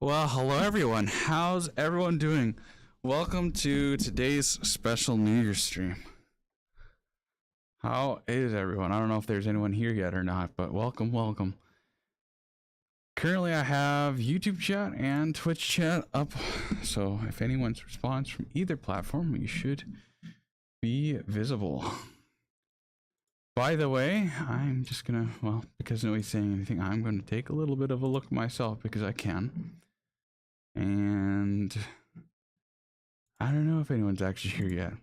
Well, hello everyone. How's everyone doing? Welcome to today's special New Year's stream. How is everyone? I don't know if there's anyone here yet or not, but welcome, welcome. Currently, I have YouTube chat and Twitch chat up, so if anyone's response from either platform, you should be visible. By the way, I'm just gonna, well, because nobody's saying anything, I'm gonna take a little bit of a look myself because I can. And I don't know if anyone's actually here yet.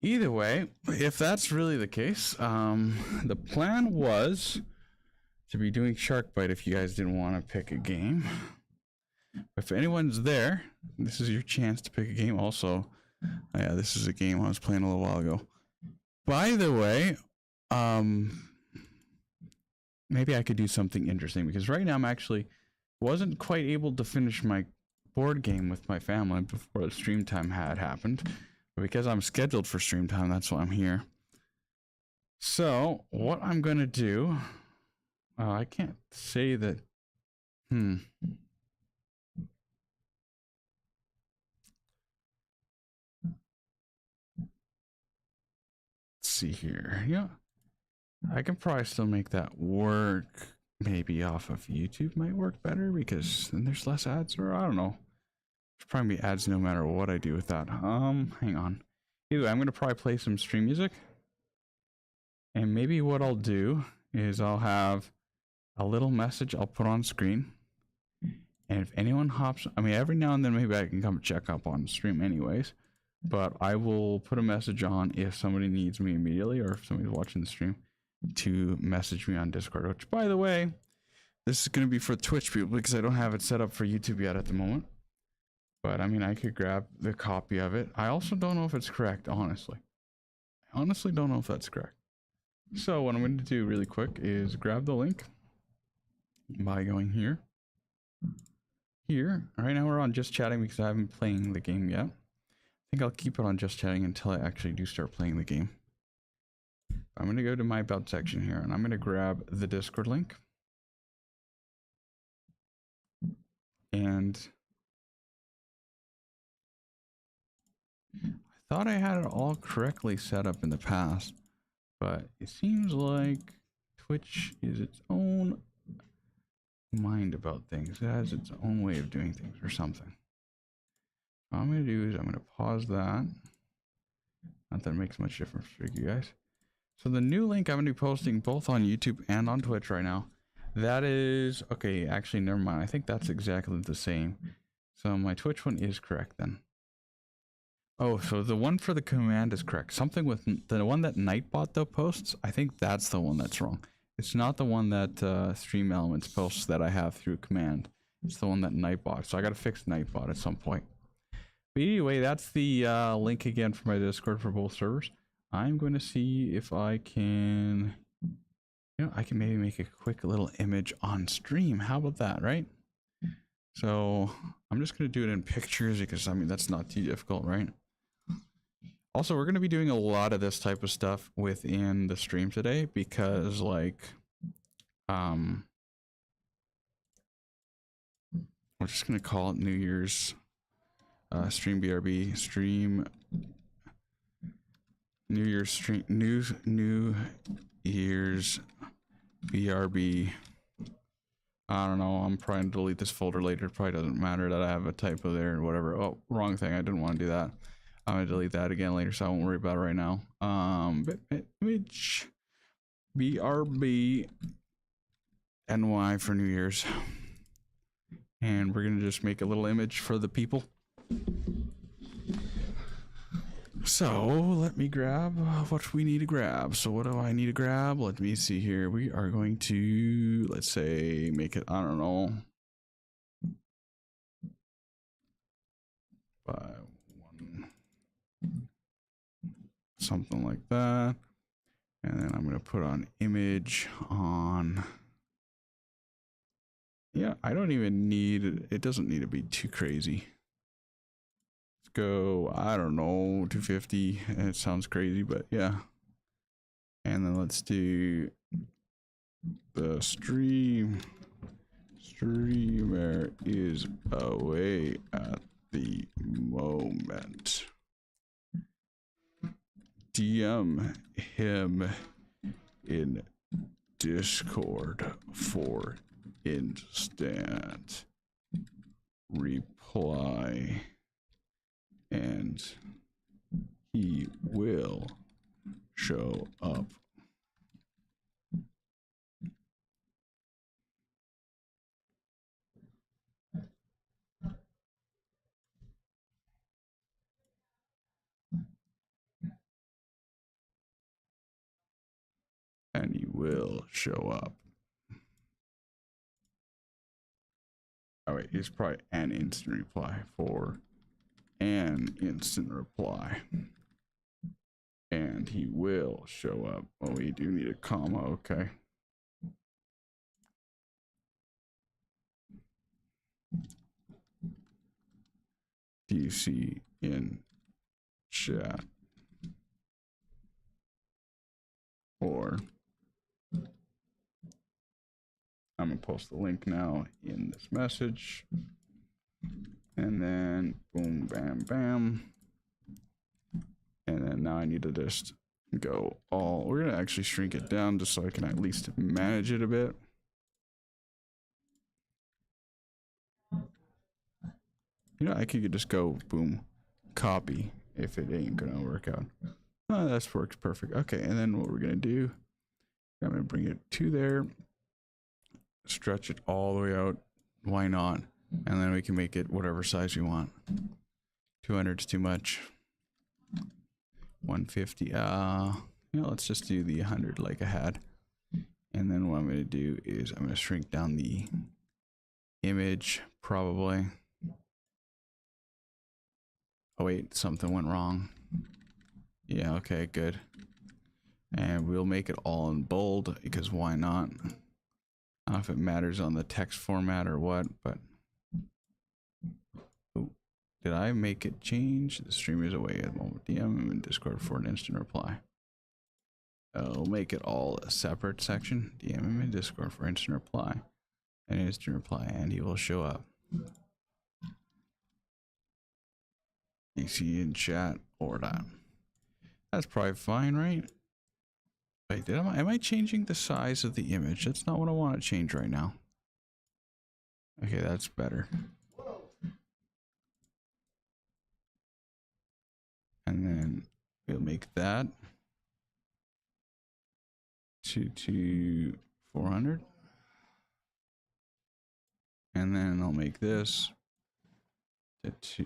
Either way, if that's really the case, the plan was to be doing Shark Bite if you guys didn't want to pick a game. If anyone's there, this is your chance to pick a game. Also, yeah, this is a game I was playing a little while ago. By the way, maybe I could do something interesting because right now I'm actually wasn't quite able to finish my board game with my family before the stream time had happened. But because I'm scheduled for stream time, that's why I'm here. So what I'm gonna do, I can't say that. Let's see here. Yeah, I can probably still make that work. Maybe off of YouTube might work better because then there's less ads, or I don't know. There's probably be ads no matter what I do with that. Hang on. Either way, I'm gonna probably play some stream music. And maybe what I'll do is I'll have a little message I'll put on screen. And if anyone hops, I mean, every now and then maybe I can come check up on stream anyways. But I will put a message on if somebody needs me immediately or if somebody's watching the stream to message me on Discord, which by the way, this is going to be for Twitch people because I don't have it set up for YouTube yet at the moment. But I mean, I could grab the copy of it. I also don't know if it's correct, honestly. I honestly don't know if that's correct. So what I'm going to do really quick is grab the link by going here. Here, right now we're on just chatting because I haven't been playing the game yet. I think I'll keep it on just chatting until I actually do start playing the game. I'm going to go to my about section here and I'm going to grab the Discord link. And I thought I had it all correctly set up in the past, but it seems like Twitch is its own mind about things. It has its own way of doing things or something. What I'm going to do is I'm going to pause that. Not that it makes much difference for you guys. So the new link I'm going to be posting both on YouTube and on Twitch right now. That is, okay, actually, never mind. I think that's exactly the same. So my Twitch one is correct then. Oh, so the one for the command is correct. Something with the one that Nightbot though posts, I think that's the one that's wrong. It's not the one that Stream Elements posts that I have through command. It's the one that Nightbot. So I gotta fix Nightbot at some point. But anyway, that's the link again for my Discord for both servers. I'm going to see if I can, I can maybe make a quick little image on stream. How about that, right? So I'm just going to do it in pictures because I mean, that's not too difficult, right? Also, we're going to be doing a lot of this type of stuff within the stream today because like, we're just going to call it New Year's stream BRB stream New Year's stream New Year's BRB. I don't know. I'm probably gonna delete this folder later. It probably doesn't matter that I have a typo there or whatever. Oh, wrong thing. I didn't want to do that. I'm gonna delete that again later, so I won't worry about it right now. Image BRB NY for New Year's, and we're gonna just make a little image for the people. So let me grab what we need to grab. So what do I need to grab? Let me see here. We are going to, let's say, make it, I don't know, by one, something like that. And then I'm going to put on image on, yeah, I don't even need, it doesn't need to be too crazy. Go, I don't know, 250. It sounds crazy, but yeah. And then let's do the streamer is away at the moment. DM him in Discord for instant reply. And he will show up. And he will show up. Oh wait, it's probably an instant reply for an instant reply. And he will show up. Oh, we do need a comma, okay. DC in chat. Or I'm gonna post the link now in this message. And then boom, bam, bam. And then now I need to just go all, we're gonna actually shrink it down just so I can at least manage it a bit. You know, I could just go boom, copy if it ain't gonna work out. Oh, that works perfect. Okay, and then what we're gonna do, I'm gonna bring it to there, stretch it all the way out. Why not? And then we can make it whatever size we want. 200's too much. 150. Let's just do the 100 like I had. And then what I'm gonna do is I'm gonna shrink down the image probably. Oh wait, something went wrong. Yeah, okay, good. And we'll make it all in bold because why not? I don't know if it matters on the text format or what, but ooh, did I make it change? The stream is away at the moment. DM him in Discord for an instant reply. I'll make it all a separate section. DM him in Discord for instant reply. An instant reply, and he will show up. DC in chat or that. That's probably fine, right? Wait, am I changing the size of the image? That's not what I want to change right now. Okay, that's better. And then we'll make that to 400. And then I'll make this to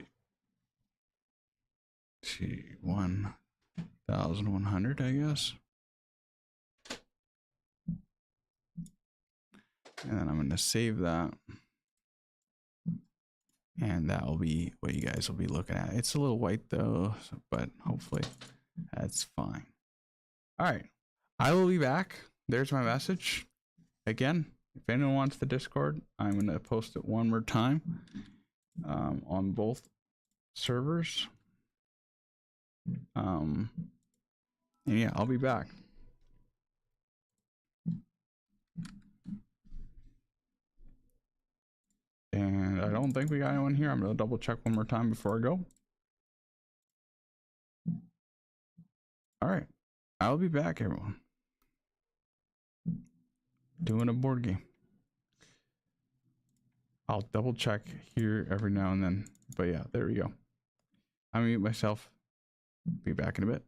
see, 1,100, I guess. And then I'm going to save that. And that will be what you guys will be looking at. It's a little white though, but hopefully that's fine. All right. I will be back. There's my message. Again, if anyone wants the Discord, I'm going to post it one more time on both servers. And yeah, I'll be back. And I don't think we got anyone here. I'm going to double check one more time before I go. All right. I'll be back, everyone. Doing a board game. I'll double check here every now and then. But yeah, there we go. I'll mute myself. Be back in a bit.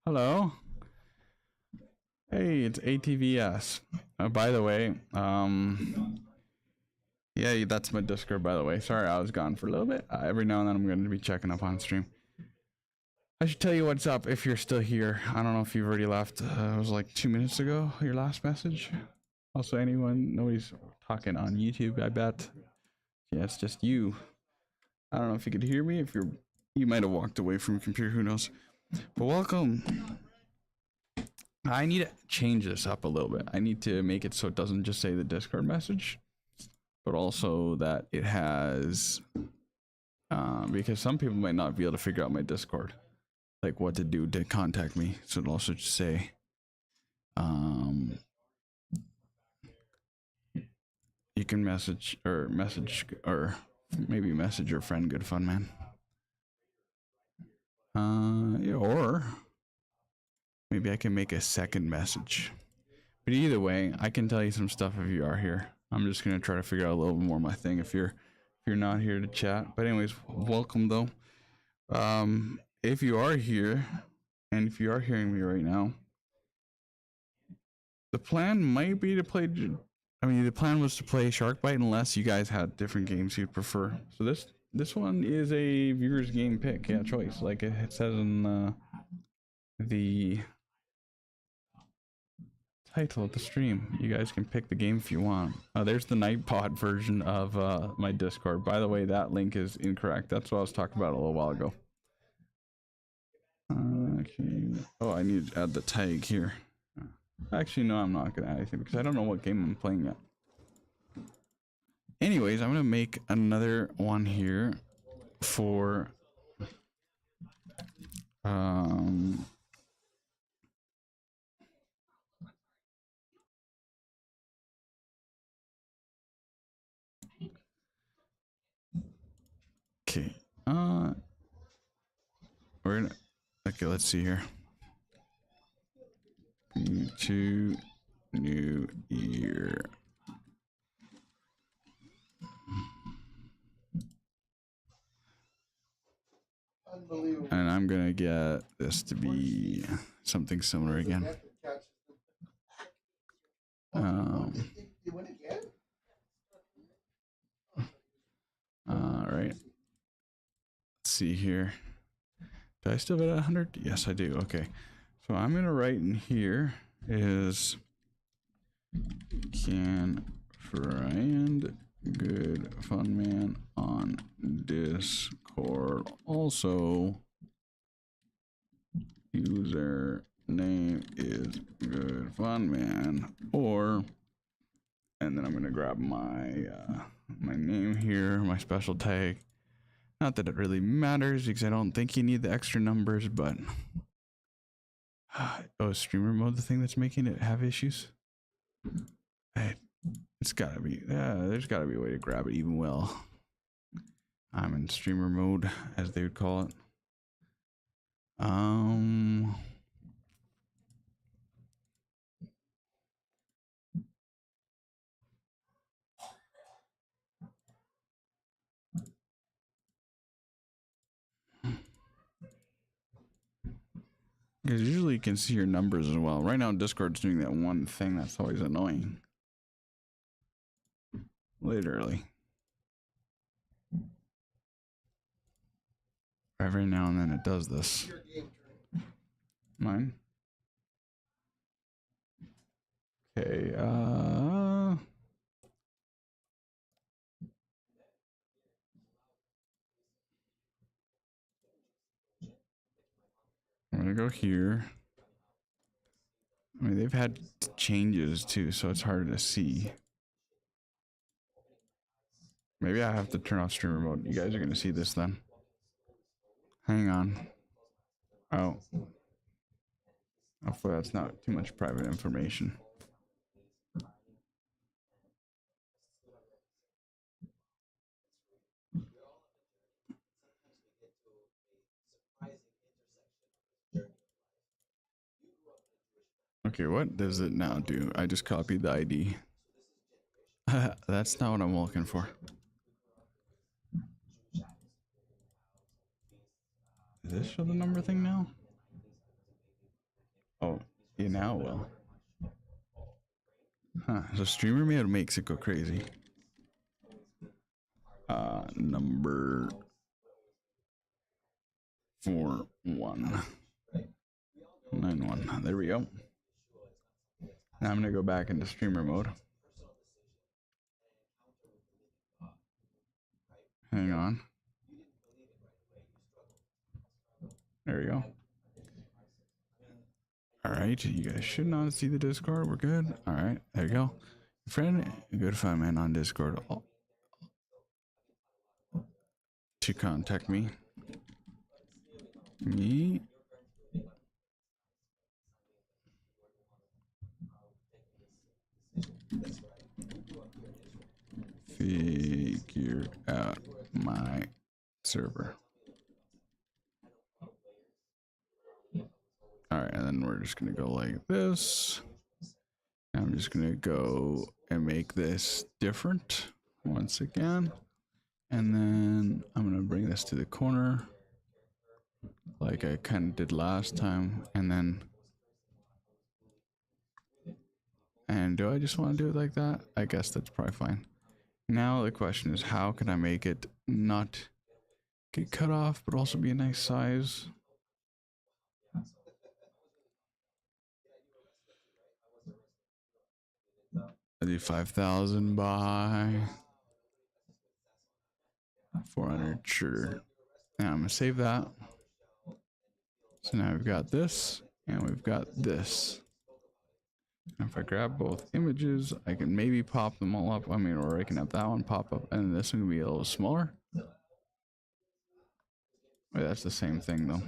Hello. Hey, it's ATVS. By the way, yeah, that's my Discord, by the way. Sorry, I was gone for a little bit. Every now and then I'm going to be checking up on stream. I should tell you what's up if you're still here. I don't know if you've already left. It was like 2 minutes ago, your last message. Also, nobody's talking on YouTube, I bet. Yeah, it's just you. I don't know if you could hear me. You might have walked away from your computer, who knows. But welcome. I need to change this up a little bit. I need to make it so it doesn't just say the Discord message, but also that it has, because some people might not be able to figure out my Discord, like what to do to contact me. So it'll also just say, you can message or maybe message your friend Goodfunman. Yeah, or maybe I can make a second message. But either way, I can tell you some stuff if you are here. I'm just gonna try to figure out a little bit more of my thing if you're not here to chat. But anyways, welcome though. If you are here, and if you are hearing me right now, the plan might be to play. I mean, the plan was to play Sharkbite unless you guys had different games you'd prefer. So this one is a viewer's game pick, yeah, choice, like it says in the title of the stream. You guys can pick the game if you want. There's the Nightbot version of my Discord. By the way, that link is incorrect. That's what I was talking about a little while ago. Okay. Oh, I need to add the tag here. Actually, no, I'm not gonna add anything because I don't know what game I'm playing yet. Anyways, I'm gonna make another one here for okay. We're gonna, okay, let's see here. To New Year. And I'm gonna get this to be something similar again. All right. Let's see here. Do I still have it at 100? Yes, I do. Okay. So I'm gonna write in here is can friend Goodfunman on Discord. Also, user name is Goodfunman, or, and then I'm gonna grab my my name here, my special tag. Not that it really matters because I don't think you need the extra numbers, but oh, is streamer mode the thing that's making it have issues? Hey, it's gotta be, there's gotta be a way to grab it even well. I'm in streamer mode, as they would call it. Because usually you can see your numbers as well. Right now Discord's doing that one thing that's always annoying. Literally. Every now and then it does this. Mine? Okay, I'm gonna go here. I mean, they've had changes too, so it's harder to see. Maybe I have to turn off streamer mode. You guys are gonna see this then. Hang on. Oh. Hopefully that's not too much private information. Okay, what does it now do? I just copied the ID. That's not what I'm looking for. Does this show the number thing now? Oh, yeah, now it will. Huh. So streamer mode makes it go crazy. Number 4191. There we go. Now I'm gonna go back into streamer mode. Hang on. There we go. All right, you guys should not see the Discord. We're good. All right, there you go. Friend, Goodfunman on Discord to contact me. Figure out my server. All right, and then we're just gonna go like this. I'm just gonna go and make this different once again. And then I'm gonna bring this to the corner like I kind of did last time. And do I just want to do it like that? I guess that's probably fine. Now the question is, how can I make it not get cut off, but also be a nice size? I do 5,000 by 400. Sure. Now I'm gonna save that. So now we've got this and we've got this. And if I grab both images, I can maybe pop them all up. I mean, or I can have that one pop up and this one can be a little smaller. Wait, that's the same thing though.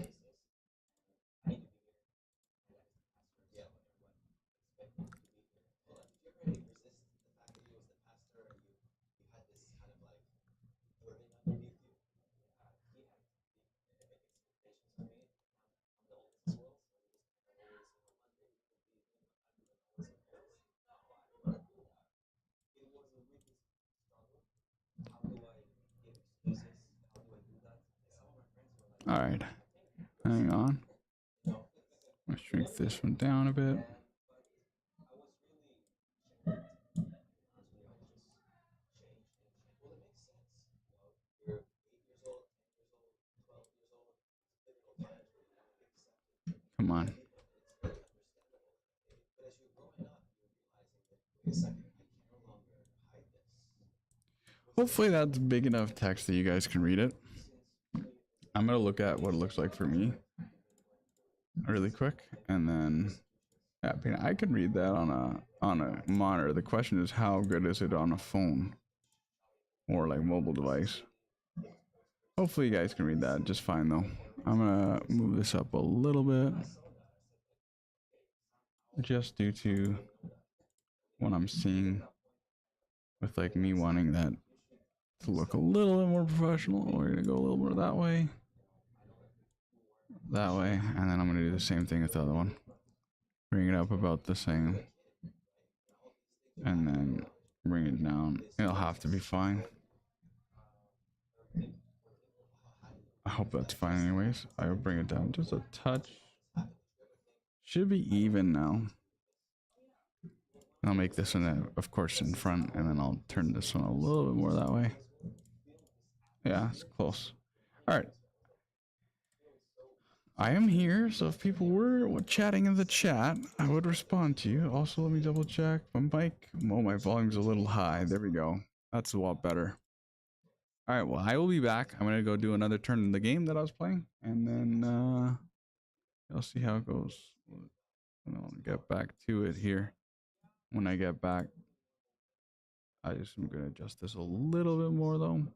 All right, hang on. Let's shrink this one down a bit. Come on. Hopefully that's big enough text that you guys can read it. I'm gonna look at what it looks like for me really quick, and then yeah, I can read that on a monitor. The question is, how good is it on a phone or like mobile device? Hopefully you guys can read that just fine though. I'm gonna move this up a little bit just due to what I'm seeing with like me wanting that to look a little bit more professional. We're gonna go a little more that way, and then I'm gonna do the same thing with the other one. Bring it up about the same, and then bring it down. It'll have to be fine. I hope that's fine anyways. I will bring it down just a touch. Should be even now. I'll make this one, of course, in front, and then I'll turn this one a little bit more that way. Yeah, it's close. All right. I am here, so if people were chatting in the chat, I would respond to you. Also, let me double check my mic. Oh, my volume's a little high. There we go. That's a lot better. All right, well, I will be back. I'm gonna go do another turn in the game that I was playing, and then I'll see how it goes. And I'll get back to it here. When I get back, I'm gonna adjust this a little bit more though.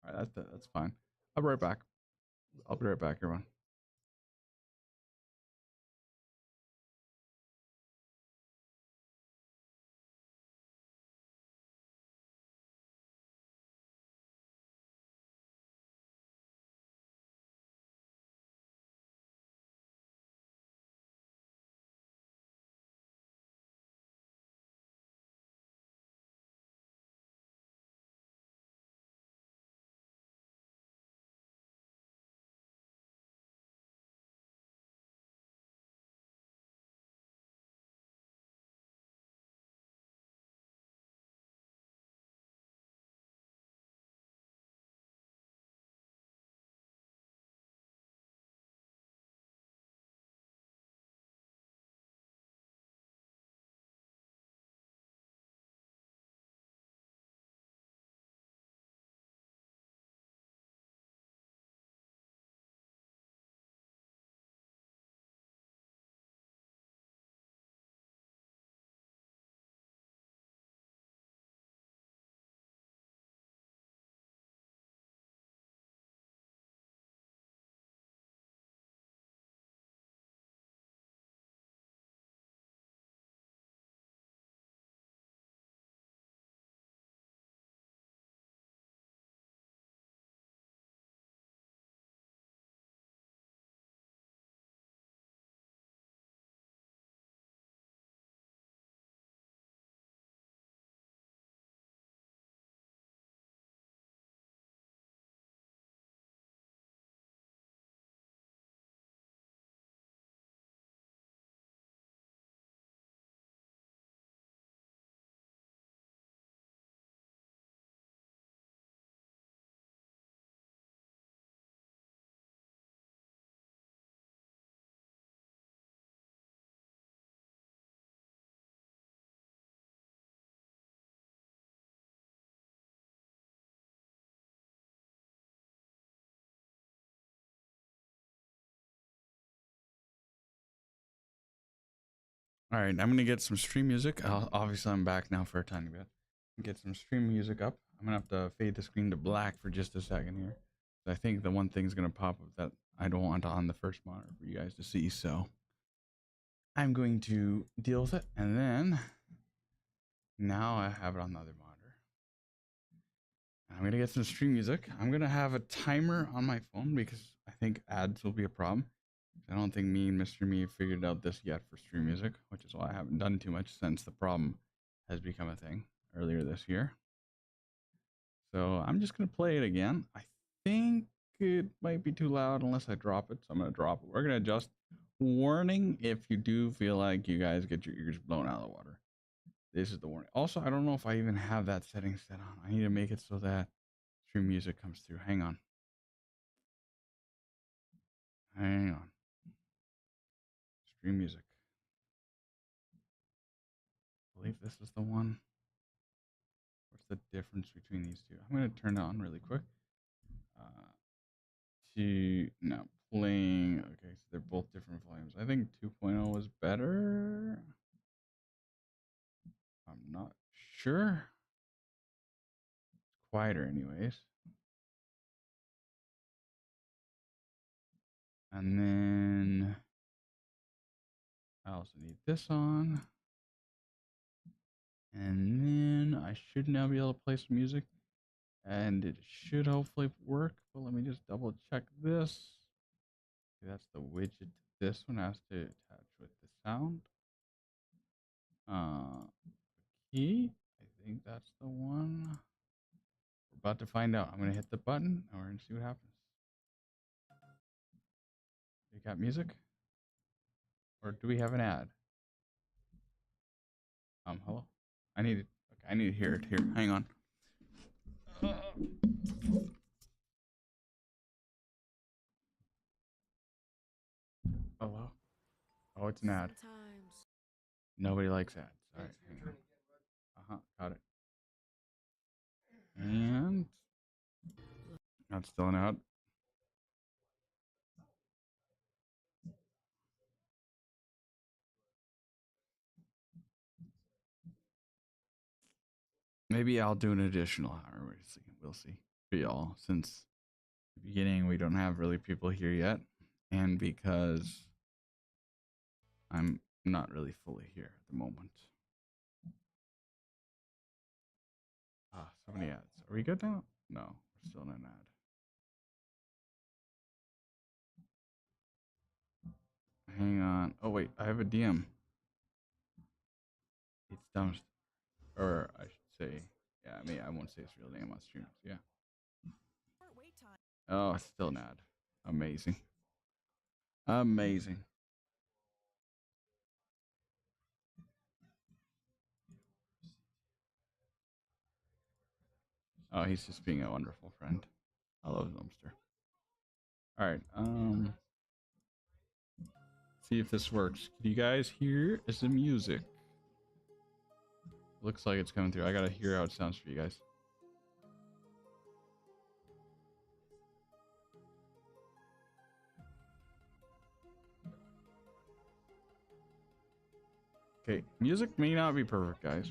All right, that's fine. I'll be right back. I'll be right back, everyone. All right, I'm gonna get some stream music. Obviously, I'm back now for a tiny bit. Get some stream music up. I'm gonna have to fade the screen to black for just a second here. I think the one thing's gonna pop up that I don't want on the first monitor for you guys to see. So I'm going to deal with it, and then now I have it on the other monitor. I'm gonna get some stream music. I'm gonna have a timer on my phone because I think ads will be a problem. I don't think me and Mr. Me have figured out this yet for stream music, which is why I haven't done too much since the problem has become a thing earlier this year. So I'm just gonna play it again. I think it might be too loud unless I drop it, so I'm gonna drop it. We're gonna adjust. Warning if you do feel like you guys get your ears blown out of the water. This is the warning. Also, I don't know if I even have that setting set on. I need to make it so that stream music comes through. Hang on. Hang on. Stream music. I believe this is the one. What's the difference between these two? I'm going to turn it on really quick. Now playing. Okay, so they're both different volumes. I think 2.0 was better. I'm not sure. It's quieter anyways. And then I also need this on. And then I should now be able to play some music. And it should hopefully work. But let me just double check this. Okay, that's the widget. This one has to attach with the sound. Key. I think that's the one. We're about to find out. I'm gonna hit the button and we're gonna see what happens. You got music? Or do we have an ad? Hello? I need it. Okay, I need to hear it here. Hang on. Hello? Oh, it's an ad. Nobody likes ads. All right, hang on. Got it. And that's still an ad. Maybe I'll do an additional hour. We'll see. For y'all, since the beginning we don't have really people here yet, and because I'm not really fully here at the moment. So many ads. Are we good now? No, we're still in an ad. Hang on. Oh wait, I have a DM. It's dumb, or I should say, yeah. I mean, I won't say its real name on streams. Yeah. Oh, it's still an ad. Amazing. Amazing. Oh, he's just being a wonderful friend. I love Dumpster. All right. See if this works. Can you guys hear the music? Looks like it's coming through. I gotta hear how it sounds for you guys. Okay, music may not be perfect, guys.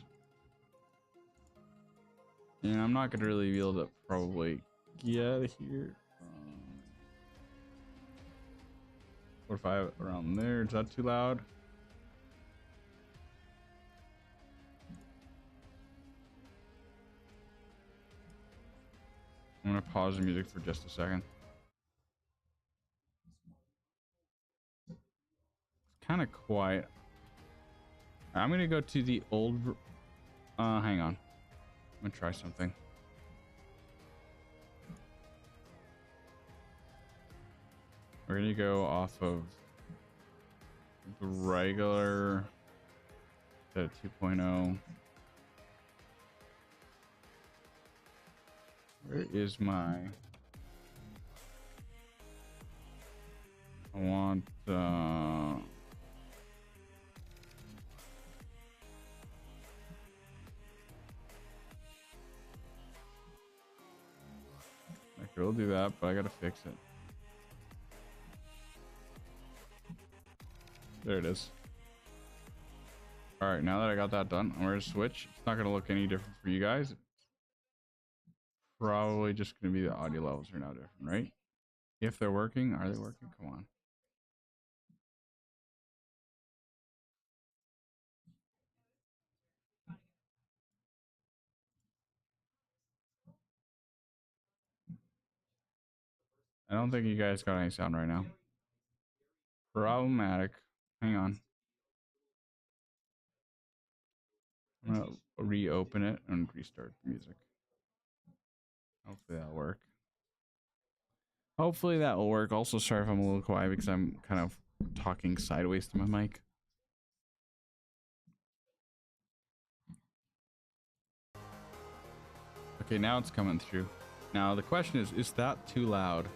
And I'm not gonna really be able to probably get here. What if I have it around there? Is that too loud? I'm gonna pause the music for just a second. It's kind of quiet. I'm gonna go to the old. Hang on. I'm gonna try something. We're gonna go off of the regular to 2.0. Where is my? I want. I could do that, but I gotta fix it. There it is. All right, now that I got that done, I'm gonna switch. It's not gonna look any different for you guys. Probably just gonna be the audio levels are now different, right? If they're working, are they working? Come on. I don't think you guys got any sound right now. Problematic. Hang on. I'm gonna reopen it and restart the music. Hopefully that'll work. Hopefully that will work. Also, sorry if I'm a little quiet because I'm kind of talking sideways to my mic. Okay, now it's coming through. Now the question is that too loud?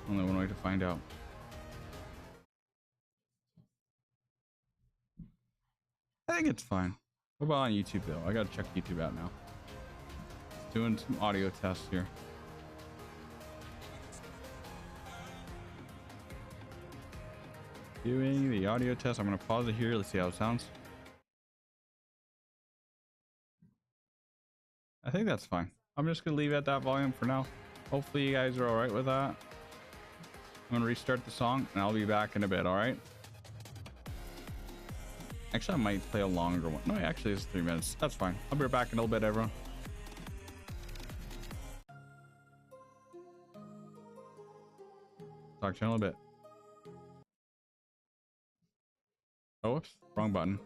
Only one way to find out. I think it's fine. What about on YouTube though? I gotta check YouTube out now. Doing some audio tests here. Doing the audio test. I'm gonna pause it here. Let's see how it sounds. I think that's fine. I'm just gonna leave it at that volume for now. Hopefully you guys are all right with that. I'm gonna restart the song and I'll be back in a bit. All right. Actually, I might play a longer one. No, actually, it's 3 minutes. That's fine. I'll be back in a little bit, everyone. Talk to you in a little bit. Oh, whoops. Wrong button.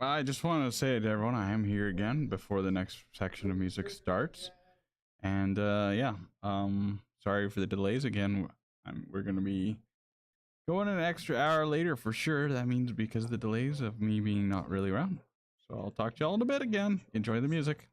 I just want to say to everyone, I am here again before the next section of music starts. And yeah, sorry for the delays again. We're gonna be going an extra hour later for sure. That means because of the delays of me being not really around. So I'll talk to y'all in a bit again. Enjoy the music.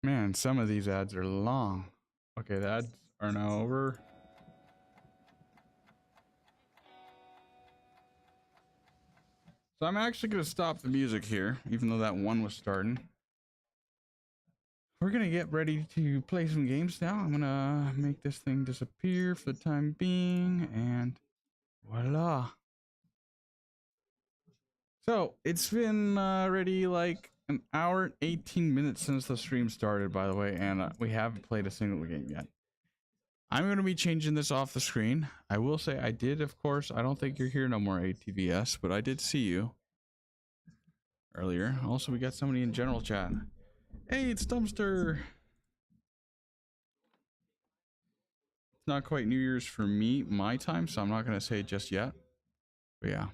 Man, some of these ads are long. Okay, the ads are now over. So I'm actually going to stop the music here, even though that one was starting. We're going to get ready to play some games now. I'm going to make this thing disappear for the time being, and voila. So it's been already like an hour and 18 minutes since the stream started, by the way, and we haven't played a single game yet. I'm going to be changing this off the screen. I will say I did, of course. I don't think you're here no more, ATVS, but I did see you earlier. Also, we got somebody in general chat. Hey, it's Dumpster. It's not quite New Year's for me, my time, so I'm not going to say it just yet. But yeah.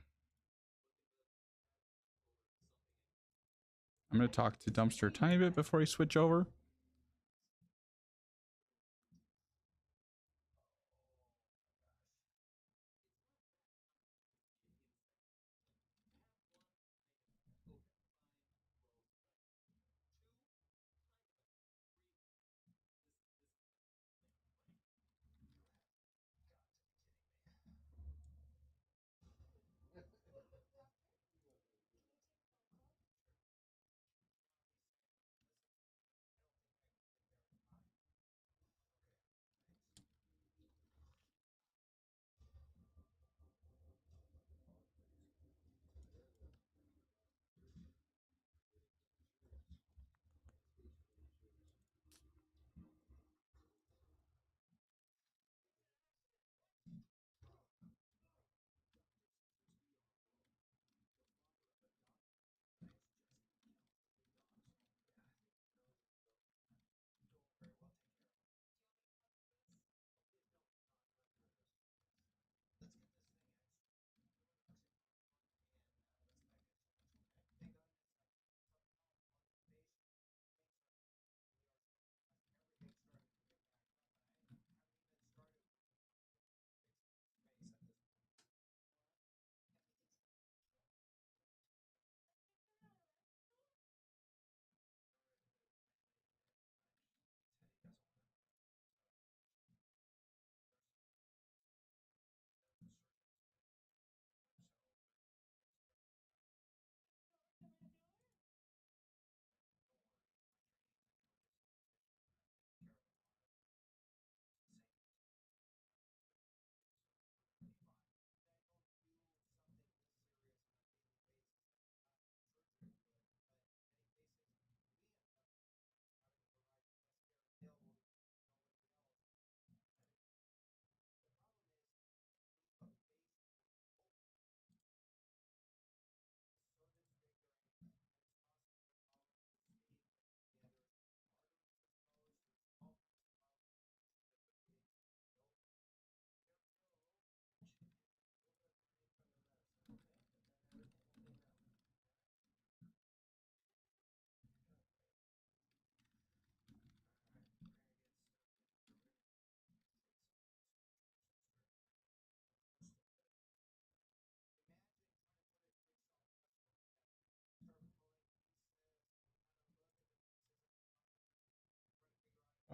I'm going to talk to Dumpster a tiny bit before I switch over.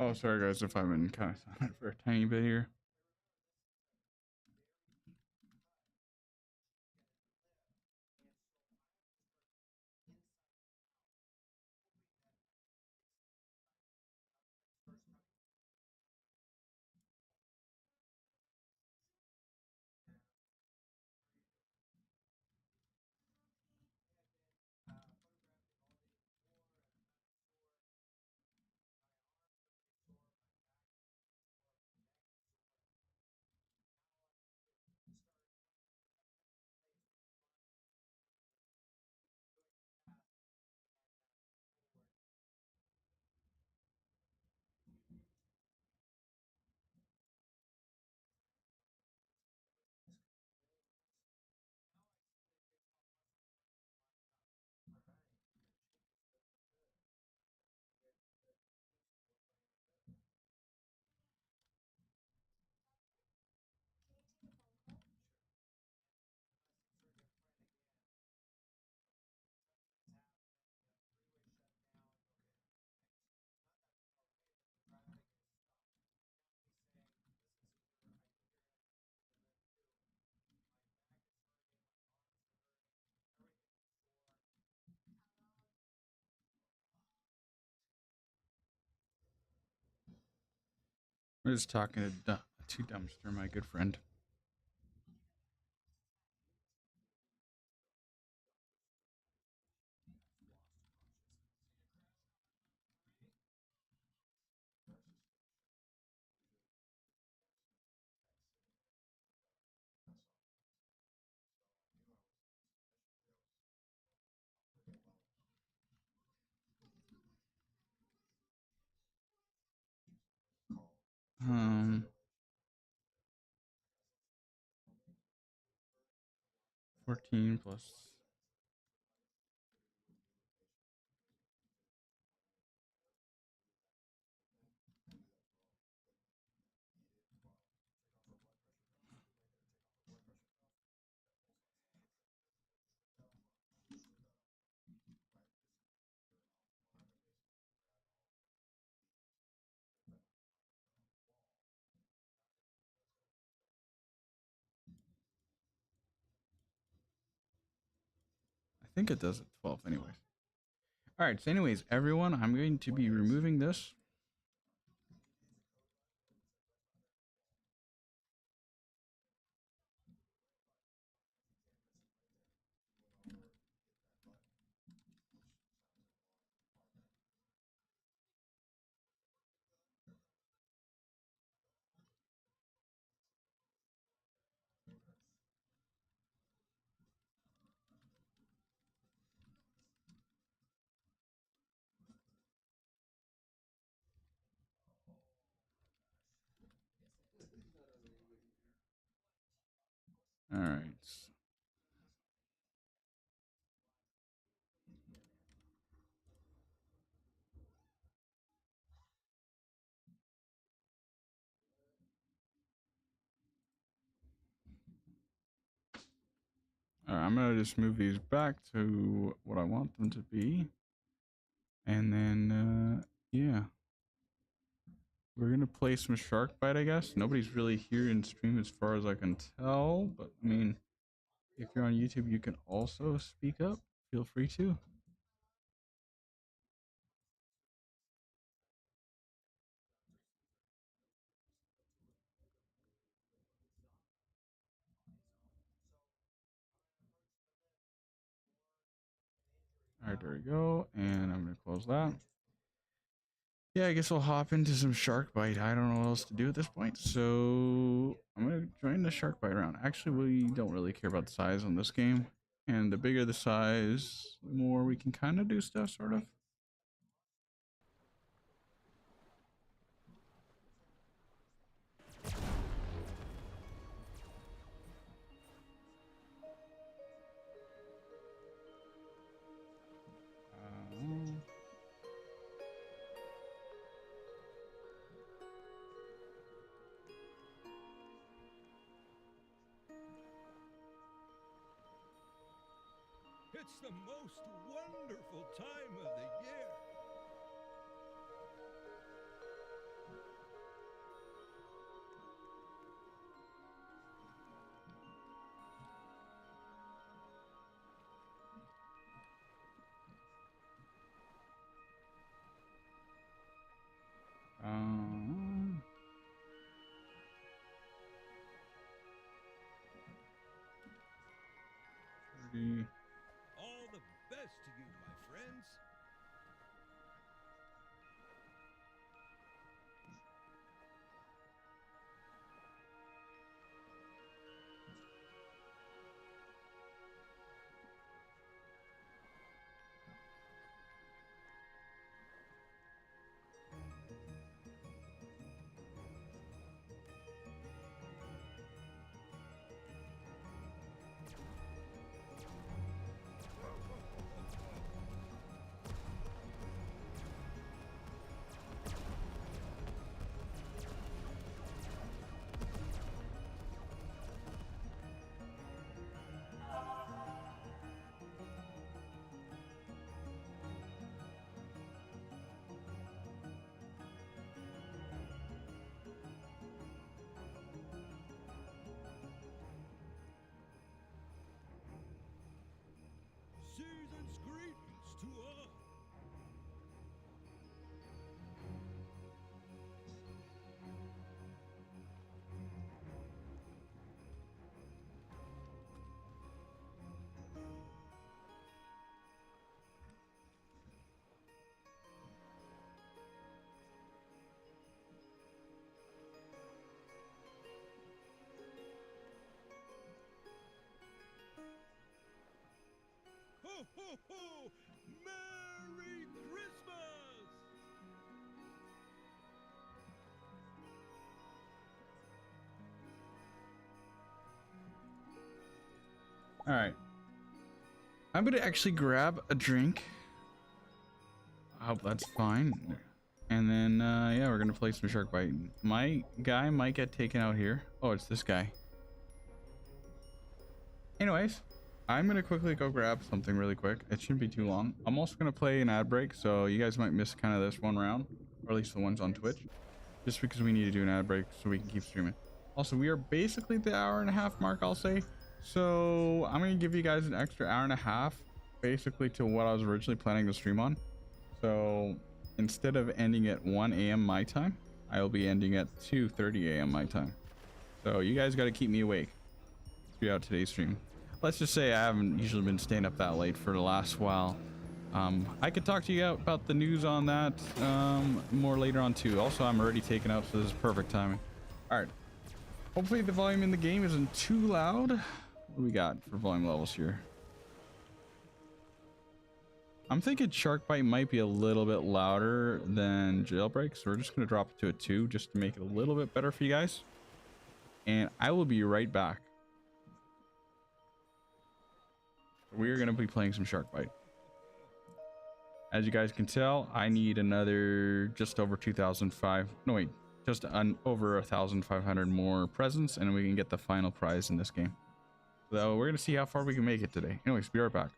Oh, sorry guys if I'm in kind of silent for a tiny bit here. We're just talking to Dumpster, my good friend. Um, 14 plus. I think it does at 12 anyways. All right, so anyways, everyone, I'm going to be removing this. All right. All right, I'm going to just move these back to what I want them to be. And then, yeah. We're going to play some Shark Bite, I guess. Nobody's really here in stream as far as I can tell. But, I mean, if you're on YouTube, you can also speak up. Feel free to. All right, there we go. And I'm going to close that. Yeah, I guess I'll hop into some Shark Bite. I don't know what else to do at this point. So I'm going to join the Shark Bite round. Actually, we don't really care about the size on this game. And the bigger the size, the more we can kind of do stuff, sort of. It's the most wonderful time of the year. Um, 30. All the best to you, my friends. ho, ho! Merry Christmas! All right. I'm gonna actually grab a drink. I hope that's fine. And then, yeah, we're gonna play some Shark Bite. My guy might get taken out here. Oh, it's this guy. Anyways, I'm gonna quickly go grab something really quick. It shouldn't be too long. I'm also gonna play an ad break, so you guys might miss kind of this one round, or at least the ones on Twitch, just because we need to do an ad break so we can keep streaming. Also, we are basically the hour-and-a-half mark, I'll say. So I'm gonna give you guys an extra hour-and-a-half, basically to what I was originally planning to stream on. So instead of ending at 1 a.m. my time, I will be ending at 2:30 a.m. my time. So you guys got to keep me awake throughout today's stream. Let's just say I haven't usually been staying up that late for the last while. I could talk to you about the news on that more later on too. Also, I'm already taken up, so this is perfect timing. All right. Hopefully the volume in the game isn't too loud. What do we got for volume levels here? I'm thinking Shark Bite might be a little bit louder than Jailbreak, so we're just going to drop it to a 2 just to make it a little bit better for you guys. And I will be right back. We are going to be playing some Shark Bite. As you guys can tell, I need another just over 2,005. No, wait, just over 1,500 more presents, and we can get the final prize in this game. So we're going to see how far we can make it today. Anyways, be right back.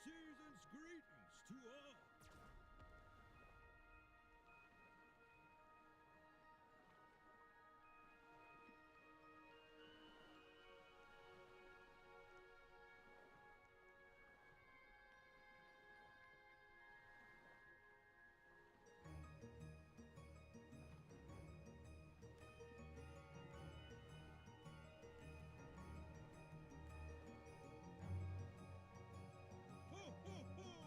Season's greetings to all. Ho, ho, ho!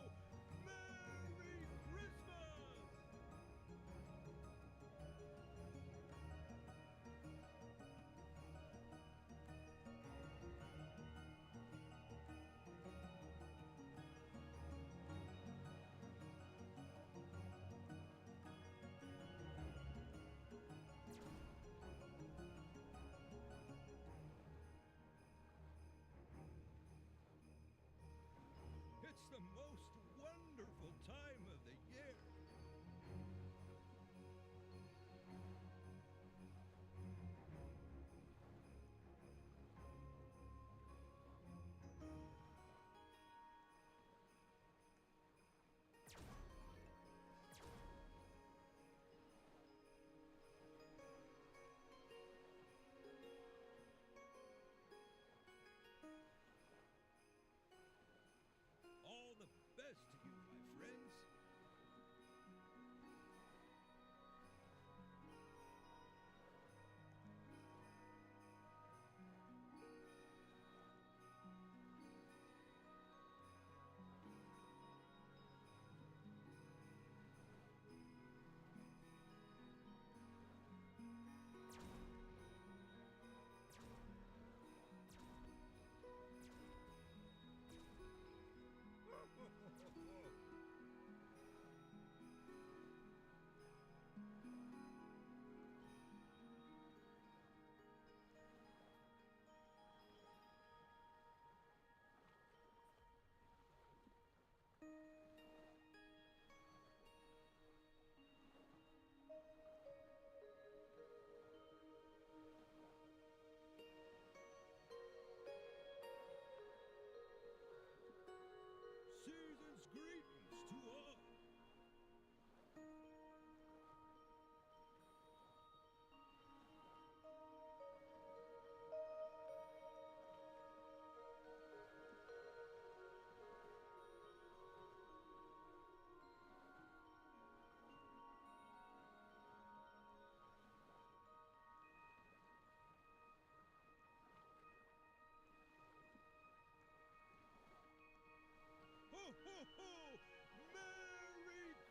Merry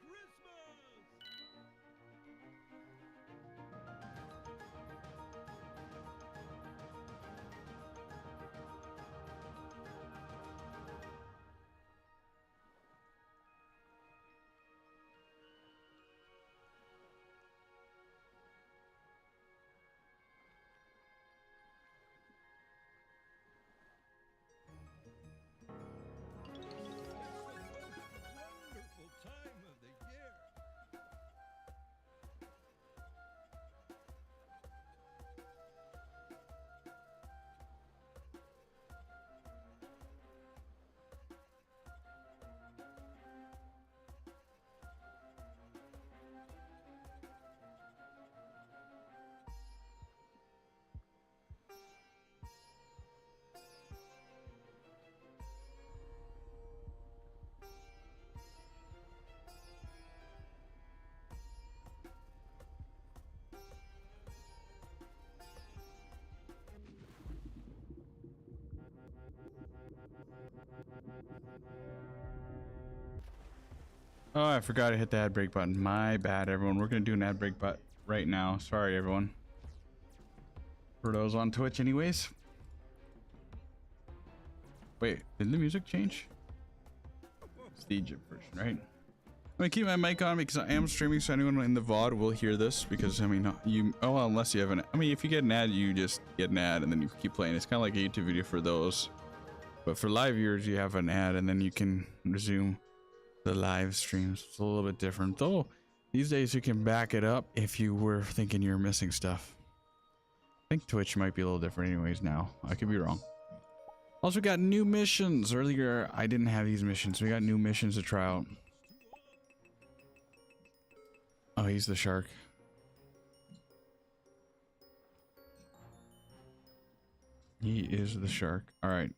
Christmas! It's the most wonderful time of the year. Oh, I forgot to hit the ad break button. My bad, everyone. We're gonna do an ad break but right now. Sorry, everyone. For those on Twitch, anyways. Wait, did the music change? It's the Egypt version, right? I'm gonna keep my mic on because I am streaming, so anyone in the VOD will hear this. Because I mean, you oh well, unless you have an. I mean, if you get an ad, you just get an ad and then you keep playing. It's kind of like a YouTube video for those. But for live viewers, you have an ad and then you can resume the live streams. It's a little bit different, though. These days, you can back it up if you were thinking you're missing stuff. I think Twitch might be a little different, anyways. Now I could be wrong. Also, got new missions. Earlier, I didn't have these missions. We got new missions to try out. Oh, he's the shark. He is the shark. All right.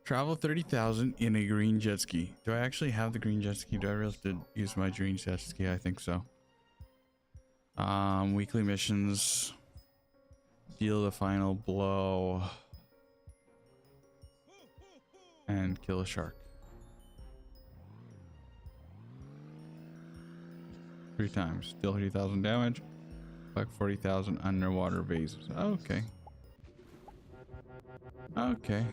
Travel 30,000 in a green jet ski. Do I actually have the green jet ski? Do I really have to use my green jet ski? I think so. Weekly missions. Deal the final blow. And kill a shark. 3 times. Deal 30,000 damage. Collect 40,000 underwater vases. Okay. Okay.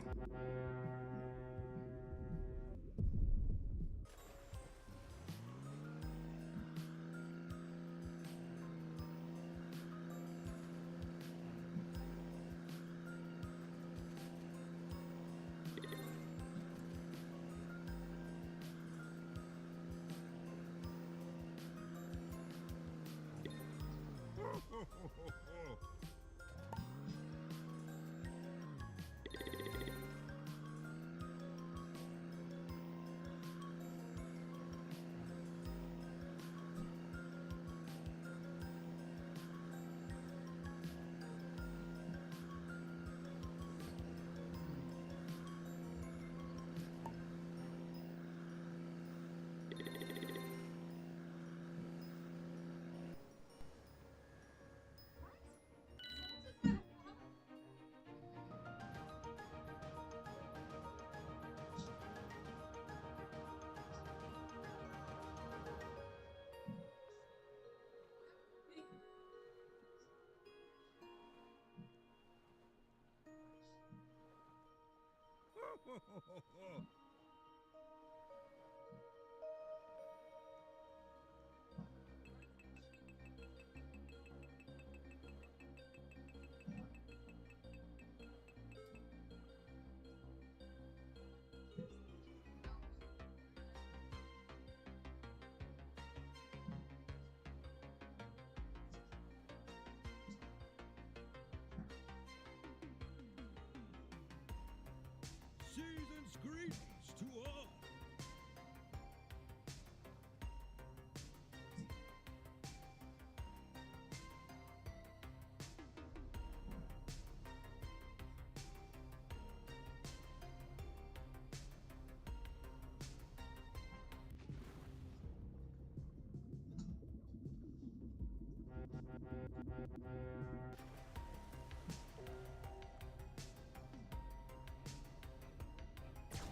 Season's greetings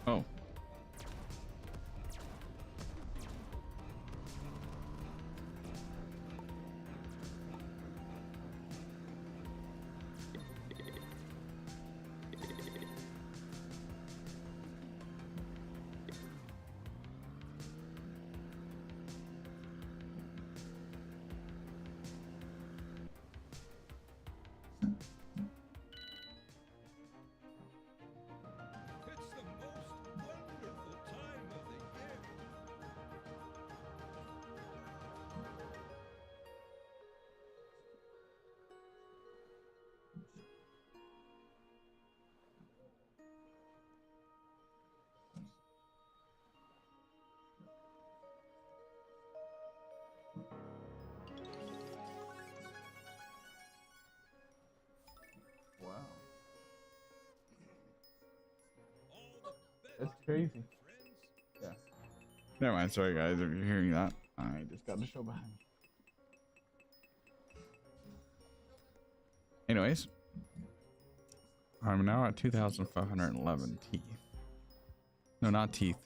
Oh. It's the most wonderful time of the year. Wow. All the best That's crazy. friends. Yeah. Never mind. Sorry, guys, if you're hearing that. I just got the show behind me. Anyways, I'm now at 2,511 teeth. No, not teeth.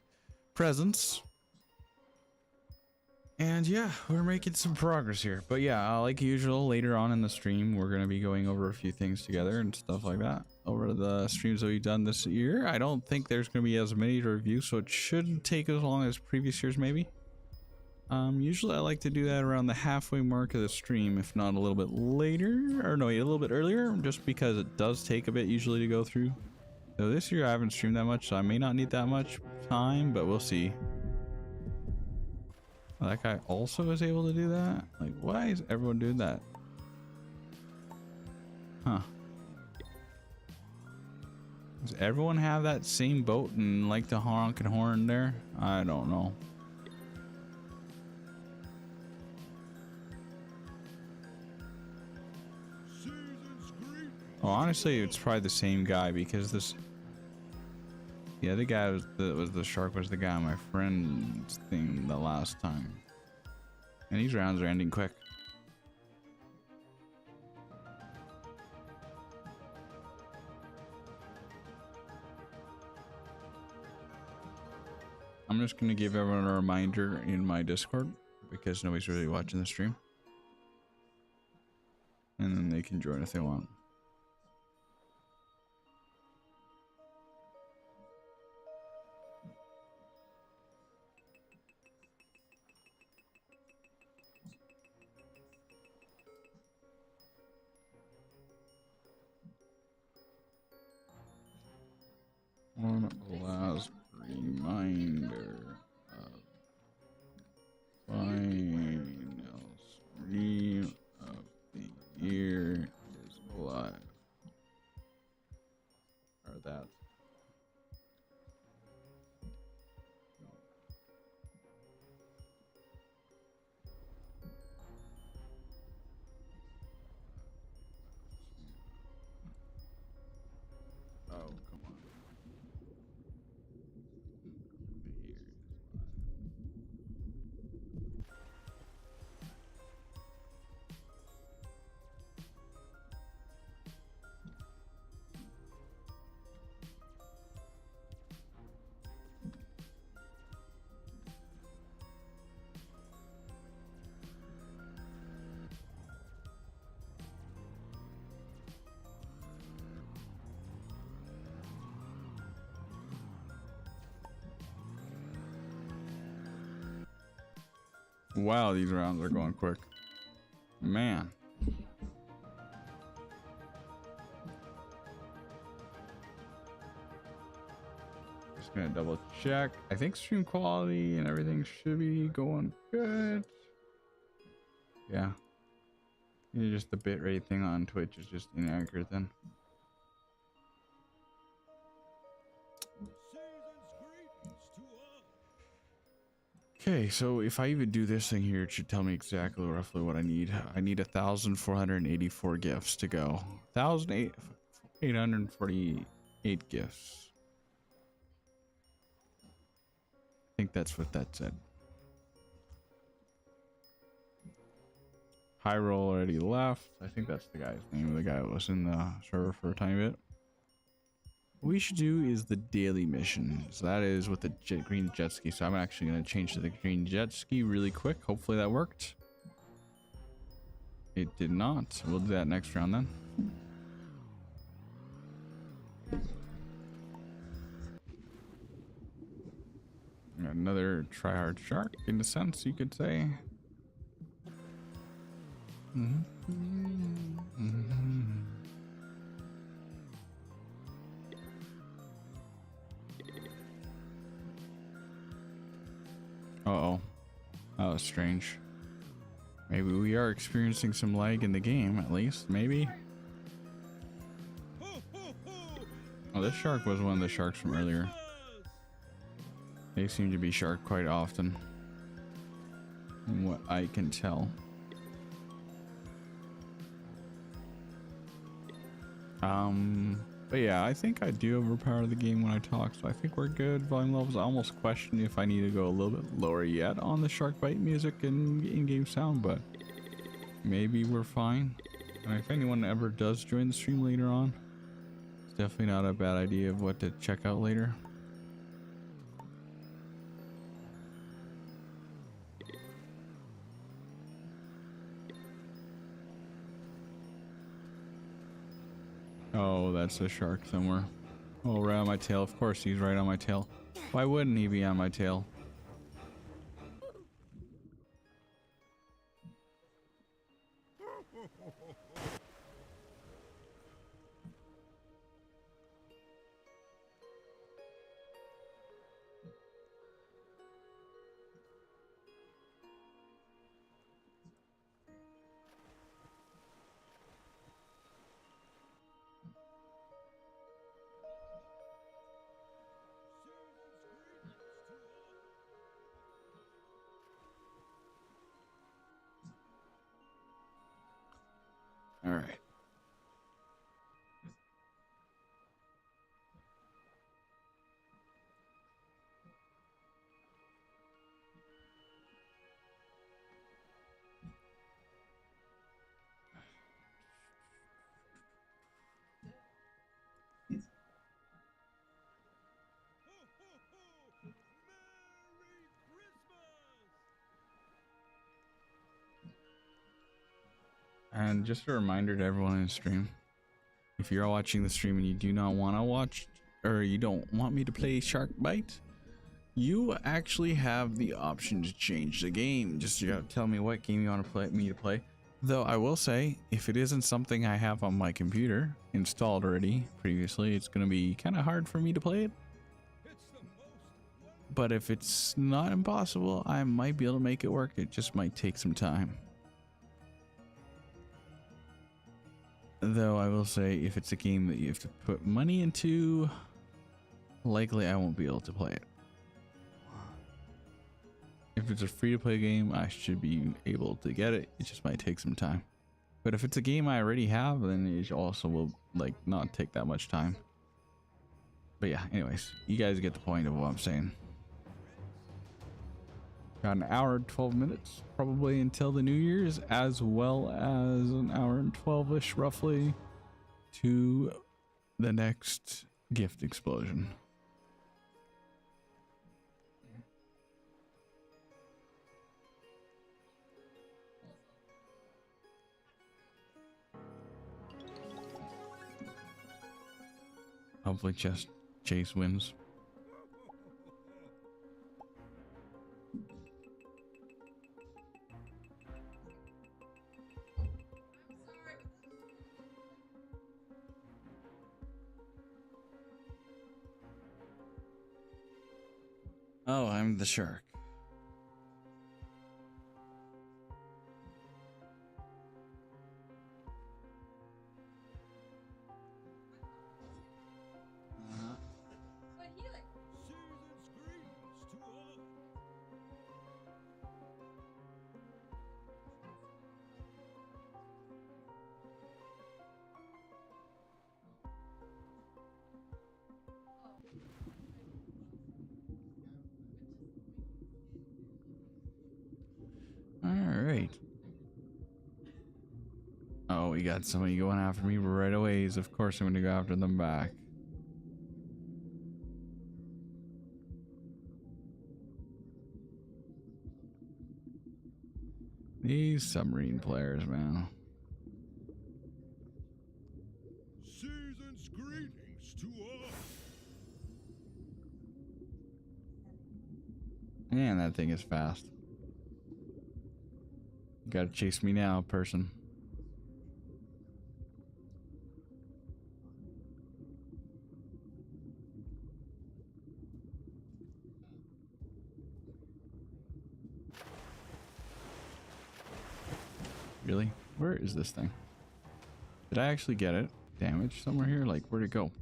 Presents. And yeah, we're making some progress here. But yeah, like usual, later on in the stream, we're going to be going over a few things together and stuff like that. Over the streams that we've done this year. I don't think there's going to be as many to review, so it shouldn't take as long as previous years, maybe. Usually I like to do that around the halfway mark of the stream, if not a little bit later, or no, a little bit earlier, just because it does take a bit usually to go through. So this year I haven't streamed that much, so I may not need that much time, but we'll see. Oh, that guy also is able to do that? Like, why is everyone doing that? Huh. Does everyone have that same boat and like to honk and horn there? I don't know. Season's greetings. Oh, honestly, it's probably the same guy because this. Yeah, the guy was the shark was the guy on my friend's thing the last time. And these rounds are ending quick. I'm just gonna give everyone a reminder in my Discord because nobody's really watching the stream. And then they can join if they want. One last reminder of final stream of the year is live. Or that. Oh, come on. The year is live. Wow, these rounds are going quick. Man. Just gonna double check. I think stream quality and everything should be going good. Yeah. Maybe just the bitrate thing on Twitch is just inaccurate then. Season's greetings to all. Okay, so if I even do this thing here, it should tell me exactly roughly what I need. I need 1,484 gifts to go. 1,848 gifts. I think that's what that said. Hyrule already left. I think that's the guy's name. The guy that was in the server for a tiny bit. we should do is the daily mission. So that is with the green jet ski. So I'm actually going to change to the green jet ski really quick. Hopefully that worked. It did not. We'll do that next round then. Another tryhard shark, in a sense, you could say. Uh-oh. That was strange. Maybe we are experiencing some lag in the game, at least. Maybe. Oh, this shark was one of the sharks from earlier. They seem to be shark quite often, from what I can tell. But yeah, I think I do overpower the game when I talk, so I think we're good. Volume levels, I almost question if I need to go a little bit lower yet on the shark bite music and in-game sound, but maybe we're fine. And if anyone ever does join the stream later on, it's definitely not a bad idea of what to check out later. Oh, that's a shark somewhere. Oh, right on my tail. Of course, he's right on my tail. Why wouldn't he be on my tail? All right. And just a reminder to everyone in the stream, if you're watching the stream and you do not want to watch, or you don't want me to play Shark Bite, you actually have the option to change the game. Just tell me what game you want me to play. Though I will say, if it isn't something I have on my computer installed already previously, it's going to be kind of hard for me to play it. But if it's not impossible, I might be able to make it work. It just might take some time. Though I will say, if it's a game that you have to put money into, likely I won't be able to play it. If it's a free-to-play game, I should be able to get it. It just might take some time. But if it's a game I already have, then it also will not take that much time. But yeah, anyways, you guys get the point of what I'm saying. Got an hour and 12 minutes probably until the New Year's, as well as an hour and 12-ish roughly to the next gift explosion. Hopefully Chase wins. Oh, I'm the shark. Alright. Oh, we got somebody going after me right away. Of course I'm going to go after them back. These submarine players, man. Season's greetings to all. Man, that thing is fast. You gotta chase me now, person. Really? Where is this thing? Did I actually get it? Damage somewhere here? Like, where'd it go?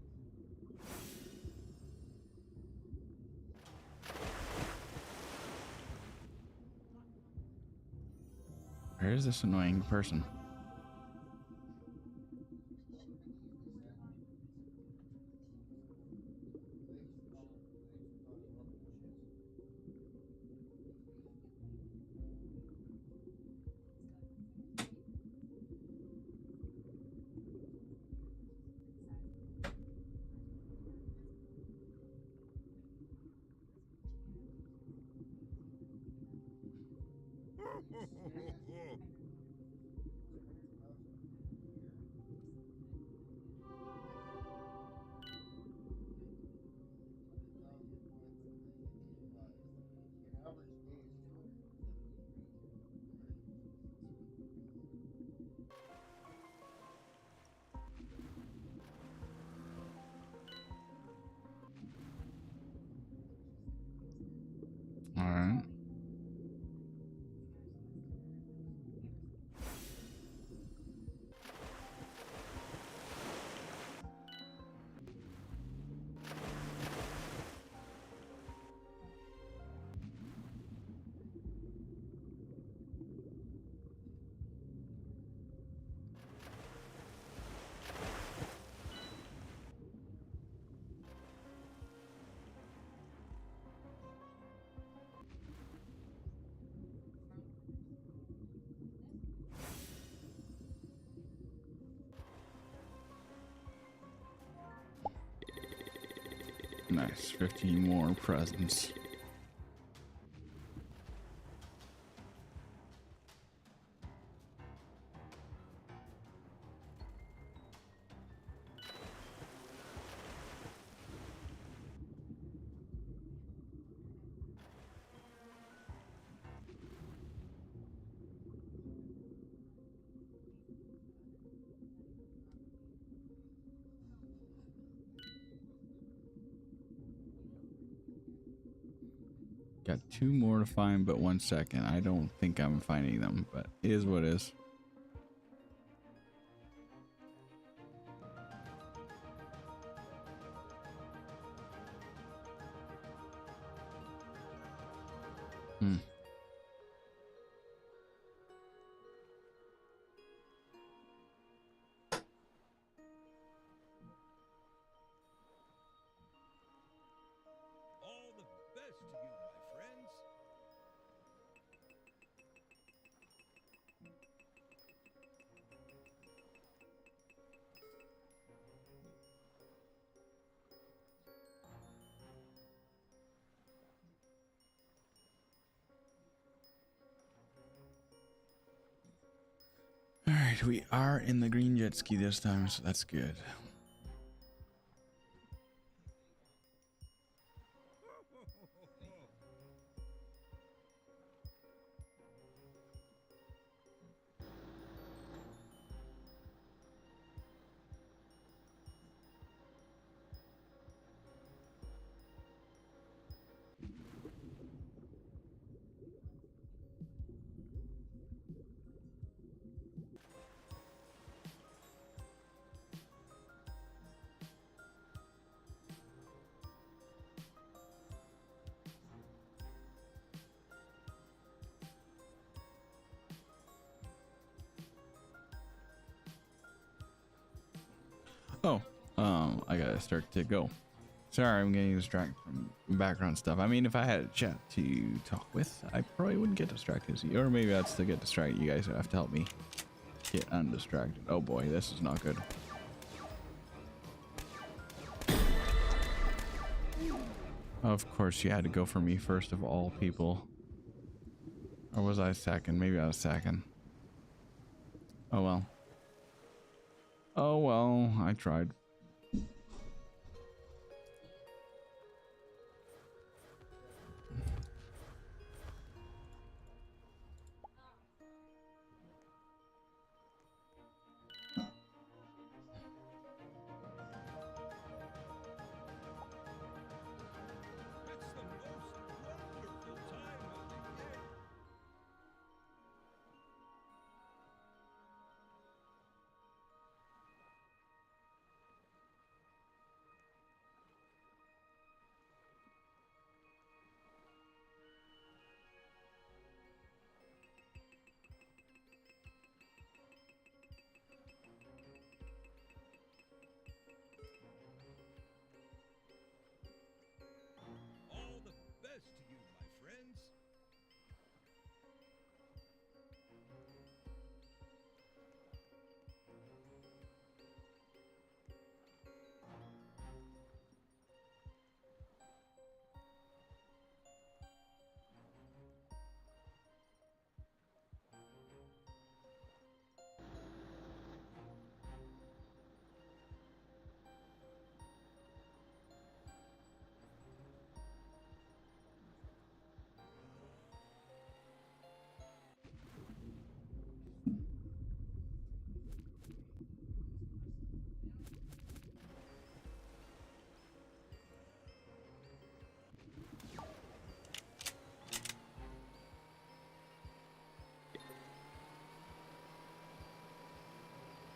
Where is this annoying person? Alright. Nice. 15 more presents. Got 2 more to find, but 1 second. I don't think I'm finding them, but it is what it is. All the best to you, my friends. Alright, we are in the green jet ski this time, so that's good. Oh, I gotta start to go. Sorry, I'm getting distracted from background stuff. I mean, if I had a chat to talk with, I probably wouldn't get distracted. Or maybe I'd still get distracted. You guys have to help me get undistracted. Oh boy, this is not good. Of course, you had to go for me first of all people. Or was I second? Maybe I was second. Oh well. Oh well, I tried. It's the most wonderful time of the year. All the best to you, my friends.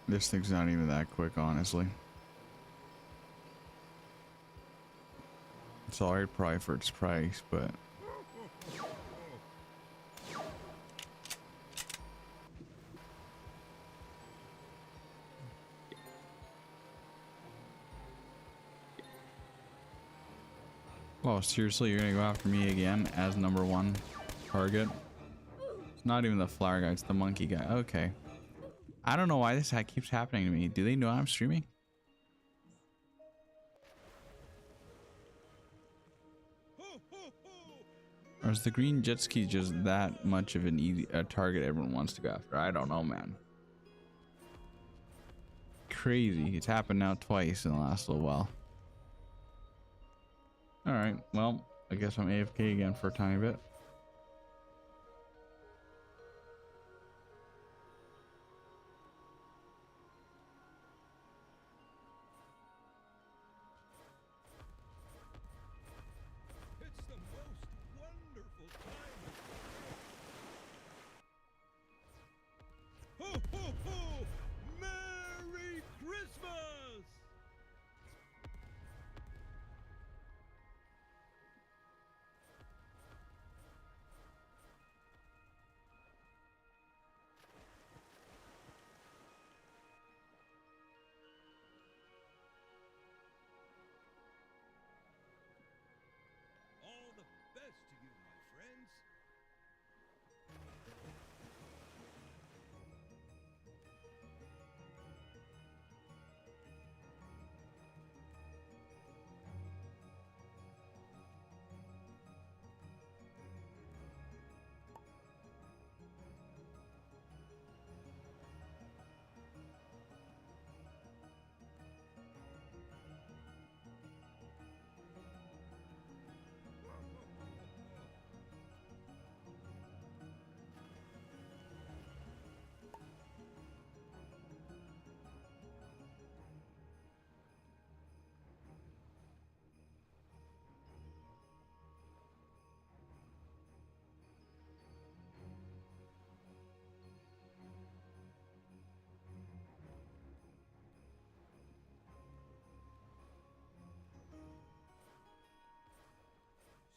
This thing's not even that quick, honestly. It's alright probably for its price, but oh, seriously, you're gonna go after me again as number one target? It's not even the flower guy, it's the monkey guy. Okay. I don't know why this keeps happening to me. Do they know I'm streaming? Or is the green jet ski just that much of an easy target everyone wants to go after? I don't know, man. Crazy. It's happened now twice in the last little while. Alright, well, I guess I'm AFK again for a tiny bit. It's the most wonderful time of the year. Ho, ho, ho! Merry Christmas! All the best to you, my friends.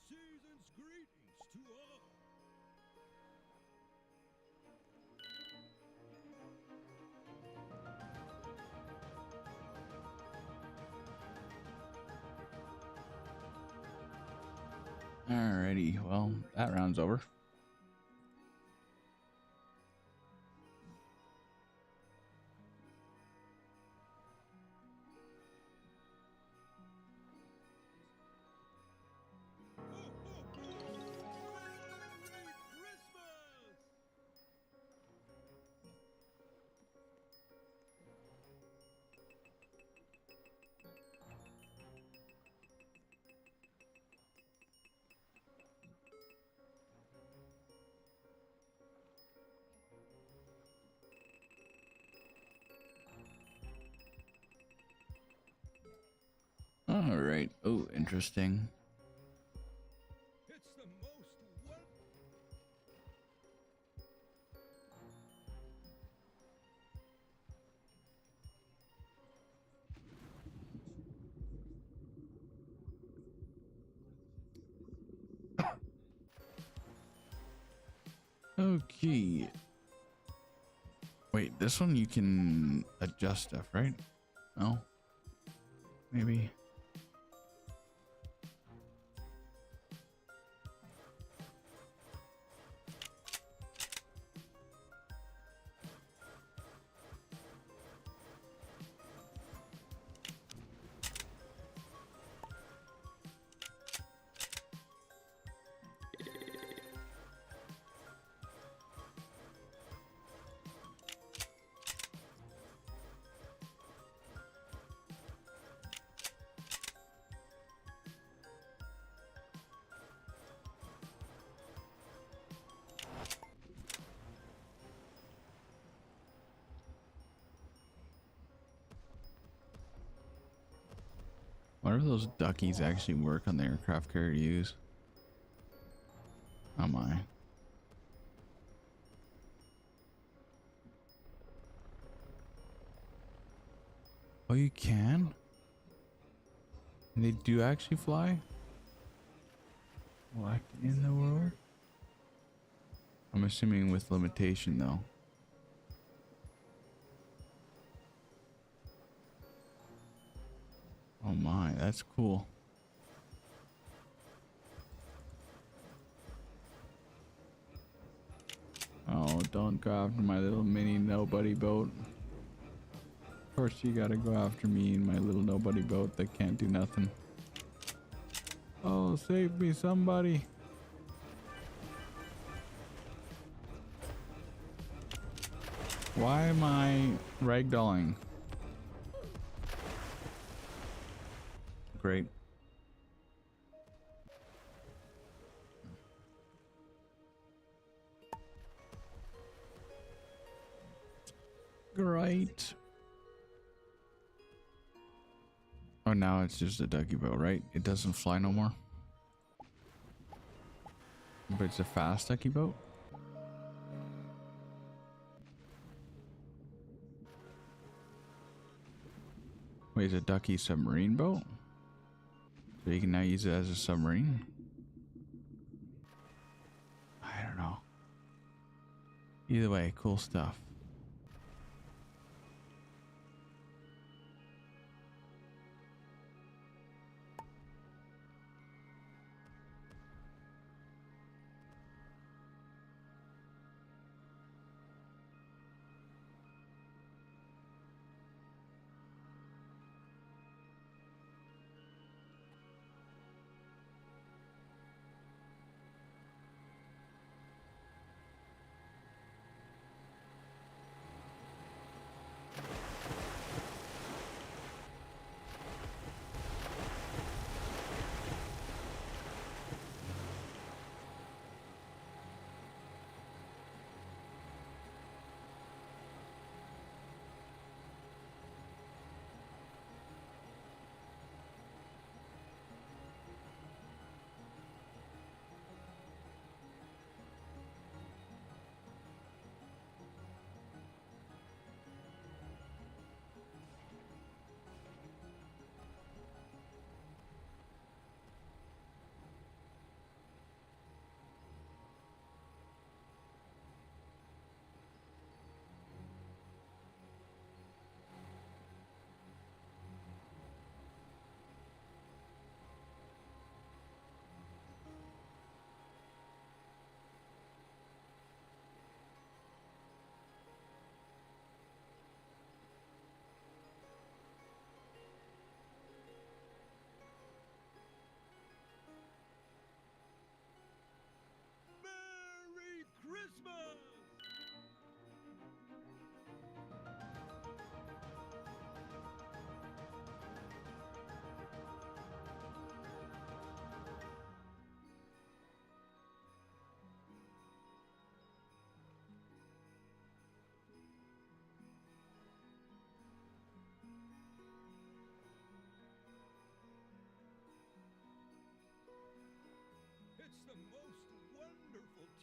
Season's greetings to all. Alrighty, well, that round's over. Ho, ho, ho! Merry Christmas! All right. Oh, interesting. It's the most wonderful. Okay. Wait, this one you can adjust stuff, right? No? Maybe. Wonder if those duckies actually work on the aircraft carrier to use. Oh my. Oh, you can? And they do actually fly? What in the world? I'm assuming with limitation though. Oh my, that's cool. Oh, don't go after my little mini nobody boat. Of course you gotta go after me and my little nobody boat that can't do nothing. Oh, save me somebody. Why am I ragdolling? Great. Great. Oh, now it's just a ducky boat, right? It doesn't fly no more. But it's a fast ducky boat. Wait, it's a ducky submarine boat? So you can now use it as a submarine? I don't know. Either way, cool stuff.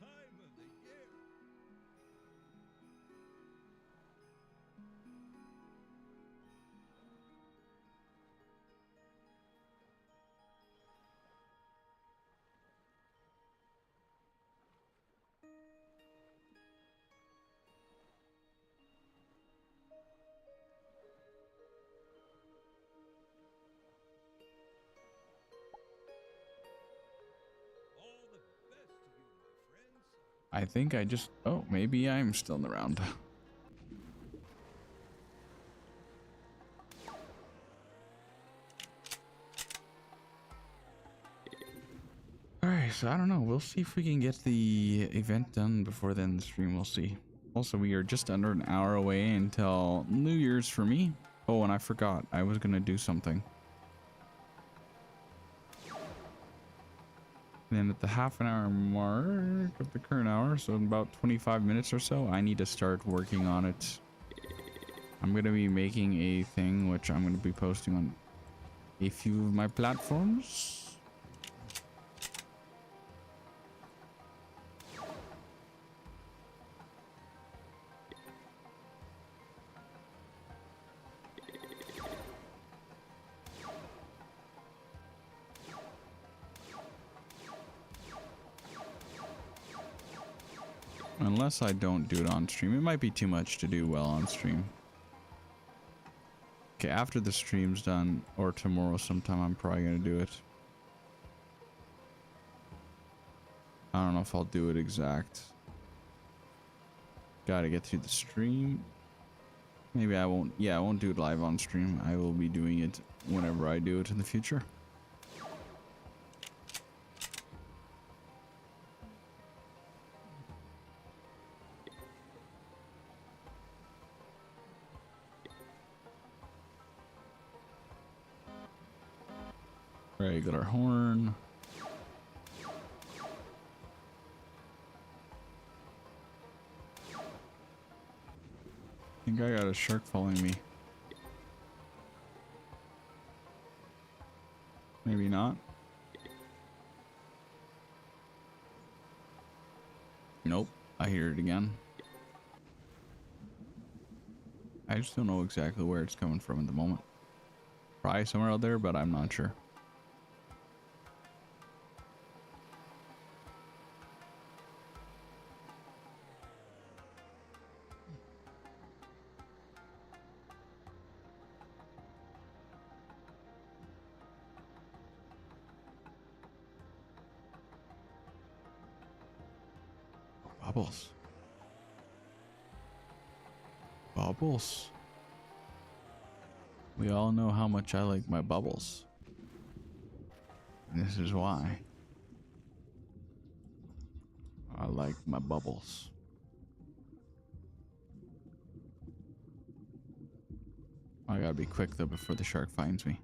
time of the year. All the best to you, my friends. I think I just... Oh, maybe I'm still in the round. Alright, so I don't know. We'll see if we can get the event done before the end of the stream. We'll see. Also, we are just under an hour away until New Year's for me. Oh, and I forgot. I was going to do something. And then at the half an hour mark of the current hour, so in about 25 minutes or so, I need to start working on it. I'm going to be making a thing which I'm going to be posting on a few of my platforms. Unless I don't do it on stream. It might be too much to do well on stream. Okay, after the stream's done, or tomorrow sometime, I'm probably going to do it. I don't know if I'll do it exact. Gotta get through the stream. Maybe I won't. Yeah, I won't do it live on stream. I will be doing it whenever I do it in the future. Regular horn. I think I got a shark following me. Maybe not. Nope. I hear it again. I just don't know exactly where it's coming from at the moment. Probably somewhere out there, but I'm not sure. Bubbles. Bubbles. We all know how much I like my bubbles. And this is why. I like my bubbles. I gotta be quick though before the shark finds me.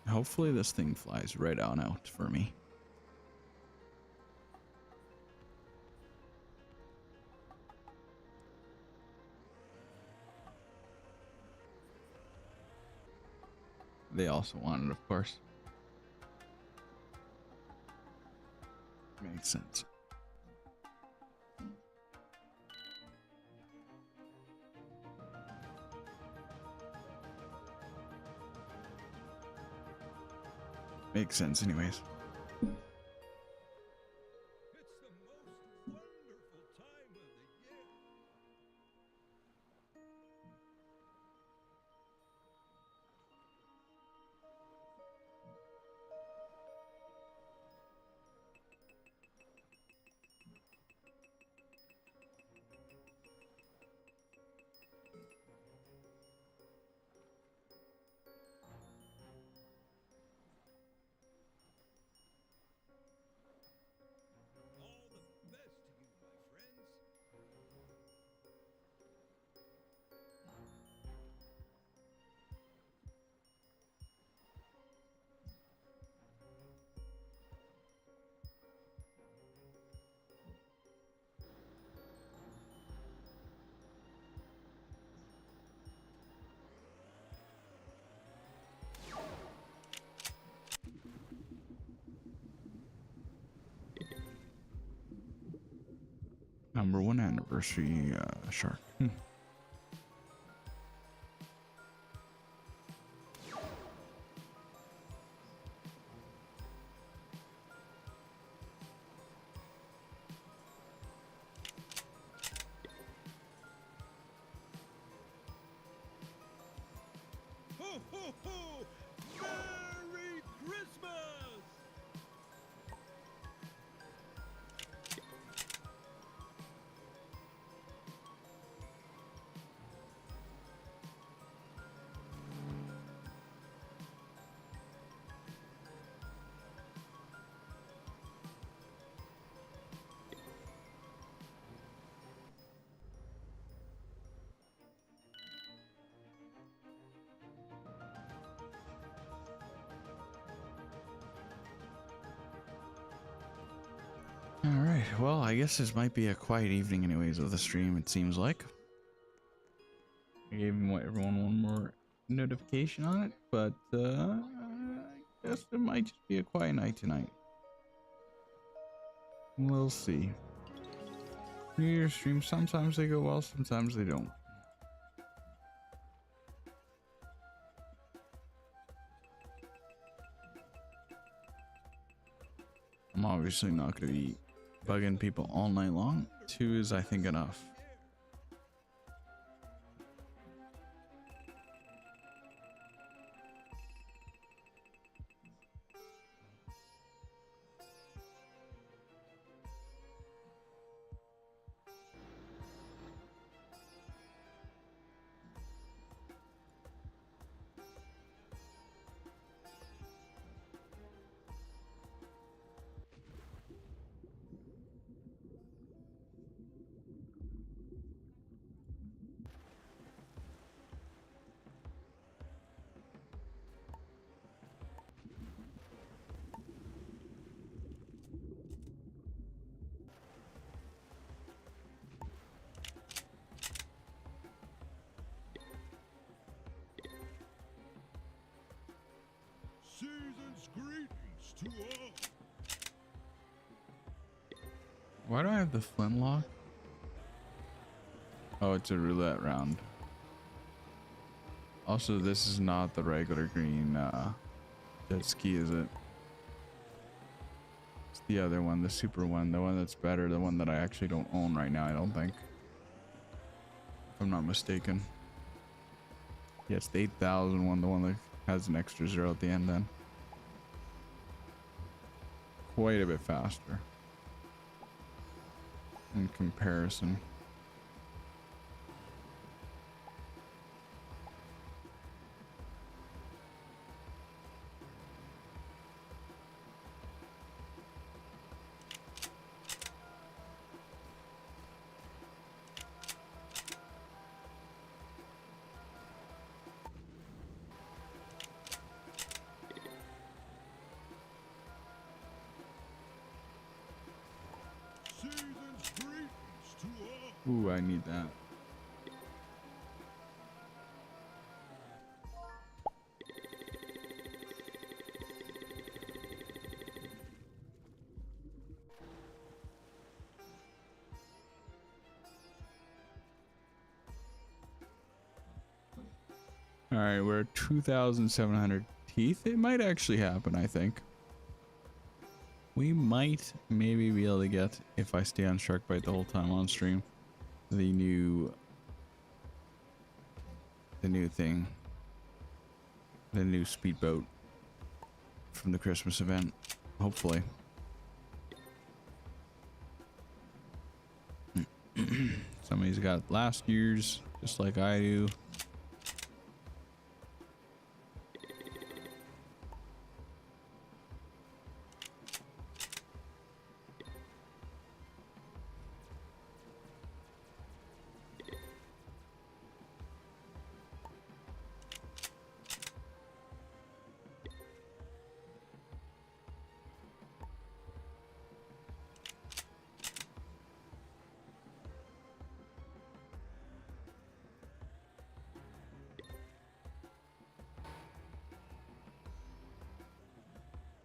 Hopefully this thing flies right on out for me. They also want it, of course. Makes sense. Makes sense anyways. It's the most wonderful #1 anniversary shark. Ho, ho, ho! Merry Christmas! Alright, well, I guess this might be a quiet evening anyways of the stream, it seems like. I gave everyone one more notification on it, but I guess it might just be a quiet night tonight. We'll see. New Year's streams, sometimes they go well, sometimes they don't. I'm obviously not going to be bugging people all night long. 2 is, I think, enough. Season's greetings to all. Why do I have the flintlock? Oh, it's a roulette round. Also, this is not the regular green jet ski, is it? It's the other one, the super one, the one that's better, the one that I actually don't own right now, I don't think. If I'm not mistaken. Yeah, it's the 8000 one, the one that has an extra 0 at the end then. Quite a bit faster in comparison. Season's greetings to all. Ooh, I need that. Alright, we're at 2,700 teeth. It might actually happen, I think. We might maybe be able to get, if I stay on Shark Bite the whole time on stream, the new thing. The new speedboat from the Christmas event. Hopefully. Somebody's got last year's, just like I do.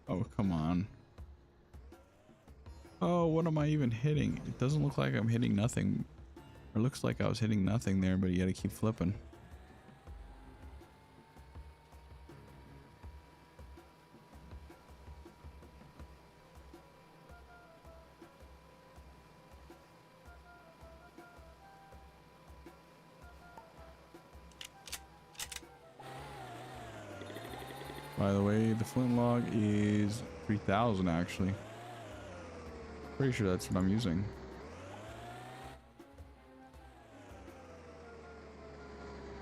Oh, come on. Oh, what am I even hitting? It doesn't look like I'm hitting nothing. It looks like I was hitting nothing there, but you gotta keep flipping. By the way, the flintlock is 3,000 actually. Pretty sure that's what I'm using.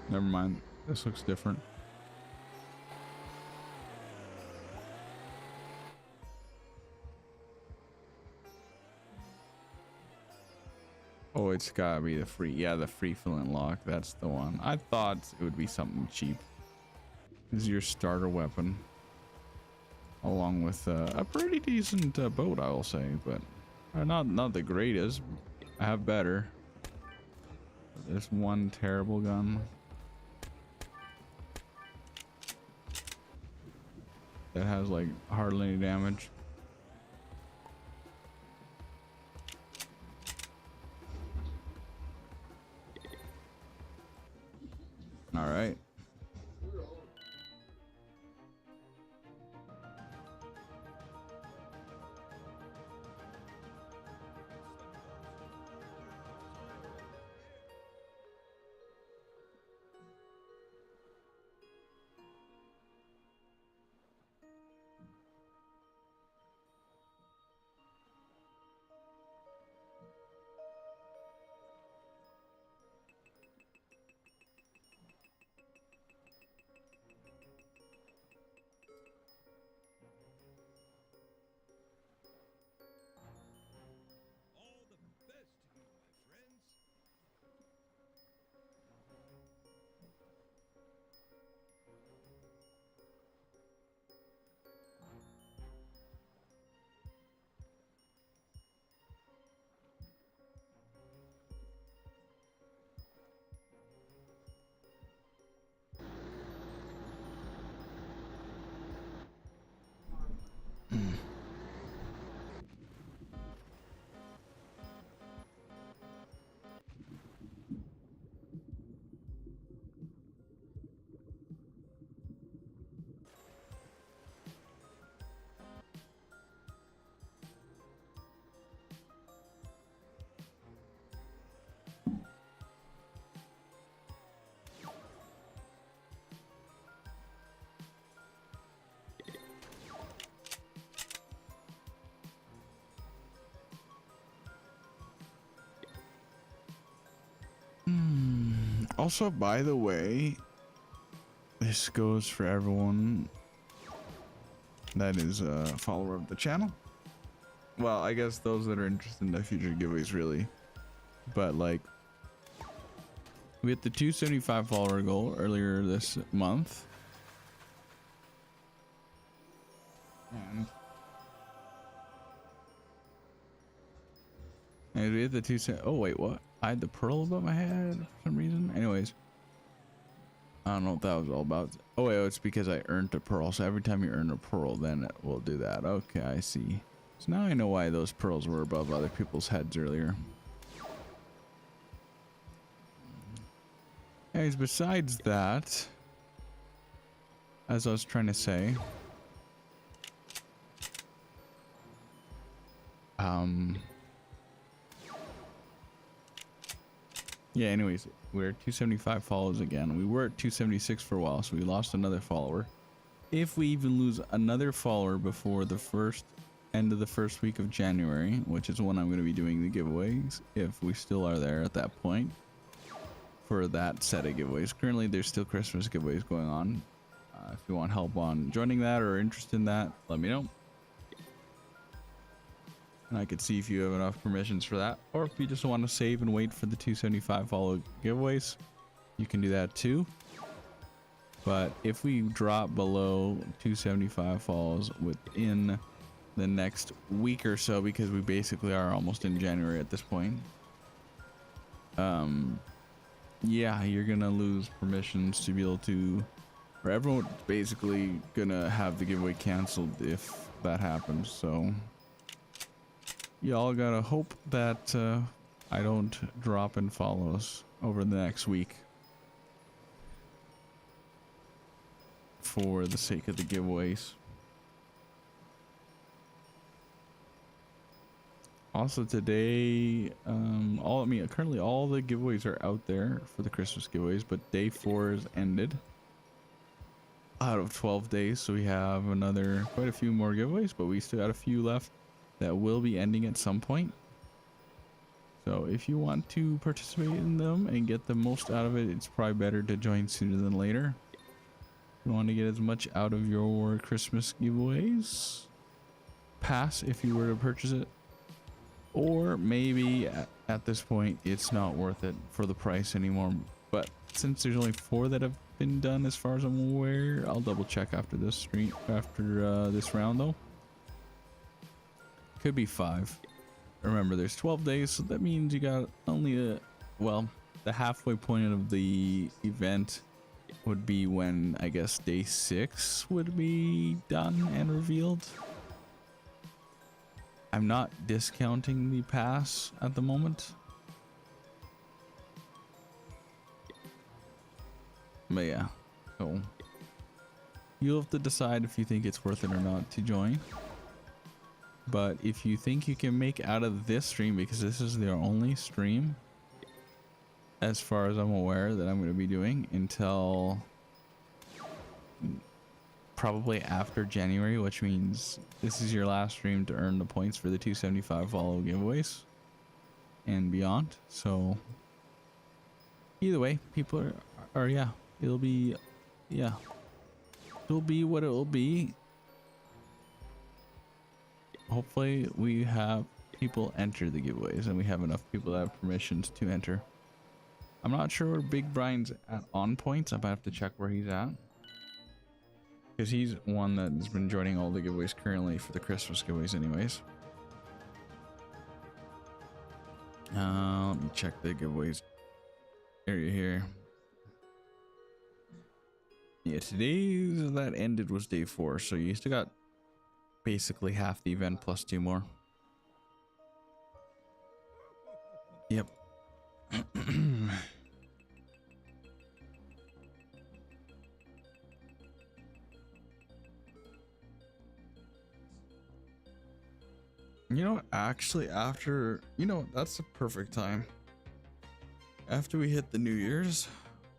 Never mind. This looks different. Oh, it's gotta be the free. Yeah, the free flintlock. That's the one. I thought it would be something cheap. This is your starter weapon. Along with a pretty decent boat, I will say, but not the greatest. I have better. This one terrible gun that has like hardly any damage. All right. All the best to you, my friends. Also, by the way, this goes for everyone that is a follower of the channel. Well, I guess those that are interested in the future giveaways, really. But like, we hit the 275 follower goal earlier this month. And we hit the 270. Oh wait, what? I had the pearl above my head for some reason. Anyways, I don't know what that was all about. Oh wait, it's because I earned a pearl. So every time you earn a pearl, then it will do that. Okay, I see. So now I know why those pearls were above other people's heads earlier. Anyways, besides that, as I was trying to say, yeah, anyways, we're at 275 follows again. We were at 276 for a while, so we lost another follower. If we even lose another follower before the end of the first week of January, which is when I'm going to be doing the giveaways, if we still are there at that point for that set of giveaways. Currently, there's still Christmas giveaways going on. If you want help on joining that or interested in that, let me know. And I could see if you have enough permissions for that. Or if you just want to save and wait for the 275 follow giveaways, you can do that too. But if we drop below 275 follows within the next week or so, because we basically are almost in January at this point, yeah, you're gonna lose permissions to be able to, or everyone's basically gonna have the giveaway canceled if that happens. So y'all gotta hope that I don't drop in follows over the next week for the sake of the giveaways. Also today, currently all the giveaways are out there for the Christmas giveaways, but day 4 is ended out of 12 days, so we have quite a few more giveaways, but we still got a few left that will be ending at some point. So if you want to participate in them and get the most out of it, it's probably better to join sooner than later. If you want to get as much out of your Christmas giveaways, pass if you were to purchase it. Or maybe at this point it's not worth it for the price anymore. But since there's only 4 that have been done as far as I'm aware, I'll double check after this stream, after this round though. Could be 5. Remember, there's 12 days, so that means you got only the halfway point of the event would be when, I guess, day 6 would be done and revealed. I'm not discounting the pass at the moment. But yeah, so you'll have to decide if you think it's worth it or not to join. But if you think you can make out of this stream, because this is their only stream, as far as I'm aware, that I'm going to be doing until probably after January, which means this is your last stream to earn the points for the 275 follow giveaways and beyond. So either way, people are yeah, it'll be what it will be. Hopefully we have people enter the giveaways and we have enough people that have permissions to enter. I'm not sure where Big Brian's at on points. I'm gonna have to check where he's at, because he's one that's been joining all the giveaways currently for the Christmas giveaways anyways. Let me check the giveaways area here. Yeah, today's that ended was day 4, so you still got basically half the event plus 2 more. Yep. You know, actually, after, that's the perfect time. After we hit the New Year's,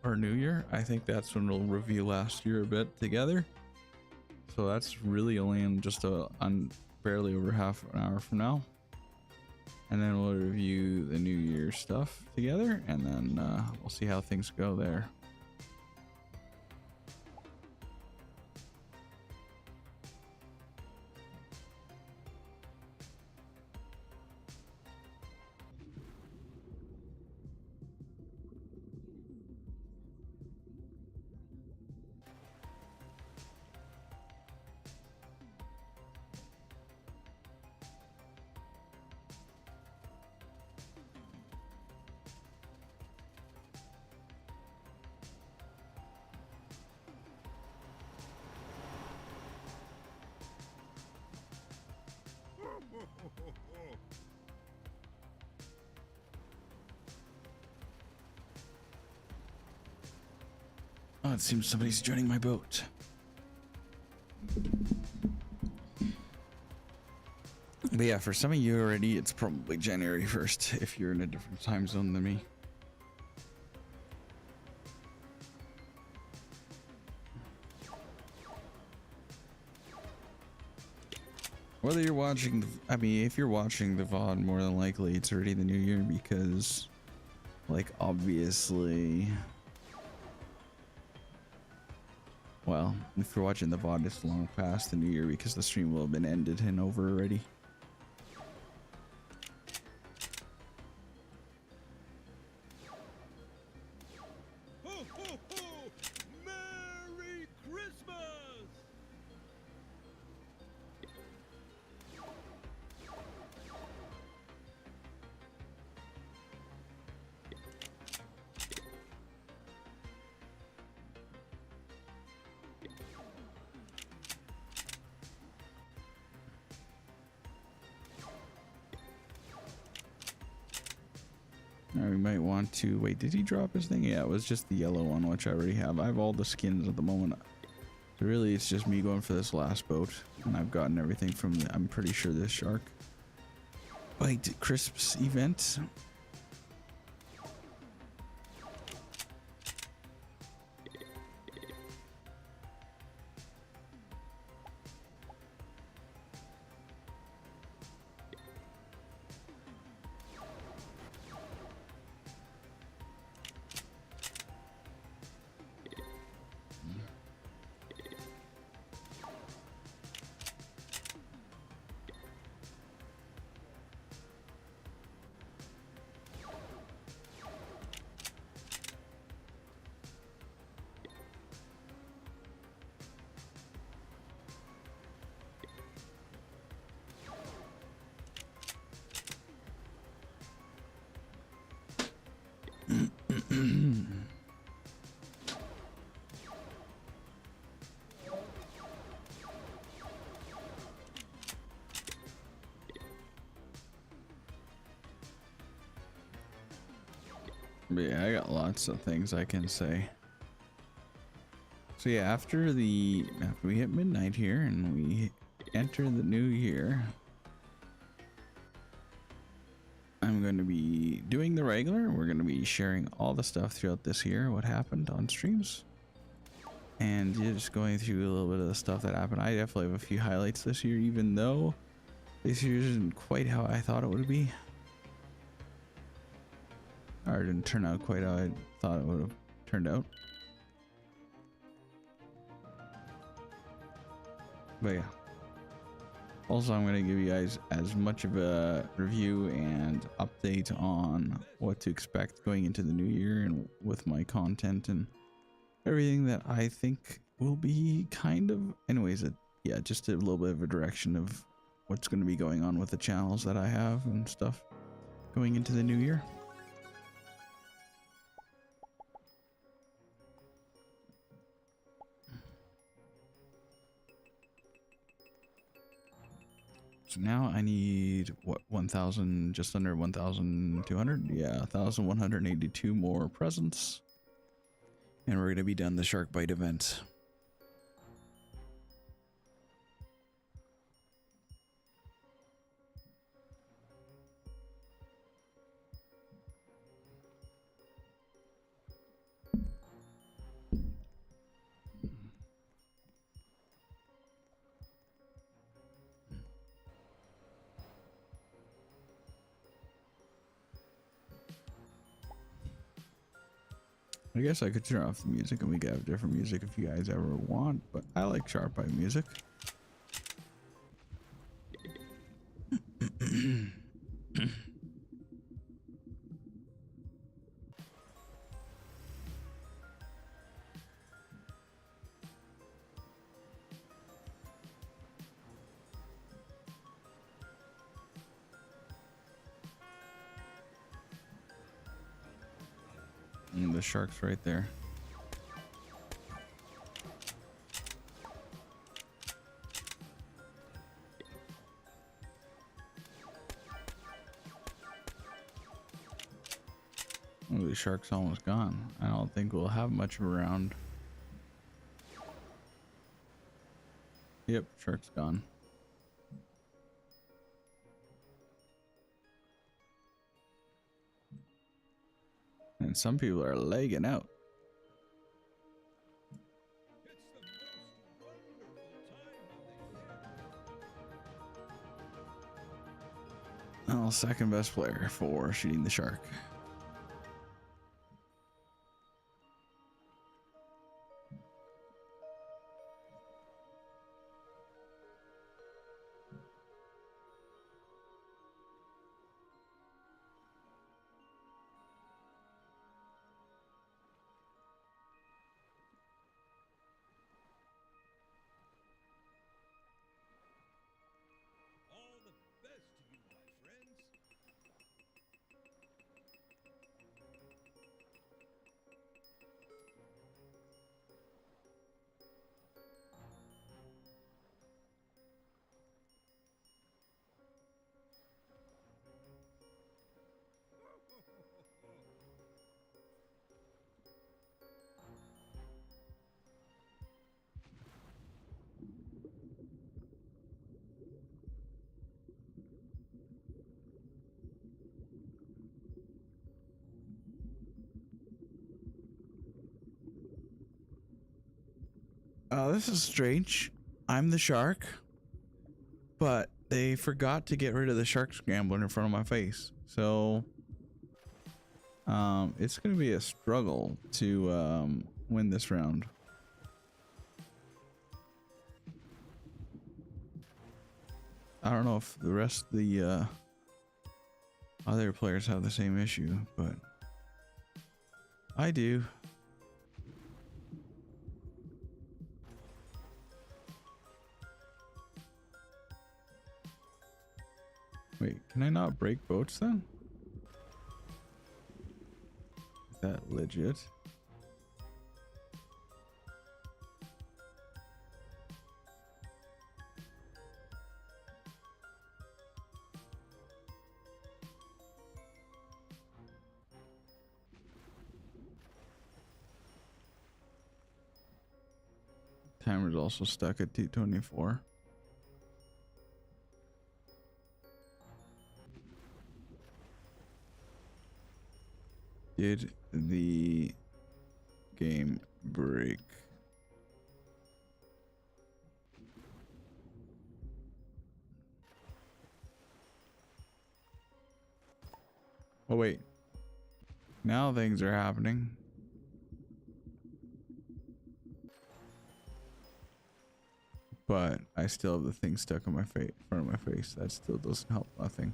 or New Year, I think that's when we'll review last year a bit together. So that's really only in just barely over half an hour from now. And then we'll review the New Year stuff together, and then we'll see how things go there. Oh, it seems somebody's joining my boat. But yeah, for some of you already, it's probably January 1st if you're in a different time zone than me. Whether you're watching, if you're watching the VOD, more than likely it's already the New Year, because, like, obviously, well, if you're watching the VOD, it's long past the New Year because the stream will have been ended and over already. Ho, ho, ho! Merry Christmas! We might want to wait. Did he drop his thing? Yeah, it was just the yellow one, which I already have. I have all the skins at the moment. So really, it's just me going for this last boat, and I've gotten everything from the, I'm pretty sure, this shark bite crisps event. But yeah, I got lots of things I can say. So yeah, after we hit midnight here and we enter the new year, I'm going to be doing the regular. We're going to be sharing all the stuff throughout this year, what happened on streams, and just going through a little bit of the stuff that happened. I definitely have a few highlights this year, even though this year isn't quite how I thought it would be. Or it didn't turn out quite how I thought it would have turned out. But yeah. Also, I'm going to give you guys as much of a review and update on what to expect going into the new year and with my content and everything that I think will be kind of, anyways, yeah, just a little bit of a direction of what's going to be going on with the channels that I have and stuff going into the new year. So now I need, what, 1,000, just under 1,200? Yeah, 1,182 more presents. And we're going to be done the shark bite event. I guess I could turn off the music and we could have different music if you guys ever want, but I like shark bite music. And the shark's right there. Oh, the shark's almost gone. I don't think we'll have much around. Yep, shark's gone. And some people are legging out. Well, second best player for shooting the shark. This is strange. I'm the shark, but they forgot to get rid of the shark scrambler in front of my face. So, it's gonna be a struggle to win this round. I don't know if the rest of the other players have the same issue, but I do. Wait, can I not break boats then? Is that legit? Timer's also stuck at 224. Did the game break? Oh wait. Now things are happening. But I still have the thing stuck in my face, front of my face. That still doesn't help nothing.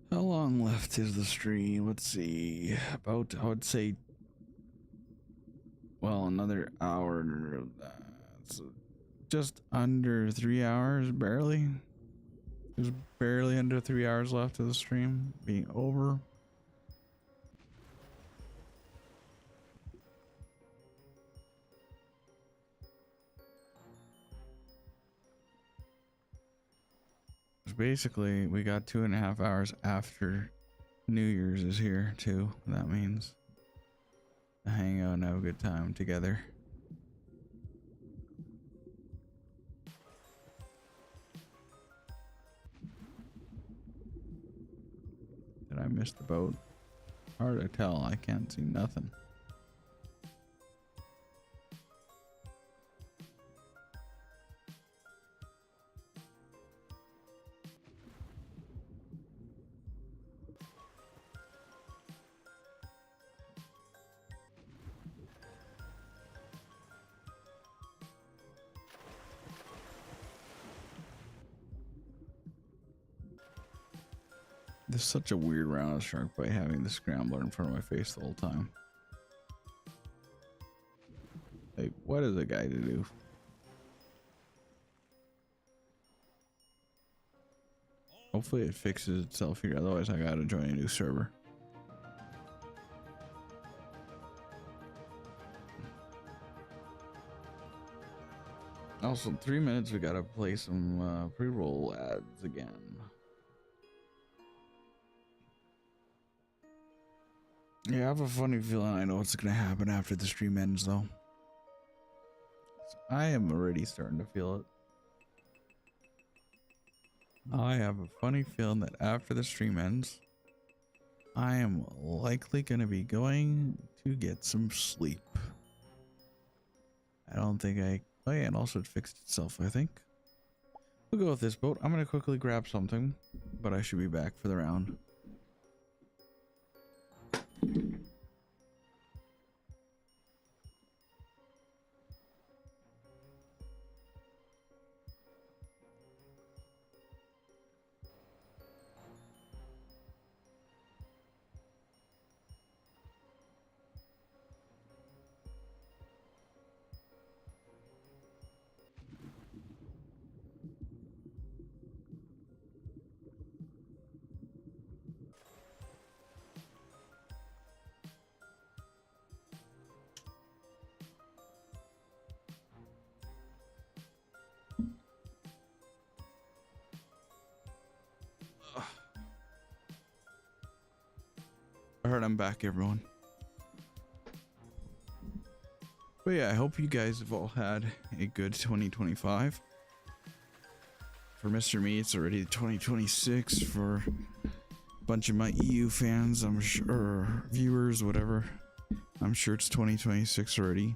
How long left is the stream? Let's see. About, I would say, well, another hour. That's just under 3 hours, barely. There's barely under 3 hours left of the stream being over. Basically, we got 2.5 hours after New Year's is here too. That means to hang out and have a good time together. Did I miss the boat? Hard to tell. I can't see nothing. This is such a weird round of shark bite having the scrambler in front of my face the whole time. Like, what is a guy to do? Hopefully it fixes itself here, otherwise I gotta join a new server. Also, in 3 minutes we gotta play some pre-roll ads again. Yeah, I have a funny feeling I know what's gonna happen after the stream ends though. I am already starting to feel it. I have a funny feeling that after the stream ends, I am likely gonna be going to get some sleep. I don't think oh yeah, and also it fixed itself, I think. We'll go with this boat. I'm gonna quickly grab something, but I should be back for the round. Alright, I'm back, everyone. But yeah, I hope you guys have all had a good 2025. For Mr. Me, it's already 2026. For a bunch of my EU fans, I'm sure, or viewers, whatever, I'm sure it's 2026 already.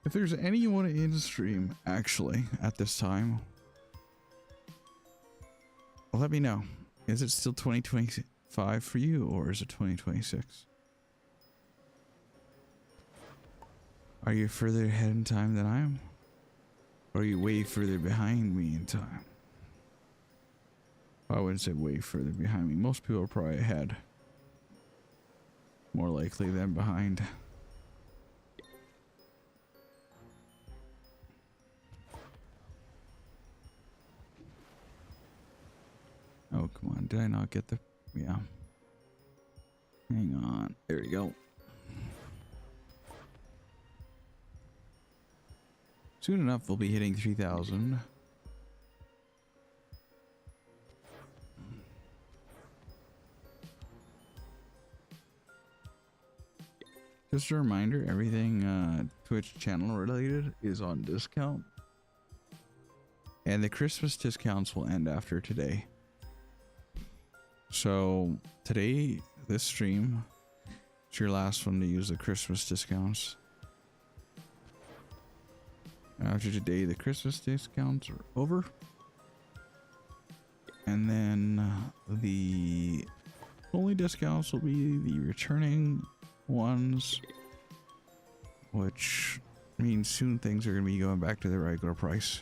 If there's anyone in stream, actually, at this time, let me know. Is it still 2025 for you, or is it 2026? Are you further ahead in time than I am? Or are you way further behind me in time? I wouldn't say way further behind me. Most people are probably ahead. More likely than behind. Oh, come on. Did I not get the... Yeah. Hang on. There we go. Soon enough, we'll be hitting 3,000. Just a reminder, everything Twitch channel related is on discount. And the Christmas discounts will end after today. So today, this stream, it's your last one to use the Christmas discounts. After today, the Christmas discounts are over. And then the only discounts will be the returning ones, which means soon things are going to be going back to the regular price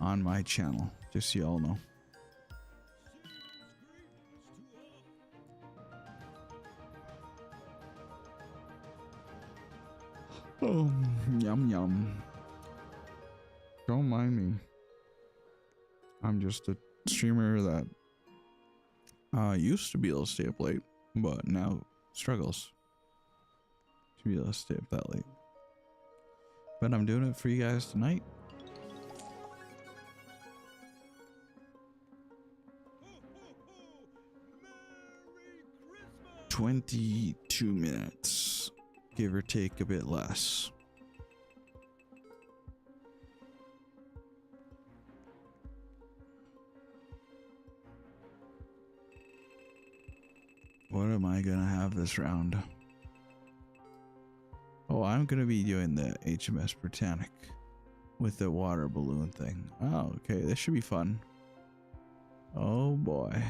on my channel, just so you all know. Oh, yum yum. Don't mind me. I'm just a streamer that used to be able to stay up late, but now struggles to be able to stay up that late. But I'm doing it for you guys tonight. 22 minutes, give or take a bit less. What am I gonna have this round? Oh, I'm gonna be doing the HMS Britannic with the water balloon thing. Oh, okay, this should be fun. Oh boy.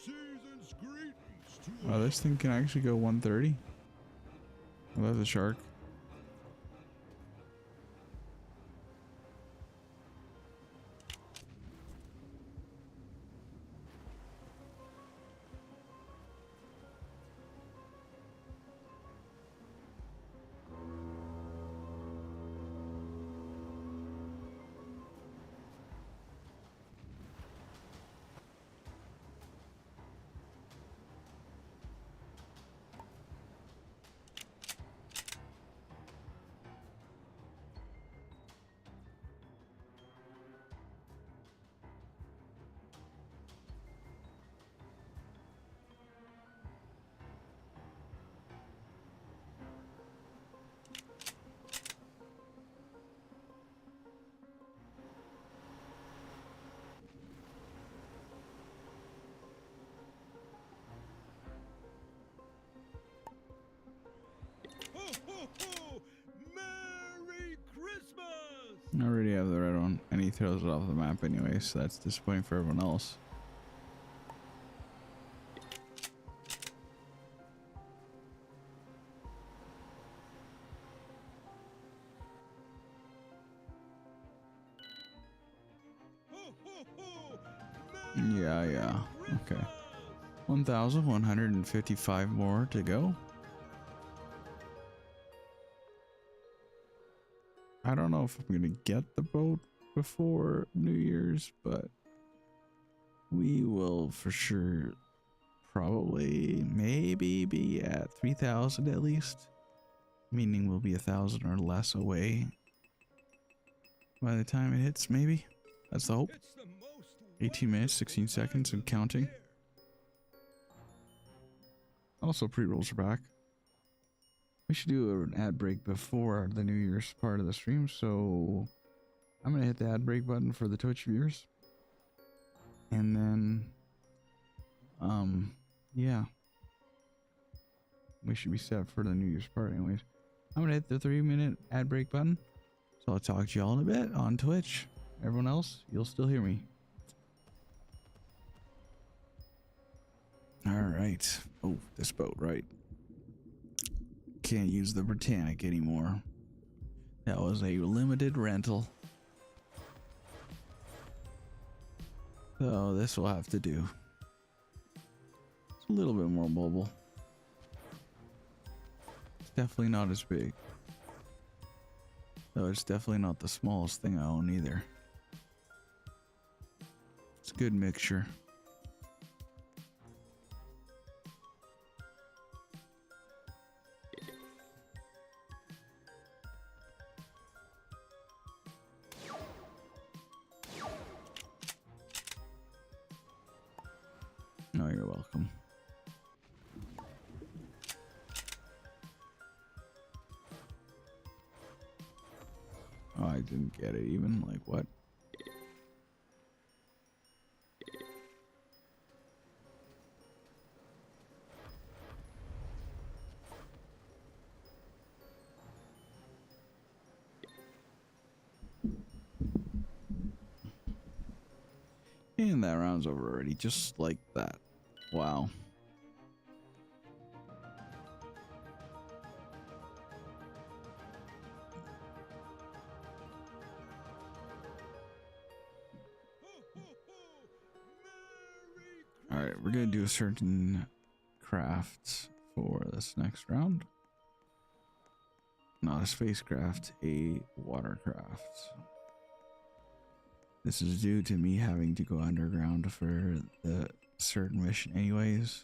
Season's greetings to Oh, this thing can actually go 130. Oh, that's a shark. ho ho ho! Merry Christmas! I already have the red one, and he throws it off the map anyway, so that's disappointing for everyone else. Ho ho ho! Yeah, yeah. Okay. Christmas! 1,155 more to go. I don't know if I'm gonna get the boat before New Year's, but we will for sure probably maybe be at 3,000 at least, meaning we'll be 1,000 or less away by the time it hits. Maybe that's the hope. 18 minutes 16 seconds and counting. Also, pre-rolls are back. We should do an ad break before the New Year's part of the stream, so I'm gonna hit the ad break button for the Twitch viewers, and then yeah, we should be set for the New Year's part anyways. I'm gonna hit the 3-minute ad break button, so I'll talk to y'all in a bit on Twitch. Everyone else, you'll still hear me. All right. Oh, this boat, right? Can't use the Britannic anymore. That was a limited rental. So this will have to do. It's a little bit more mobile. It's definitely not as big. Though it's definitely not the smallest thing I own either. It's a good mixture. No, you're welcome. Oh, I didn't get it even. Like, what? And that round's over already, just like that. Wow. Alright, we're gonna do a certain craft for this next round. Not a spacecraft, a watercraft. This is due to me having to go underground for the certain mission anyways.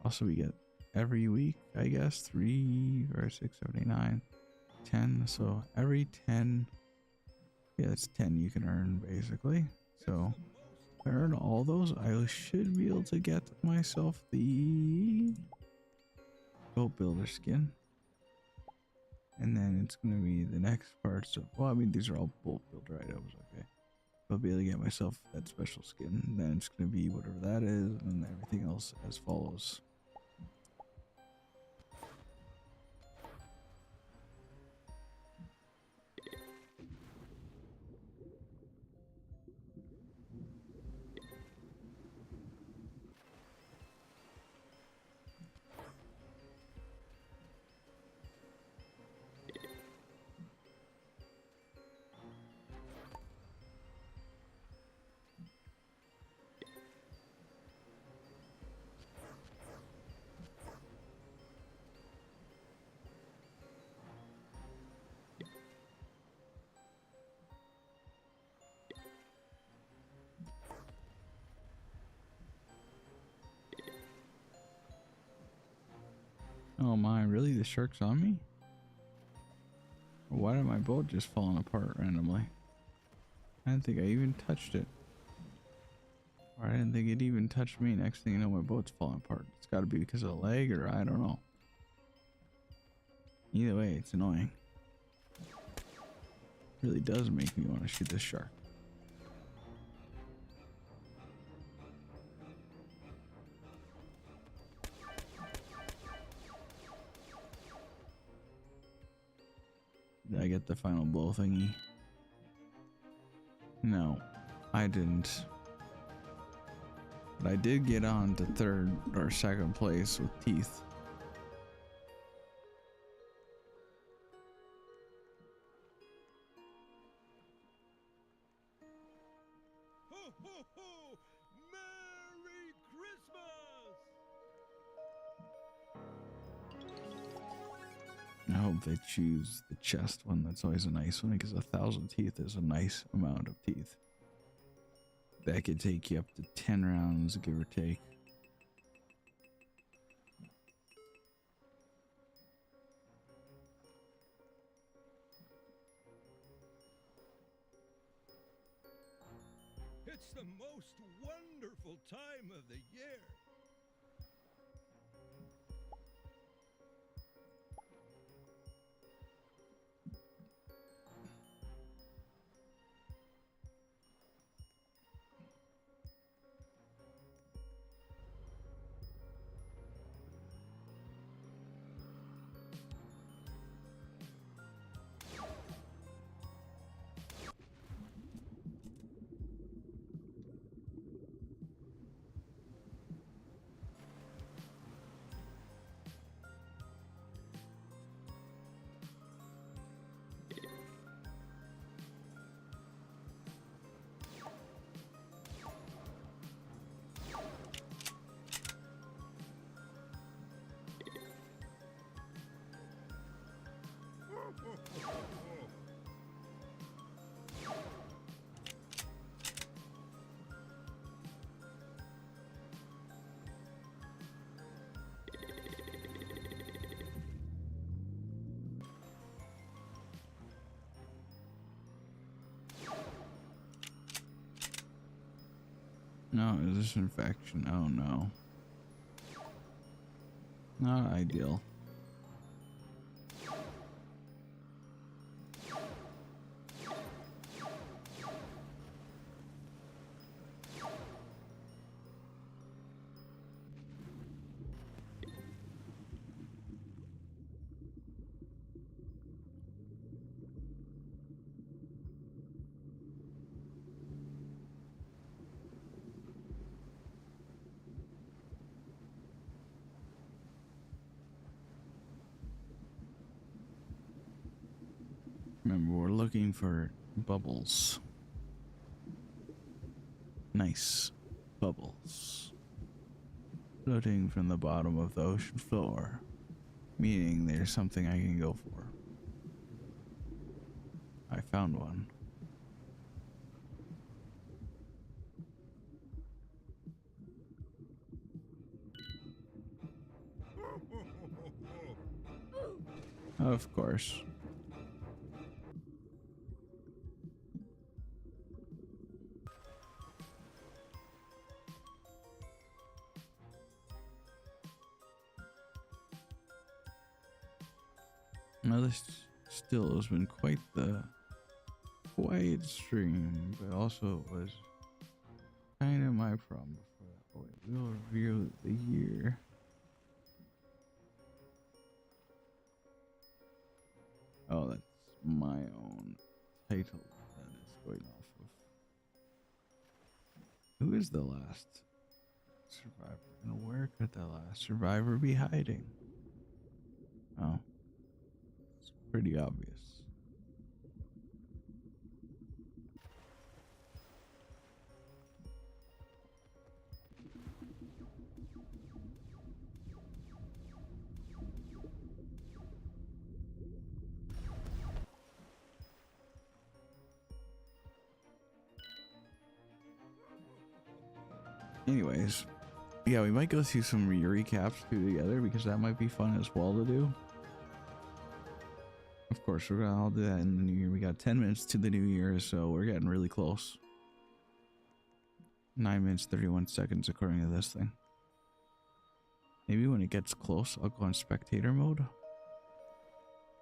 Also, we get every week, I guess, 3, 5, 6, 7, 8, 9, 10. So every 10, yeah, that's 10 you can earn basically. So if I earn all those, I should be able to get myself the boat builder skin. And then it's going to be the next parts of, well, I mean, these are all boat builder items, okay. I'll be able to get myself that special skin. And then it's going to be whatever that is, and everything else as follows. Oh my, really? The shark's on me? Why did my boat just falling apart randomly? I didn't think I even touched it. Or I didn't think it even touched me. Next thing you know, my boat's falling apart. It's gotta be because of the leg, or I don't know. Either way, it's annoying. It really does make me want to shoot this shark. Did I get the final blow thingy? No, I didn't. But I did get on to 3rd or 2nd place with teeth. Ho, ho, ho! Merry Christmas! hope they choose the chest one. That's always a nice one because 1,000 teeth is a nice amount of teeth. That could take you up to 10 rounds, give or take. It's the most wonderful time of the year. No, is this infection? Oh no. Not ideal. Remember, we're looking for bubbles. Nice bubbles. Floating from the bottom of the ocean floor. Meaning there's something I can go for. I found one. Of course. Now this still has been quite the quiet stream, but also it was kind of my problem before that. Oh wait, we'll review the year. Oh, that's my own title that is going off of. Who is the last survivor? And where could the last survivor be hiding? Oh. Pretty obvious. Anyways, yeah, we might go through some recaps together because that might be fun as well to do. Of course, we're gonna all do that in the new year. We got 10 minutes to the new year, so we're getting really close. 9 minutes, 31 seconds according to this thing. Maybe when it gets close, I'll go on spectator mode.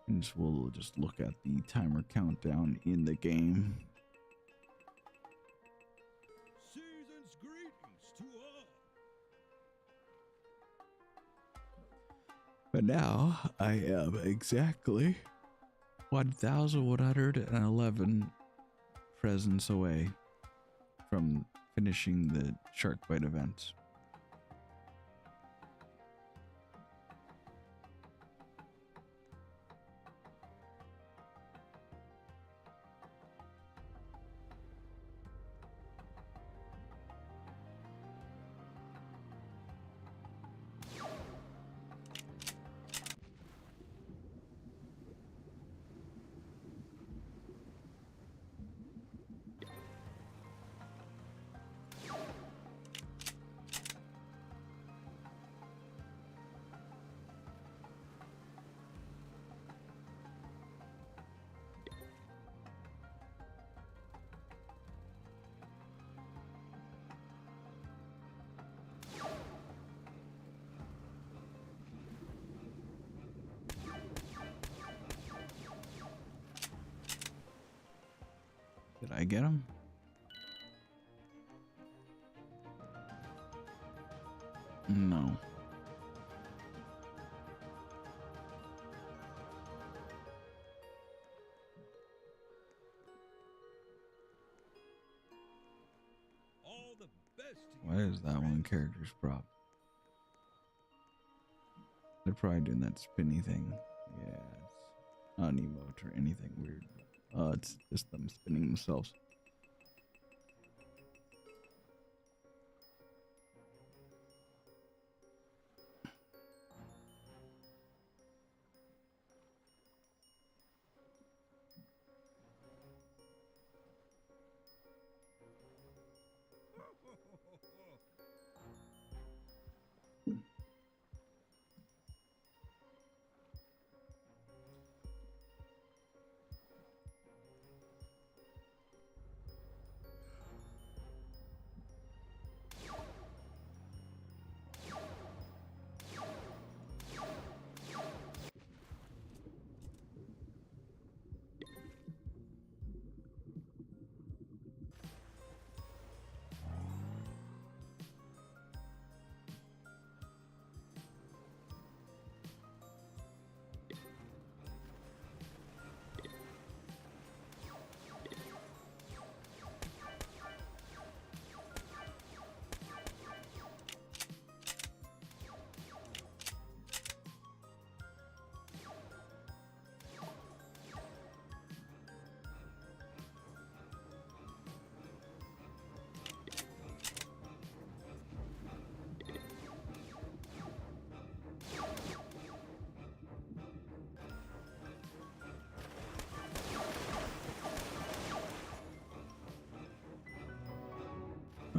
And we'll just look at the timer countdown in the game. Season's greetings to all. But now I am exactly 1,111 presents away from finishing the shark bite event. Did I get him? No. All the best to Why you, is that one friends. character's prop? They're probably doing that spinny thing. Yeah, it's not an emote or anything weird. It's just them spinning themselves.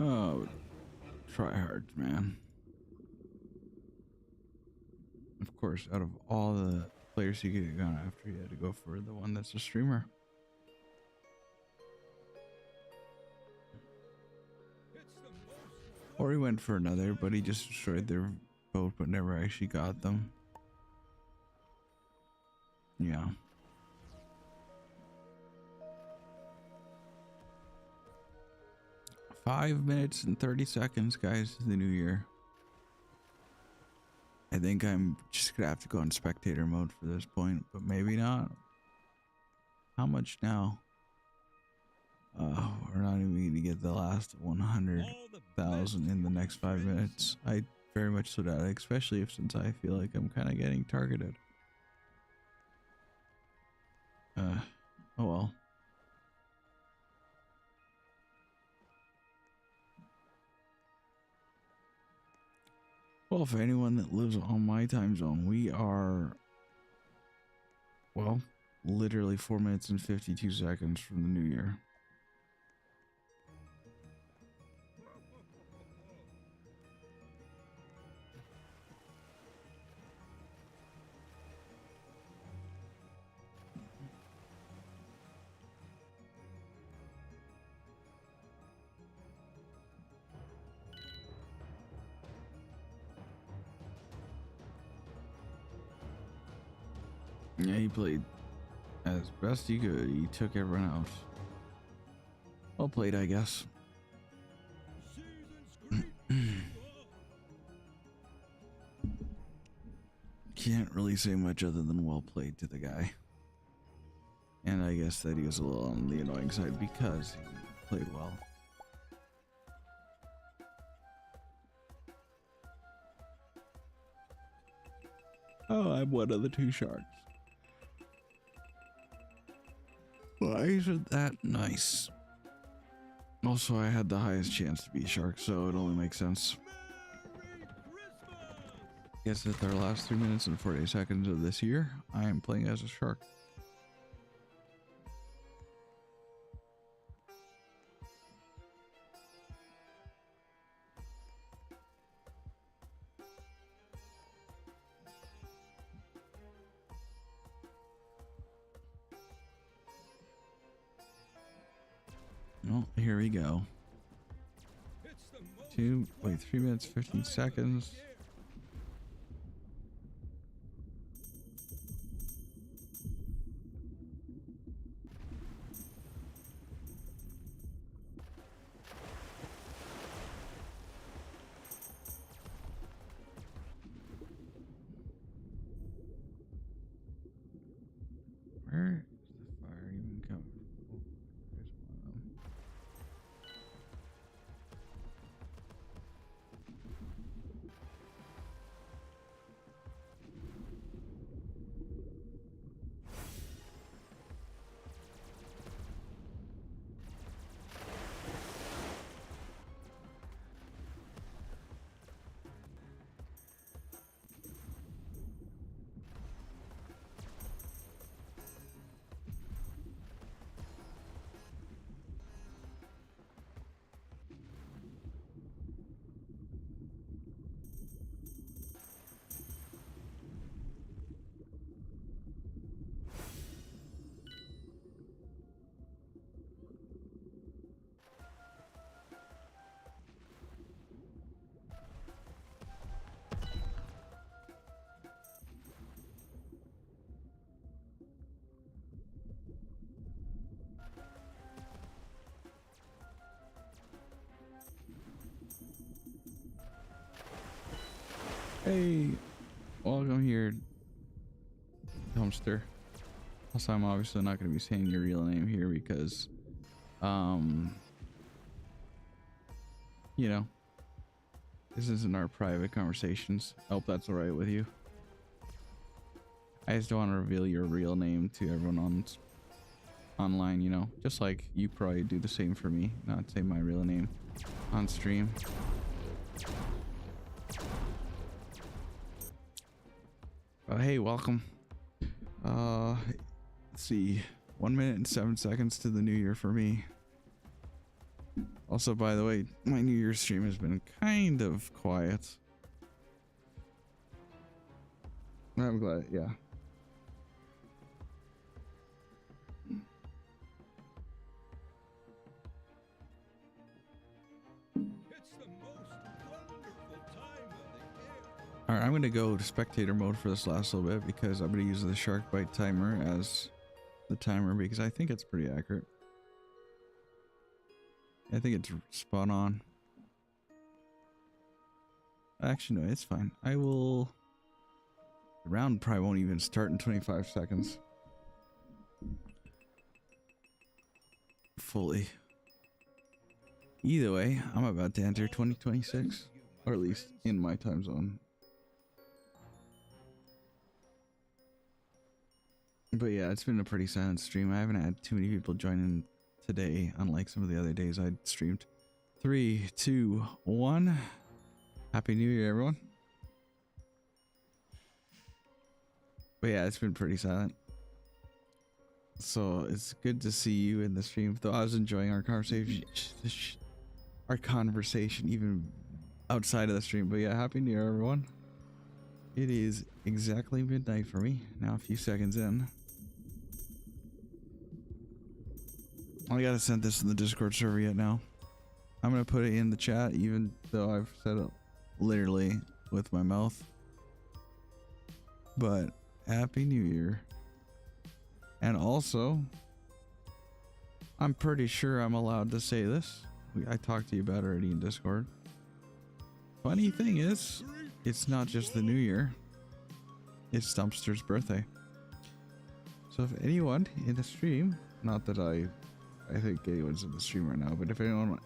Oh, try hard, man. Of course, out of all the players you could have gone after, you had to go for the one that's a streamer. It's the most Or he went for another, but he just destroyed their boat but never actually got them. Yeah. Five minutes and 30 seconds, guys, to the new year. I think I'm just gonna have to go in spectator mode for this point, but maybe not. How much now? We're not even gonna get the last all the 100,000 in the next 5 minutes. I very much so doubt it, especially since I feel like I'm kind of getting targeted. Oh well. Well, for anyone that lives on my time zone, we are, well, literally 4 minutes and 52 seconds from the new year. Yeah, he played as best he could. He took everyone out. Well played, I guess. season's greetings to all. Can't really say much other than well played to the guy. And I guess that he was a little on the annoying side because he played well. Oh, I'm one of the two sharks. Why isn't that nice? Also, I had the highest chance to be a shark, so it only makes sense. Merry Christmas! Guess that our last 3 minutes and 40 seconds of this year, I am playing as a shark. Well, here we go. It's the most 3 minutes, 15 seconds. year. Hey, welcome here, Dumpster. Also, I'm obviously not going to be saying your real name here because, you know, this isn't our private conversations. I hope that's alright with you. I just don't want to reveal your real name to everyone online, you know, just like you probably do the same for me, not say my real name on stream. Hey, welcome. Let's see, 1 minute and 7 seconds to the new year for me. Also, by the way, my New Year's stream has been kind of quiet. I'm glad, yeah. It's the most wonderful time of the year. Alright, I'm gonna go to spectator mode for this last little bit because I'm gonna use the shark bite timer as the timer because I think it's pretty accurate. I think it's spot on. Actually, no, it's fine. I will... The round probably won't even start in 25 seconds. Fully. Either way, I'm about to enter 2026. Or at least in my time zone. But yeah, it's been a pretty silent stream. I haven't had too many people join in today, unlike some of the other days I'd streamed. 3, 2, 1. Happy New Year, everyone. But yeah, it's been pretty silent. So it's good to see you in the stream. Though I was enjoying our conversation. Our conversation even outside of the stream. But yeah, Happy New Year, everyone. It is exactly midnight for me. Now a few seconds in. I gotta send this in the Discord server yet now. I'm gonna put it in the chat even though I've said it literally with my mouth. But Happy New Year. And also, I'm pretty sure I'm allowed to say this. I talked to you about it already in Discord. Funny thing is, it's not just the New Year. It's Dumpster's birthday. So if anyone in the stream, not that I think anyone's in the stream right now, but if anyone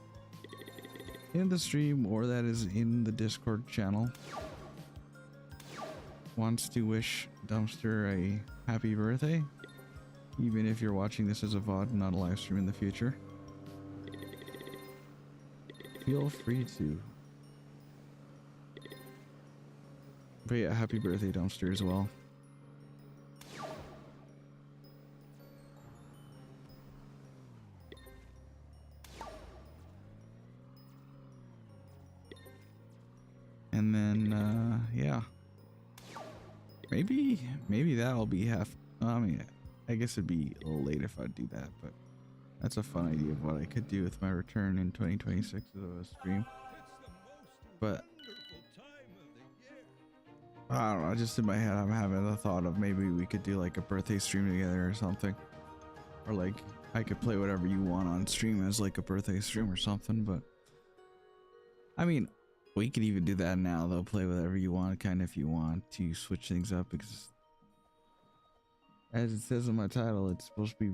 in the stream or that is in the Discord channel wants to wish Dumpster a happy birthday, even if you're watching this as a VOD, not a live stream in the future, feel free to. But yeah, happy birthday, Dumpster, as well. And then, yeah. Maybe that'll be half. I mean, I guess it'd be a little late if I'd do that, but that's a fun idea of what I could do with my return in 2026 as a stream. But I don't know, just in my head I'm having the thought of maybe we could do like a birthday stream together or something. Or like I could play whatever you want on stream as like a birthday stream or something, but I mean, we could even do that now though, play whatever you want, kind of if you want to switch things up, because as it says in my title, it's supposed to be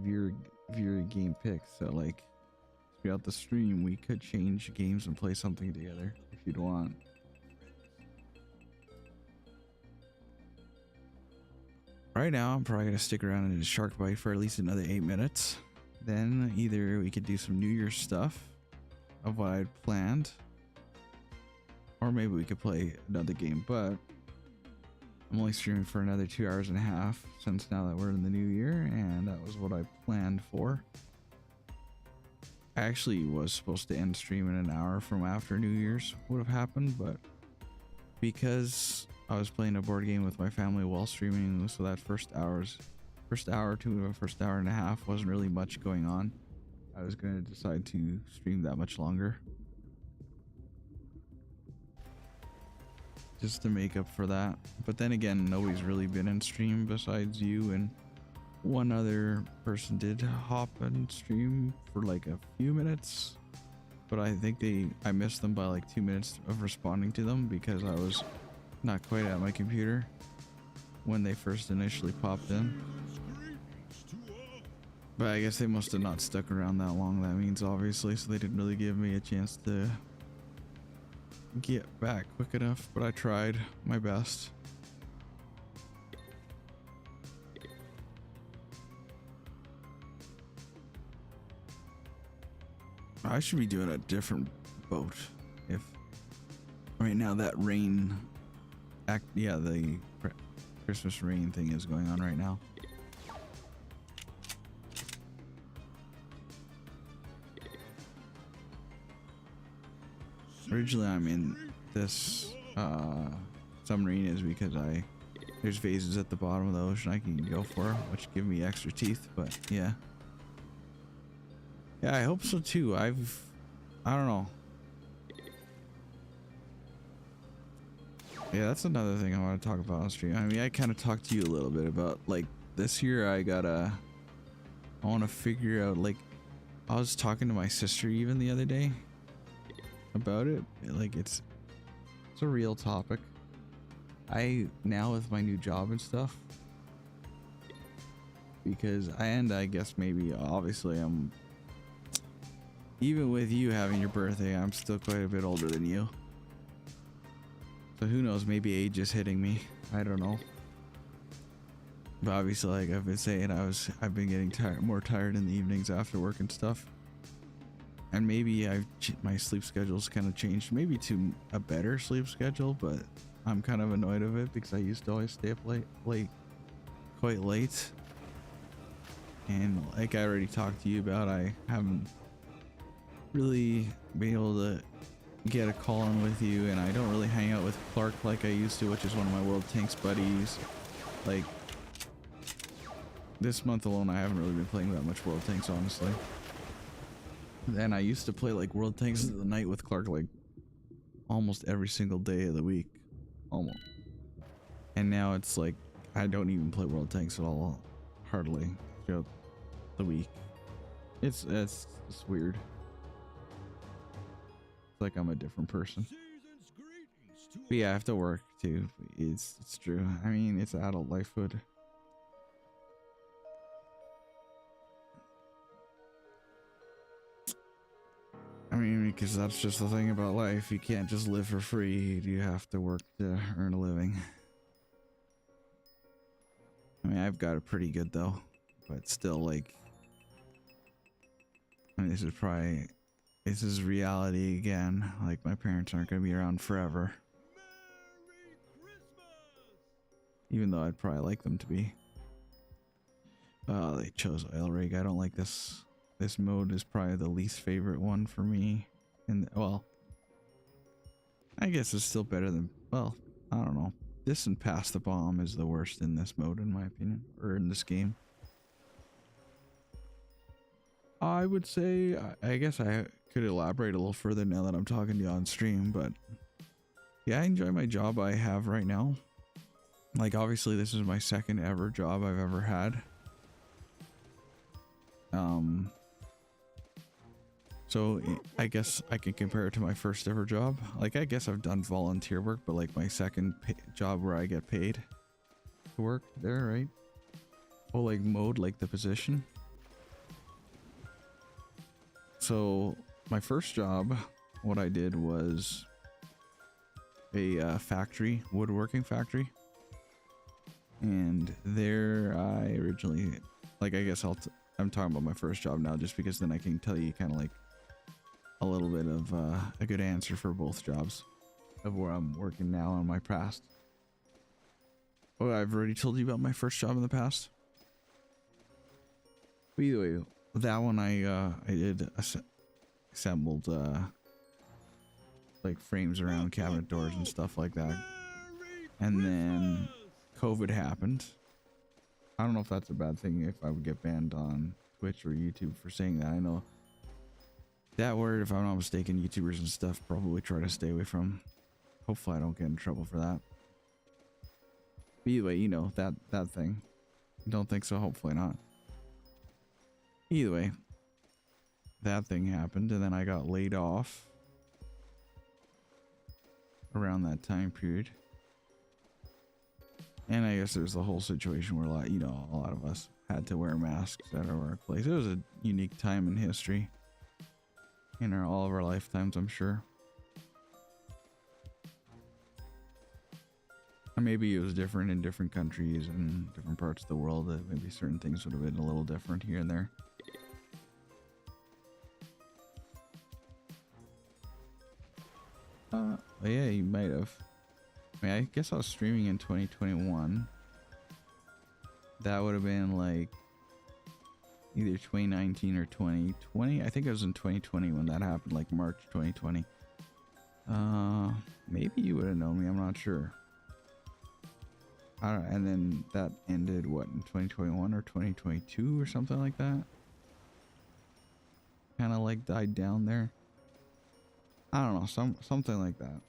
viewer game picks, so like throughout the stream we could change games and play something together if you'd want. Right now I'm probably gonna stick around in a shark bite for at least another 8 minutes. Then either we could do some New Year's stuff of what I'd planned, or maybe we could play another game, but I'm only streaming for another 2 hours and a half since now that we're in the new year, and that was what I planned for. I actually was supposed to end stream in an hour from after New Year's would have happened, but because I was playing a board game with my family while streaming, so that first hour to first hour and a half wasn't really much going on. I was going to decide to stream that much longer, just to make up for that. But then again, nobody's really been in stream besides you, and one other person did hop and stream for like a few minutes, but I think I missed them by like 2 minutes of responding to them because I was not quite at my computer when they first initially popped in. But I guess they must have not stuck around that long. That means obviously, so they didn't really give me a chance to get back quick enough. But I tried my best. I should be doing a different boat if right now that rain the Christmas rain thing is going on right now. Originally I'm in this submarine is because there's vases at the bottom of the ocean I can go for, which give me extra teeth, but yeah. Yeah, I hope so too. I don't know. Yeah, that's another thing I want to talk about on stream. I mean, I kind of talked to you a little bit about like this year I want to figure out, like, I was talking to my sister even the other day about it. Like it's a real topic. I now with my new job and stuff, because I guess maybe obviously I'm, even with you having your birthday, I'm still quite a bit older than you. So who knows, maybe age is hitting me. I don't know. But obviously, like I've been saying, I've been getting more tired in the evenings after work and stuff. And maybe my sleep schedule's kind of changed, maybe to a better sleep schedule, but I'm kind of annoyed of it because I used to always stay up quite late. And like I already talked to you about, I haven't really been able to get a call in with you, and I don't really hang out with Clark like I used to, which is one of my World Tanks buddies. Like this month alone, I haven't really been playing that much World Tanks, honestly. And I used to play like World Tanks of the Night with Clark like almost every single day of the week, almost. And now it's like I don't even play World Tanks at all, hardly, throughout the week. It's weird. Like I'm a different person. But yeah, I have to work too. It's true. I mean, it's adult lifehood. I mean, because that's just the thing about life. You can't just live for free. You have to work to earn a living. I mean, I've got it pretty good though, but still, like, I mean, this is reality again. Like, my parents aren't going to be around forever. Even though I'd probably like them to be. Oh, they chose oil rig. I don't like this. This mode is probably the least favorite one for me. And, well, I guess it's still better than, well, I don't know. This and Pass the Bomb is the worst in this mode, in my opinion. Or in this game. I would say, I guess I could elaborate a little further now that I'm talking to you on stream, but yeah, I enjoy my job I have right now. Like, obviously this is my second ever job I've ever had. So I guess I can compare it to my first ever job. Like, I guess I've done volunteer work, but like my second job where I get paid to work there, right? Oh, like mode, like the position. So my first job, what I did was a factory, woodworking factory. And there I originally, like, I guess I'm talking about my first job now just because then I can tell you kind of like a little bit of a good answer for both jobs of where I'm working now and my past. Oh, I've already told you about my first job in the past. But either way, that one I did assembled like frames around cabinet doors and stuff like that. And then COVID happened. I don't know if that's a bad thing, if I would get banned on Twitch or YouTube for saying that. I know that word, if I'm not mistaken, YouTubers and stuff probably try to stay away from. Hopefully I don't get in trouble for that. But either way, you know, that thing. Don't think so, hopefully not. Either way, that thing happened, and then I got laid off around that time period. And I guess there's the whole situation where a lot of us had to wear masks at our workplace. It was a unique time in history, in all of our lifetimes, I'm sure. Or maybe it was different in different countries and different parts of the world. That maybe certain things would have been a little different here and there. But yeah, you might have. I mean, I guess I was streaming in 2021. That would have been like either 2019 or 2020. I think it was in 2020 when that happened, like March 2020. Maybe you would have known me. I'm not sure. I don't. And then that ended what, in 2021 or 2022 or something like that. Kind of like died down there. I don't know, something like that.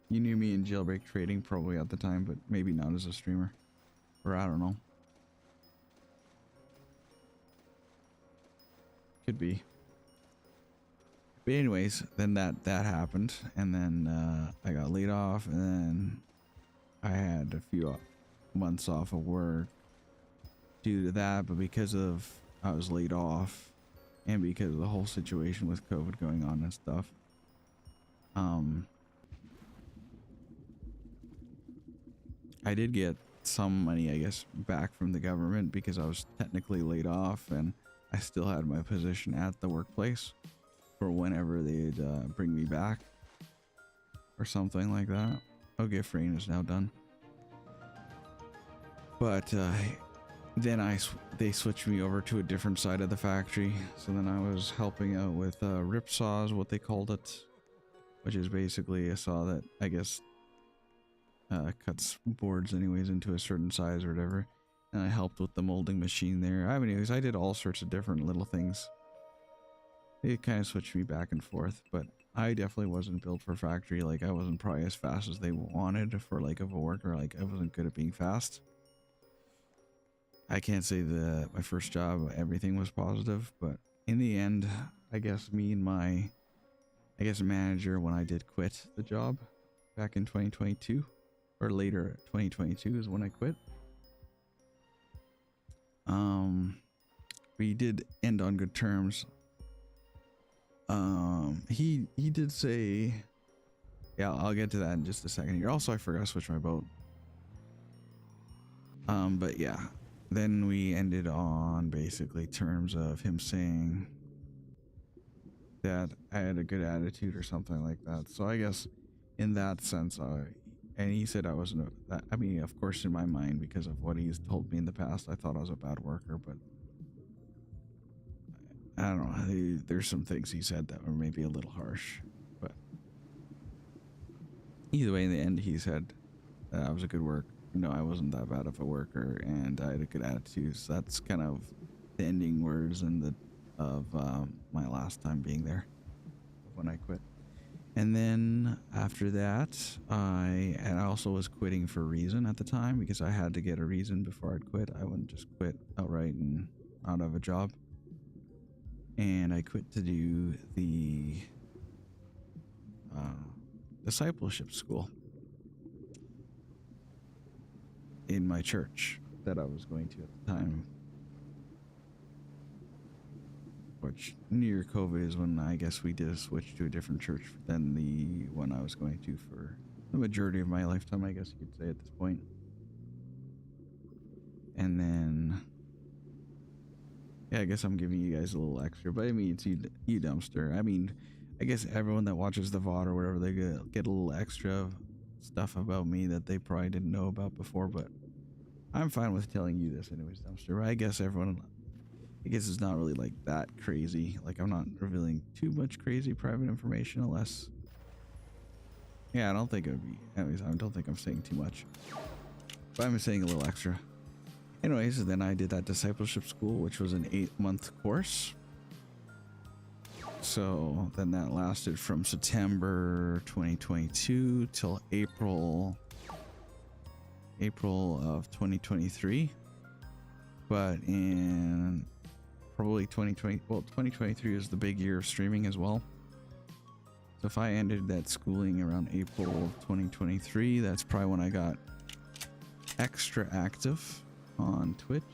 You knew me in Jailbreak Trading probably at the time, but maybe not as a streamer. Or I don't know. Could be. But anyways, then that happened, and then I got laid off, and then I had a few months off of work due to that, but because of I was laid off and because of the whole situation with COVID going on and stuff, I did get some money, I guess, back from the government because I was technically laid off and I still had my position at the workplace for whenever they'd bring me back or something like that. Oh, gift rain is now done. But then they switched me over to a different side of the factory. So then I was helping out with rip saws, what they called it, which is basically a saw that I guess cuts boards anyways into a certain size or whatever. And I helped with the molding machine there. Anyways, I did all sorts of different little things. They kind of switched me back and forth, but I definitely wasn't built for factory. Like, I wasn't probably as fast as they wanted for like of a worker. Like, I wasn't good at being fast. I can't say that my first job everything was positive, but in the end, I guess me and my manager, when I did quit the job back in 2022 or later 2022 is when I quit. We did end on good terms. He did say, yeah, I'll get to that in just a second here. Also, I forgot to switch my boat. But yeah, then we ended on basically terms of him saying that I had a good attitude or something like that. So I guess in that sense, and he said I wasn't, I mean, of course, in my mind, because of what he's told me in the past, I thought I was a bad worker, but I don't know. There's some things he said that were maybe a little harsh, but either way, in the end, he said that I was a good worker. No, I wasn't that bad of a worker, and I had a good attitude. So that's kind of the ending words and of my last time being there when I quit. And then after that, I also was quitting for a reason at the time because I had to get a reason before I'd quit. I wouldn't just quit outright and not have a job. And I quit to do the discipleship school in my church that I was going to at the time. Which near COVID is when I guess we did switch to a different church than the one I was going to for the majority of my lifetime, I guess you could say at this point. And then, yeah, I guess I'm giving you guys a little extra, but I mean, it's you dumpster. I mean, I guess everyone that watches the VOD or whatever, they get a little extra stuff about me that they probably didn't know about before, but I'm fine with telling you this anyways, dumpster. But I guess it's not really like that crazy. Like, I'm not revealing too much crazy private information unless, yeah, I don't think it would be. Anyways, I don't think I'm saying too much, but I'm saying a little extra. Anyways, then I did that discipleship school, which was an 8-month course. So then that lasted from September 2022 till April of 2023. But in probably 2023 was the big year of streaming as well. So if I ended that schooling around April of 2023, that's probably when I got extra active on Twitch.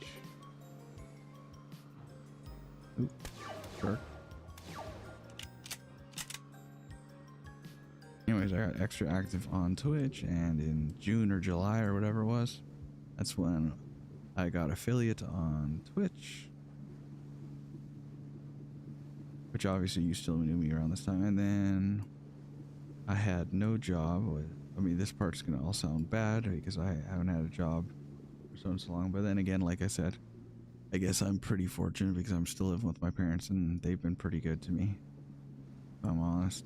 Oop, shark. Anyways, I got extra active on Twitch, and in June or July or whatever it was, that's when I got affiliate on Twitch. Which obviously you still knew me around this time. And then I had no job. I mean, this part's gonna all sound bad because I haven't had a job for so long. But then again, like I said, I guess I'm pretty fortunate because I'm still living with my parents and they've been pretty good to me, if I'm honest.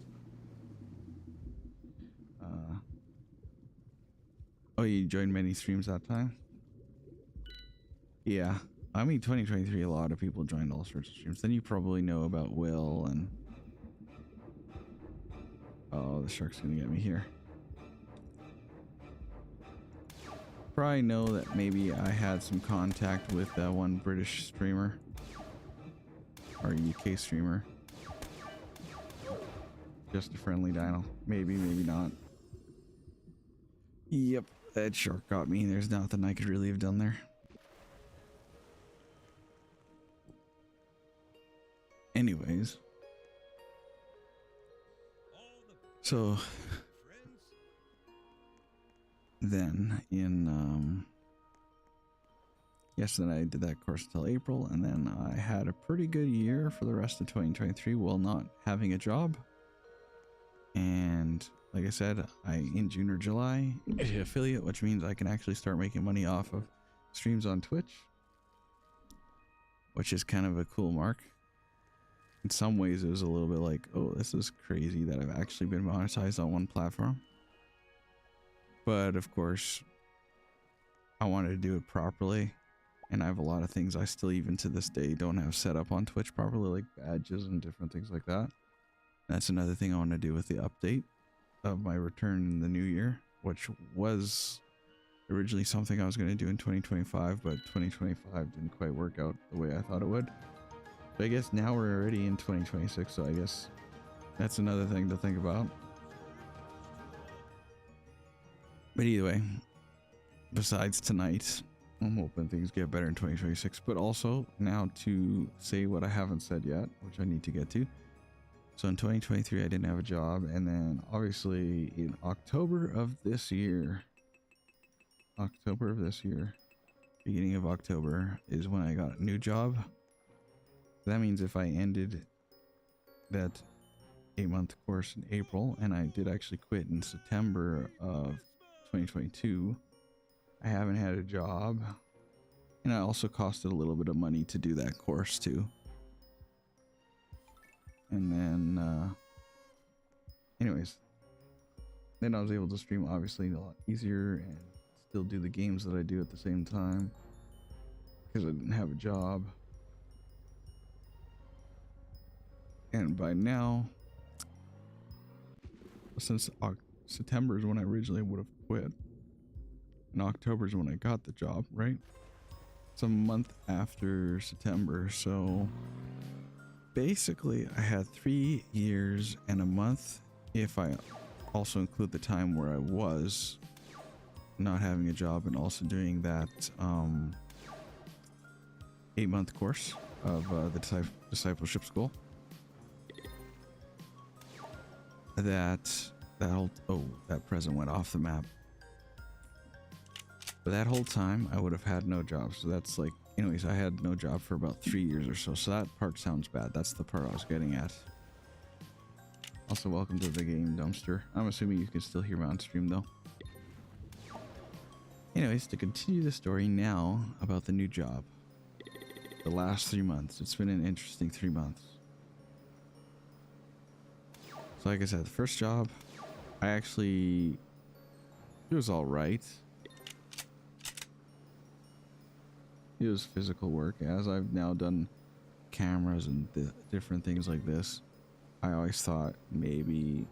Oh, you joined many streams that time? Yeah. I mean, 2023, a lot of people joined all sorts of streams. Then you probably know about Will and... Oh, the shark's gonna get me here. Probably know that maybe I had some contact with that one British streamer. Or UK streamer. Just a friendly dino. Maybe, maybe not. Yep, that shark got me. There's nothing I could really have done there. Anyways. So then in yes, then I did that course until April, and then I had a pretty good year for the rest of 2023 while not having a job. And like I said, in June or July did affiliate, which means I can actually start making money off of streams on Twitch, which is kind of a cool mark. In some ways, it was a little bit like, oh, this is crazy that I've actually been monetized on one platform. But of course, I wanted to do it properly. And I have a lot of things I still, even to this day, don't have set up on Twitch properly, like badges and different things like that. That's another thing I want to do with the update of my return in the new year, which was originally something I was going to do in 2025, but 2025 didn't quite work out the way I thought it would. But I guess now we're already in 2026, so I guess that's another thing to think about. But either way, besides tonight, I'm hoping things get better in 2026. But also, now to say what I haven't said yet, which I need to get to. So in 2023, I didn't have a job. And then obviously in October of this year, beginning of October is when I got a new job. That means if I ended that 8-month course in April, and I did actually quit in September of 2022, I haven't had a job. And it also costed a little bit of money to do that course too. And then, anyways, then I was able to stream obviously a lot easier and still do the games that I do at the same time because I didn't have a job. And by now, since September is when I originally would have quit, and October is when I got the job, right? It's a month after September, so basically I had 3 years and a month if I also include the time where I was not having a job and also doing that 8-month course of the discipleship school. That present went off the map. But that whole time I would have had no job. So that's like, anyways, I had no job for about 3 years or so. So that part sounds bad. That's the part I was getting at. Also, welcome to the game dumpster. I'm assuming you can still hear me on stream though. Anyways, to continue the story now about the new job. The last 3 months. It's been an interesting 3 months. So like I said, the first job, it was all right. It was physical work. As I've now done cameras and different things like this, I always thought maybe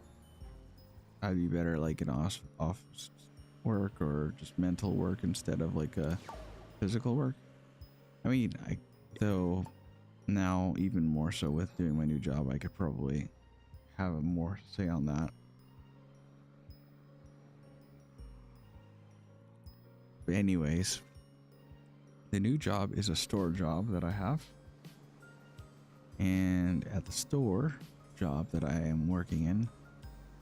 I'd be better like in office work or just mental work instead of like a physical work. I mean, though now even more so with doing my new job, I could probably have more to say on that. But anyways, the new job is a store job that I have. And at the store job that I am working in,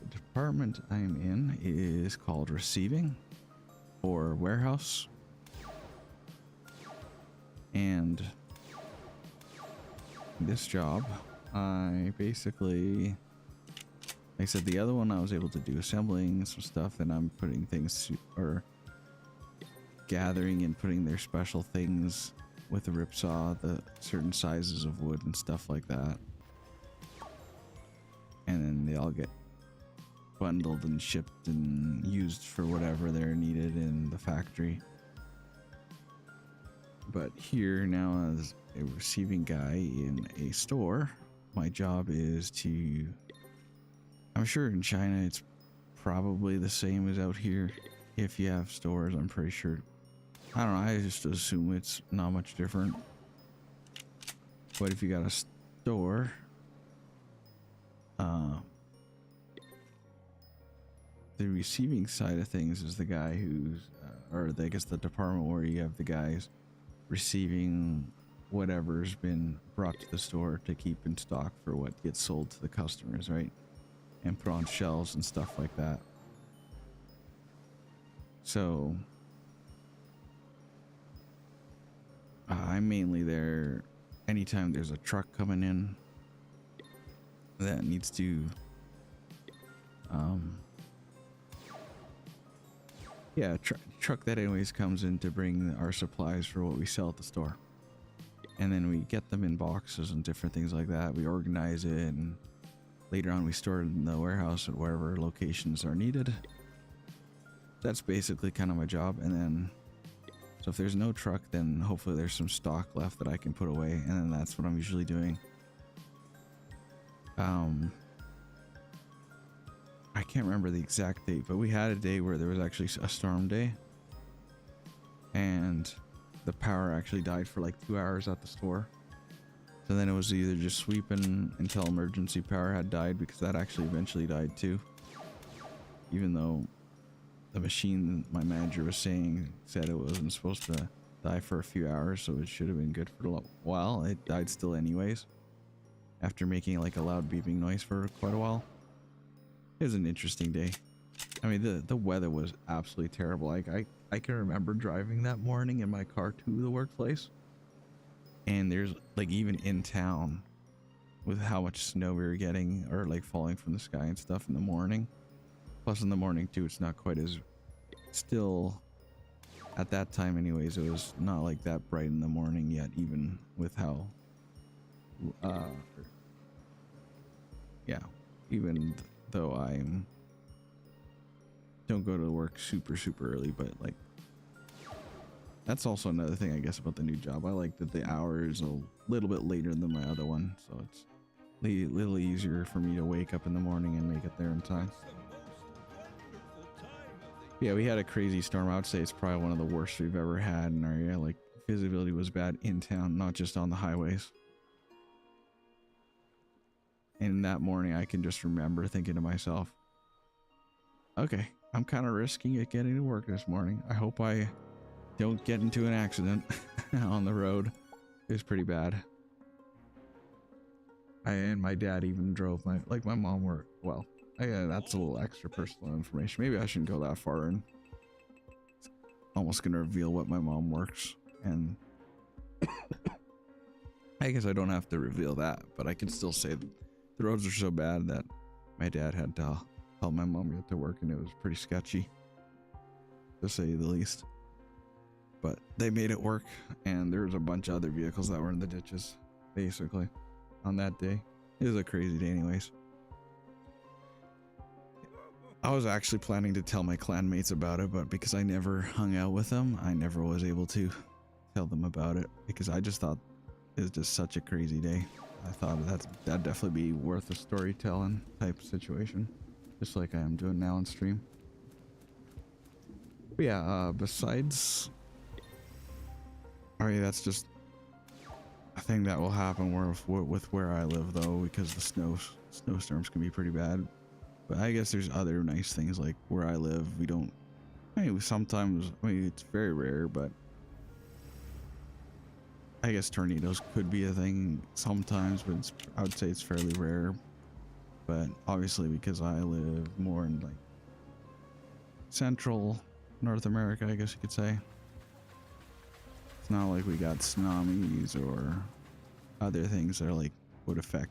the department I am in is called receiving or warehouse. And this job, I basically, like I said, the other one I was able to do assembling some stuff, then I'm putting things to, or gathering and putting their special things with the rip saw, the certain sizes of wood and stuff like that. And then they all get bundled and shipped and used for whatever they're needed in the factory. But here now, as a receiving guy in a store, my job is to, I'm sure in China it's probably the same as out here. If you have stores, I'm pretty sure. I don't know, I just assume it's not much different. But if you got a store, the receiving side of things is the guy who's, or I guess the department where you have the guys receiving whatever's been brought to the store to keep in stock for what gets sold to the customers, right? And put on shelves and stuff like that. So I'm mainly there anytime there's a truck coming in that needs to truck that anyways comes in to bring our supplies for what we sell at the store, and then we get them in boxes and different things like that. We organize it, and later on we store it in the warehouse at wherever locations are needed. That's basically kind of my job. And then so if there's no truck, then hopefully there's some stock left that I can put away, and then that's what I'm usually doing. I can't remember the exact date, but we had a day where there was actually a storm day, and the power actually died for like 2 hours at the store. So then it was either just sweeping until emergency power had died, because that actually eventually died too, even though the machine my manager was saying said it wasn't supposed to die for a few hours, so it should have been good for a while. It died still anyways, after making like a loud beeping noise for quite a while. It was an interesting day. I mean, the weather was absolutely terrible. Like I can remember driving that morning in my car to the workplace, and there's like, even in town with how much snow we were getting, or like falling from the sky and stuff in the morning. Plus in the morning too, it's not quite as, still at that time anyways, it was not like that bright in the morning yet, even with how even though I'm don't go to work super early, but like, that's also another thing I guess about the new job. I like that the hour is a little bit later than my other one, so it's a little easier for me to wake up in the morning and make it there in time. Yeah, we had a crazy storm. I would say it's probably one of the worst we've ever had in our area. Like, visibility was bad in town, not just on the highways. And that morning I can just remember thinking to myself, okay, I'm kind of risking it getting to work this morning. I hope I don't get into an accident on the road. It was pretty bad. And my dad even drove my mom were, well, that's a little extra personal information. Maybe I shouldn't go that far in. It's almost gonna reveal what my mom works, and I guess I don't have to reveal that, but I can still say that the roads are so bad that my dad had to help my mom get to work, and it was pretty sketchy, to say the least. But they made it work, and there was a bunch of other vehicles that were in the ditches, basically, on that day. It was a crazy day anyways. I was actually planning to tell my clanmates about it, but because I never hung out with them, I never was able to tell them about it, because I just thought it was just such a crazy day. I thought that'd definitely be worth a storytelling type situation, just like I am doing now on stream. But yeah, besides, that's just, I think that will happen with where I live though, because the snowstorms can be pretty bad. But I guess there's other nice things like where I live. We don't. I mean, sometimes. I mean, it's very rare, but I guess tornadoes could be a thing sometimes. But I would say it's fairly rare. But obviously, because I live more in like central North America, I guess you could say. It's not like we got tsunamis or other things that are like would affect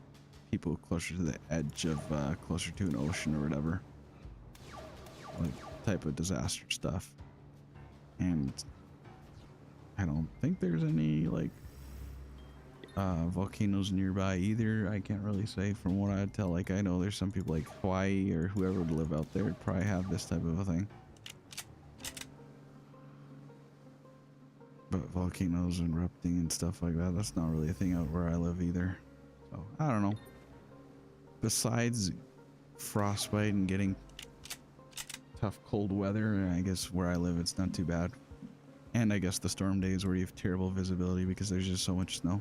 people closer to the edge of closer to an ocean or whatever, like type of disaster stuff. And I don't think there's any like volcanoes nearby either. I can't really say from what I tell. Like I know there's some people like Hawaii or whoever would live out there would probably have this type of a thing. But volcanoes erupting and stuff like that, that's not really a thing out where I live either. So I don't know. Besides frostbite and getting tough cold weather, I guess where I live it's not too bad. And I guess the storm days where you have terrible visibility because there's just so much snow.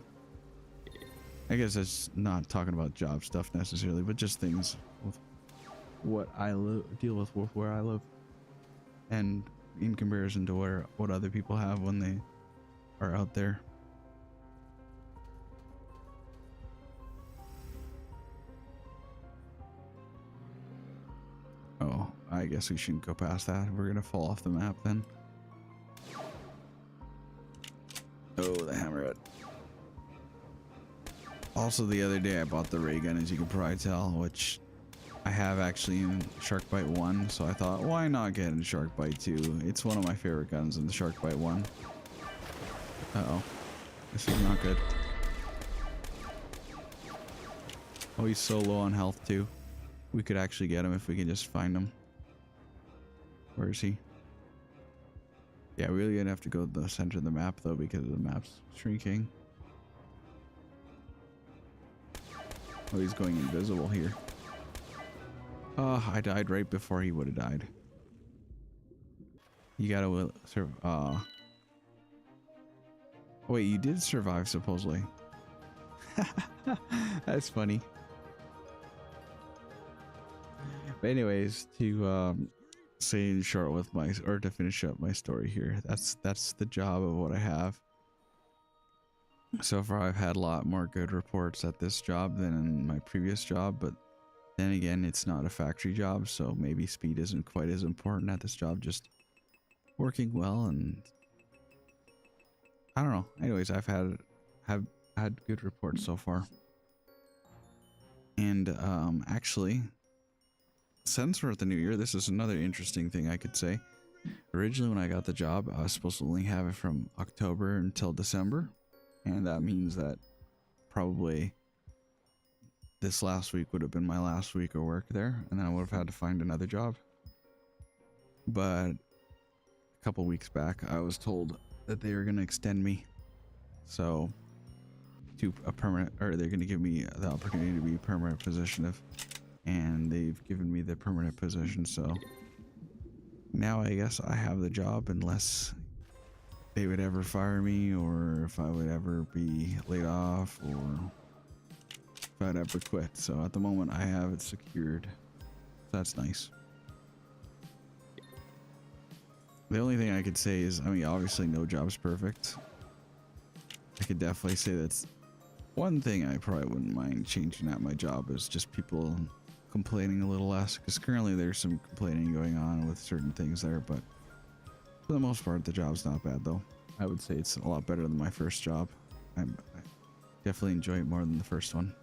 I guess that's not talking about job stuff necessarily, but just things with what I deal with where I live, and in comparison to what other people have when they are out there. Oh, I guess we shouldn't go past that. We're gonna fall off the map then. Oh, the hammerhead. Also, the other day I bought the ray gun, as you can probably tell, which I have actually in Sharkbite 1, so I thought, why not get in Sharkbite 2? It's one of my favorite guns in the Sharkbite 1. Uh-oh. This is not good. Oh, he's so low on health too. We could actually get him if we can just find him. Where is he? Yeah, we're really gonna have to go to the center of the map though, because the map's shrinking. Oh, he's going invisible here. Oh, I died right before he would have died. You gotta survive. Wait, you did survive supposedly. That's funny. But anyways, to say in short with to finish up my story here, that's the job of what I have. So far I've had a lot more good reports at this job than in my previous job, but then again, it's not a factory job, so maybe speed isn't quite as important at this job, just working well. And I don't know. Anyways, I've had good reports so far. And actually, since we're at the new year, this is another interesting thing I could say. Originally when I got the job, I was supposed to only have it from October until December, and that means that probably this last week would have been my last week of work there, and then I would have had to find another job. But a couple weeks back, I was told that they were going to extend me, so to a permanent, or they're going to give me the opportunity to be a permanent position and they've given me the permanent position. So now I guess I have the job unless they would ever fire me, or if I would ever be laid off, or if I'd ever quit. So at the moment I have it secured. So that's nice. The only thing I could say is, I mean, obviously no job's perfect. I could definitely say that's one thing I probably wouldn't mind changing at my job, is just people complaining a little less, because currently there's some complaining going on with certain things there, but for the most part the job's not bad though. I would say it's a lot better than my first job. I definitely enjoy it more than the first one.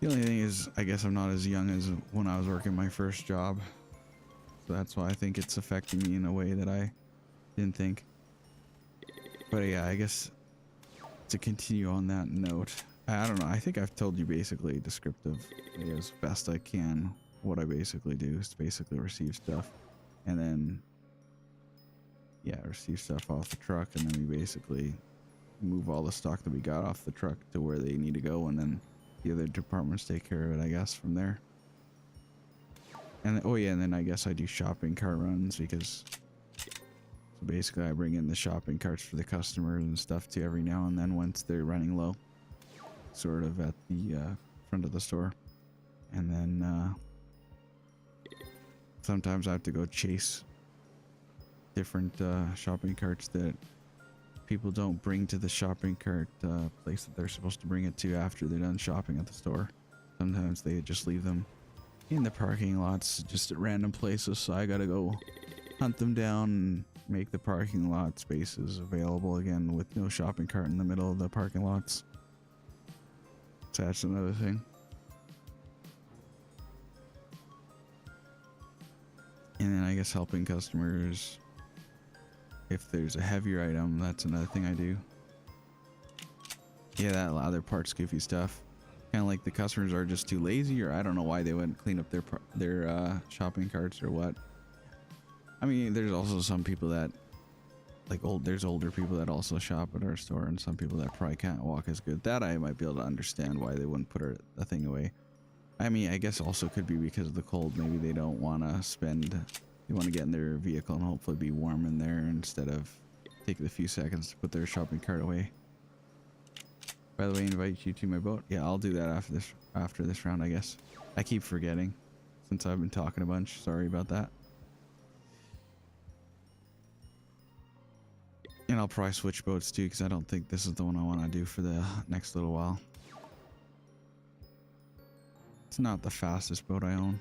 The only thing is, I guess I'm not as young as when I was working my first job, so that's why I think it's affecting me in a way that I didn't think. But yeah, I guess to continue on that note, I don't know, I think I've told you basically descriptive as best I can what I basically do is to basically receive stuff, and then receive stuff off the truck, and then we basically move all the stock that we got off the truck to where they need to go, and then the other departments take care of it, I guess, from there. And oh yeah, and then I guess I do shopping cart runs, because So basically I bring in the shopping carts for the customers and stuff too every now and then once they're running low. Sort of at the front of the store. And then sometimes I have to go chase different shopping carts that people don't bring to the shopping cart place that they're supposed to bring it to after they're done shopping at the store. Sometimes they just leave them in the parking lots just at random places, so I gotta go hunt them down and make the parking lot spaces available again with no shopping cart in the middle of the parking lots. So that's another thing. And then I guess helping customers if there's a heavier item, that's another thing I do. Yeah, that other parts goofy stuff. Kind of like the customers are just too lazy, or I don't know why they wouldn't clean up their shopping carts or what. I mean, there's also some people that there's older people that also shop at our store, and some people that probably can't walk as good. That I might be able to understand why they wouldn't put the thing away. I mean, I guess also could be because of the cold. Maybe they don't want to spend. They want to get in their vehicle and hopefully be warm in there instead of taking a few seconds to put their shopping cart away. By the way, invite you to my boat. Yeah, I'll do that after this round, I guess. I keep forgetting since I've been talking a bunch. Sorry about that. And I'll probably switch boats too, because I don't think this is the one I want to do for the next little while. It's not the fastest boat I own.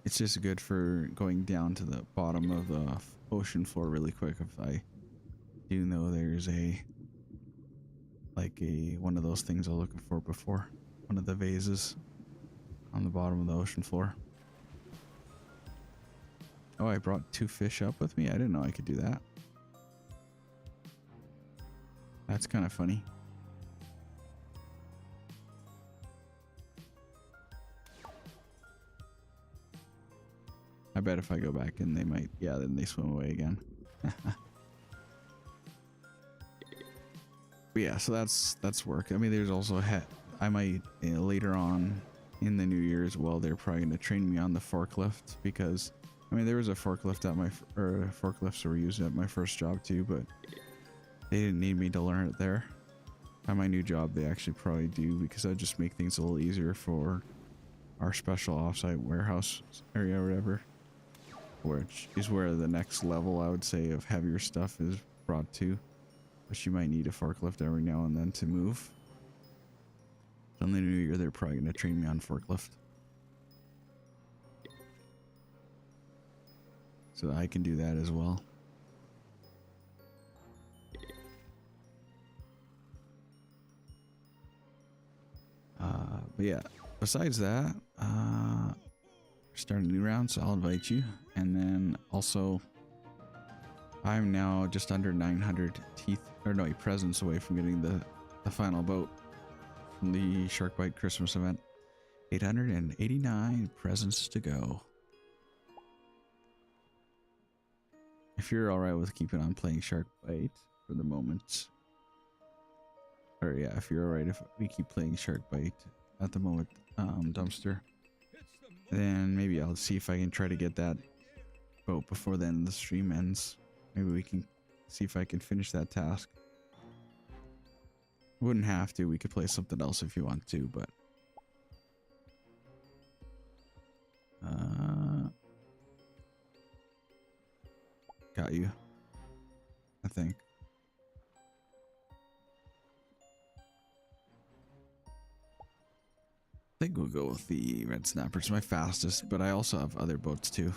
It's just good for going down to the bottom of the ocean floor really quick if I do know there's one of those things I was looking for before. One of the vases on the bottom of the ocean floor. Oh, I brought 2 fish up with me? I didn't know I could do that. That's kind of funny. I bet if I go back in, they might, yeah, then they swim away again. But yeah, so that's work. I mean, there's also I might later on in the new year as well. They're probably going to train me on the forklift, because I mean there was a forklift at forklifts were used at my first job too, but they didn't need me to learn it there. At my new job, they actually probably do, because I just make things a little easier for our special offsite warehouse area or whatever, which is where the next level I would say of heavier stuff is brought to. But you might need a forklift every now and then to move. So in the new year, they're probably going to train me on forklift, so that I can do that as well. But yeah, besides that, we're starting a new round, so I'll invite you. And then also, I'm now just under 900 presents away from getting the final boat from the Shark Bite Christmas event. 889 presents to go. If you're alright with keeping on playing Shark Bite for the moment, or yeah, if you're alright if we keep playing Shark Bite at the moment, Dumpster, then maybe I'll see if I can try to get that boat before the end of the stream ends. Maybe we can see if I can finish that task. Wouldn't have to. We could play something else if you want to, but got you, I think. I think we'll go with the red snapper. It's my fastest, but I also have other boats too.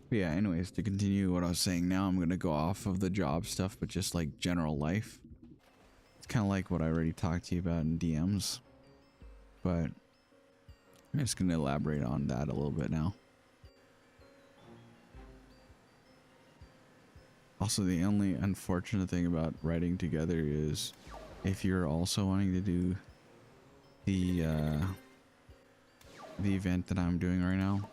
But yeah, anyways, to continue what I was saying, now I'm gonna go off of the job stuff, but just like general life. It's kind of like what I already talked to you about in DMs, but I'm just gonna elaborate on that a little bit now. Also, the only unfortunate thing about writing together is if you're also wanting to do the event that I'm doing right now,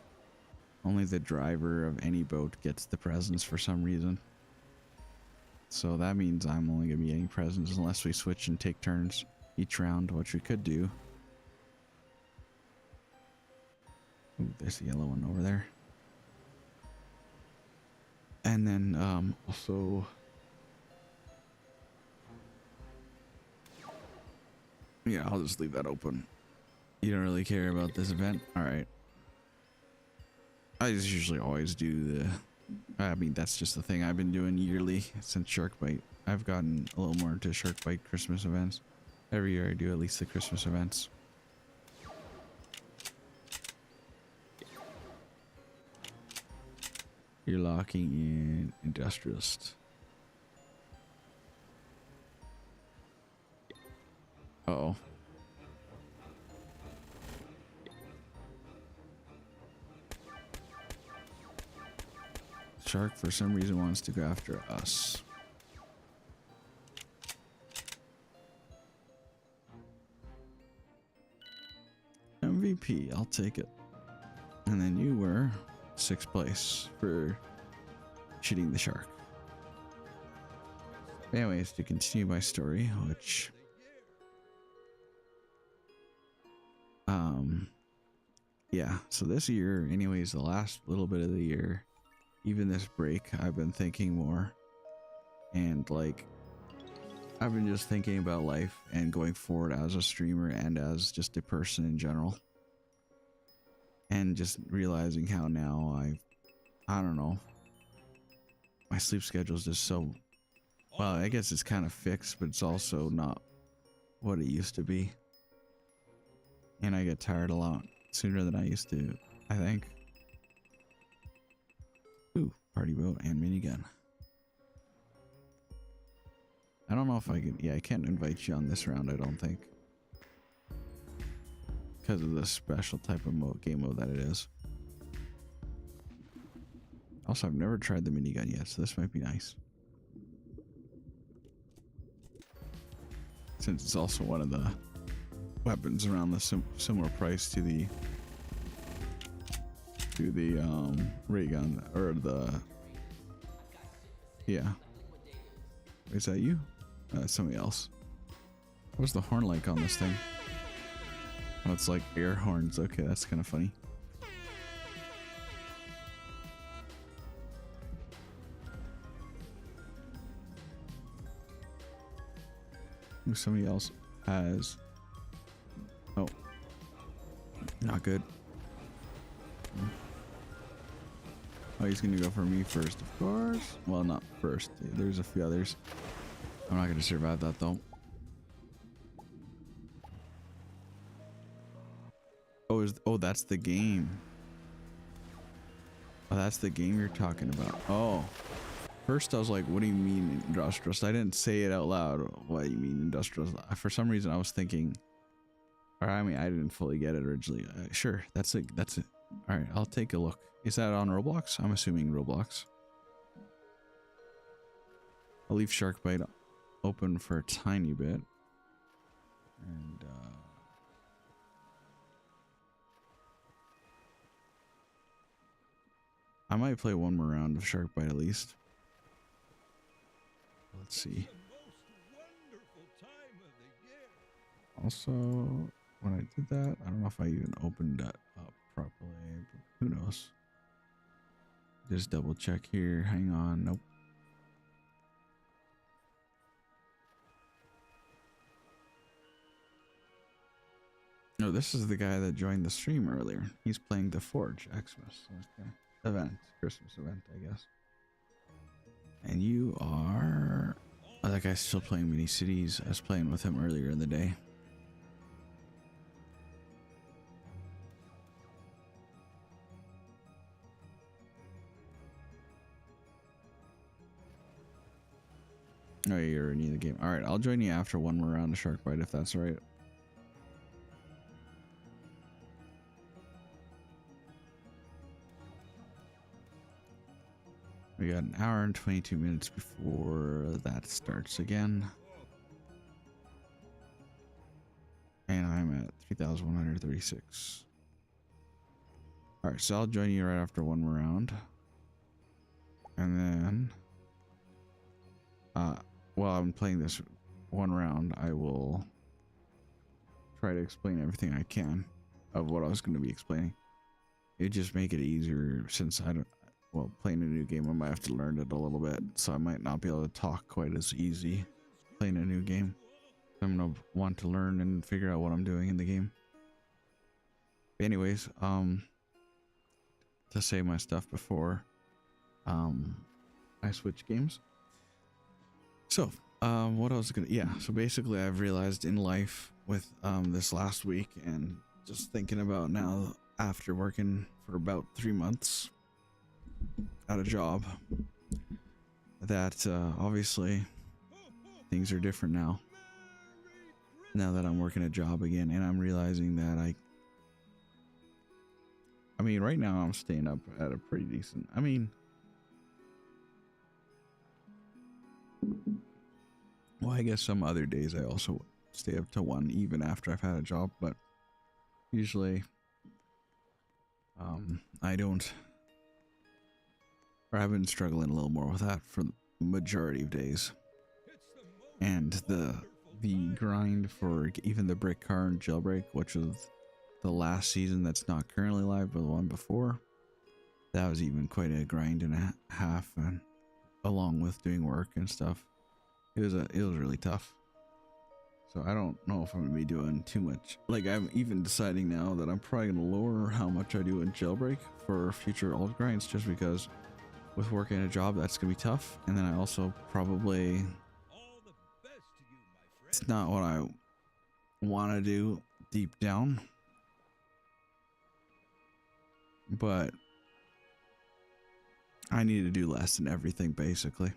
only the driver of any boat gets the presents for some reason. So that means I'm only gonna be getting presents unless we switch and take turns each round, which we could do. Ooh, there's the yellow one over there. And then also yeah, I'll just leave that open. You don't really care about this event? All right. I just usually always do I mean, that's just the thing I've been doing yearly since Shark Bite. I've gotten a little more into Shark Bite Christmas events. Every year I do at least the Christmas events. You're locking in Industrialist. Uh-oh. Shark for some reason wants to go after us. MVP, I'll take it. And then you were 6th place for shooting the shark. Anyways, to continue my story, which yeah, so this year, anyways, the last little bit of the year, even this break, I've been thinking more, and like I've been just thinking about life and going forward as a streamer and as just a person in general, and just realizing how now I don't know, my sleep schedule is just so, well, I guess it's kind of fixed, but it's also not what it used to be, and I get tired a lot sooner than I used to, I think. Ooh, party boat and minigun. I don't know if I can, yeah, I can't invite you on this round, I don't think, because of the special type of game mode that it is. Also, I've never tried the minigun yet, so this might be nice, since it's also one of the weapons around the similar price to the ray gun, or the, yeah. Is that you? Somebody else. What's the horn like on this thing? Oh, it's like air horns. Okay, that's kind of funny. Ooh, somebody else has, oh, not good. Oh, he's gonna go for me first, of course. Well, not first. There's a few others. I'm not gonna survive that though. Oh, that's the game. Oh, that's the game you're talking about. Oh, first I was like, what do you mean industrialist? I didn't say it out loud. What do you mean industrialist? For some reason I was thinking, or I mean, I didn't fully get it originally. Sure, that's it. That's it. All right, I'll take a look. Is that on Roblox? I'm assuming Roblox. I'll leave Sharkbite open for a tiny bit. And I might play one more round of Sharkbite at least. Let's see. Also, when I did that, I don't know if I even opened that up properly. Who knows? Just double check here. Hang on. Nope. No, this is the guy that joined the stream earlier. He's playing the Forge Xmas event, Christmas event, I guess. And you are, oh, that guy's still playing Mini Cities. I was playing with him earlier in the day. Oh, you're already in the game. All right, I'll join you after one more round of Sharkbite if that's all right. We got an hour and 22 minutes before that starts again. And I'm at 3,136. All right, so I'll join you right after one more round. And then, while I'm playing this one round, I will try to explain everything I can of what I was going to be explaining. It'd just make it easier since I don't. Well, playing a new game, I might have to learn it a little bit, so I might not be able to talk quite as easy playing a new game. I'm gonna want to learn and figure out what I'm doing in the game. But anyways, to say my stuff before I switch games. So, what I was gonna, yeah, so basically I've realized in life with this last week and just thinking about now after working for about 3 months at a job that obviously things are different now that I'm working a job again, and I'm realizing that I mean right now I'm staying up at a pretty decent, I mean, well, I guess some other days I also stay up to 1 even after I've had a job, but usually I don't, or I've been struggling a little more with that for the majority of days. And the grind for even the brick car and jailbreak, which was the last season that's not currently live, but the one before, that was even quite a grind and a half, and along with doing work and stuff, it was really tough. So I don't know if I'm gonna be doing too much. Like, I'm even deciding now that I'm probably gonna lower how much I do in jailbreak for future alt grinds, just because with working a job that's gonna be tough. And then I also probably, it's not what I want to do deep down, but I need to do less in everything basically.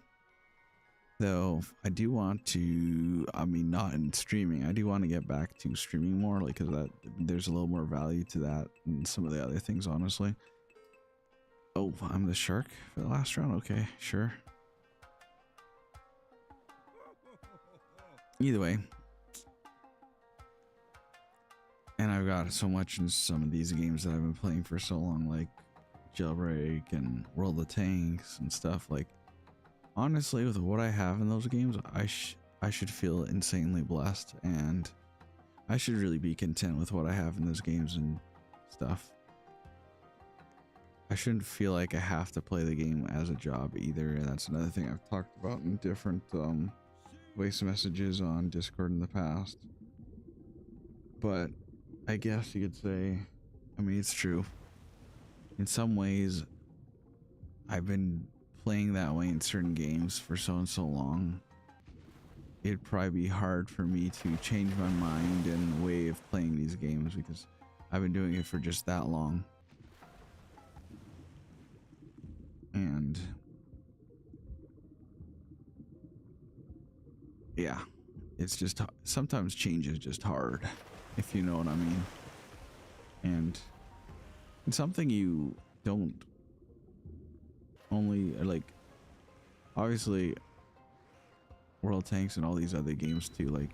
Though I do want to, I mean, not in streaming, I do want to get back to streaming more, like, because that there's a little more value to that and some of the other things, honestly. Oh, I'm the shark for the last round. Okay, sure. Either way, and I've got so much in some of these games that I've been playing for so long, like Jailbreak and World of Tanks and stuff. Like, honestly, with what I have in those games, I should feel insanely blessed, and I should really be content with what I have in those games and stuff. I shouldn't feel like I have to play the game as a job either, and that's another thing I've talked about in different voice messages on Discord in the past. But I guess you could say, I mean, it's true. In some ways, I've been playing that way in certain games for so and so long. It'd probably be hard for me to change my mind and way of playing these games because I've been doing it for just that long. And yeah, it's just, sometimes change is just hard, if you know what I mean. And it's something you don't only, like, obviously World Tanks and all these other games too, like,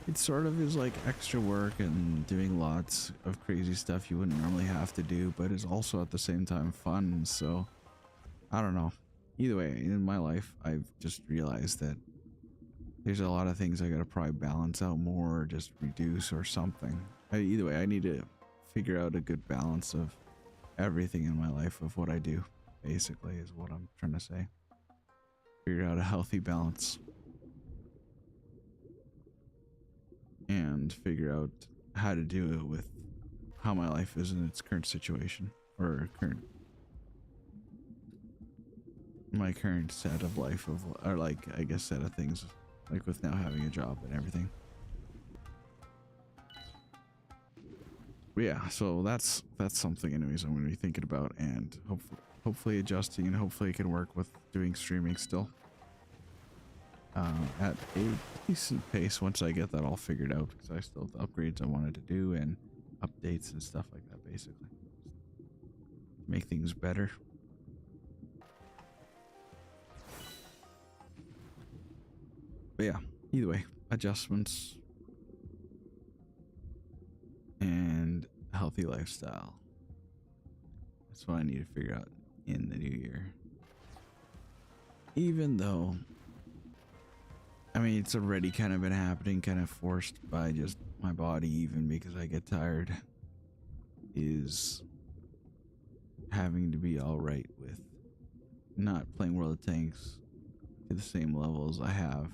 it sort of is like extra work and doing lots of crazy stuff you wouldn't normally have to do, but it's also at the same time fun. So I don't know. Either way, in my life, I've just realized that there's a lot of things I gotta probably balance out more, or just reduce or something. Either way, I need to figure out a good balance of everything in my life of what I do, basically, is what I'm trying to say. Figure out a healthy balance. And figure out how to do it with how my life is in its current situation, or my current set of life of, or like, I guess, set of things, like with now having a job and everything. But yeah, so that's something anyways I'm gonna be thinking about, and hopefully adjusting, and hopefully it can work with doing streaming still at a decent pace once I get that all figured out, because I still have upgrades I wanted to do and updates and stuff like that, basically make things better. But yeah, either way, adjustments and a healthy lifestyle, that's what I need to figure out in the new year. Even though, I mean, it's already kind of been happening, kind of forced by just my body, even because I get tired, is having to be all right with not playing World of Tanks to the same level as I have.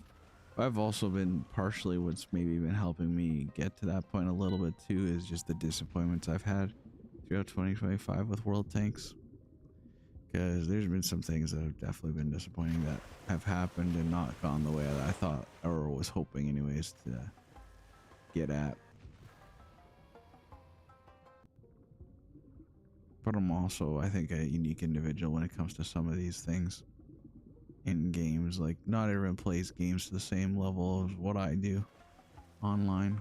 I've also been partially what's maybe been helping me get to that point a little bit too is just the disappointments I've had throughout 2025 with World Tanks. Because there's been some things that have definitely been disappointing that have happened and not gone the way that I thought or was hoping anyways to get at. But I'm also, I think, a unique individual when it comes to some of these things in games. Like, not everyone plays games to the same level as what I do online.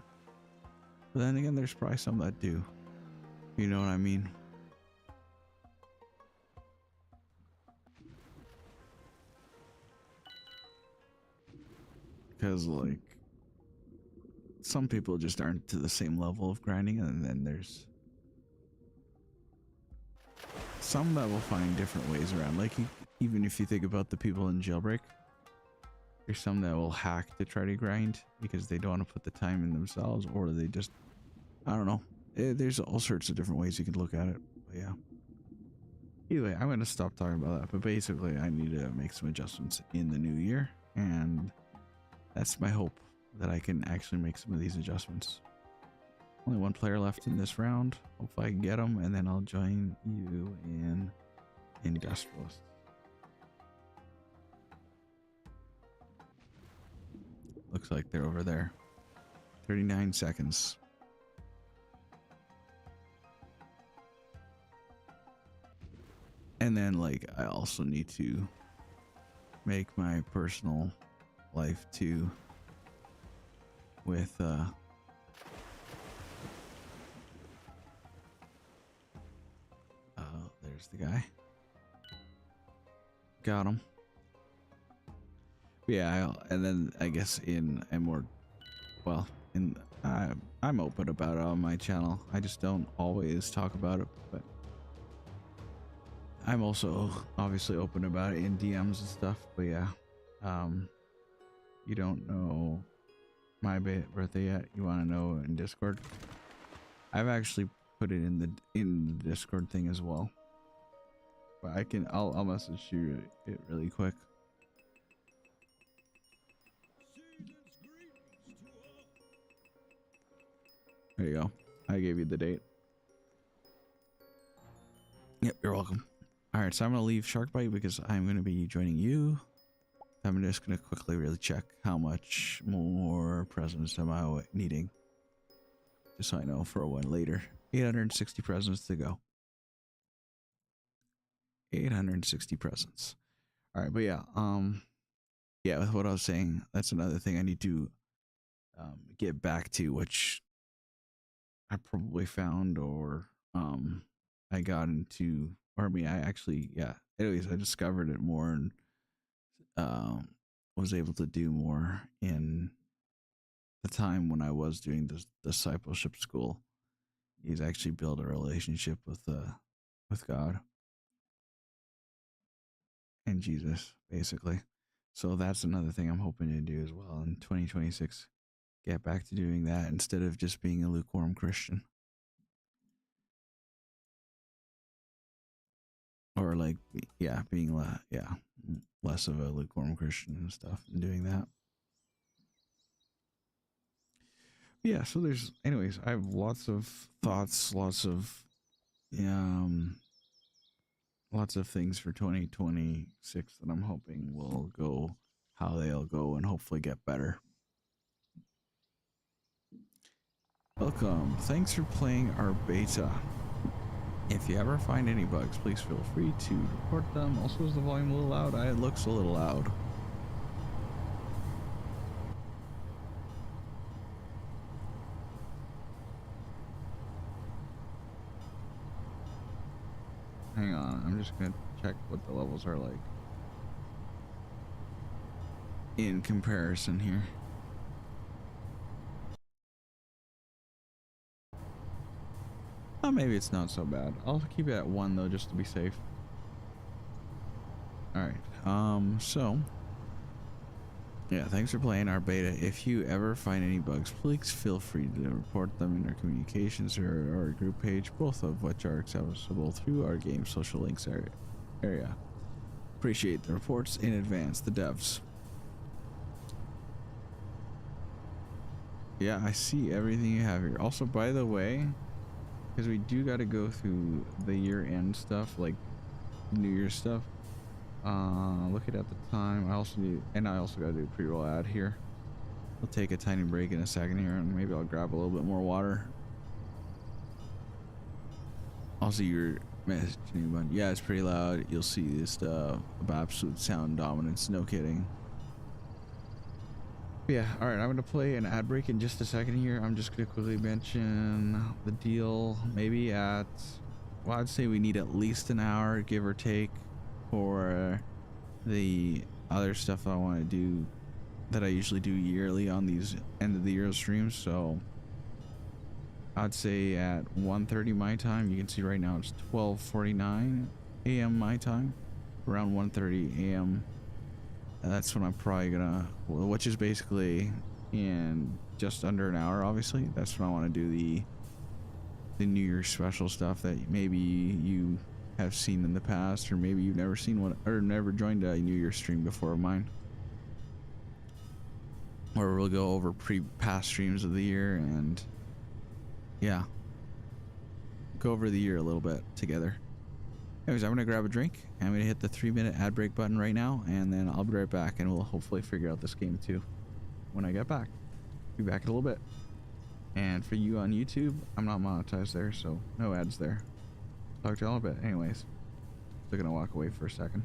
But then again, there's probably some that do. You know what I mean? Because, like, some people just aren't to the same level of grinding, and then there's some that will find different ways around. Like, even if you think about the people in Jailbreak, there's some that will hack to try to grind because they don't want to put the time in themselves, or they just, I don't know. There's all sorts of different ways you can look at it. But yeah. Either way, I'm going to stop talking about that. But basically, I need to make some adjustments in the new year, and that's my hope, that I can actually make some of these adjustments. Only one player left in this round. Hopefully I can get him, and then I'll join you in Industrialist. Looks like they're over there. 39 seconds. And then, like, I also need to make my personal life too with oh, there's the guy. Got him. Yeah, and then I guess in a more, well, I'm open about it on my channel. I just don't always talk about it, but I'm also obviously open about it in DMs and stuff. But yeah, you don't know my birthday yet? You want to know in Discord? I've actually put it in the Discord thing as well, but I'll message you it really quick. There you go. I gave you the date. Yep, you're welcome. All right, so I'm gonna leave Sharkbite because I'm gonna be joining you. I'm just gonna quickly really check how much more presents am I needing, just so I know for one later. 860 presents to go. 860 presents. All right, but yeah, yeah, with what I was saying, that's another thing I need to get back to, which I probably found, or I got into, or I mean, I actually, yeah. Anyways, I discovered it more and was able to do more in the time when I was doing this discipleship school. He's actually built a relationship with God and Jesus, basically. So that's another thing I'm hoping to do as well in 2026. Get back to doing that instead of just being a lukewarm Christian. Or like, yeah, being less of a lukewarm Christian and stuff and doing that. Yeah, so there's, anyways, I have lots of thoughts, lots of things for 2026 that I'm hoping will go how they'll go and hopefully get better. Welcome. Thanks for playing our beta. If you ever find any bugs, please feel free to report them. Also, is the volume a little loud? It looks a little loud. Hang on, I'm just gonna check what the levels are like in comparison here. Oh, maybe it's not so bad. I'll keep it at 1 though, just to be safe. All right. So Yeah, thanks for playing our beta. If you ever find any bugs, please feel free to report them in our communications or our group page, both of which are accessible through our game social links area. Appreciate the reports in advance, the devs. Yeah, I see everything you have here. Also, by the way, because we do got to go through the year-end stuff, like New Year's stuff. Looking at the time, I also got to do a pre-roll ad here. We'll take a tiny break in a second here, and maybe I'll grab a little bit more water. Also, your messaging button. Yeah, it's pretty loud. You'll see this stuff about absolute sound dominance. No kidding. Yeah, all right, I'm gonna play an ad break in just a second here. I'm just gonna quickly mention the deal. Maybe at, well, I'd say we need at least an hour, give or take, for the other stuff I want to do that I usually do yearly on these end of the year streams. So I'd say at 1:30 my time. You can see right now it's 12:49 a.m. my time. Around 1:30 a.m. That's when I'm probably gonna, which is basically in just under an hour, obviously. That's when I want to do the New Year's special stuff that maybe you have seen in the past, or maybe you've never seen one or never joined a New Year's stream before of mine. Or we'll go over past streams of the year and yeah, go over the year a little bit together. Anyways, I'm gonna grab a drink. I'm gonna hit the 3-minute ad break button right now, and then I'll be right back, and we'll hopefully figure out this game too when I get back. Be back in a little bit. And for you on YouTube, I'm not monetized there, so no ads there. Talk to y'all in a bit. Anyways, still gonna walk away for a second.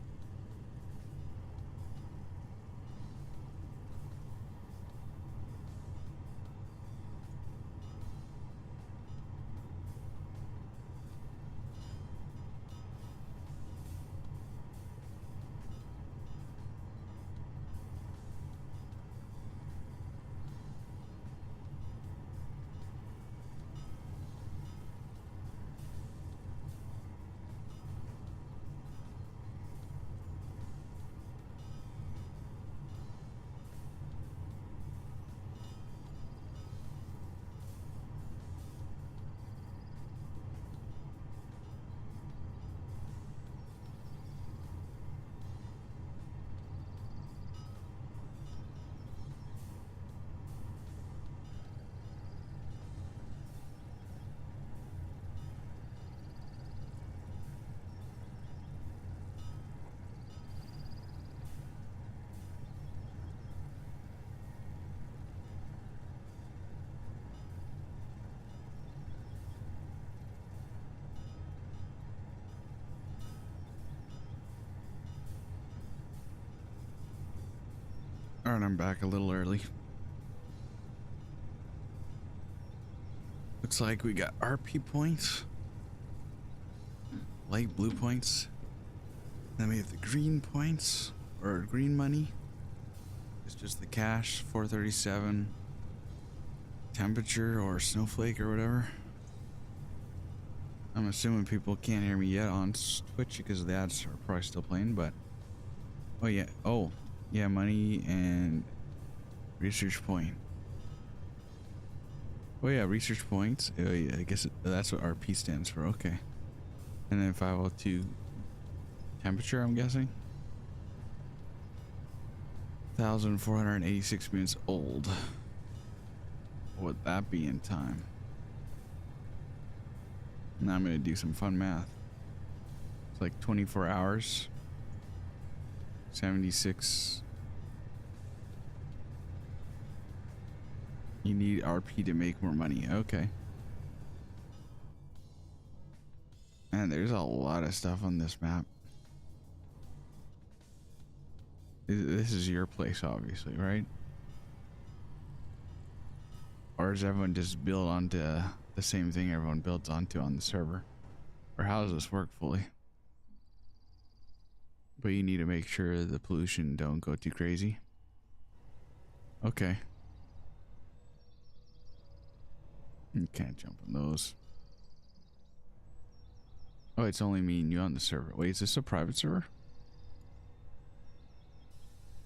Alright, I'm back a little early. Looks like we got RP points, light blue points, then we have the green points, or green money. It's just the cash, 437, temperature or snowflake or whatever. I'm assuming people can't hear me yet on Twitch because the ads are probably still playing, but oh yeah, money and research point. Oh yeah, research points. Oh yeah, I guess that's what RP stands for. Okay. And then 502 temperature, I'm guessing. 1,486 minutes old. What would that be in time? Now I'm gonna do some fun math. It's like 24 hours. 76. You need RP to make more money. Okay. Man, there's a lot of stuff on this map. This is your place, obviously, right? Or does everyone just build onto the same thing everyone builds onto on the server? Or how does this work fully? But you need to make sure the pollution don't go too crazy. Okay. You can't jump on those. Oh, it's only me and you on the server. Wait, is this a private server?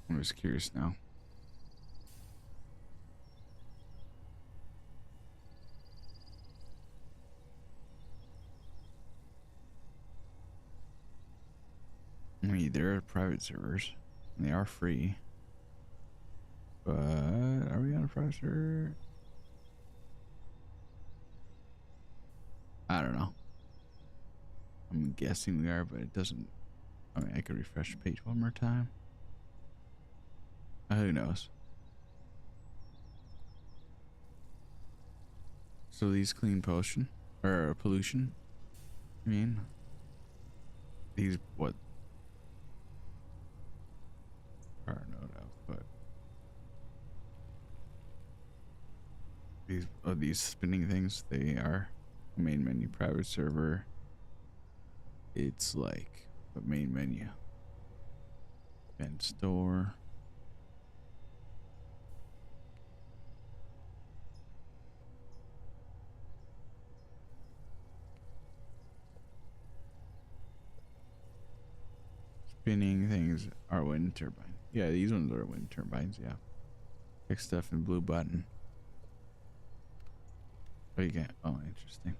I'm just curious now. mean, they're private servers, and they are free. But are we on a private server? I don't know. I'm guessing we are, but it doesn't. I mean, I could refresh the page one more time. Who knows? So these clean potion or pollution. I mean, these what are note output? These spinning things. They are a main menu private server. It's like a main menu. And store. Spinning things are wind turbine. Yeah, these ones are wind turbines. Yeah. Pick stuff in blue button. Oh, you can't. Oh, interesting.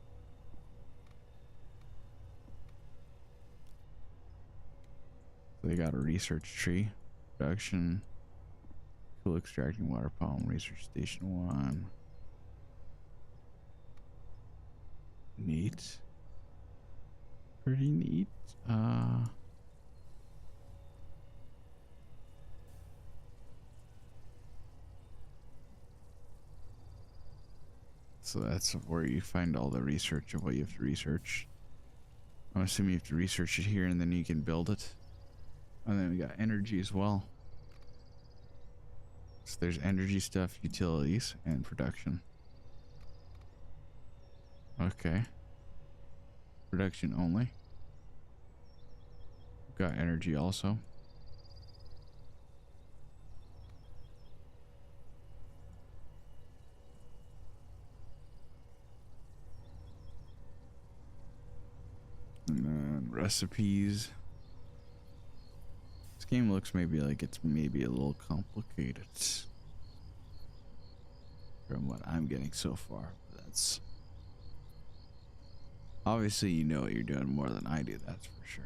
So they got a research tree, production, fuel extracting water palm, research station 1. Neat. Pretty neat. So that's where you find all the research of what you have to research. I'm assuming you have to research it here and then you can build it. And then we got energy as well. So there's energy stuff, utilities, and production. Okay. Production only. Got energy also. And then recipes. This game looks maybe like it's maybe a little complicated from what I'm getting so far. That's obviously, you know what you're doing more than I do, that's for sure.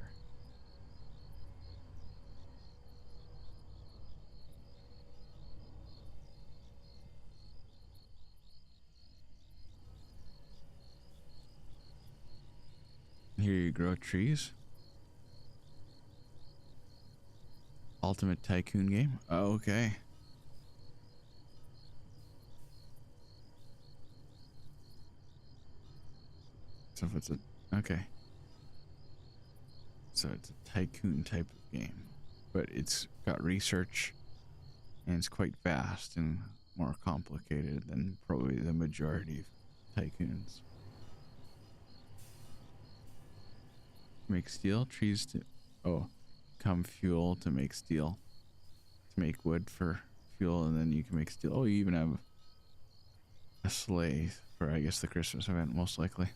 Here you grow trees. Ultimate Tycoon game. Oh, okay. So if it's a okay. So it's a tycoon type of game, but it's got research and it's quite vast and more complicated than probably the majority of tycoons. Make steel trees to come fuel to make steel, to make wood for fuel, and then you can make steel. Oh, you even have a sleigh for, I guess, the Christmas event, most likely.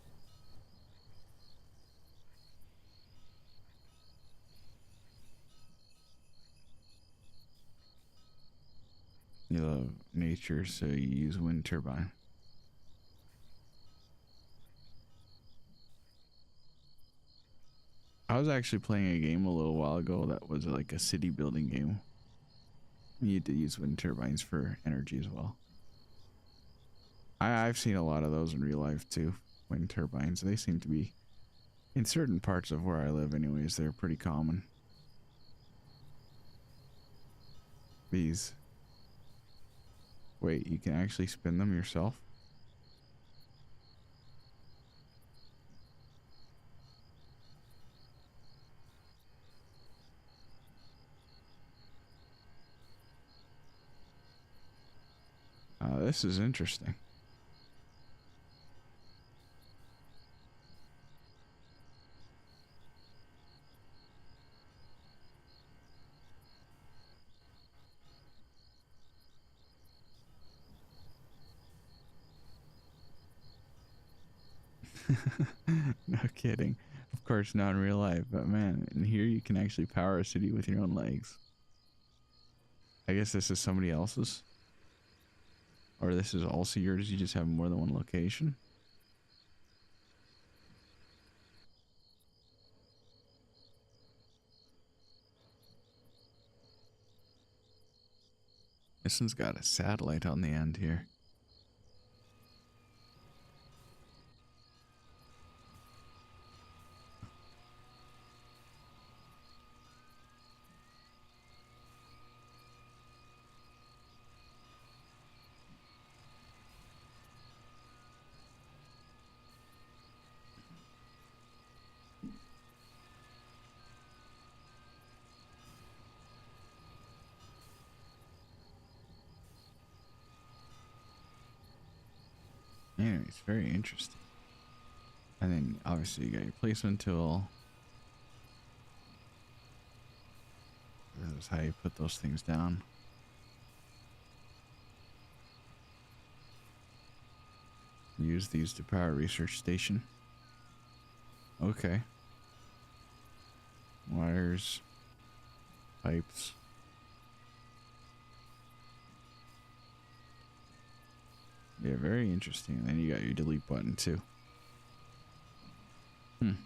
You love nature, so you use wind turbine. I was actually playing a game a little while ago that was like a city building game. You had to use wind turbines for energy as well. I've seen a lot of those in real life too. Wind turbines. They seem to be, in certain parts of where I live anyways, they're pretty common. These. Wait, you can actually spin them yourself? This is interesting. No kidding. Of course, not in real life, but man, in here you can actually power a city with your own legs. I guess this is somebody else's. Or this is also yours, you just have more than one location. This one's got a satellite on the end here. Anyway, it's very interesting. And then obviously you got your placement tool. This is how you put those things down. Use these to power research station. Okay. Wires. Pipes. Yeah, very interesting. And then you got your delete button too. The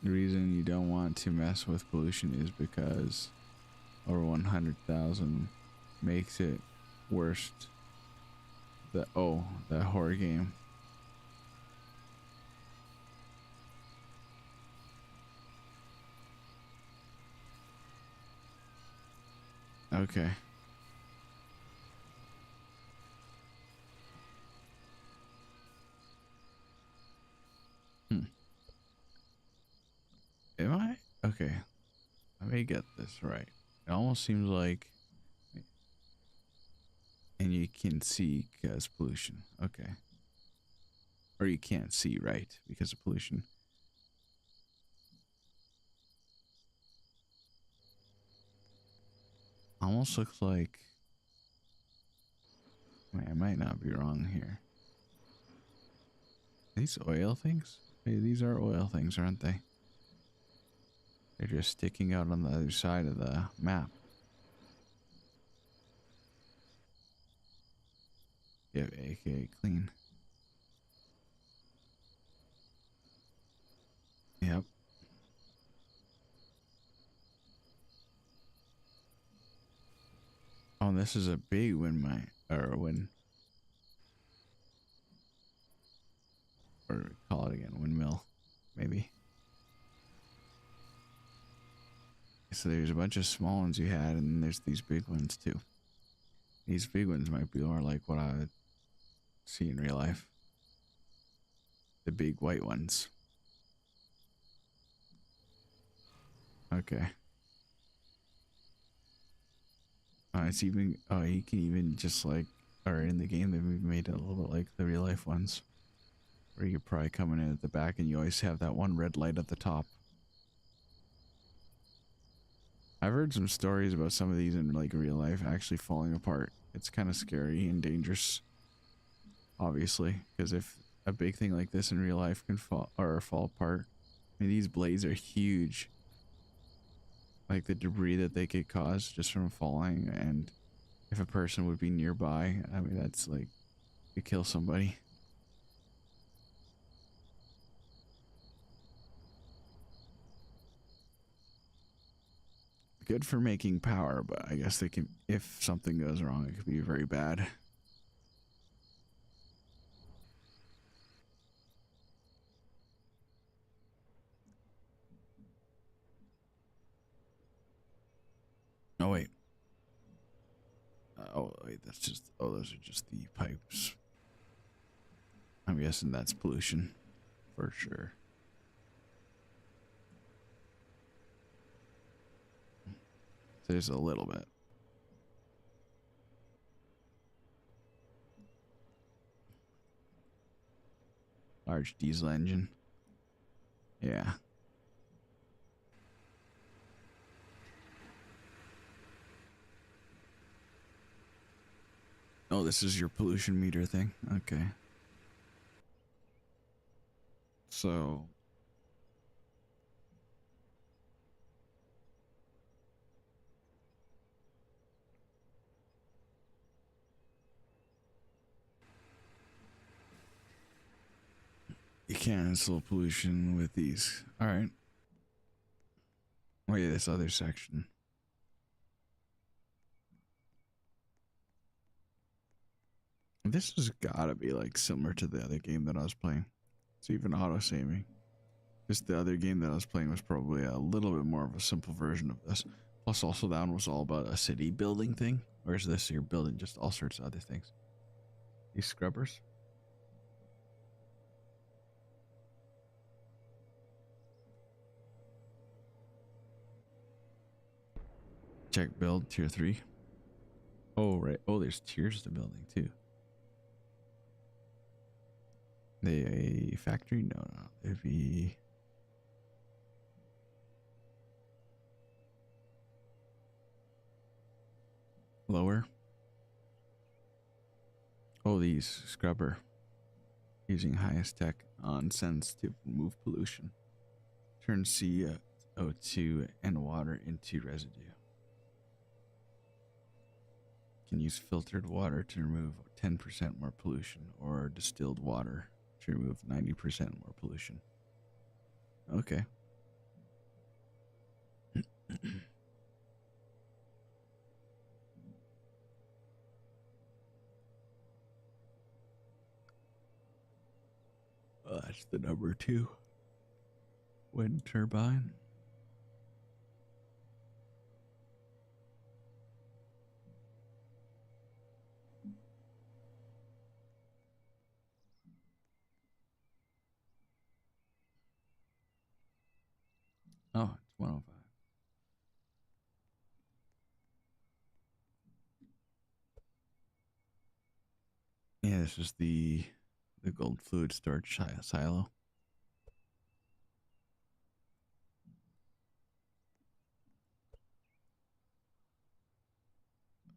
reason you don't want to mess with pollution is because over 100,000 makes it worst. That horror game. Okay. Am I? Okay. Let me get this right. It almost seems like... And you can see gas pollution. Okay. Or you can't see, right? Because of pollution. Almost looks like... Wait, I might not be wrong here. These oil things? Hey, these are oil things, aren't they? They're just sticking out on the other side of the map. Yeah, aka clean. Yep. Oh, this is a big wind mine, or wind, or call it again, windmill, maybe. So there's a bunch of small ones you had, and then there's these big ones too. These big ones might be more like what I would see in real life. The big white ones. Okay. It's even, oh, you can even just like, or in the game they've made it a little bit like the real life ones. Where you're probably coming in at the back and you always have that one red light at the top. I've heard some stories about some of these in like real life actually falling apart. It's kind of scary and dangerous. Obviously, because if a big thing like this in real life can fall apart, I mean, these blades are huge. Like the debris that they could cause just from falling, and if a person would be nearby, I mean, that's like, could kill somebody. Good for making power, but I guess they can, if something goes wrong, it could be very bad. Oh wait. Oh wait, that's just, oh, those are just the pipes. I'm guessing that's pollution for sure. There's a little bit. Large diesel engine. Yeah. Oh, this is your pollution meter thing. Okay. So cancel pollution with these. All right. Oh yeah, this other section. This has gotta be like similar to the other game that I was playing. It's even auto saving. Just the other game that I was playing was probably a little bit more of a simple version of this. Plus, also that one was all about a city building thing, whereas this you're building just all sorts of other things. These scrubbers. Check build tier 3. Oh right. Oh, there's tiers to building too. The factory? No, no. There'd be lower. Oh, these scrubber. Using highest tech on sense to remove pollution. Turn CO2 and water into residue. Can use filtered water to remove 10% more pollution, or distilled water to remove 90% more pollution. Okay. That's the number 2. Wind turbine. Oh, it's 105. Yeah, this is the gold fluid storage silo.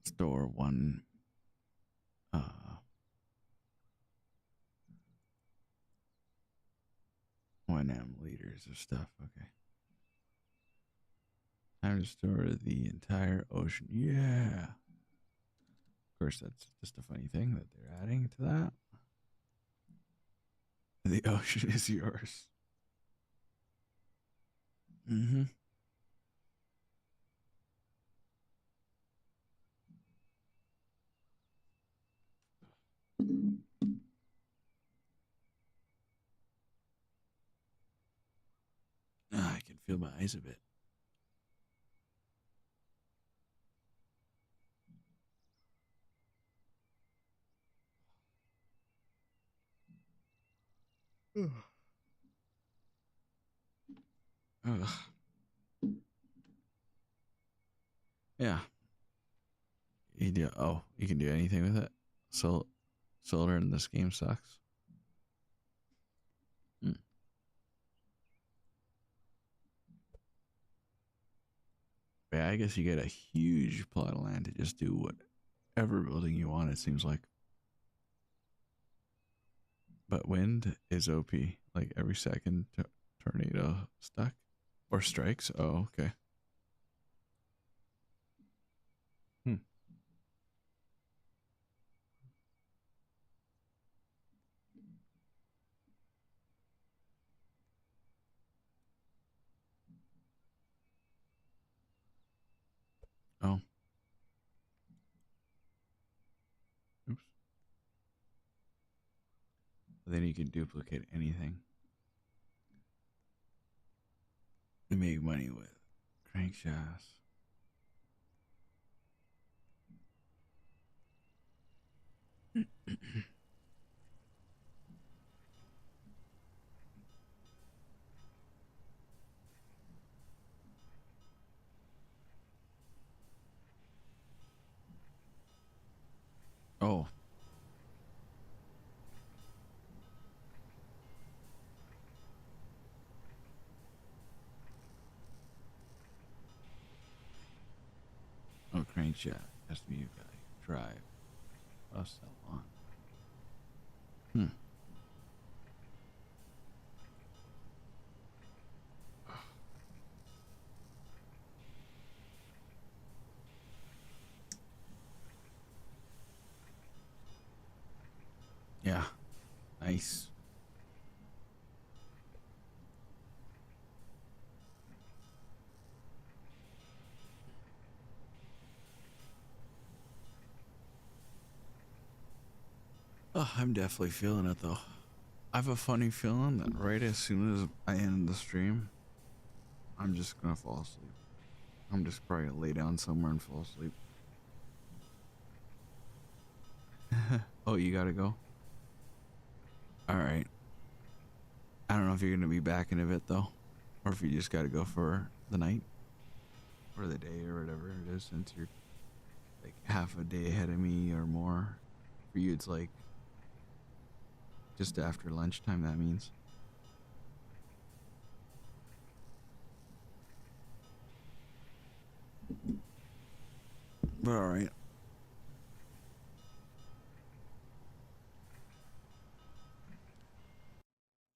Store 1 liters of stuff. Okay. Time to store the entire ocean. Yeah. Of course, that's just a funny thing that they're adding to that. The ocean is yours. Mm-hmm. I can feel my eyes a bit. Ugh. Yeah. You can do anything with it. So solar in this game sucks. Mm. Yeah, I guess you get a huge plot of land to just do whatever building you want, it seems like. But wind is OP. Like every second tornado stuck or strikes. Oh, okay. Hmm. Oh, oops. Then you can duplicate anything. You make money with crankshafts. Oh, oh, crankshaft. Has to be you guy. Drive. Oh, so on. Hmm. Yeah. Nice. I'm definitely feeling it though. I have a funny feeling that right as soon as I end the stream, I'm just gonna fall asleep. I'm just probably gonna lay down somewhere and fall asleep. Oh, you gotta go? Alright. I don't know if you're gonna be back in a bit though, or if you just gotta go for the night or the day or whatever it is, since you're like half a day ahead of me or more. For you, it's like just after lunchtime, that means. But alright.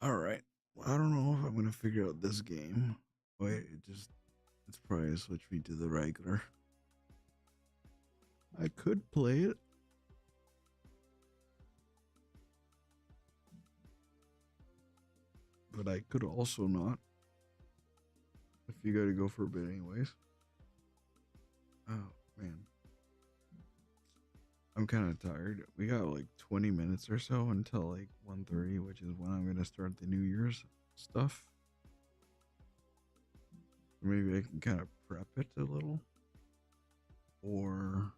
Alright. Well, I don't know if I'm gonna figure out this game. Wait, it's probably gonna switch me to the regular. I could play it. But I could also not. If you gotta go for a bit anyways. Oh man. I'm kinda tired. We got like 20 minutes or so until like 1:30, which is when I'm gonna start the New Year's stuff. Maybe I can kind of prep it a little. Or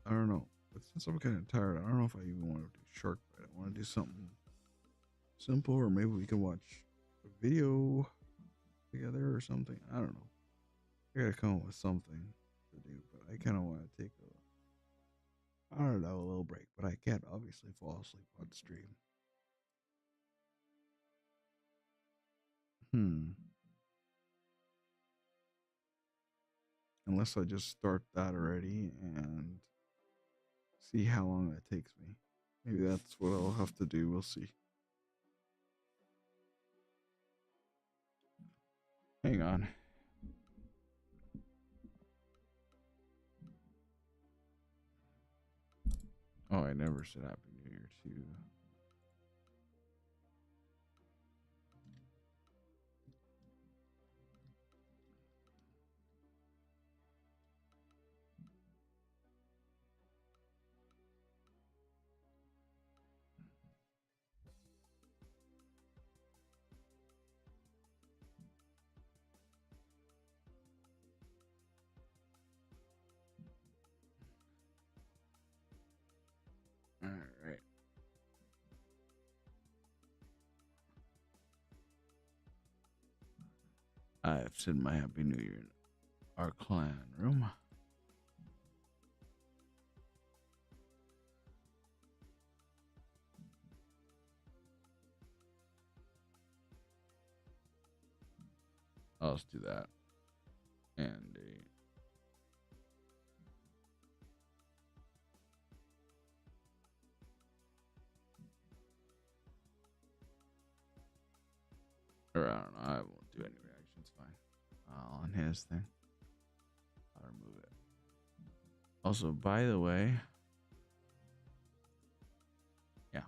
I don't know. But since I'm kind of tired, I don't know if I even want to do Shark Bite. I want to do something simple, or maybe we can watch a video together or something. I don't know. I gotta come up with something to do, but I kind of want to take I don't know, a little break. But I can't obviously fall asleep on stream. Hmm. Unless I just start that already and see how long that takes me. Maybe that's what I'll have to do. We'll see. Hang on. Oh, I never said Happy New Year to you. All right. I've said my Happy New Year in our clan room. Let's do that. And or I don't know. I won't do any reactions. Fine. On his thing. I'll remove it. Also, by the way, yeah,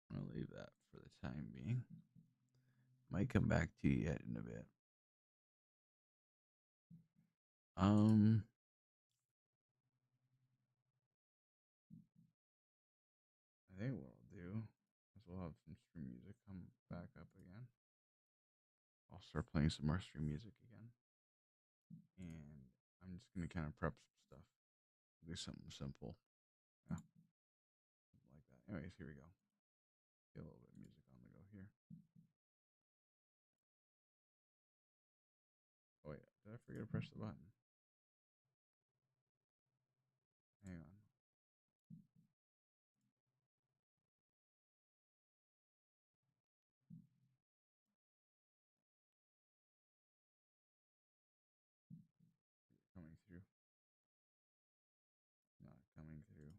I'm gonna leave that for the time being. Might come back to you yet in a bit. Um, I think what I'll do is we'll have some stream music come back up again. I'll start playing some more stream music again, and I'm just gonna kind of prep some stuff. Do something simple. Yeah, something like that. Anyways, here we go. Get a little bit of music on the go here. Oh yeah, did I forget to press the button? Hang on. Coming through. Not coming through.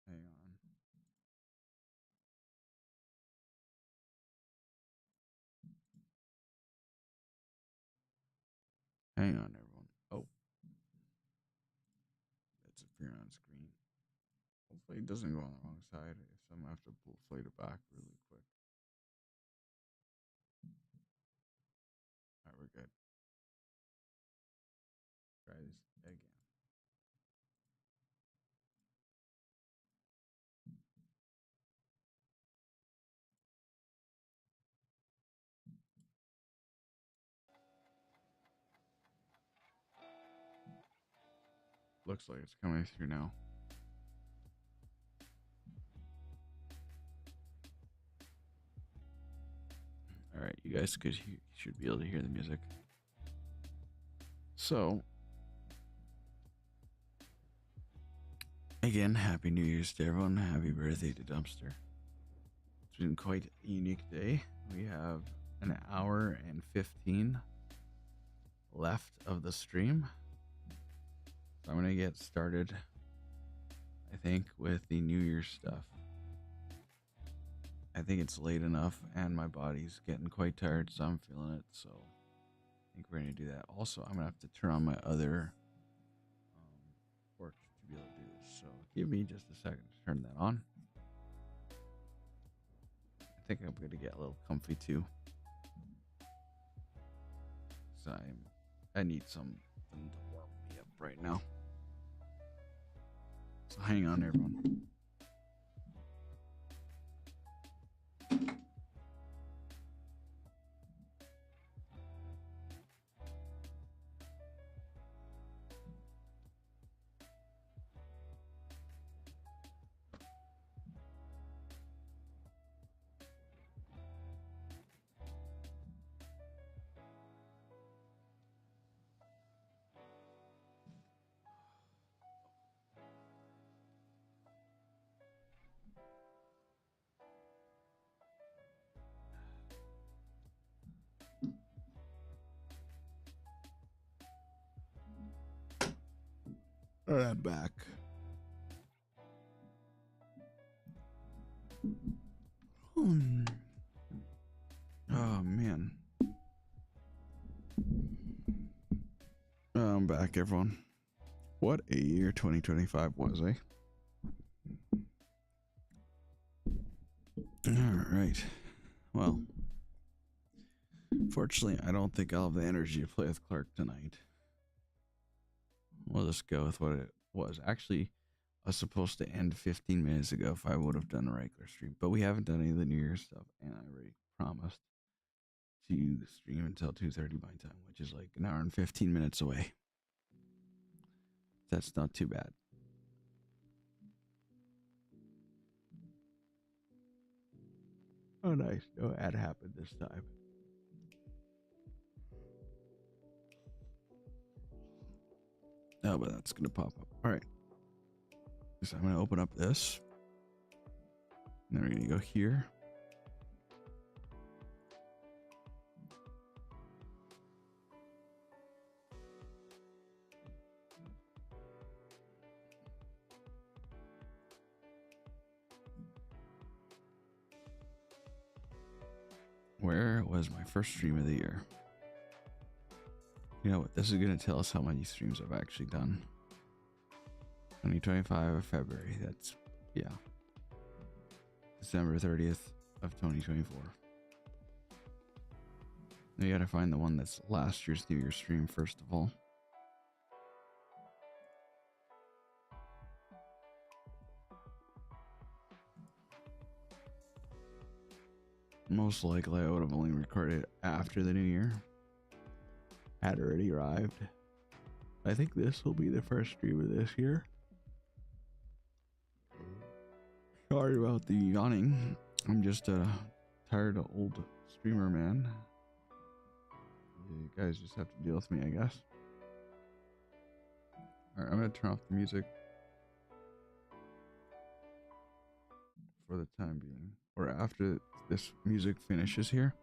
Hang on. Hang on, everyone. Oh, it's appearing on screen. Hopefully, it doesn't go on the wrong side. If so, I'm gonna have to play it back really quick. All right, we're good. Looks like it's coming through now. All right, you guys should be able to hear the music. So, again, Happy New Year's to everyone. Happy birthday to Dumpster. It's been quite a unique day. We have an hour and 15 left of the stream. So I'm going to get started, I think, with the New Year's stuff. I think it's late enough and my body's getting quite tired, so I'm feeling it. So I think we're going to do that. Also, I'm going to have to turn on my other work to be able to do this. So give me just a second to turn that on. I think I'm going to get a little comfy too. So I need something to warm me up right now. So hang on, everyone. All right, I'm back. Oh man. I'm back, everyone. What a year 2025 was, eh? All right. Well, fortunately, I don't think I'll have the energy to play with Clark tonight. We'll just go with what it was. Actually, I was supposed to end 15 minutes ago if I would have done a regular stream, but we haven't done any of the New Year's stuff, and I already promised to stream until 2:30 my time, which is like an hour and 15 minutes away. That's not too bad. Oh, nice. No ad happened this time. Oh, but that's going to pop up. All right. So I'm going to open up this. And then we're going to go here. Where was my first stream of the year? You know what? This is going to tell us how many streams I've actually done. 2025 of February. That's, yeah. December 30th of 2024. Now you got to find the one that's last year's New Year's stream first of all. Most likely I would have only recorded after the new year. Had already arrived. I think this will be the first stream of this year. Sorry about the yawning. I'm just a tired old streamer, man. You guys just have to deal with me, I guess. Alright, I'm gonna turn off the music for the time being. Or after this music finishes here,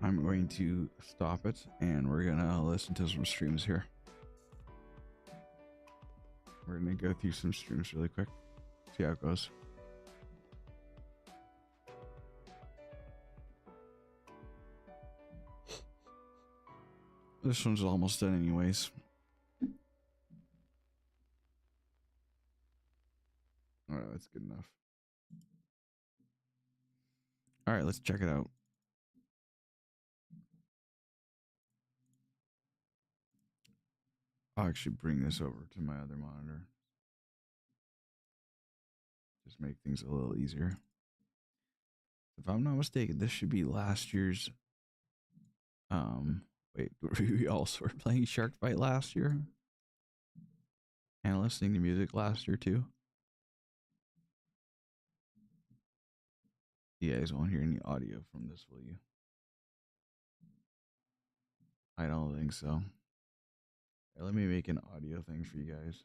I'm going to stop it and we're gonna listen to some streams here. We're gonna go through some streams really quick, see how it goes. This one's almost done anyways. Alright, that's good enough. Alright, let's check it out. I'll actually bring this over to my other monitor. Just make things a little easier. If I'm not mistaken, this should be last year's. Wait, we also were playing Shark Fight last year? and listening to music last year too. You guys won't hear any audio from this, will you? I don't think so. Here, let me make an audio thing for you guys.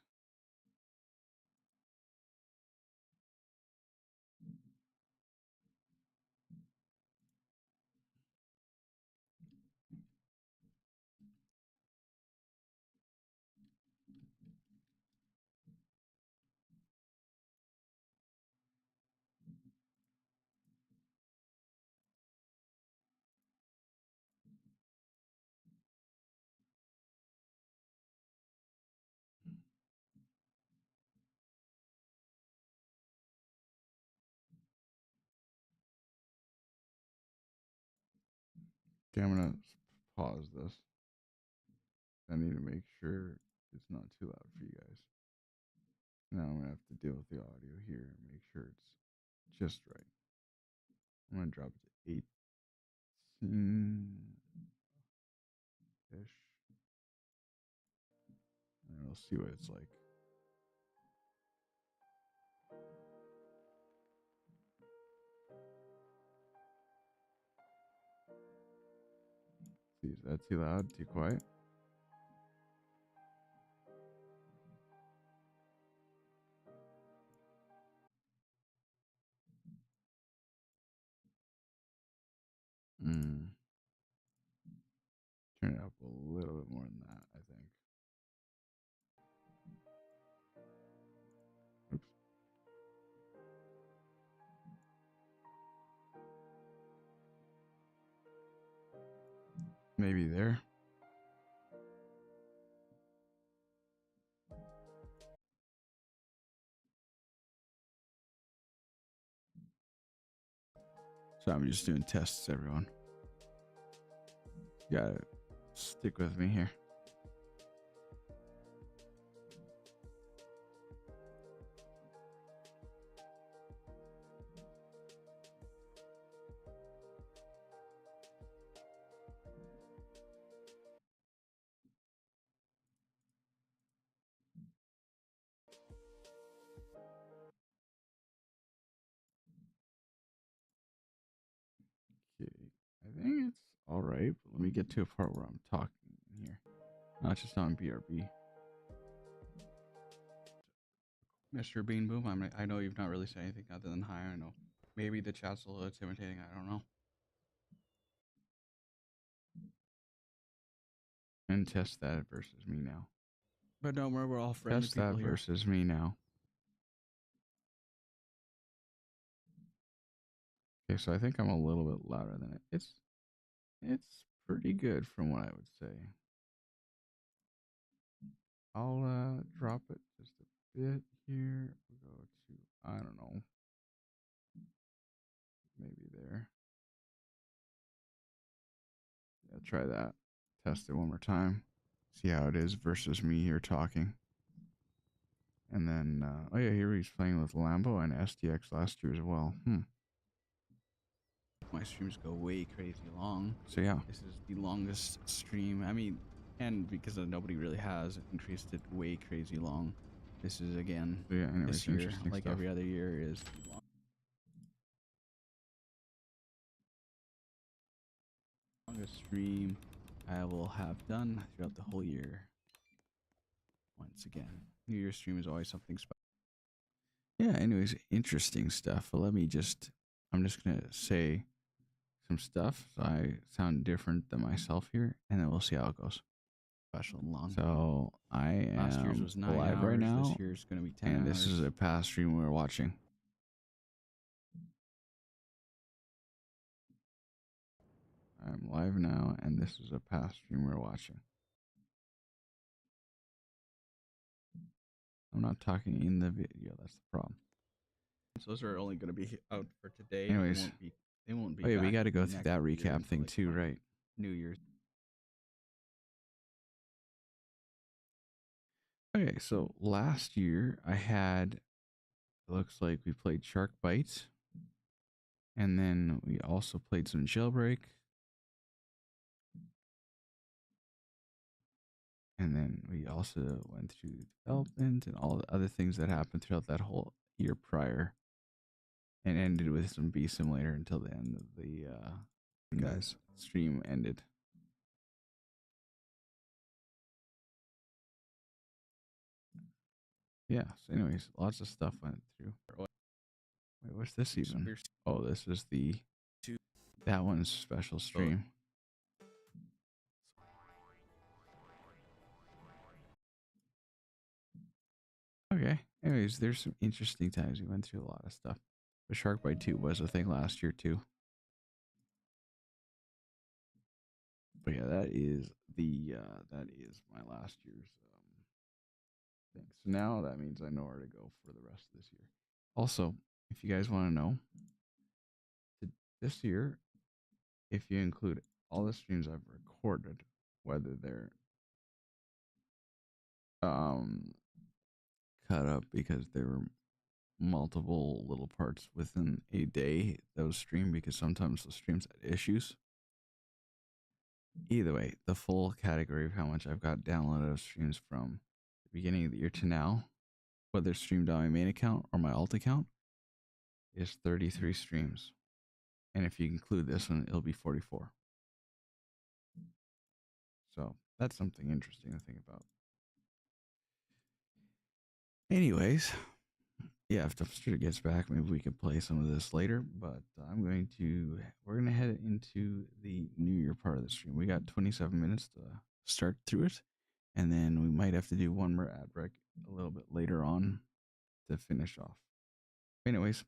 Okay, I'm gonna pause this. I need to make sure it's not too loud for you guys. Now I'm gonna have to deal with the audio here and make sure it's just right. I'm gonna drop it to 18-ish. And we'll see what it's like. See, is that too loud? Too quiet? Mm. Turn it up a little bit more than that, I think. Oops. Maybe there. So I'm just doing tests, everyone. You gotta stick with me here. Okay, I think it's all right. But let me get to a part where I'm talking in here, not just on BRB. Mr. Bean Boom, I know you've not really said anything other than hi. I know maybe the chat's a little intimidating. I don't know. And test that versus me now. But no, we're all friendly Test people that here. versus me now. Okay, so I think I'm a little bit louder than it. It's pretty good from what I would say. I'll drop it just a bit here. We'll go to, I don't know, maybe there. Yeah, try that. Test it one more time. See how it is versus me here talking. And then, oh yeah, here he's playing with Lambo and SDX last year as well. My streams go way crazy long. So yeah. This is the longest stream. I mean, and because nobody really has increased it way crazy long. This is again, So yeah, anyways, this year, interesting like stuff. every other year, is the longest stream I will have done throughout the whole year. Once again, New Year's stream is always something special. Yeah, anyways, interesting stuff. Let me just, I'm just going to say some stuff so I sound different than myself here, and then we'll see how it goes. Special and long. So I Last year's am was 9 live hours. right now, This year's going to be 10 and hours. this is a past stream we're watching. I'm live now, and this is a past stream we're watching. I'm not talking in the video. That's the problem. So those are only going to be out for today. Anyways, They won't be. oh yeah, we back got to go through next that year recap until, thing like, too, right? New Year's. Okay, so last year I had, it looks like we played Shark Bites, and then we also played some Jailbreak. And then we also went through development and all the other things that happened throughout that whole year prior, and ended with some B Simulator until the end of the Guys. stream ended. Yeah. So, anyways, lots of stuff went through. Wait, what's this even? Oh, this is that one's special stream. Okay. Anyways, there's some interesting times. We went through a lot of stuff. But Shark Bite 2 was a thing last year too. But yeah, that is my last year's thing. So now that means I know where to go for the rest of this year. Also, if you guys want to know, this year, if you include all the streams I've recorded, whether they're cut up because there were multiple little parts within a day that was streamed, because sometimes the streams had issues. Either way, the full category of how much I've got downloaded of streams from the beginning of the year to now, whether streamed on my main account or my alt account, is 33 streams. And if you include this one, it'll be 44. So that's something interesting to think about. Anyways, yeah, if Dumpster gets back, maybe we can play some of this later. But we're going to head into the New Year part of the stream. We got 27 minutes to start through it. And then we might have to do one more ad break a little bit later on to finish off. Anyways,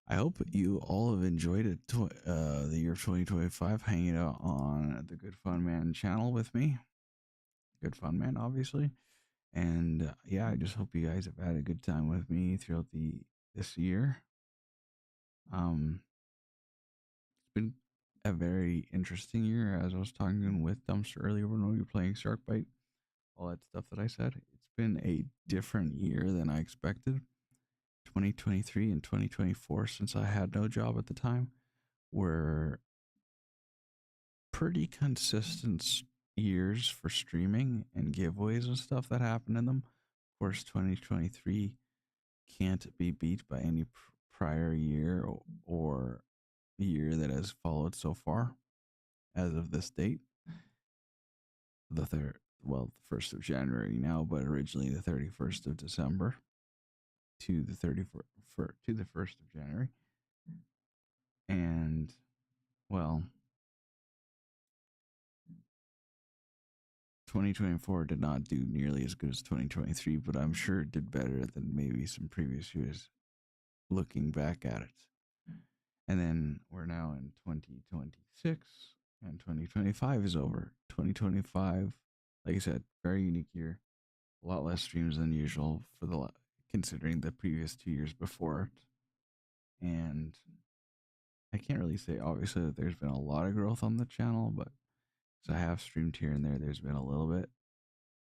I hope you all have enjoyed it. The year of 2025, hanging out on the Goodfunman channel with me. Goodfunman, obviously. And yeah, I just hope you guys have had a good time with me throughout this year. It's been a very interesting year. As I was talking with Dumpster earlier when we were playing Shark Bite, all that stuff that I said. It's been a different year than I expected. 2023 and 2024, since I had no job at the time, were pretty consistent years for streaming and giveaways and stuff that happened in them. Of course, 2023 can't be beat by any prior year or year that has followed so far as of this date. The 1st of January now, but originally the 31st of December to the 1st of January. And well, 2024 did not do nearly as good as 2023, but I'm sure it did better than maybe some previous years looking back at it. And then we're now in 2026, and 2025 is over. 2025, like I said, very unique year. A lot less streams than usual considering the previous 2 years before it. And I can't really say obviously that there's been a lot of growth on the channel, but so I have streamed here and there. There's been a little bit,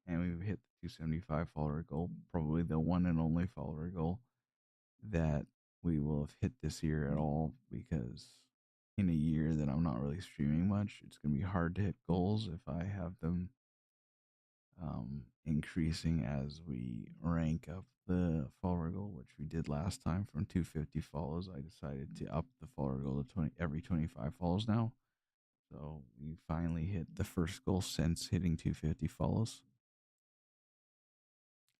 and we've hit the 275 follower goal, probably the one and only follower goal that we will have hit this year at all, because in a year that I'm not really streaming much, it's going to be hard to hit goals if I have them increasing as we rank up the follower goal, which we did last time from 250 follows. I decided to up the follower goal to every 25 follows now. So we finally hit the first goal since hitting 250 follows.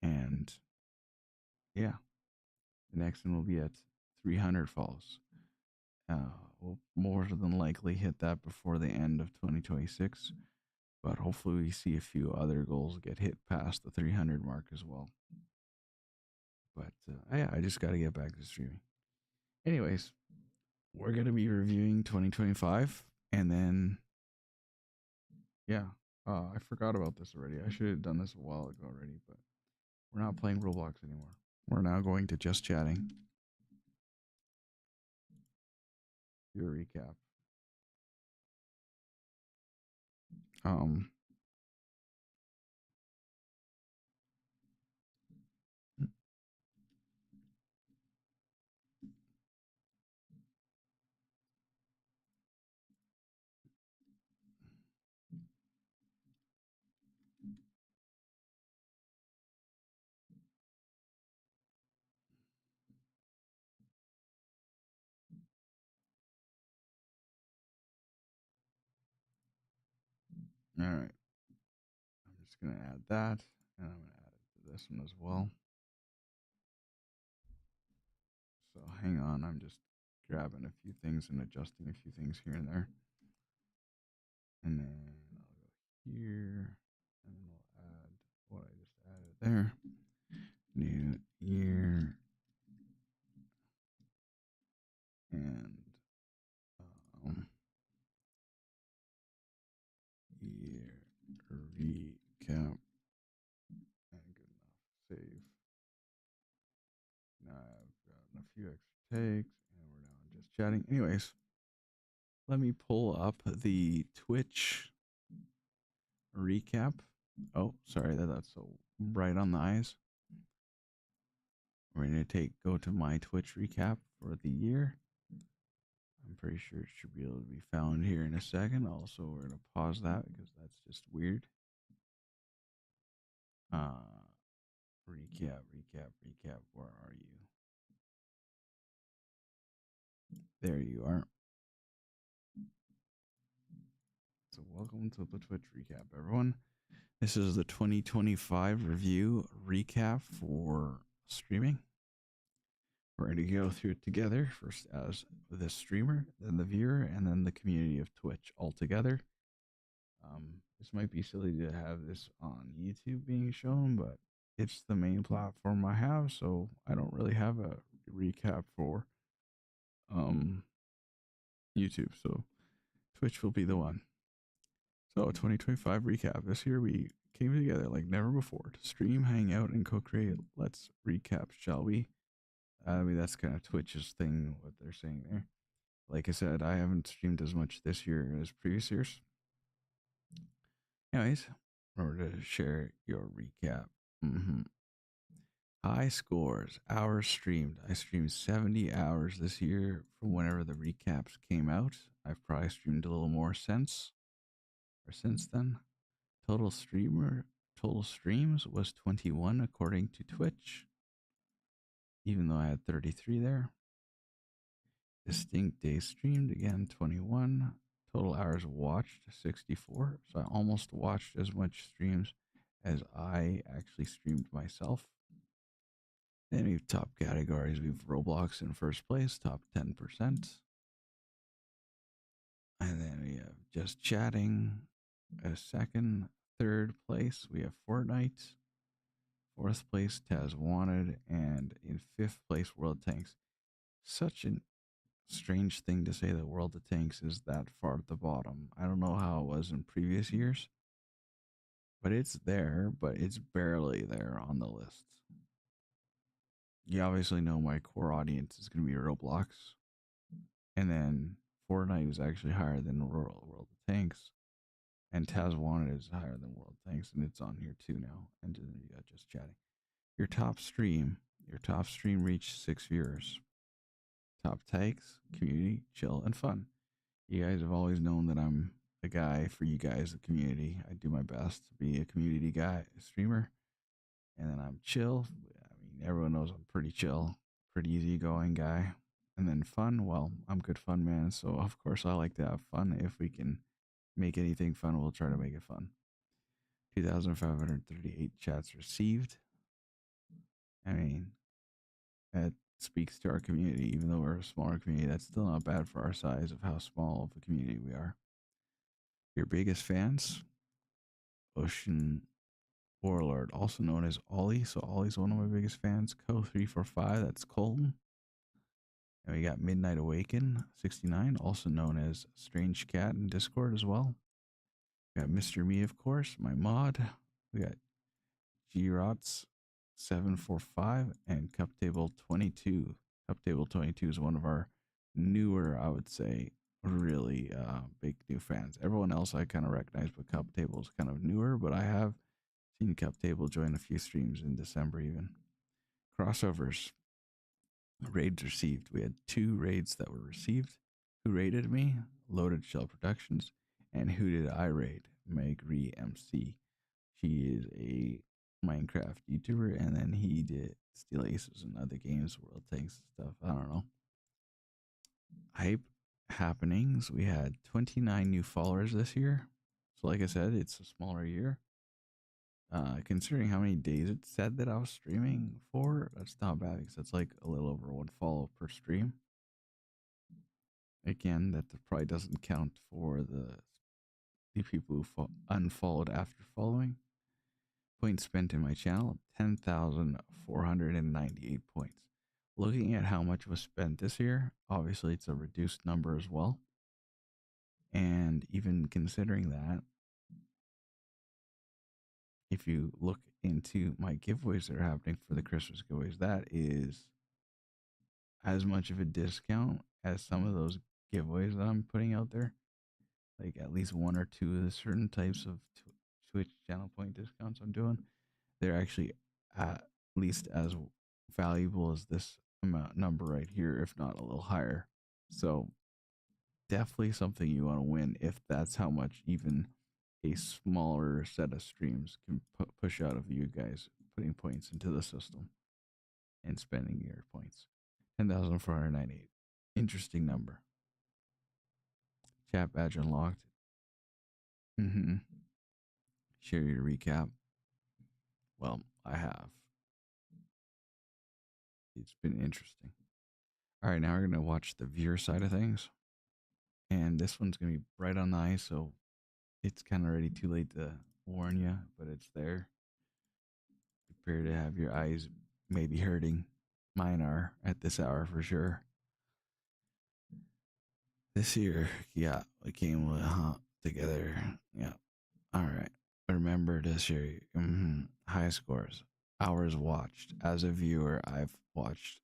And yeah, the next one will be at 300 follows. We'll more than likely hit that before the end of 2026. But hopefully we see a few other goals get hit past the 300 mark as well. But yeah, I just got to get back to streaming. Anyways, we're going to be reviewing 2025. And then, yeah, I forgot about this already. I should have done this a while ago already, but we're not playing Roblox anymore. We're now going to just chatting. Do a recap. Um, All right. I'm just going to add that, and I'm going to add it to this one as well. So hang on. I'm just grabbing a few things and adjusting a few things here and there. And then I'll go here, and then we'll add what I just added there. New year and year recap. And good enough. Save. Now I've gotten a few extra takes, and we're now just chatting. Anyways, let me pull up the Twitch recap. Oh, sorry, that's so bright on the eyes. We're gonna go to my Twitch recap for the year. I'm pretty sure it should be able to be found here in a second. Also, we're gonna pause that because that's just weird. Recap. Where are you? There you are. So welcome to the Twitch recap, everyone. This is the 2025 review recap for streaming. We're going to go through it together, first as the streamer, then the viewer, and then the community of Twitch all together. This might be silly to have this on YouTube being shown, but it's the main platform I have, so I don't really have a recap for YouTube, so Twitch will be the one. So 2025 recap. This year we came together like never before to stream, hang out, and co-create. Let's recap, shall we? I mean, that's kind of Twitch's thing, what they're saying there. Like I said, I haven't streamed as much this year as previous years. Anyways, in order to share your recap. High scores, hours streamed. I streamed 70 hours this year from whenever the recaps came out. I've probably streamed a little more since then. Total streams was 21 according to Twitch, even though I had 33 there. Distinct days streamed, again 21. Total hours watched 64. So I almost watched as much streams as I actually streamed myself. Then we have top categories. We have Roblox in first place, top 10%. And then we have just chatting as second. Third place, we have Fortnite. Fourth place, Taz Wanted. And in fifth place, World Tanks. Such a strange thing to say that World of Tanks is that far at the bottom. I don't know how it was in previous years, but it's there, but it's barely there on the list. You obviously know my core audience is going to be Roblox. And then Fortnite is actually higher than World of Tanks. And Taz Wanted is higher than World Tanks, and it's on here too now. And then you got just chatting. Your top stream reached 6 viewers. Top takes, community, chill, and fun. You guys have always known that I'm a guy for you guys, the community. I do my best to be a community guy, a streamer. And then I'm chill. I mean, everyone knows I'm pretty chill, pretty easygoing guy. And then fun, well, I'm Goodfunman, so of course I like to have fun. If we can make anything fun, we'll try to make it fun. 2,538 chats received. I mean, that speaks to our community. Even though we're a smaller community, that's still not bad for our size of how small of a community we are. Your biggest fans, Ocean Warlord, also known as Ollie. So Ollie's one of my biggest fans. Co345, that's Colton. And we got Midnight Awaken 69, also known as Strange Cat in Discord as well. We got Mr. Me, of course, my mod. We got G-Rots 745 and Cup Table 22. Cup Table 22 is one of our newer, I would say, really big new fans. Everyone else I kind of recognize, but Cup Table is kind of newer, but I have seen Cup Table join a few streams in December even. Crossovers. Raids received. We had 2 raids that were received. Who raided me? Loaded Shell Productions. And who did I raid? Meg Ree MC. She is a Minecraft YouTuber, and then he did Steel Aces and other games, World Tanks and stuff. I don't know. Hype happenings. We had 29 new followers this year. So, like I said, it's a smaller year. Considering how many days it said that I was streaming for, that's not bad because that's like a little over one follow per stream. Again, that probably doesn't count for the people who unfollowed after following. Points spent in my channel 10,498 points. Looking at how much was spent this year, obviously it's a reduced number as well. And even considering that, if you look into my giveaways that are happening for the Christmas giveaways, that is as much of a discount as some of those giveaways that I'm putting out there. Like at least one or two of the certain types of Twitch channel point discounts I'm doing, they're actually at least as valuable as this amount number right here, if not a little higher. So definitely something you want to win if that's how much even a smaller set of streams can push out of you guys putting points into the system and spending your points. 10,498. Interesting number. Chat badge unlocked. Mm-hmm. Share your recap. Well, I have. It's been interesting. All right, now we're going to watch the viewer side of things. And this one's going to be bright on the eye, so it's kind of already too late to warn you, but it's there. Prepare to have your eyes maybe hurting. Mine are at this hour for sure. This year, yeah, we came together. Yeah. All right. Remember this year, high scores, hours watched. As a viewer, I've watched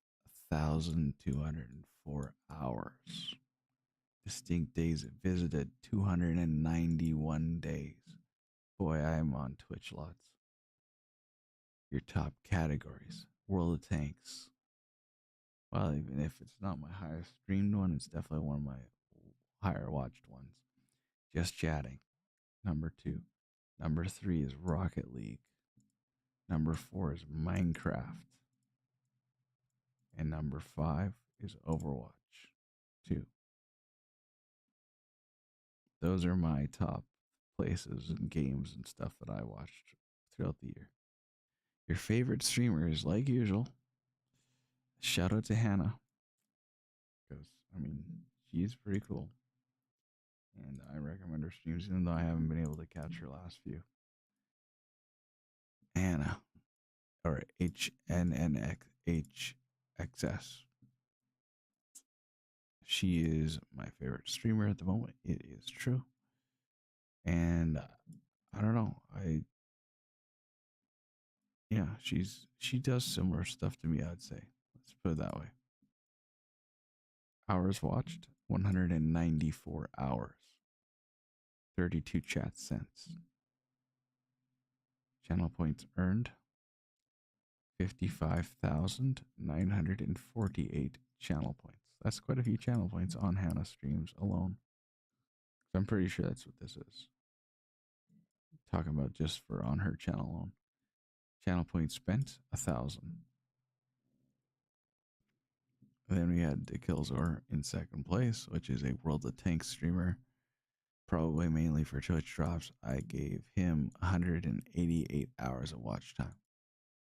1,204 hours. Distinct days visited, 291 days. Boy, I am on Twitch lots. Your top categories: World of Tanks. Well, even if it's not my highest streamed one, it's definitely one of my higher watched ones. Just Chatting, number 2. Number 3 is Rocket League. Number 4 is Minecraft. And number 5 is Overwatch 2. Those are my top places and games and stuff that I watched throughout the year. Your favorite streamers, like usual, shout out to Hannah. Because, I mean, she's pretty cool. And I recommend her streams, even though I haven't been able to catch her last few. Hannah, or HNNXHXS. She is my favorite streamer at the moment. It is true. And I don't know. She does similar stuff to me, I'd say. Let's put it that way. Hours watched, 194 hours. 32 chat cents. Channel points earned, 55,948 channel points. That's quite a few channel points on Hannah streams alone. So I'm pretty sure that's what this is. Talking about just for on her channel alone. Channel points spent, 1,000. Then we had the Killzor in second place, which is a World of Tanks streamer, probably mainly for Twitch drops. I gave him 188 hours of watch time.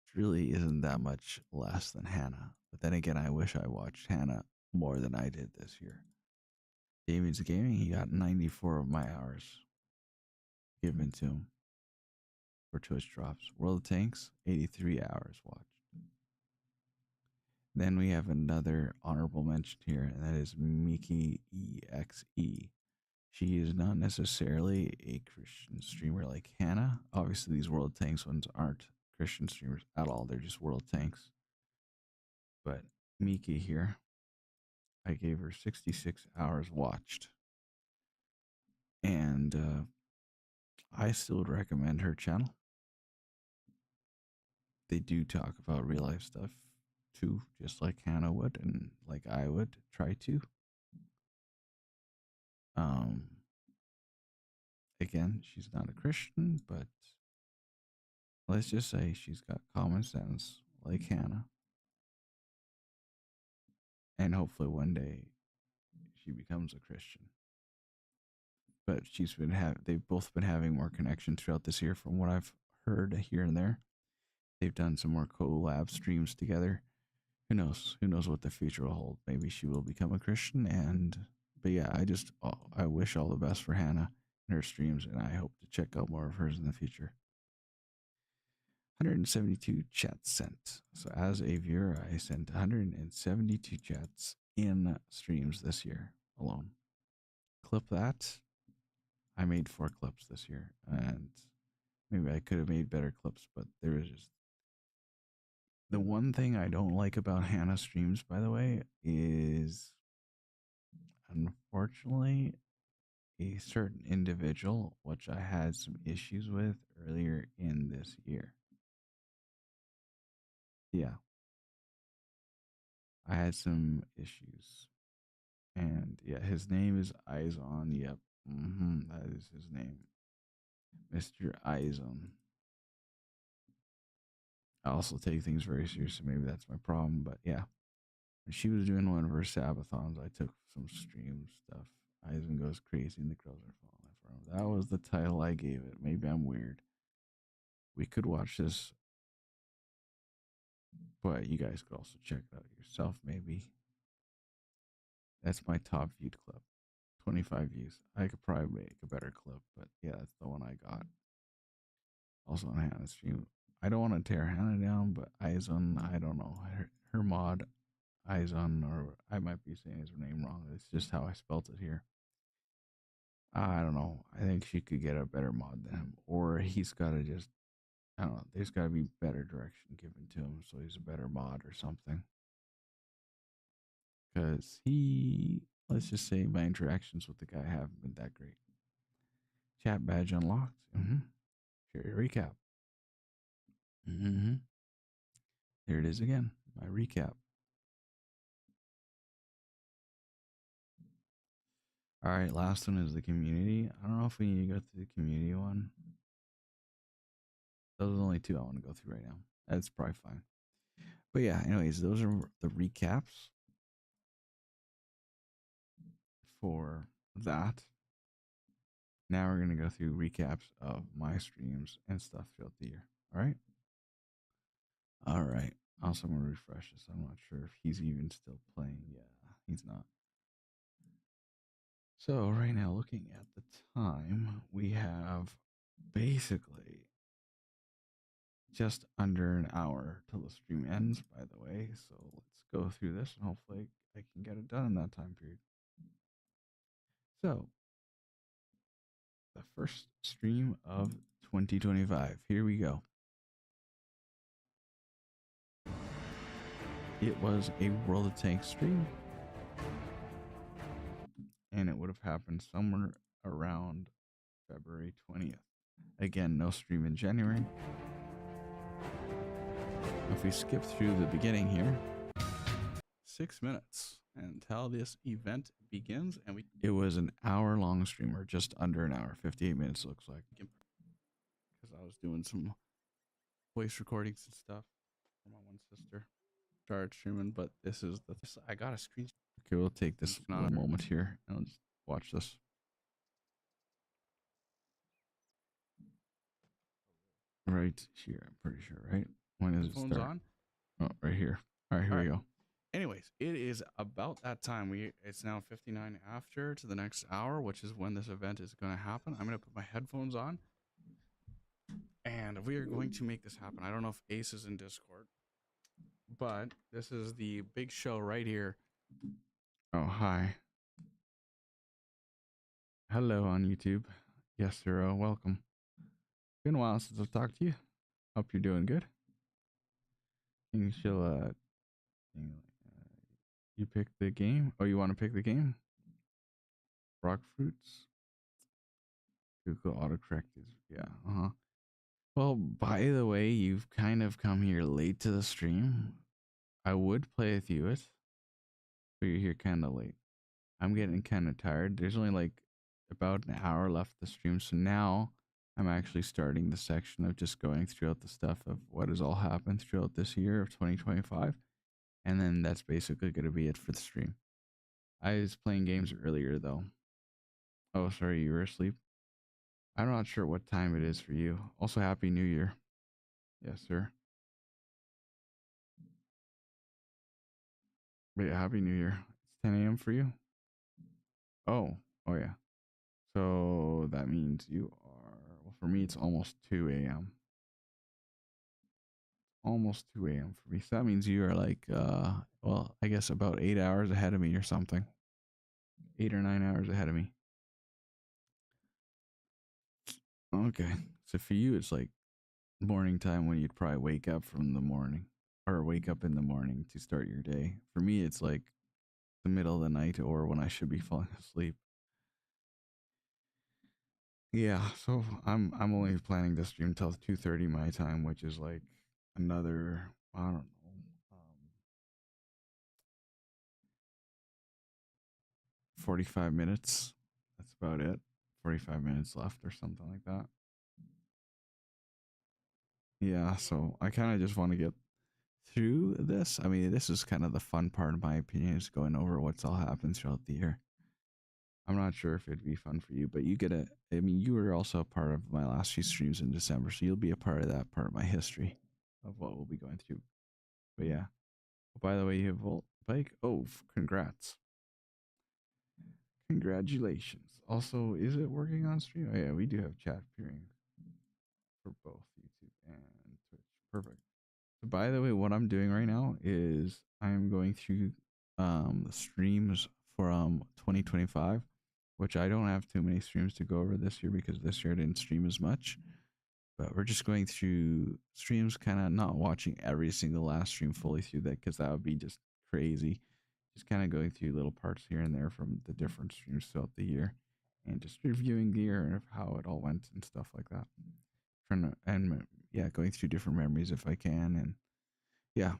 Which really isn't that much less than Hannah. But then again, I wish I watched Hannah more than I did this year. David's Gaming, he got 94 of my hours given to him for Twitch drops. World of Tanks, 83 hours watched. Then we have another honorable mention here, and that is Miki EXE. She is not necessarily a Christian streamer like Hannah. Obviously, these World Tanks ones aren't Christian streamers at all. They're just World Tanks. But Miki here, I gave her 66 hours watched. And I still would recommend her channel. They do talk about real life stuff too, just like Hannah would and like I would try to. Um, Again, she's not a Christian, but let's just say she's got common sense like Hannah. And hopefully one day she becomes a Christian. but they've both been having more connection throughout this year from what I've heard here and there. They've done some more collab streams together. Who knows? Who knows what the future will hold? Maybe she will become a Christian. But yeah, I wish all the best for Hannah and her streams, and I hope to check out more of hers in the future. 172 chats sent. So as a viewer, I sent 172 chats in streams this year alone. Clip that. I made 4 clips this year, and maybe I could have made better clips, but there is just the one thing I don't like about Hannah streams, by the way, is unfortunately a certain individual, which I had some issues with earlier in this year. Yeah, I had some issues. And yeah, his name is Izon. Yep. That is his name. Mr. Izon. I also take things very seriously. Maybe that's my problem. But yeah, when she was doing one of her Sabathons, I took some stream stuff. Eisen goes crazy and the girls are falling for him. That was the title I gave it. Maybe I'm weird. We could watch this, but you guys could also check it out yourself, maybe. That's my top viewed clip. 25 views. I could probably make a better clip, but yeah, that's the one I got. Also on Hannah's stream. I don't want to tear Hannah down, but Eisen, I don't know. Her mod, Eisen, or I might be saying his name wrong. It's just how I spelt it here. I don't know. I think she could get a better mod than him, or he's got to just, I don't know. There's got to be better direction given to him, so he's a better mod or something. Because let's just say my interactions with the guy haven't been that great. Chat badge unlocked. Share your recap. There it is again. My recap. All right, last one is the community. I don't know if we need to go through the community one. Those are the only 2 I want to go through right now. That's probably fine. But yeah, anyways, those are the recaps for that. Now we're going to go through recaps of my streams and stuff throughout the year. All right? All right. Also, I'm going to refresh this. I'm not sure if he's even still playing. Yeah, he's not. So, right now, looking at the time, we have basically just under an hour till the stream ends, by the way. So, let's go through this and hopefully I can get it done in that time period. So, the first stream of 2025. Here we go. It was a World of Tanks stream, and it would have happened somewhere around February 20th. Again, no stream in January. If we skip through the beginning here, 6 minutes until this event begins, and it was an hour-long stream, or just under an hour, 58 minutes looks like, because I was doing some voice recordings and stuff for my one sister. Started streaming, but this is I got a screen. Okay, we'll take this little moment here and I'll just watch this. Right here, I'm pretty sure, right? When does it start? On? Oh, right here. All right, here we go. Anyways, it is about that time. It's now 59 after to the next hour, which is when this event is going to happen. I'm going to put my headphones on, and we are going to make this happen. I don't know if Ace is in Discord, but this is the big show right here. Oh, hi. Hello on YouTube. Yes, sir. Welcome. Been a while since I've talked to you. Hope you're doing good. You shall, you pick the game? Oh, you want to pick the game? Rock fruits? Google autocorrect is, yeah, Well, by the way, you've kind of come here late to the stream. I would play with you, but you're here kind of late. I'm getting kind of tired. There's only like about an hour left the stream, so now I'm actually starting the section of just going throughout the stuff of what has all happened throughout this year of 2025, and then that's basically going to be it for the stream. I was playing games earlier though. Oh, sorry, you were asleep. I'm not sure what time it is for you. Also, Happy New Year. Yes, sir. But yeah, Happy New Year. It's 10 a.m. for you? Oh, oh yeah. So that means you are, well, for me, it's almost 2 a.m. Almost 2 a.m. for me. So that means you are like, well, I guess about 8 hours ahead of me or something. 8 or 9 hours ahead of me. Okay. So for you, it's like morning time when you'd probably wake up from the morning or wake up in the morning to start your day. For me, it's like the middle of the night or when I should be falling asleep. Yeah, so I'm only planning to stream till 2:30 my time, which is like another, I don't know, 45 minutes. That's about it. 45 minutes left or something like that. Yeah, so I kind of just want to get through this. I mean, this is kind of the fun part, in my opinion, is going over what's all happened throughout the year. I'm not sure if it'd be fun for you, but you get a. I mean, you were also a part of my last few streams in December, so you'll be a part of that part of my history of what we'll be going through. But yeah. Oh, by the way, you have Volt Bike. Oh, congrats! Congratulations. Also, is it working on stream? Oh yeah, we do have chat appearing for both YouTube and Twitch. Perfect. So by the way, what I'm doing right now is I'm going through the streams from 2025, which I don't have too many streams to go over this year because this year I didn't stream as much. But we're just going through streams, kind of not watching every single last stream fully through that because that would be just crazy. Just kind of going through little parts here and there from the different streams throughout the year and just reviewing the year and how it all went and stuff like that. Trying to, and yeah, going through different memories if I can. And yeah,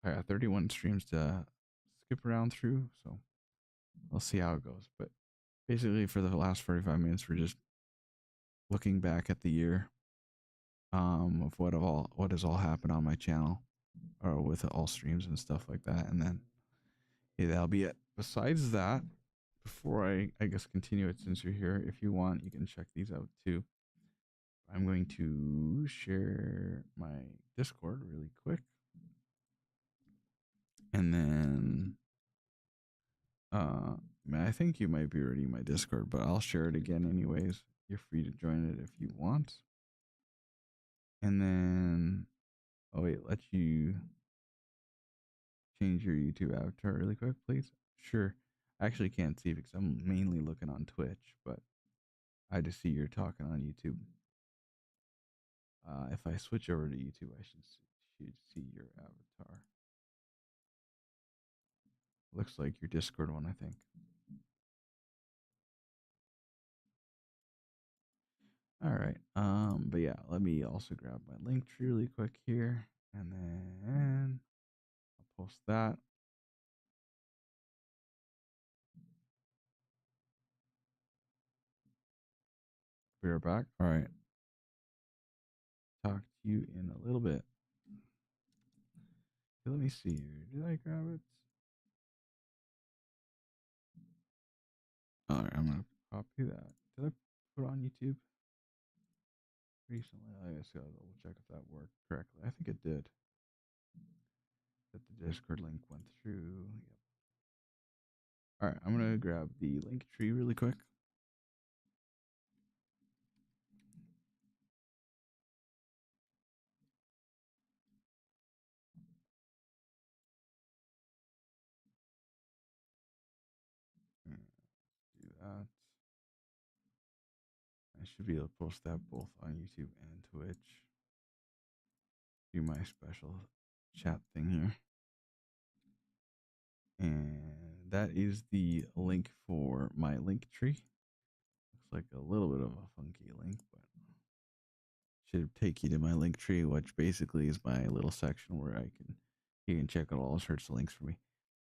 I got 31 streams to skip around through. So we'll see how it goes. But basically, for the last 45 minutes, we're just looking back at the year of what has all happened on my channel or with all streams and stuff like that, and then yeah, that'll be it. Besides that, before I guess continue it, since you're here, if you want, you can check these out too. I'm going to share my Discord really quick, and then I think you might be already in my Discord, but I'll share it again anyways. You're free to join it if you want. And then, oh wait, let you change your YouTube avatar really quick, please? Sure. I actually can't see because I'm mainly looking on Twitch, but I just see you're talking on YouTube. If I switch over to YouTube, I should see your avatar. Looks like your Discord one, I think. All right. But yeah, let me also grab my link tree really quick here, and then I'll post that. We are back. All right. Talk to you in a little bit. Let me see here. Did I grab it? All right. I'm gonna copy that. Did I put it on YouTube recently? I guess I'll double check if that worked correctly. I think it did. That the Discord link went through. Yep. All right. I'm gonna grab the link tree really quick. Do that. I should be able to post that both on YouTube and Twitch. Do my special chat thing here. And that is the link for my link tree. Looks like a little bit of a funky link, but should take you to my link tree, which basically is my little section where you can check out all sorts of links for me.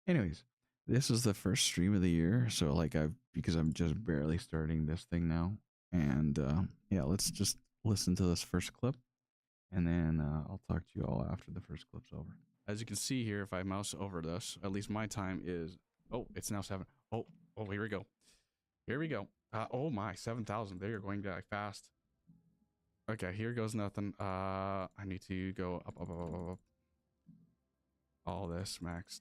Anyways, this is the first stream of the year, so like because I'm just barely starting this thing now, and yeah, let's just listen to this first clip, and then I'll talk to you all after the first clip's over. As you can see here, if I mouse over this, at least my time is, oh, it's now 7. Oh, here we go. Here we go. Oh my, 7,000. They are going by fast. Okay, here goes nothing. I need to go up, up, up, up, up, up. All this maxed.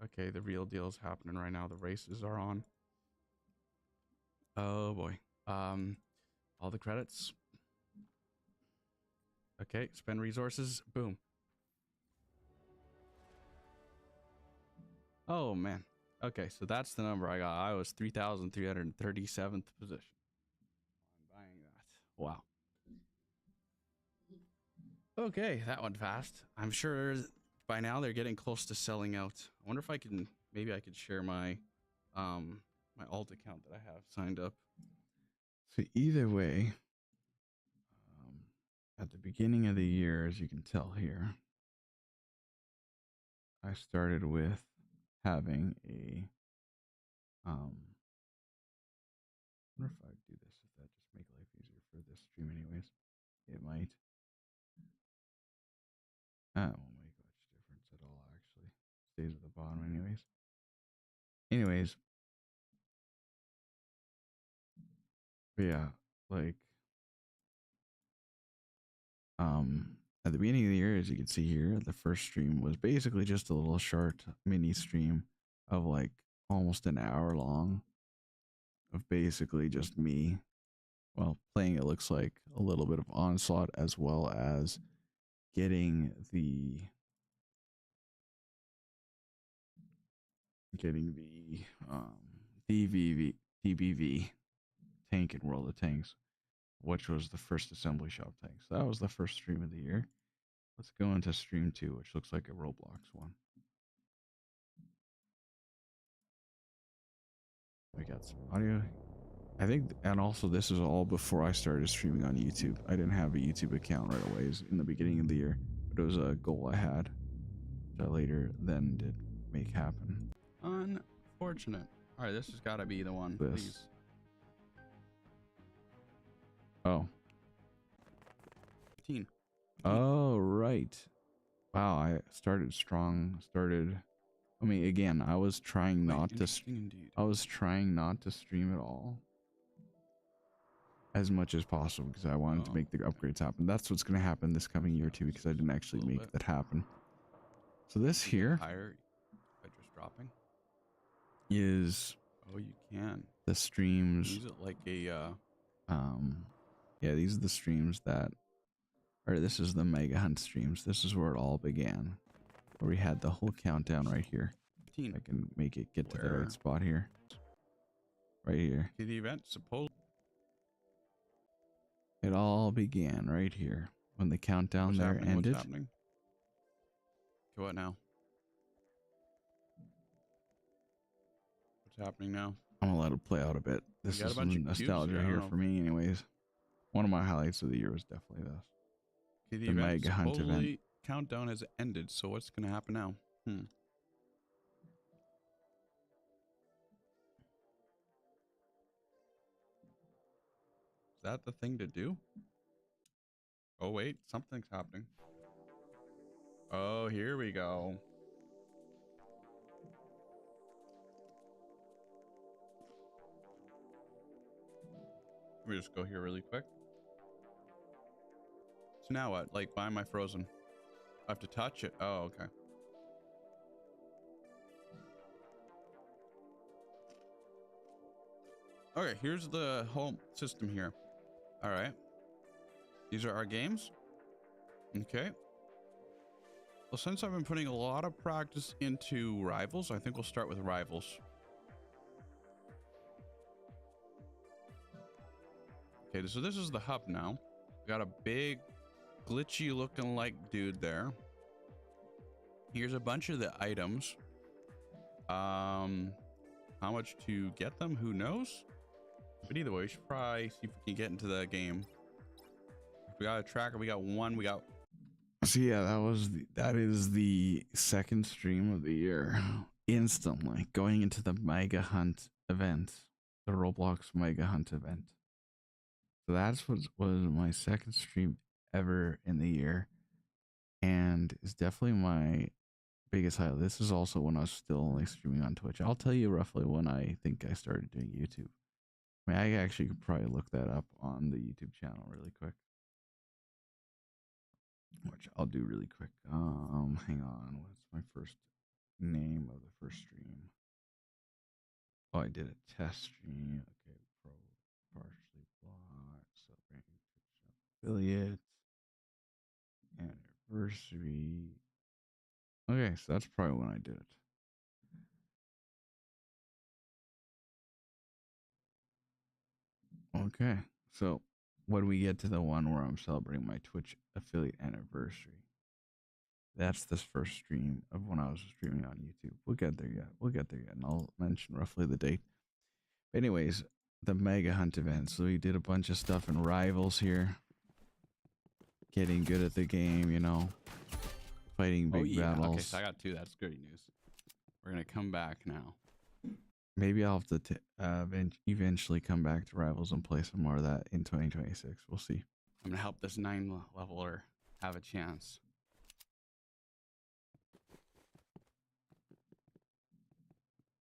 Okay, the real deal is happening right now. The races are on. Oh boy. All the credits. Okay, spend resources. Boom. Oh man. Okay, so that's the number I got. I was 3,337th position. I'm buying that. Wow. Okay, that went fast. I'm sure by now they're getting close to selling out. I wonder if I can, maybe I could share my my alt account that I have signed up. So either way, at the beginning of the year, as you can tell here, I started with having a I wonder if I do this, if that just make life easier for this stream anyways. It might. That won't make much difference at all, actually. Stays at the bottom anyways. Anyways. But yeah, like at the beginning of the year, as you can see here, the first stream was basically just a little short mini stream of like almost an hour long of basically just me, well, playing, it looks like, a little bit of Onslaught, as well as getting the DBV tank in World of Tanks, which was the first assembly shop tank. So that was the first stream of the year. Let's go into stream 2, which looks like a Roblox one. We got some audio. I think, and also this is all before I started streaming on YouTube. I didn't have a YouTube account right away in the beginning of the year, but it was a goal I had, which I later then did make happen. Unfortunate. All right, this has got to be the one. This. Please. Oh. 15. Oh, right. Wow, I started strong. I mean, again, I was trying not to. I was trying not to stream at all, as much as possible, because I wanted to make the upgrades happen. That's what's going to happen this coming year too, because I didn't actually make that happen. So this here higher by just dropping is. Oh, you can. The streams. Use it like a. Yeah, these are the streams that. Or this is the Mega Hunt streams. This is where it all began, where we had the whole countdown right here. 15. I can make it get to the right spot here. Right here. See the event, suppose. It all began right here when the countdown there ended. What's happening? Okay, what now? What's happening now? I'm gonna let it play out a bit. This is some nostalgia here for me, anyways. One of my highlights of the year was definitely this. Okay, the Mega Hunt event. Countdown has ended, so what's gonna happen now? Is that the thing to do? Oh wait, something's happening. Oh, here we go. Let me just go here really quick. So now what? Like, why am I frozen? I have to touch it. Oh, okay. Okay, here's the whole system here. All right. These are our games. Okay. Well, since I've been putting a lot of practice into Rivals, I think we'll start with Rivals. Okay, so this is the hub now. We got a big, glitchy looking like dude there. Here's a bunch of the items. How much to get them? Who knows? But either way, we should probably see if we can get into the game. We got a tracker. We got one. We got. So yeah, that is the second stream of the year. Instantly going into the Mega Hunt event, the Roblox Mega Hunt event. So that's what was my second stream ever in the year, and is definitely my biggest highlight. This is also when I was still only streaming on Twitch. I'll tell you roughly when I think I started doing YouTube. I mean, I actually could probably look that up on the YouTube channel really quick. Which I'll do really quick. Hang on. What's my first name of the first stream? Oh, I did a test stream. Okay, partially blocked. Celebrating affiliate anniversary. Okay, so that's probably when I did it. Okay, so when we get to the one where I'm celebrating my Twitch affiliate anniversary, that's this first stream of when I was streaming on YouTube. We'll get there yet. We'll get there yet, and I'll mention roughly the date. Anyways, the Mega Hunt event. So we did a bunch of stuff in Rivals here. Getting good at the game, you know. Fighting big battles. Okay, so I got two. That's great news. We're gonna come back now. Maybe I'll have to eventually come back to Rivals and play some more of that in 2026. We'll see. I'm gonna help this 9-leveler have a chance.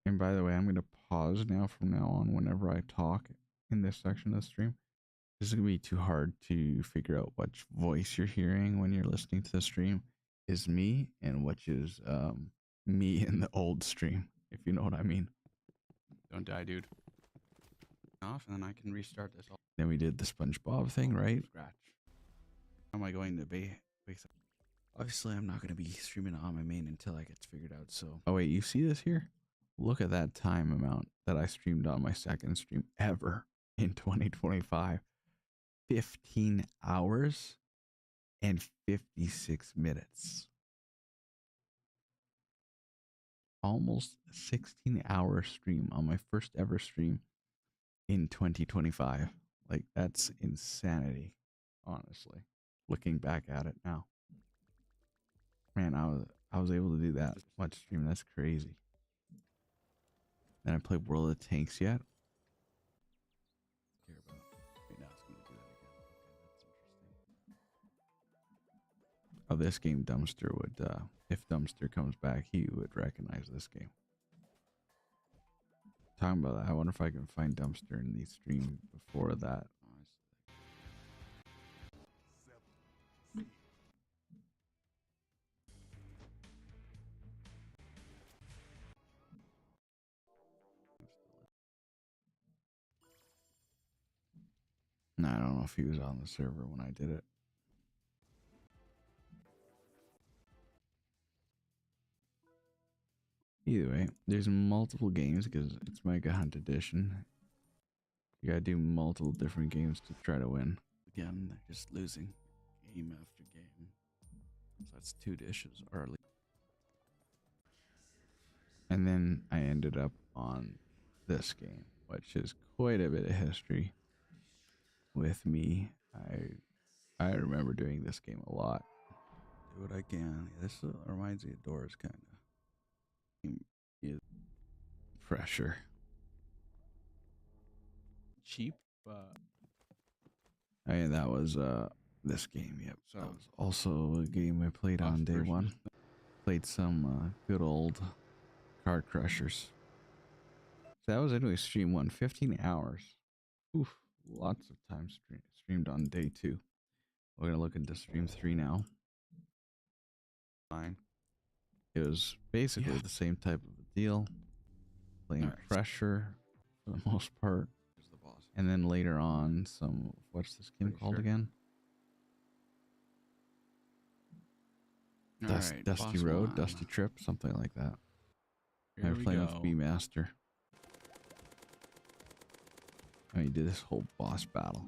And by the way, I'm going to pause now from now on whenever I talk in this section of the stream. This is going to be too hard to figure out which voice you're hearing when you're listening to the stream is me and which is me in the old stream, if you know what I mean. Don't die, dude. Off, and then I can restart this. Then we did the SpongeBob thing, right? Scratch. How am I going to be? Obviously, I'm not going to be streaming on my main until I get figured out. So. Oh wait, you see this here? Look at that time amount that I streamed on my second stream ever in 2025. 15 hours and 56 minutes. Almost 16-hour stream on my first ever stream in 2025. Like, that's insanity, honestly. Looking back at it now. Man, I was able to do that much stream. That's crazy. Then I played World of Tanks yet. Care about. Wait, now it's gonna do that again. Okay, that's interesting. Oh, this game Dumpster would, if Dumpster comes back, he would recognize this game. Talking about that, I wonder if I can find Dumpster in the stream before that. No, I don't know if he was on the server when I did it. Either way, there's multiple games because it's Mega Hunt Edition. You gotta do multiple different games to try to win. Again, they're just losing game after game. So that's 2 dishes early. And then I ended up on this game, which is quite a bit of history with me. I remember doing this game a lot. Do what I can. Yeah, this reminds me of Doors, kind of. Pressure. Cheap, but I mean, that was this game. Yep. So That was also a game I played on day one. Played some good old Card Crushers. So that was anyway stream 1, 15 hours. Oof, lots of time streamed on day 2. We're gonna look into stream 3 now. fine. It was basically the same type of a deal. Playing Pressure for the most part. Who's the boss? And then later on some, what's this game called again? Alright, Dusty boss Road, one. Dusty Trip, something like that. I Here was we playing go. with B Master. And he did this whole boss battle.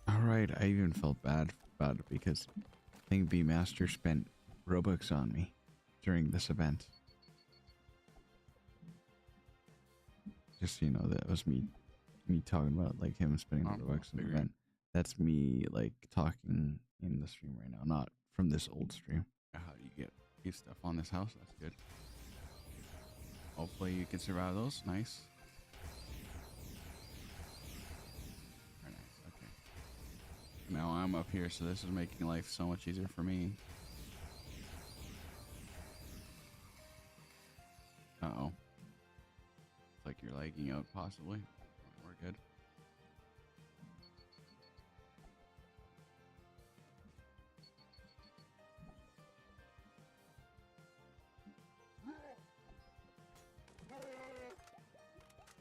Alright, I even felt bad about it because I think B Master spent Robux on me during this event. Just so you know, that was me talking about like him spending I'm $100 in the figuring. event. That's me like talking in the stream right now, not from this old stream. How do you get stuff on this house? That's good. Hopefully you can survive those. Nice. Very nice. Okay. Now I'm up here, so this is making life so much easier for me. Uh-oh. It's like you're lagging out, possibly. We're good.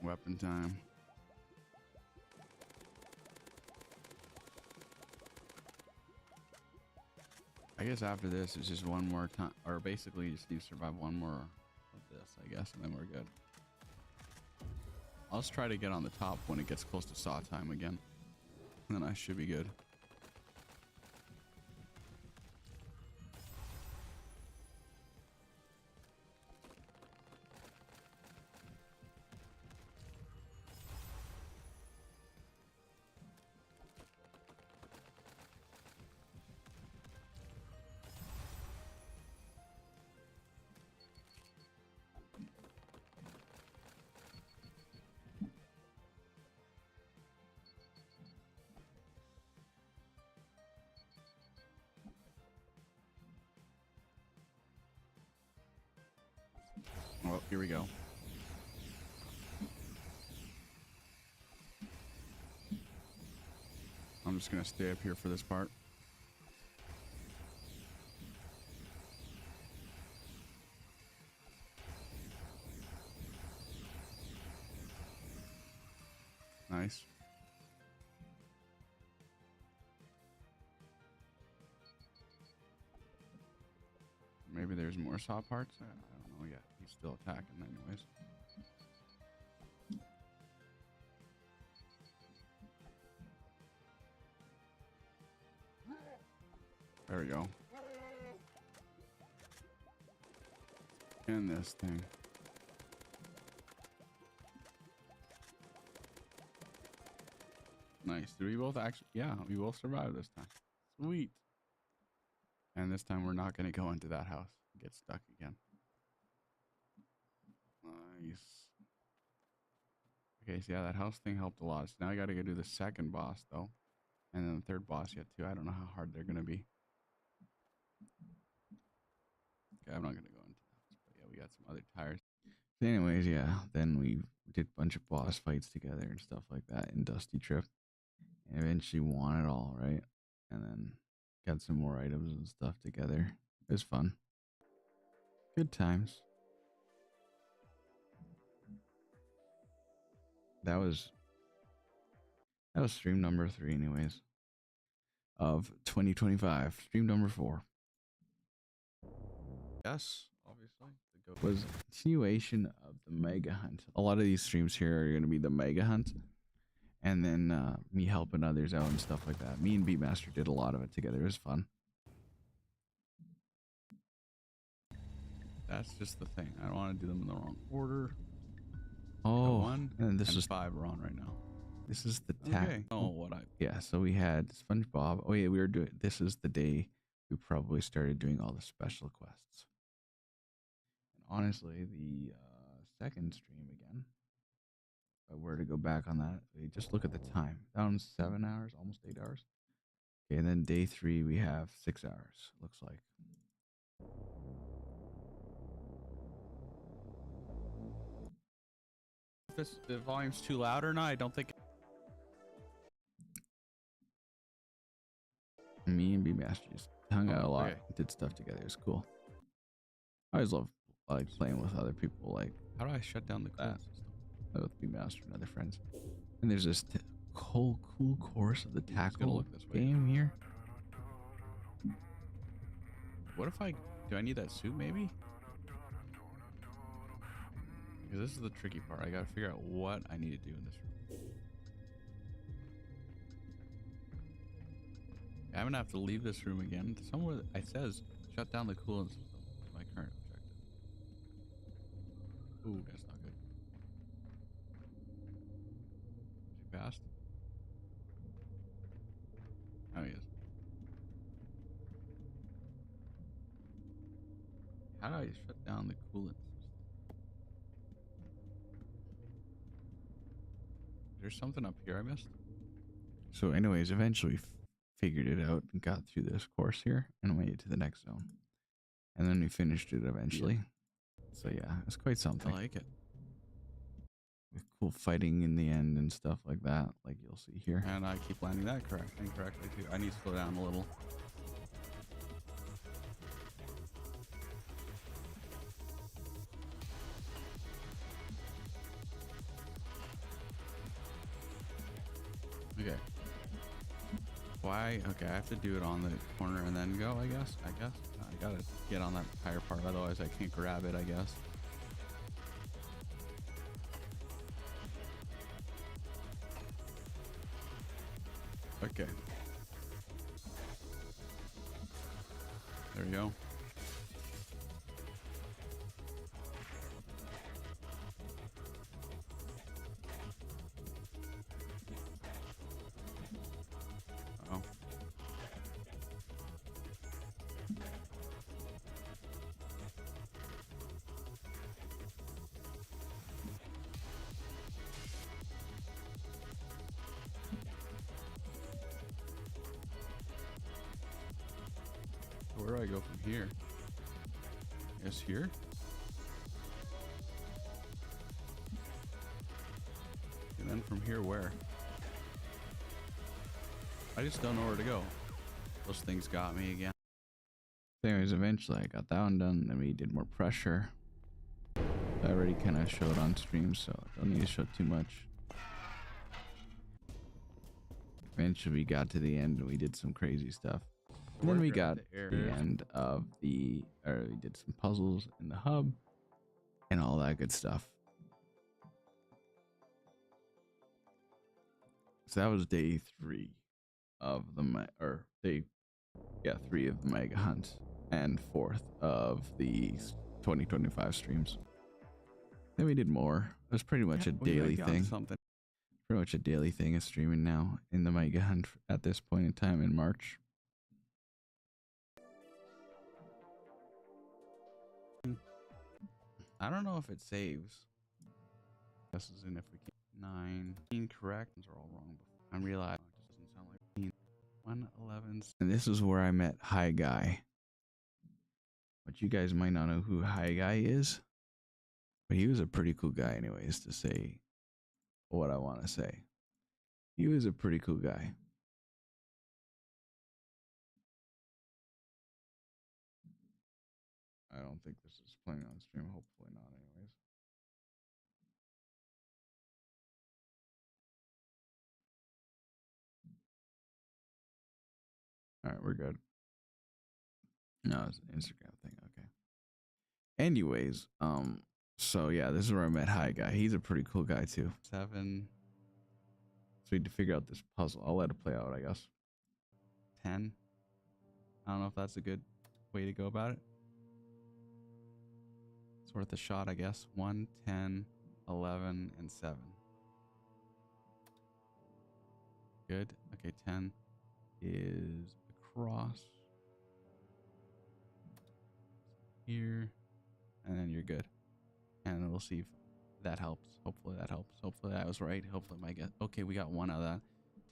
Weapon time. I guess after this, it's just one more time, or basically you just need to survive one more of this, I guess, and then we're good. I'll just try to get on the top when it gets close to saw time again. And then I should be good. Well, here we go. I'm just gonna stay up here for this part. Nice. Maybe there's more saw parts. I don't know yet. He's still attacking anyways. There we go. And this thing. Nice. Did we both actually? Yeah, we both survived this time. Sweet. And this time we're not going to go into that house. Get stuck again. Nice. Okay, so yeah, that house thing helped a lot. So now I got to go do the second boss, though. And then the third boss yet, too. I don't know how hard they're going to be. Okay, I'm not going to go into that. But yeah, we got some other tires. Anyways, yeah, then we did a bunch of boss fights together and stuff like that in Dusty Trip. And eventually won it all, right? And then got some more items and stuff together. It was fun. Good times. That was stream number 3 anyways. Of 2025. Stream number 4. Yes, obviously. Was continuation of the mega hunt. A lot of these streams here are going to be the mega hunt, and then me helping others out and stuff like that. Me and Beatmaster did a lot of it together. It was fun. That's just the thing. I don't want to do them in the wrong order. Oh, one and this and is 5 we're on right now. this is the tag. Okay. Oh, what I Yeah, so we had SpongeBob. Oh yeah, we were doing. This is the day we probably started doing all the special quests. And honestly, the second stream again. If I were to go back on that, we just look at the time. Down 7 hours, almost 8 hours. Okay, and then day 3 we have 6 hours. Looks like. if the volume's too loud or not, I don't think. Me and Beatmaster just hung out a lot, okay. did stuff together. It was cool. I always love like playing with other people, like How do I shut down the that. class? With Beatmaster and other friends. And there's this whole cool course of the I'm just gonna tackle look this way. game here. What if do I need that suit maybe? Because this is the tricky part. I gotta figure out what I need to do in this room. I'm gonna have to leave this room again. Somewhere it says shut down the coolant system. My current objective. Ooh, that's not good. How do I shut down the coolant system? Is there something up here I missed? So, anyways, eventually figured it out and got through this course here and made it to the next zone. And then we finished it eventually. So yeah, it's quite I something. like it. With cool fighting in the end and stuff like that, like you'll see here. And I keep landing that incorrectly too. I need to slow down a little. Okay. Why? Okay, I have to do it on the corner and then go, I guess. I gotta get on that higher part, otherwise I can't grab it, I guess. Okay. There we go. Oh. Where do I go from here? I guess here? And then from here, where? I just don't know where to go. Those things got me again. Anyways, eventually I got that one done. Then we did more pressure. I already kind of showed on stream, so I don't need to show too much. Eventually we got to the end and we did some crazy stuff. And then we got the end of we did some puzzles in the hub and all that good stuff. So that was day 3 of the day 3 of the mega hunt and 4th of the 2025 streams. Then we did more. It was pretty much a daily thing. Pretty much a daily thing of streaming now in the mega hunt at this point in time in March. I don't know if it saves. This is in if we can 9 incorrect. These are all wrong. I'm realizing it just doesn't sound like 111. And this is where I met Hi Guy. But you guys might not know who Hi Guy is. But he was a pretty cool guy anyways, to say what I want to say. He was a pretty cool guy. I don't think this is playing on stream. Hopefully not anyways. All right, we're good. No, it's an Instagram thing. Okay. Anyways, so yeah, this is where I met Hi Guy. He's a pretty cool guy too. 7. So we had to figure out this puzzle. I'll let it play out, I guess. 10. I don't know if that's a good way to go about it. It's worth a shot, I guess. 1, 10, 11, and 7. Good. Okay, 10 is across here, and then you're good. And we'll see if that helps. Hopefully that helps. Hopefully I was right. Hopefully my guess. Okay, we got 1 out of that.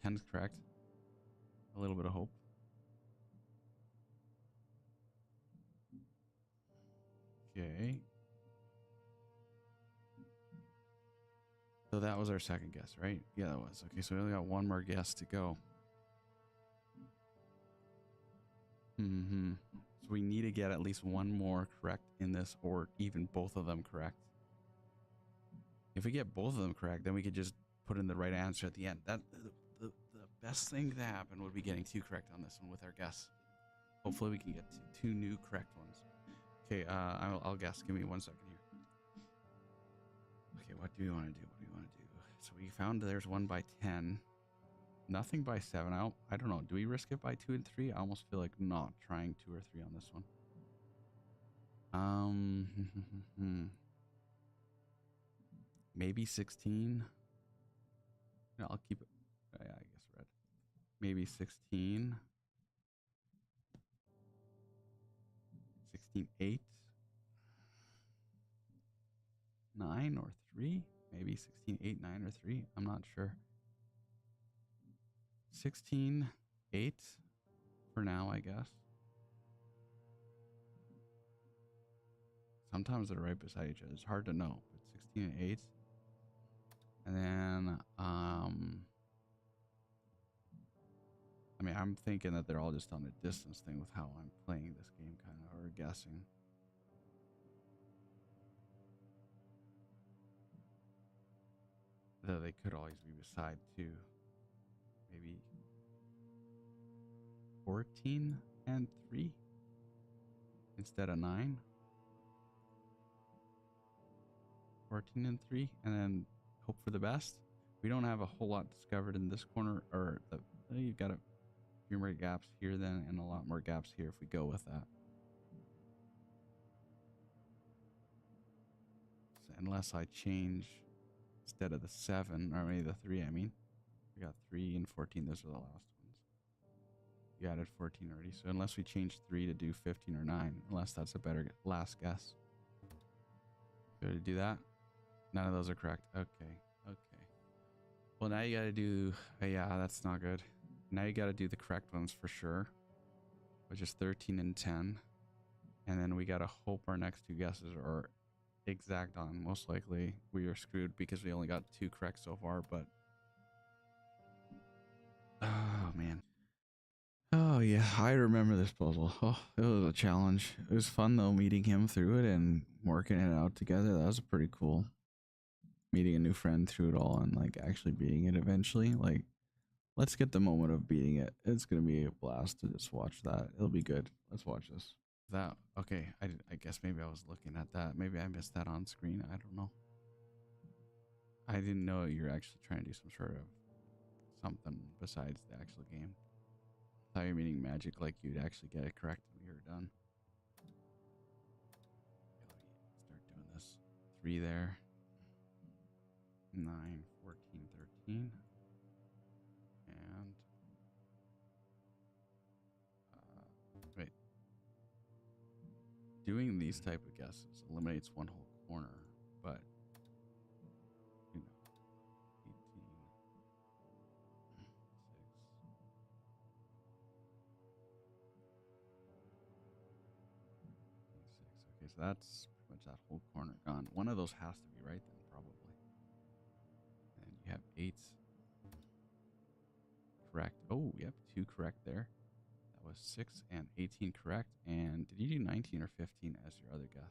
10 is correct. A little bit of hope. Okay. So that was our second guess, right? Yeah, that was. Okay, so we only got 1 more guess to go. So we need to get at least 1 more correct in this, or even both of them correct. If we get both of them correct, then we could just put in the right answer at the end. That the best thing to happen would be getting 2 correct on this one with our guess. Hopefully we can get 2 new correct ones. Okay, I'll guess. Give me 1 second here. Okay, what do we want to do? What do we want to do? So we found there's 1 by 10. Nothing by 7. I don't know. Do we risk it by 2 and 3? I almost feel like not trying 2 or 3 on this one. Maybe 16. No, I'll keep it. Yeah, I guess red. Maybe 16. 16, 8. 9 or 3, maybe 16, 8, 9 or 3. I'm not sure. 16, 8 for now, I guess. Sometimes they're right beside each other. It's hard to know, but 16 and 8. And then, I mean, I'm thinking that they're all just on a distance thing with how I'm playing this game, kind of, or guessing. Though they could always be beside too. Maybe 14 and 3 instead of 9. 14 and 3, and then hope for the best. We don't have a whole lot discovered in this corner, or you've got a few more gaps here then, and a lot more gaps here if we go with that. So unless I change instead of the 7, or maybe the 3, I mean. We got 3 and 14, those are the last ones. You added 14 already, so unless we change 3 to do 15 or 9, unless that's a better last guess. Go to do that. None of those are correct. Okay. Well, now you gotta do, yeah, that's not good. Now you gotta do the correct ones for sure, which is 13 and 10. And then we gotta hope our next 2 guesses are exact on. Most likely we are screwed because we only got 2 correct so far, but oh man. Oh yeah, I remember this puzzle. Oh, it was a challenge. It was fun though, meeting him through it and working it out together. That was pretty cool. Meeting a new friend through it all and like actually beating it eventually. Like, let's get the moment of beating it. It's gonna be a blast to just watch that. It'll be good. Let's watch this. That okay? I guess maybe I was looking at that. Maybe I missed that on screen. I don't know. I didn't know you're actually trying to do some sort of something besides the actual game. I thought you were meaning magic, like you'd actually get it correct when we were done. Okay, let me start doing this. 3 there. 9, 14, 13. And wait. Doing these type of guesses eliminates one whole corner, but you know, 18, 6. Okay, so that's pretty much that whole corner gone. One of those has to be right then, probably. And you have 8 correct. Oh, yep, 2 correct there. That was 6 and 18 correct. And did you do 19 or 15 as your other guess?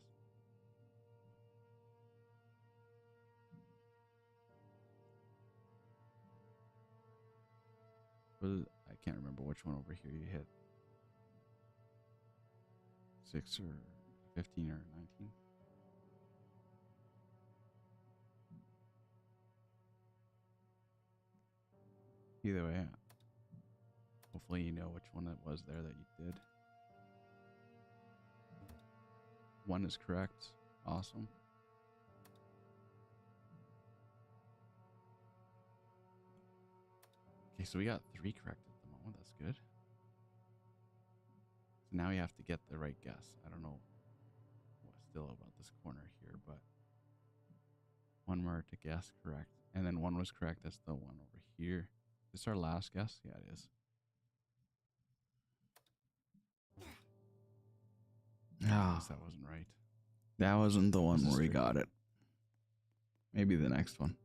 I can't remember which one over here you hit. 6 or 15 or 19? Either way, hopefully you know which one it was there that you did. 1 is correct. Awesome. Okay, so we got 3 correct at the moment. That's good. So now we have to get the right guess. I don't know what still about this corner here, but 1 more to guess correct. And then 1 was correct. That's the one over here. Is this our last guess? Yeah, it is. I guess that wasn't right. That wasn't the one where we got it. Maybe the next one.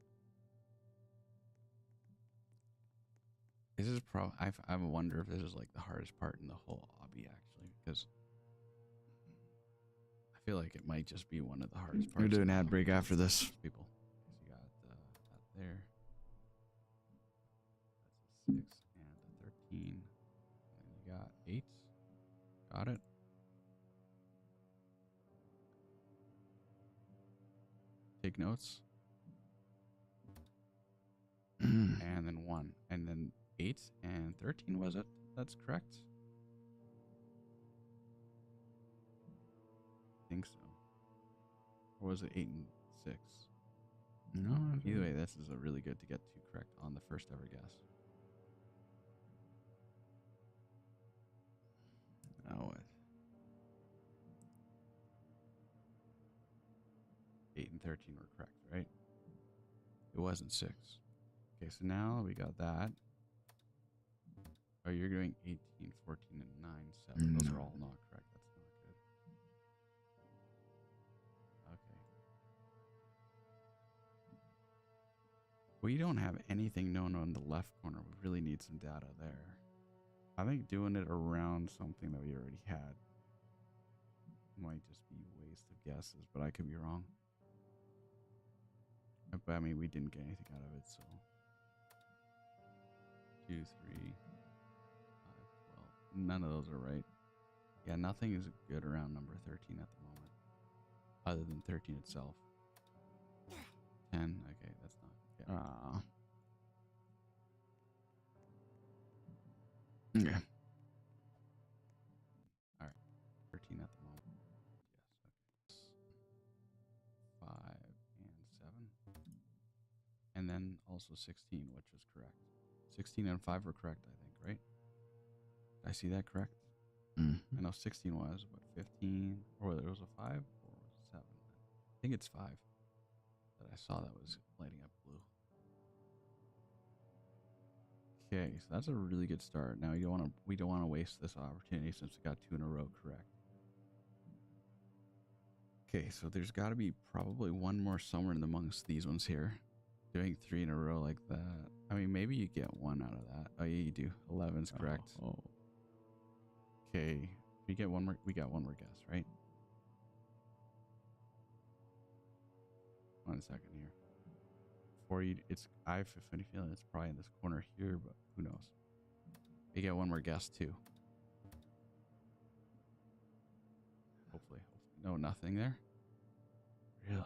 This is I wonder if this is like the hardest part in the whole obby, actually, because I feel like it might just be one of the hardest parts. We're doing ad break after this. People. So you got that there. That's a 6 and a 13. And you got 8. Got it. Take notes. And then 1. And then 8 and 13, was it? That's correct. I think so. Or was it 8 and 6? No. Either way, this is a really good to get 2 correct on the first ever guess. Oh, what? 8 and 13 were correct, right? It wasn't 6. Okay, so now we got that. Oh, you're doing 18, 14, and 9, 7. Those No. are all not correct. That's not good. Okay. We don't have anything known on the left corner. We really need some data there. I think doing it around something that we already had might just be a waste of guesses, but I could be wrong. But I mean, we didn't get anything out of it, so 2, 3, 5, 12. None of those are right. Yeah, nothing is good around number 13 at the moment, other than 13 itself. 10. Okay, that's not. Yeah. Okay. All right, 13 at the moment. Yes. Okay. 5 and 7, and then also 16, which was correct. 16 and 5 were correct, I think, right? Did I see that correct? Mm-hmm. I know 16 was, but 15, or whether it was a 5 or was it 7. I think it's 5 that I saw that was lighting up blue. Okay, so that's a really good start. Now we don't want to waste this opportunity since we got 2 in a row correct. Okay, so there's got to be probably one more somewhere in amongst these ones here. Doing 3 in a row like that. I mean, maybe you get 1 out of that. Oh yeah, you do. 11's correct. Oh. Okay, we got one more guess, right? 1 second here. Before you, I have a funny feeling it's probably in this corner here, but who knows? You get one more guess too. Hopefully. No, nothing there. Really?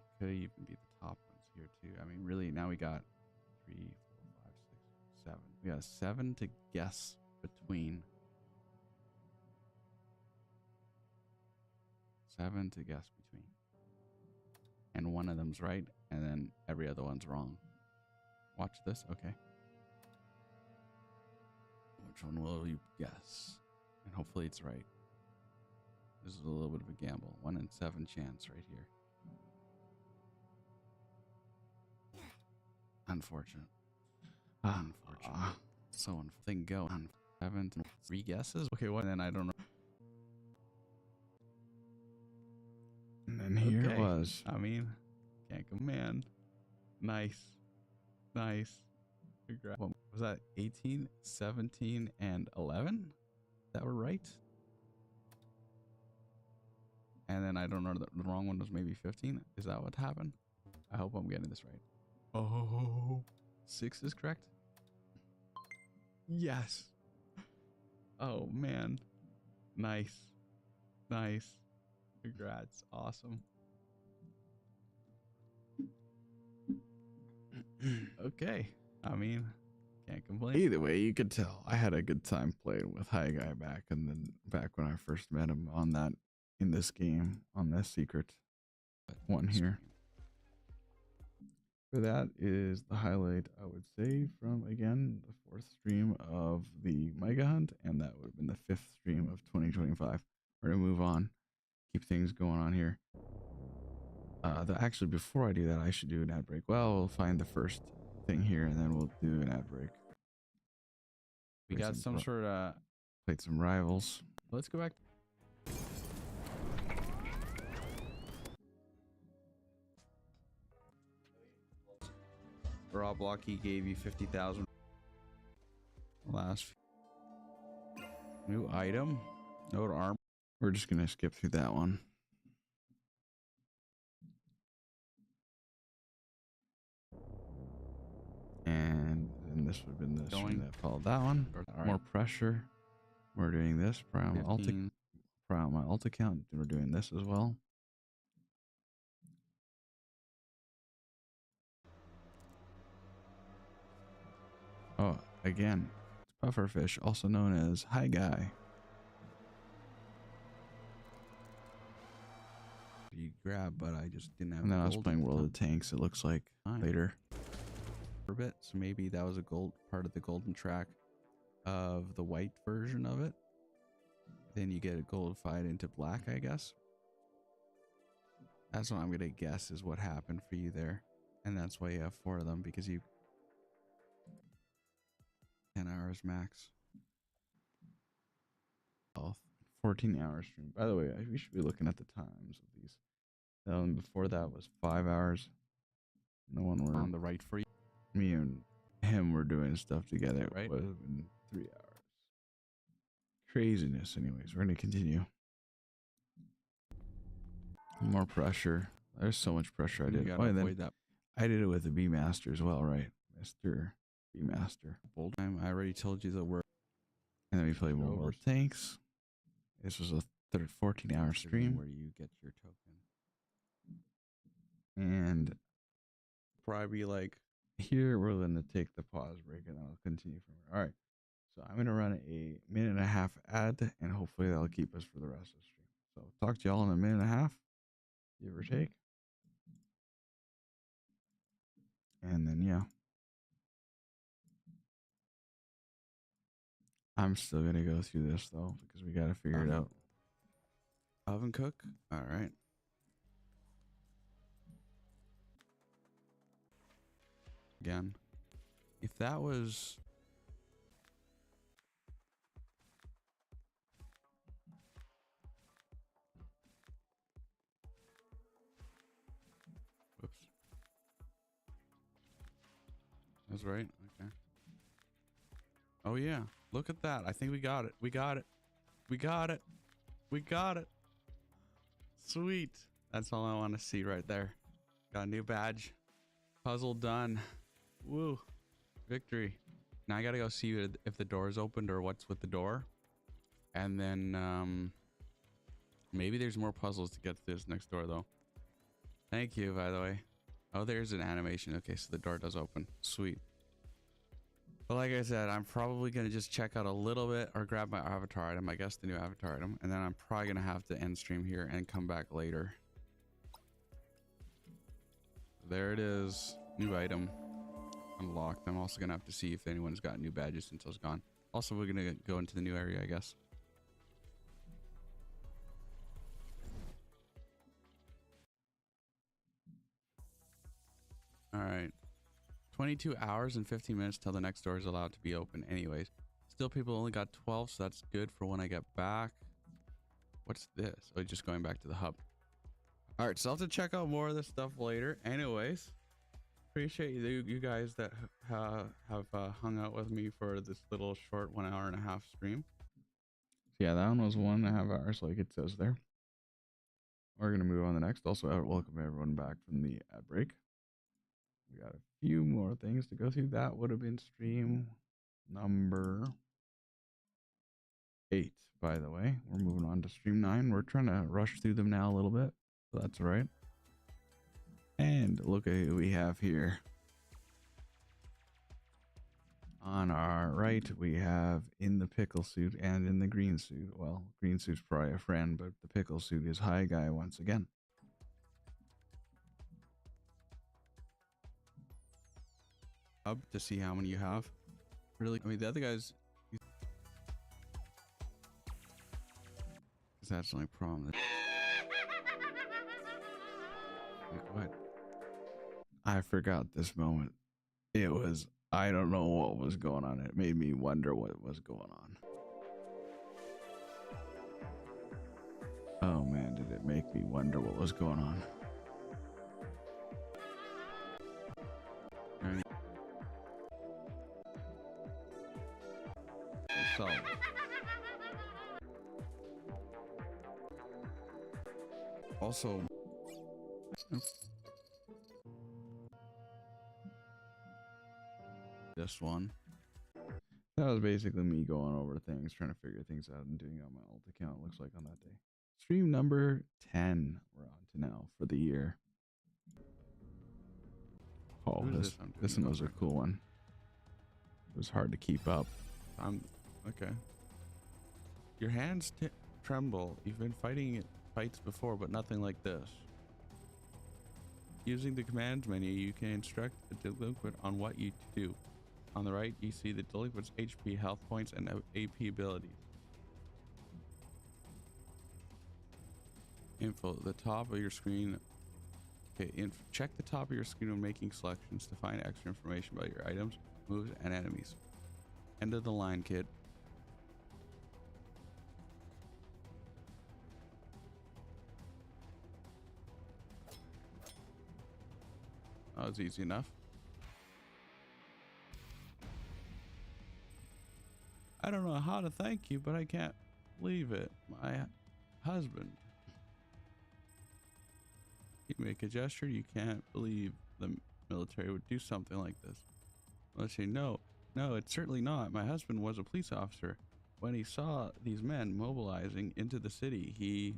It could even be the top ones here too. I mean, really, now we got 3, 4, 5, 6, 7. We got 7 to guess between. 7 to guess between. And one of them's right, and then every other one's wrong. Watch this, okay. Which one will you guess? And hopefully it's right. This is a little bit of a gamble. 1 in 7 chance right here. Unfortunate. Unfortunate. So unfortunate. Go on 7 to 3 guesses. Okay, what? Then I don't know. And then here it was. I mean, can't go, man. Nice. Congrats. What was that? 18, 17, and 11? That were right? And then I don't know, the wrong one was maybe 15. Is that what happened? I hope I'm getting this right. Oh, 6 is correct? Yes. Oh, man. Nice. Congrats. Awesome. Okay. I mean, can't complain. Either way, you could tell I had a good time playing with High Guy back, and then back when I first met him on that in this game on this secret one here. So that is the highlight, I would say, from again the 4th stream of the Mega Hunt, and that would have been the 5th stream of 2025. We're gonna move on, keep things going on here. Actually, before I do that, I should do an ad break. Well, we'll find the first thing here, and then we'll do an ad break. We got some sort of. Played some rivals. Let's go back. Rob Blocky gave you 50,000. Last new item. Note armor. We're just gonna skip through that one. And then this would have been this one that followed that one. Right. More pressure. We're doing this. Prime alt account. We're doing this as well. Oh, again, pufferfish, also known as High Guy. You grab, but I just didn't have. And then I was playing World of Tanks. It looks like later. bit, so maybe that was a gold part of the golden track of the white version of it. Then you get it goldified into black, I guess. That's what I'm gonna guess is what happened for you there, and that's why you have 4 of them, because you 10 hours max. 14-hour stream. By the way, we should be looking at the times of these. Before that was 5 hours. The one where On the right for you. me and him were doing stuff together, Right. would have been 3 hours. Craziness. Anyways, we're gonna continue. More pressure. There's so much pressure. I You did. gotta Oh, and then avoid that I did it with the B Master as well, right, Mr. B Master. bold time. I already told you that we're And then we played more Over. World Tanks. This was a 14-hour stream, where you get your token. and Probably like here we're gonna take the pause break, and I'll continue from here. All right. So I'm gonna run a 1.5 minute ad, and hopefully that'll keep us for the rest of the stream. So talk to y'all in a 1.5 minutes, give or take. And then yeah. I'm still gonna go through this though, because we gotta figure it out. oven cook. All right. Again, if that was whoops, that's right. Okay. Oh yeah, look at that. I think we got it. We got it. We got it. We got it. Sweet. That's all I want to see right there. Got a new badge. Puzzle done. Woo. Victory. Now I gotta go see if the door is opened or what's with the door. And then maybe there's more puzzles to get to this next door though. Thank you, by the way. Oh, there's an animation. Okay, so the door does open. Sweet. But like I said, I'm probably gonna just check out a little bit or grab my avatar item, I guess the new avatar item, and then I'm probably gonna have to end stream here and come back later. There it is. New item. Unlocked. I'm also gonna have to see if anyone's got new badges since I was gone. Also, we're gonna go into the new area, I guess. Alright. 22 hours and 15 minutes till the next door is allowed to be open anyways. Still, people only got 12, so that's good for when I get back. What's this? Oh, just going back to the hub. Alright, so I'll have to check out more of this stuff later. Anyways, appreciate you guys that have hung out with me for this little short 1.5 hour stream. Yeah, that one was 1.5 hours, like it says there. We're gonna move on to the next. Also, welcome everyone back from the ad break. We got a few more things to go through. That would have been stream number 8, by the way. We're moving on to stream 9. We're trying to rush through them now a little bit, so that's all right. And look at who we have here. On our right, we have in the pickle suit and in the green suit. Well, green suit's probably a friend, but the pickle suit is High Guy once again. Hub to see how many you have. Really, I mean, the other guys. That's the only problem. Like, what? I forgot this moment. It was, I don't know what was going on. It made me wonder what was going on. Oh man, did it make me wonder what was going on. Alright. So. Also. This one. That was basically me going over things, trying to figure things out and doing it on my alt account, it looks like, on that day. Stream number 10 we're on to now for the year. Oh, this one was a cool one. It was hard to keep up. Okay. Your hands tremble. You've been fighting fights before, but nothing like this. Using the commands menu, you can instruct the delinquent on what you do. On the right, you see the delinquent's HP, health points, and AP abilities. Info at the top of your screen. Okay, check the top of your screen when making selections to find extra information about your items, moves, and enemies. End of the line, kid. That was easy enough. I don't know how to thank you, but I can't believe it. My husband. You make a gesture, you can't believe the military would do something like this. Let's say, no, it's certainly not. My husband was a police officer. When he saw these men mobilizing into the city, he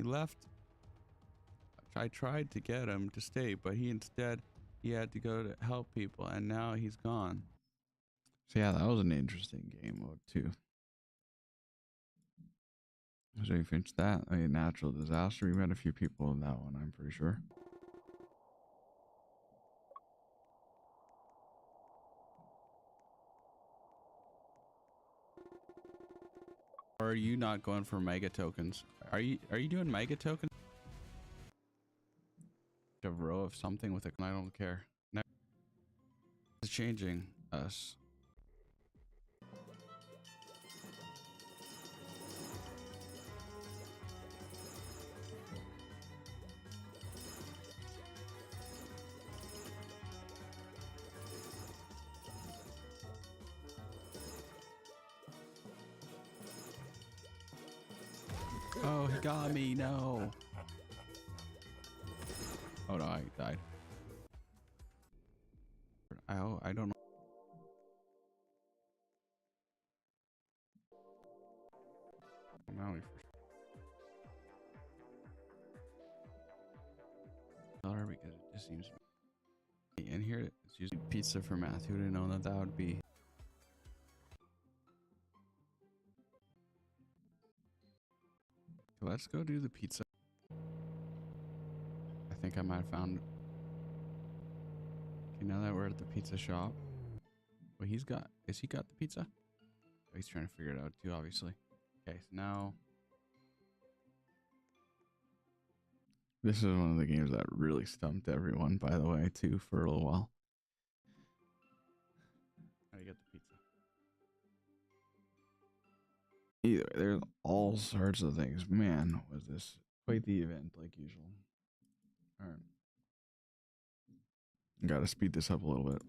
left. I tried to get him to stay, but he had to go to help people, and now he's gone. So yeah, that was an interesting game mode too. So you finished that. I mean, natural disaster. We met a few people in that one, I'm pretty sure. Or are you not going for mega tokens? Are you doing mega tokens? A row of something with a. I don't care. Next is changing us. Oh, he got me. No. Oh no, I died. I don't know. Now we because it just seems. In here, it's using pizza for math. Who would have known that would be? Let's go do the pizza. I think I might have found. Okay, now that we're at the pizza shop. Well, he got the pizza? Oh, he's trying to figure it out too, obviously. Okay, so now. This is one of the games that really stumped everyone, by the way, too, for a little while. How do you get the pizza? Either way, there's all sorts of things. Man, was this quite the event, like usual. All right. Gotta speed this up a little bit.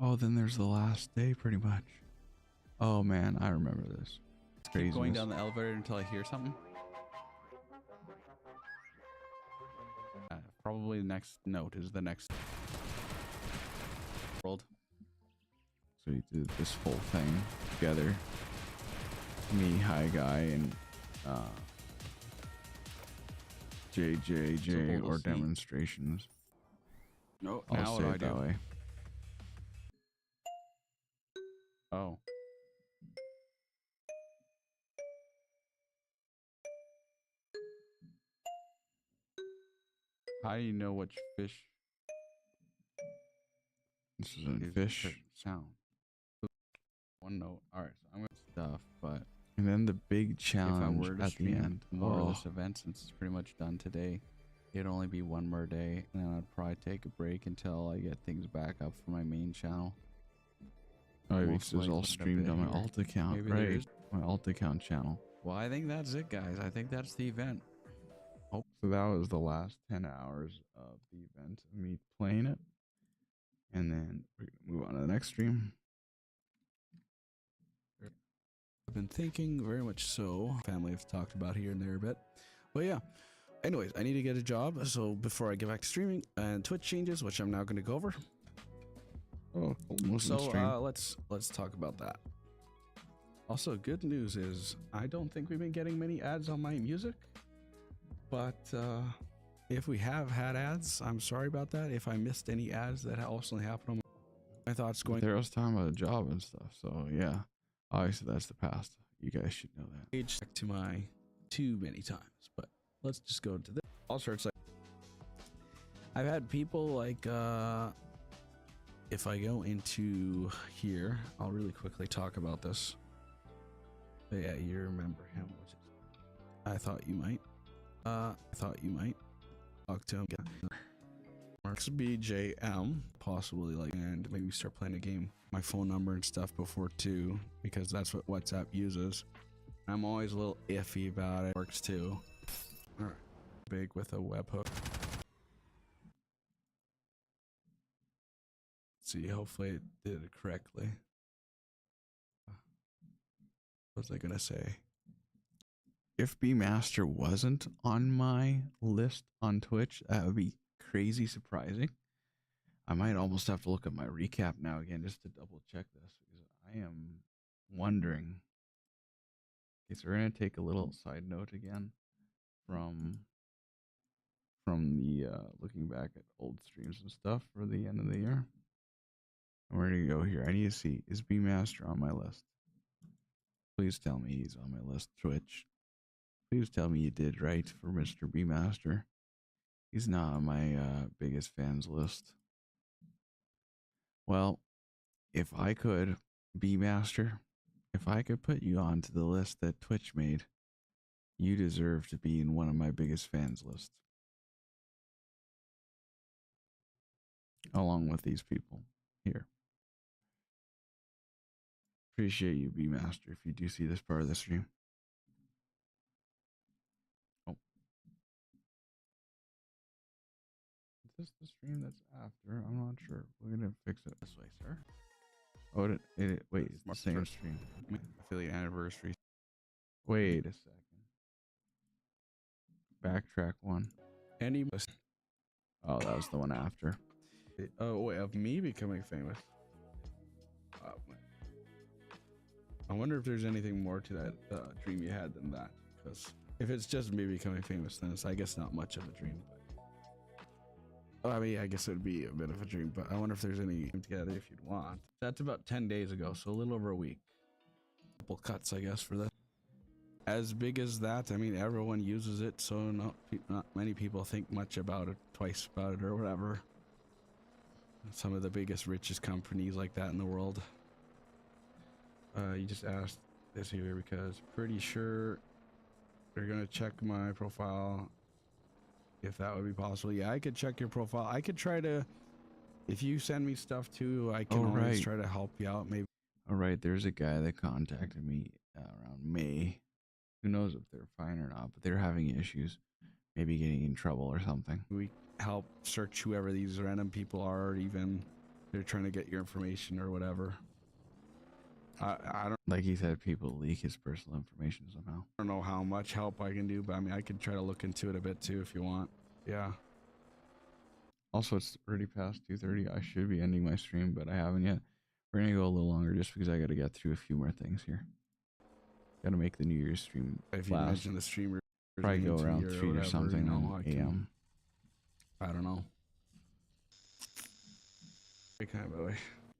Oh, then there's the last day, pretty much. Oh man, I remember this. Keep going down the elevator until I hear something. Probably the next note is the next world. So we did this whole thing together. Me, High Guy, and JJJ or demonstrations. No, I'll now say what it do I that do? way. Oh. How do you know which fish This is a is fish the sound? One note. All right, so I'm gonna stuff, but and then the big if I challenge were to at the stream end. more of Oh, this event, since it's pretty much done today, it'd only be one more day, and then I'd probably take a break until I get things back up for my main channel. oh, Most because it's all likely a streamed bit on my here. alt account, Maybe there right? is. My alt account channel. Well, I think that's it, guys. I think that's the event. So that was the last 10 hours of the event of me playing it. And then we're going to move on to the next stream. I've been thinking very much so. Family have talked about here and there a bit. But yeah. Anyways, I need to get a job. So before I get back to streaming and Twitch changes, which I'm now going to go over. Oh, almost So stream. let's talk about that. Also, good news is I don't think we've been getting many ads on my music. But if we have had ads, I'm sorry about that. If I missed any ads that also happened on my thoughts going There was time about a job and stuff. So yeah, obviously that's the past. You guys should know that. back to my too many times. But let's just go to this. All sorts. Like, I've had people like, if I go into here, I'll really quickly talk about this. But yeah, you remember him. I thought you might. I thought you might talk to him. Marks BJM, possibly, like, and maybe start playing a game. My phone number and stuff before too, because that's what WhatsApp uses. I'm always a little iffy about it. Works too. All right. Big with a webhook. Let's see, hopefully it did it correctly. What was I gonna say? If B Master wasn't on my list on Twitch, that would be crazy surprising. I might almost have to look at my recap now again just to double check this because I am wondering. Okay, so we're gonna take a little side note again from the looking back at old streams and stuff for the end of the year. And we're gonna go here. I need to see, is B Master on my list? Please tell me he's on my list, Twitch. Please tell me you did right for Mr. B Master. He's not on my biggest fans list. Well, if I could, B Master, if I could put you onto the list that Twitch made, you deserve to be in one of my biggest fans lists. Along with these people here. Appreciate you, B Master, if you do see this part of the stream. Oh. Is this the stream that's after? I'm not sure. We're gonna fix it this way, sir. Oh, wait, it's the same stream. Affiliate anniversary. Wait a second. Backtrack one. Any. Oh, that was the one after. Oh wait, of me becoming famous. I wonder if there's anything more to that dream you had than that. Because if it's just me becoming famous, then it's, I guess, not much of a dream. But, I mean, I guess it would be a bit of a dream. But I wonder if there's any together if you'd want. That's about 10 days ago, so a little over a week. Couple cuts, I guess, for that. As big as that, I mean, everyone uses it, so not many people think much about it, twice about it, or whatever. Some of the biggest, richest companies like that in the world. You just asked this here because pretty sure they're gonna check my profile if that would be possible. Yeah, I could check your profile. I could try to, if you send me stuff too, I can always try to help you out. Maybe. All right, there's a guy that contacted me around May. Who knows if they're fine or not, but they're having issues, maybe getting in trouble or something. We help search whoever these random people are, or even they're trying to get your information or whatever. I don't, like he said, people leak his personal information somehow. I don't know how much help I can do, but I mean, I could try to look into it a bit too if you want. Yeah. Also, it's already past 2:30. I should be ending my stream, but I haven't yet. We're gonna go a little longer just because I got to get through a few more things here. Got to make the New Year's stream If you mention the streamer, probably go around 3 or something on AM. I don't know.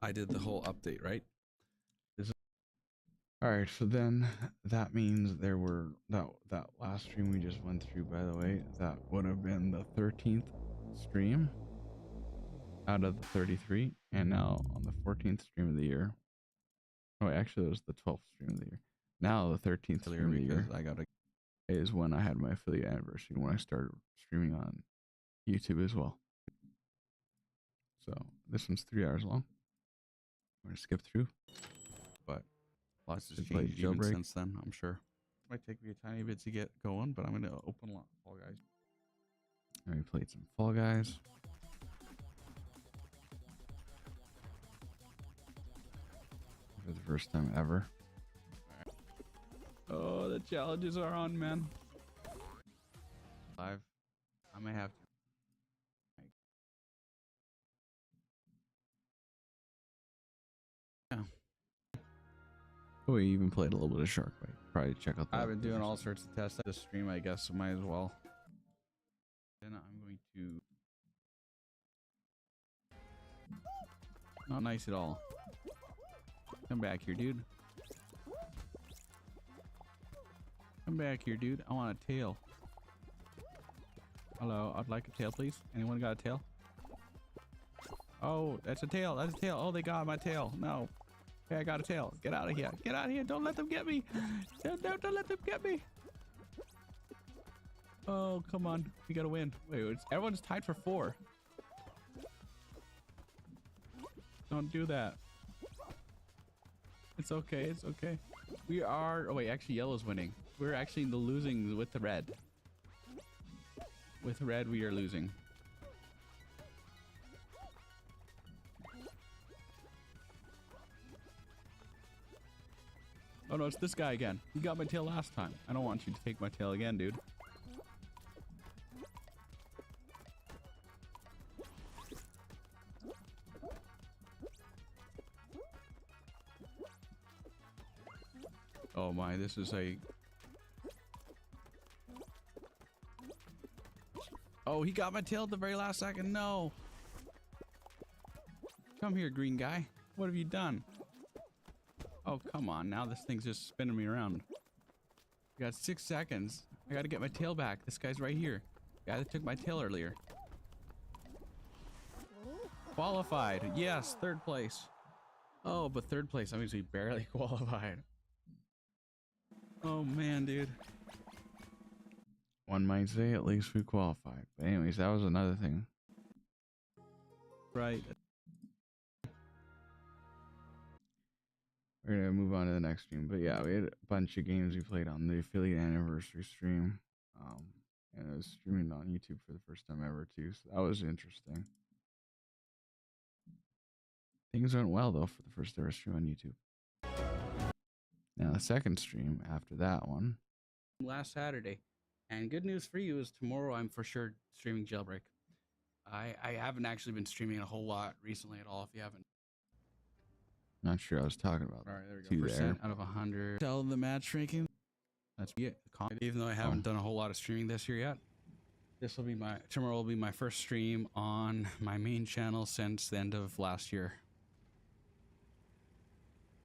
I did the whole update, right? All right, so then that means there were that last stream we just went through, by the way, that would have been the 13th stream out of the 33, and now on the 14th stream of the year. Oh, actually, it was the 12th stream of the year. Now the 13th stream of the year is when I had my affiliate anniversary, when I started streaming on YouTube as well. So this one's 3 hours long. I'm gonna skip through, but lots has changed even since then, I'm sure. It might take me a tiny bit to get going, but I'm gonna open Fall Guys. And we played some Fall Guys. For the first time ever. Oh, the challenges are on, man. Live. I may have to. Yeah. Oh, we even played a little bit of Shark Bite. Probably check out that. I've been doing all sorts of tests at the stream, I guess, so might as well. Then I'm going to. Not nice at all. Come back here, dude. Come back here, dude. I want a tail. Hello, I'd like a tail, please. Anyone got a tail? Oh, that's a tail. That's a tail. Oh, they got my tail. No. Hey, I got a tail. Get out of here. Get out of here. Don't let them get me. Don't let them get me. Oh, come on. We gotta win. Wait, everyone's tied for 4. Don't do that. It's okay. It's okay. We are... Oh, wait. Actually, yellow's winning. We're actually in the losing with the red. With red, we are losing. Oh, no. It's this guy again. He got my tail last time. I don't want you to take my tail again, dude. Oh my, this is a... Oh, he got my tail at the very last second. No. Come here, green guy. What have you done? Oh, come on. Now this thing's just spinning me around. I got 6 seconds. I gotta get my tail back. This guy's right here. Guy that took my tail earlier. Qualified. Yes, 3rd place. Oh, but 3rd place. That means we barely qualified. Oh man, dude. One might say at least we qualified. But anyways, that was another thing. Right. We're gonna move on to the next stream. But yeah, we had a bunch of games we played on the affiliate anniversary stream. And it was streaming on YouTube for the first time ever too. So that was interesting. Things went well though for the first ever stream on YouTube. Now the second stream after that one. Last Saturday. And good news for you is tomorrow I'm for sure streaming Jailbreak. I haven't actually been streaming a whole lot recently at all, if you haven't. Not sure I was talking about. All right, there we two go. there. Percent out of 100. Tell the matchmaking. That's it. Even though I haven't done a whole lot of streaming this year yet. This will be tomorrow will be my first stream on my main channel since the end of last year.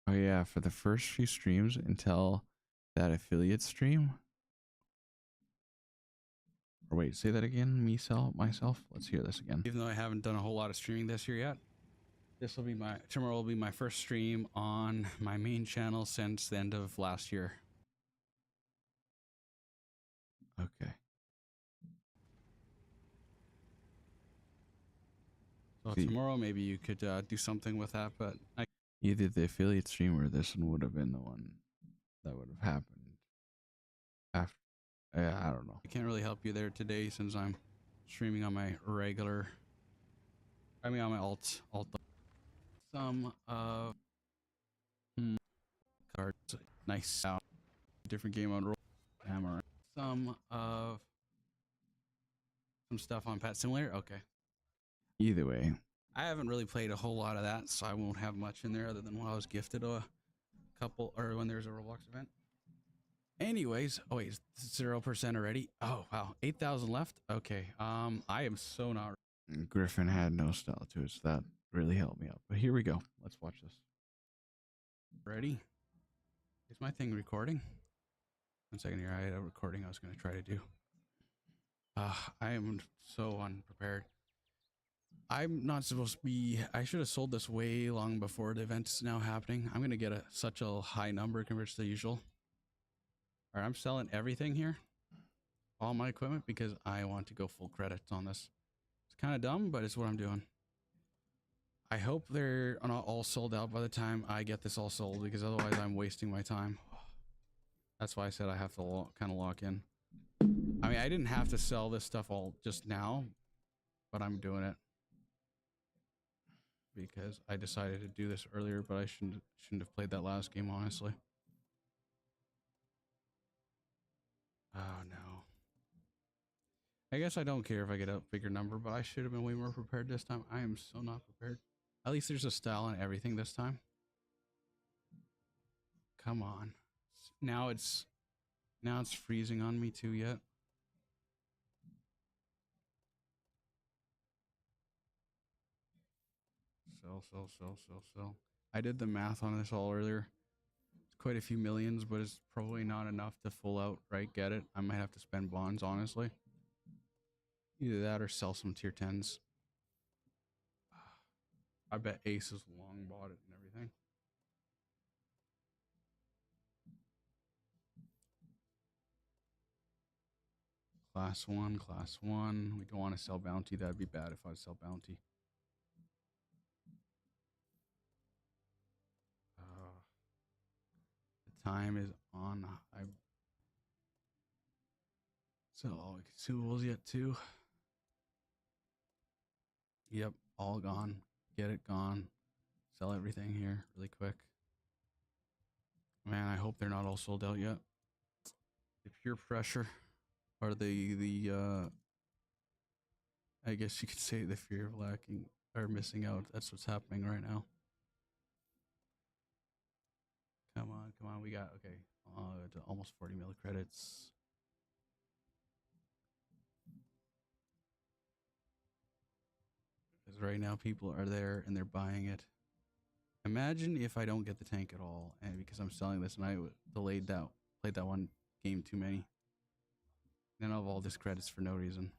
Oh yeah, for the first few streams until that affiliate stream. Or wait, say that again. Myself. Let's hear this again. Even though I haven't done a whole lot of streaming this year yet. This will be tomorrow will be my first stream on my main channel since the end of last year. Okay. So tomorrow maybe you could do something with that, but Either the affiliate stream or this one would have been the one that would have happened after. I don't know. I can't really help you there today since I'm streaming on my regular. I mean on my alt. Some cards. Nice sound. Different game on roll. Hammer. Some stuff on Pet Simulator. Okay. Either way. I haven't really played a whole lot of that, so I won't have much in there other than when I was gifted a couple, or when there's a Roblox event. Anyways, oh wait, 0% already. Oh wow, 8,000 left. Okay, I am so not. Griffin had no style to it, so that really helped me out. But here we go. Let's watch this. Ready? Is my thing recording? 1 second here. I had a recording I was going to try to do. I am so unprepared. I'm not supposed to be. I should have sold this way long before the event's now happening. I'm going to get such a high number compared to the usual. All right, I'm selling everything here. All my equipment because I want to go full credits on this. It's kind of dumb, but it's what I'm doing. I hope they're not all sold out by the time I get this all sold because otherwise I'm wasting my time. That's why I said I have to kind of lock in. I mean, I didn't have to sell this stuff all just now, but I'm doing it. Because I decided to do this earlier, but I shouldn't have played that last game, honestly. Oh no. I guess I don't care if I get a bigger number, but I should have been way more prepared this time. I am so not prepared. At least there's a style on everything this time. Come on. Now it's freezing on me too yet. Sell. I did the math on this all earlier. It's quite a few millions, but it's probably not enough to full out, right? Get it? I might have to spend bonds, honestly. Either that or sell some tier 10s. I bet Ace is long bought it and everything. Class 1, class 1. We don't want to sell bounty. That'd be bad if I sell bounty. The time is on. I sell all consumables yet too. Yep, all gone. Get it gone. Sell everything here really quick. Man, I hope they're not all sold out yet. The peer pressure or the I guess you could say the fear of lacking or missing out. That's what's happening right now. Come on, come on. We got okay. Almost 40 mil credits. Because right now people are there and they're buying it. Imagine if I don't get the tank at all, and because I'm selling this and I played that one game too many. Then I'll have all this credits for no reason.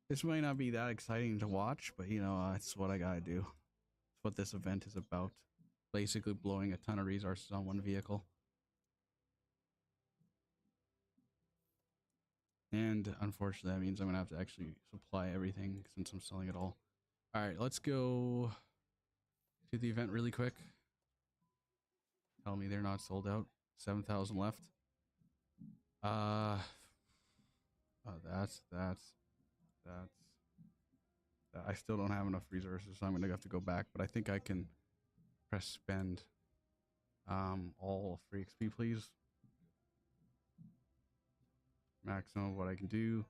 This might not be that exciting to watch, but you know, it's what I gotta do. It's what this event is about. Basically blowing a ton of resources on one vehicle. And unfortunately, that means I'm gonna have to actually supply everything since I'm selling it all. Alright, let's go to the event really quick. Tell me they're not sold out. 7,000 left. Oh, that's I still don't have enough resources, so I'm gonna have to go back, but I think I can press spend. All free XP, please. Maximum what I can do.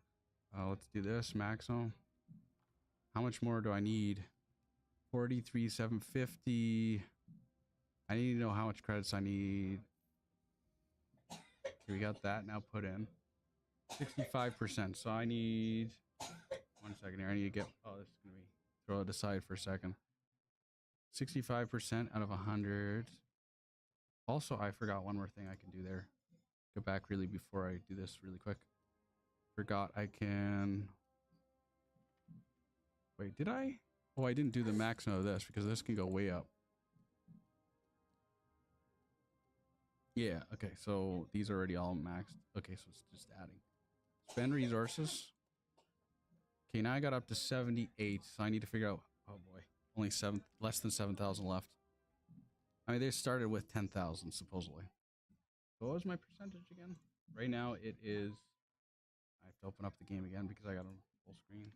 Let's do this. Maximum. How much more do I need? 43,750. I need to know how much credits I need. Okay, we got that now put in. 65%. So I need 1 second here. I need to get this is gonna be throw it aside for a second. 65% out of 100. Also, I forgot one more thing I can do there. Go back really before I do this really quick. Forgot I can. Wait, did I? Oh, I didn't do the maximum of this because this can go way up. Yeah, okay, so these are already all maxed. Okay, so it's just adding. Spend resources. Okay, now I got up to 78, so I need to figure out, oh boy, only less than 7,000 left. I mean, they started with 10,000 supposedly. So what was my percentage again? Right now it is, I have to open up the game again because I got on full screen.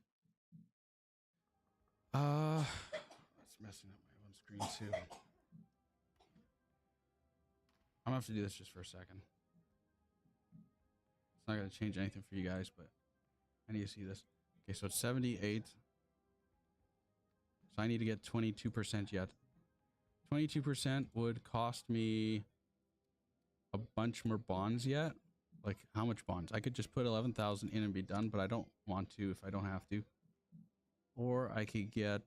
That's messing up my own screen too. I'm gonna have to do this just for a second. It's not gonna change anything for you guys, but I need to see this. Okay, so it's 78. So I need to get 22% yet. 22% would cost me a bunch more bonds yet. Like how much bonds? I could just put 11,000 in and be done, but I don't want to if I don't have to. Or I could get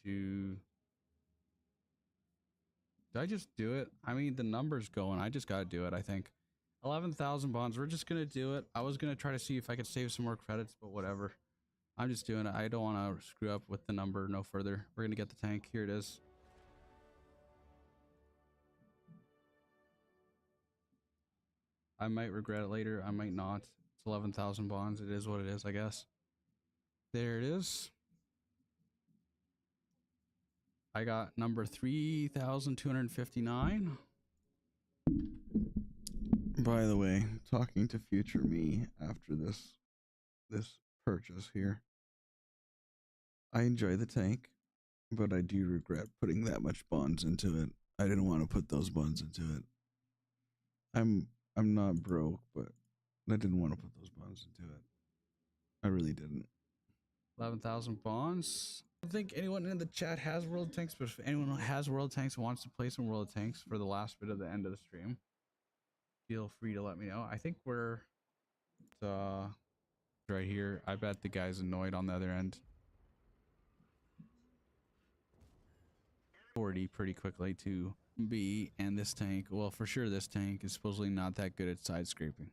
to. Did I just do it? I mean, the number's going. I just gotta do it, I think. 11,000 bonds. We're just gonna do it. I was gonna try to see if I could save some more credits, but whatever. I'm just doing it. I don't want to screw up with the number no further. We're gonna get the tank. Here it is. I might regret it later. I might not. It's 11,000 bonds. It is what it is, I guess. There it is. I got number 3,259. By the way, talking to future me after this purchase here, I enjoy the tank, but I do regret putting that much bonds into it. I didn't want to put those bonds into it. I'm not broke, but I didn't want to put those bonds into it. I really didn't. 11,000 bonds. I don't think anyone in the chat has world tanks, but if anyone has world tanks and wants to play some world tanks for the last bit of the end of the stream, feel free to let me know. I think we're right here. I bet the guy's annoyed on the other end. 40 pretty quickly too. B and this tank. Well, for sure, this tank is supposedly not that good at side scraping.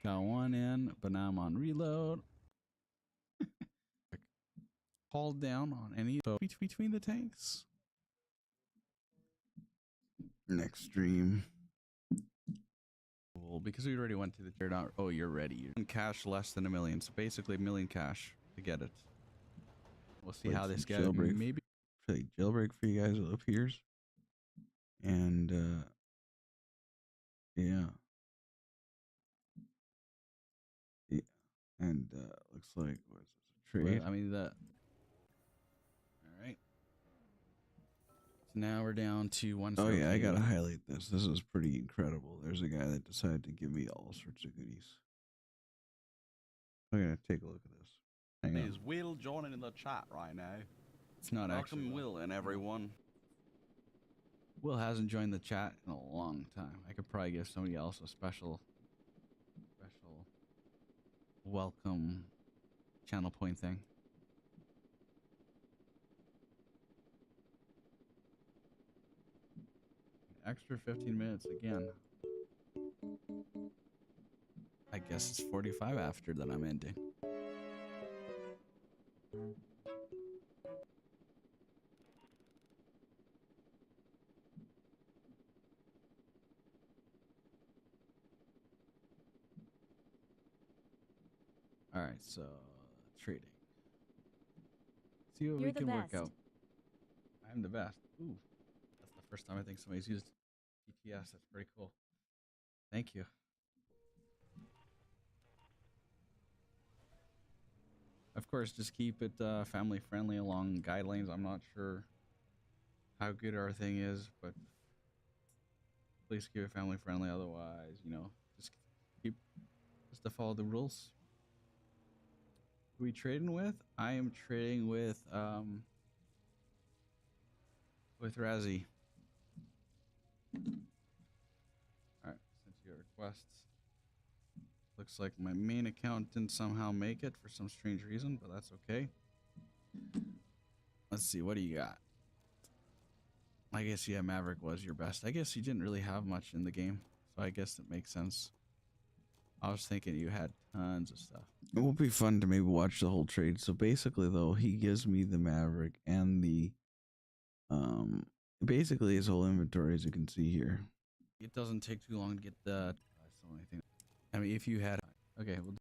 Got one in, but now I'm on reload. Hold down on any between the tanks. Next stream. Well, because we already went to the teardown. Oh, you're ready. You're in cash less than $1 million. So basically $1 million cash to get it. We'll see Like how this some goes. jailbreak. Maybe Play jailbreak for you guys that live here. And yeah. Yeah. And looks like what is this? A trade? I mean the. All right. So now we're down to one. Oh yeah, I gotta highlight this. This is pretty incredible. There's a guy that decided to give me all sorts of goodies. I'm gonna take a look at this. Hang on. Is Will joining in the chat right now? It's not actually. Welcome, Will, and everyone. Will hasn't joined the chat in a long time. I could probably give somebody else a special welcome channel point thing. Extra 15 minutes again. I guess it's 45 after that I'm ending. All right, so trading. See what we can work out. I'm the best. Ooh, that's the first time I think somebody's used PTS. That's pretty cool. Thank you. Of course, just keep it family friendly along guidelines. I'm not sure how good our thing is, but please keep it family friendly. Otherwise, you know, just to follow the rules. Who we trading with? I am trading with Razzie. All right, sent you requests. Looks like my main account didn't somehow make it for some strange reason, but that's okay. Let's see, what do you got? I guess, yeah, Maverick was your best. I guess you didn't really have much in the game, so I guess that makes sense. I was thinking you had tons of stuff. It will be fun to maybe watch the whole trade. So basically, though, he gives me the Maverick and the basically his whole inventory, as you can see here. It doesn't take too long to get the anything. I mean, if you had, okay, well,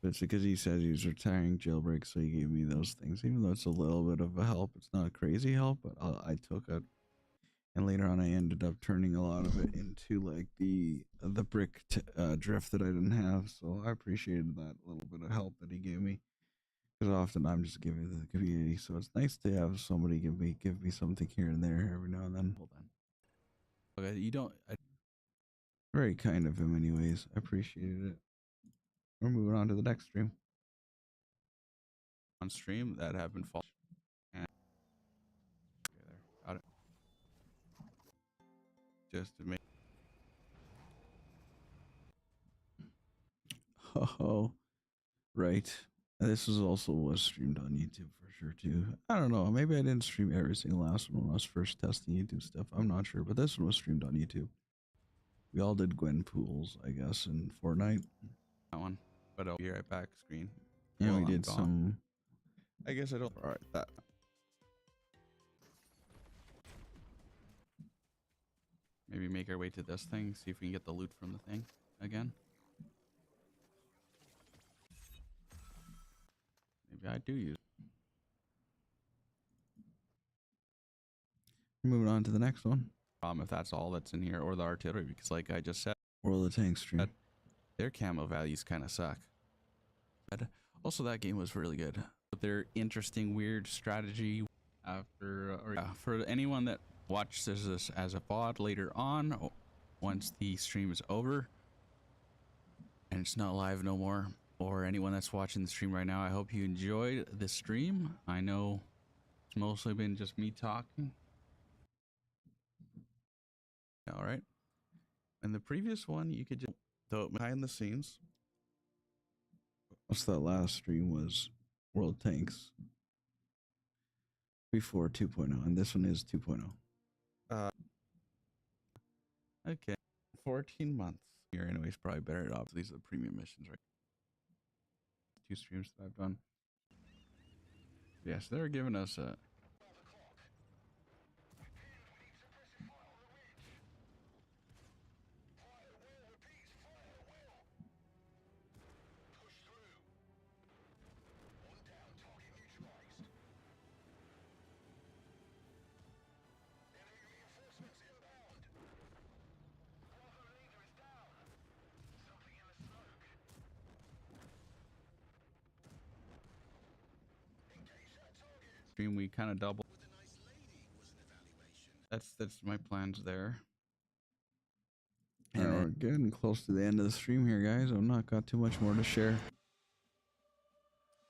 But it's because he says he's retiring jailbreak, so he gave me those things. Even though it's a little bit of a help, it's not a crazy help, but I took it. And later on, I ended up turning a lot of it into like the brick drift that I didn't have. So I appreciated that little bit of help that he gave me. Because often I'm just giving to the community, so it's nice to have somebody give me something here and there every now and then. Hold on. Okay, you don't. Very kind of him, anyways. I appreciated it. We're moving on to the next stream. On stream that have been followed. And okay, there, got it. Just to make. Oh, right. This was streamed on YouTube for sure too. I don't know. Maybe I didn't stream every single last one when I was first testing YouTube stuff. I'm not sure, but this one was streamed on YouTube. We all did Gwen pools, I guess, in Fortnite. That one, but I'll be right back. Screen. And Well, we did gone. some. I guess I don't. All right, that. Maybe make our way to this thing. See if we can get the loot from the thing again. Maybe I do use. Moving on to the next one. If that's all that's in here, or the artillery, because like I just said, Or the tank stream. their camo values kind of suck. But also, that game was really good. But their interesting, weird strategy after, for anyone that watches this as a VOD later on, once the stream is over and it's not live no more, or anyone that's watching the stream right now, I hope you enjoyed the stream. I know it's mostly been just me talking. All right. And the previous one, you could just, though behind the scenes. What's that last stream was World Tanks before 2.0, and this one is 2.0. Okay. 14 months. Here, anyways, probably better it off. These are the premium missions, right? 2 streams that I've done. Yes, they're giving us a. Stream we kind of double. That's my plans there. And we're getting close to the end of the stream here, guys. I've not got too much more to share.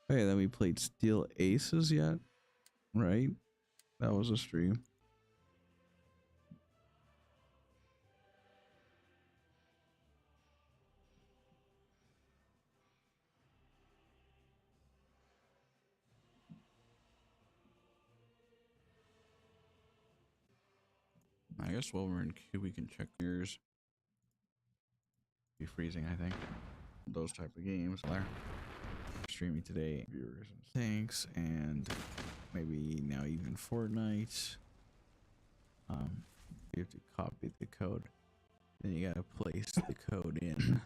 Hey, then we played Steel Aces yet, right? That was a stream. I guess while we're in queue, we can check yours. Be freezing, I think. Those type of games. There. Streaming today, viewers and thanks, and maybe now even Fortnite. You have to copy the code, then you gotta place the code in.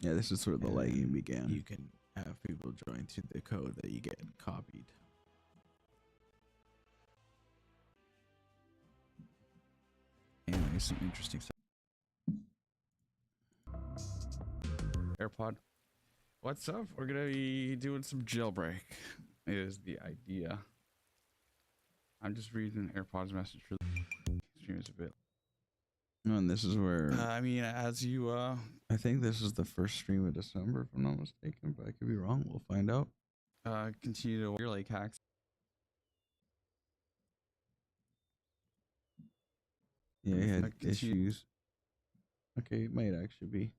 Yeah, this is where the lagging began. You can have people join to the code that you get copied. Anyway, some interesting stuff. AirPod. What's up? We're gonna be doing some jailbreak. Is the idea. I'm just reading AirPod's message for the stream is a bit. Oh, and this is where I mean, as you I think this is the first stream of December, if I'm not mistaken, but I could be wrong. We'll find out. continue to your like hacks. Yeah, he had continue- issues. Okay, it might actually be.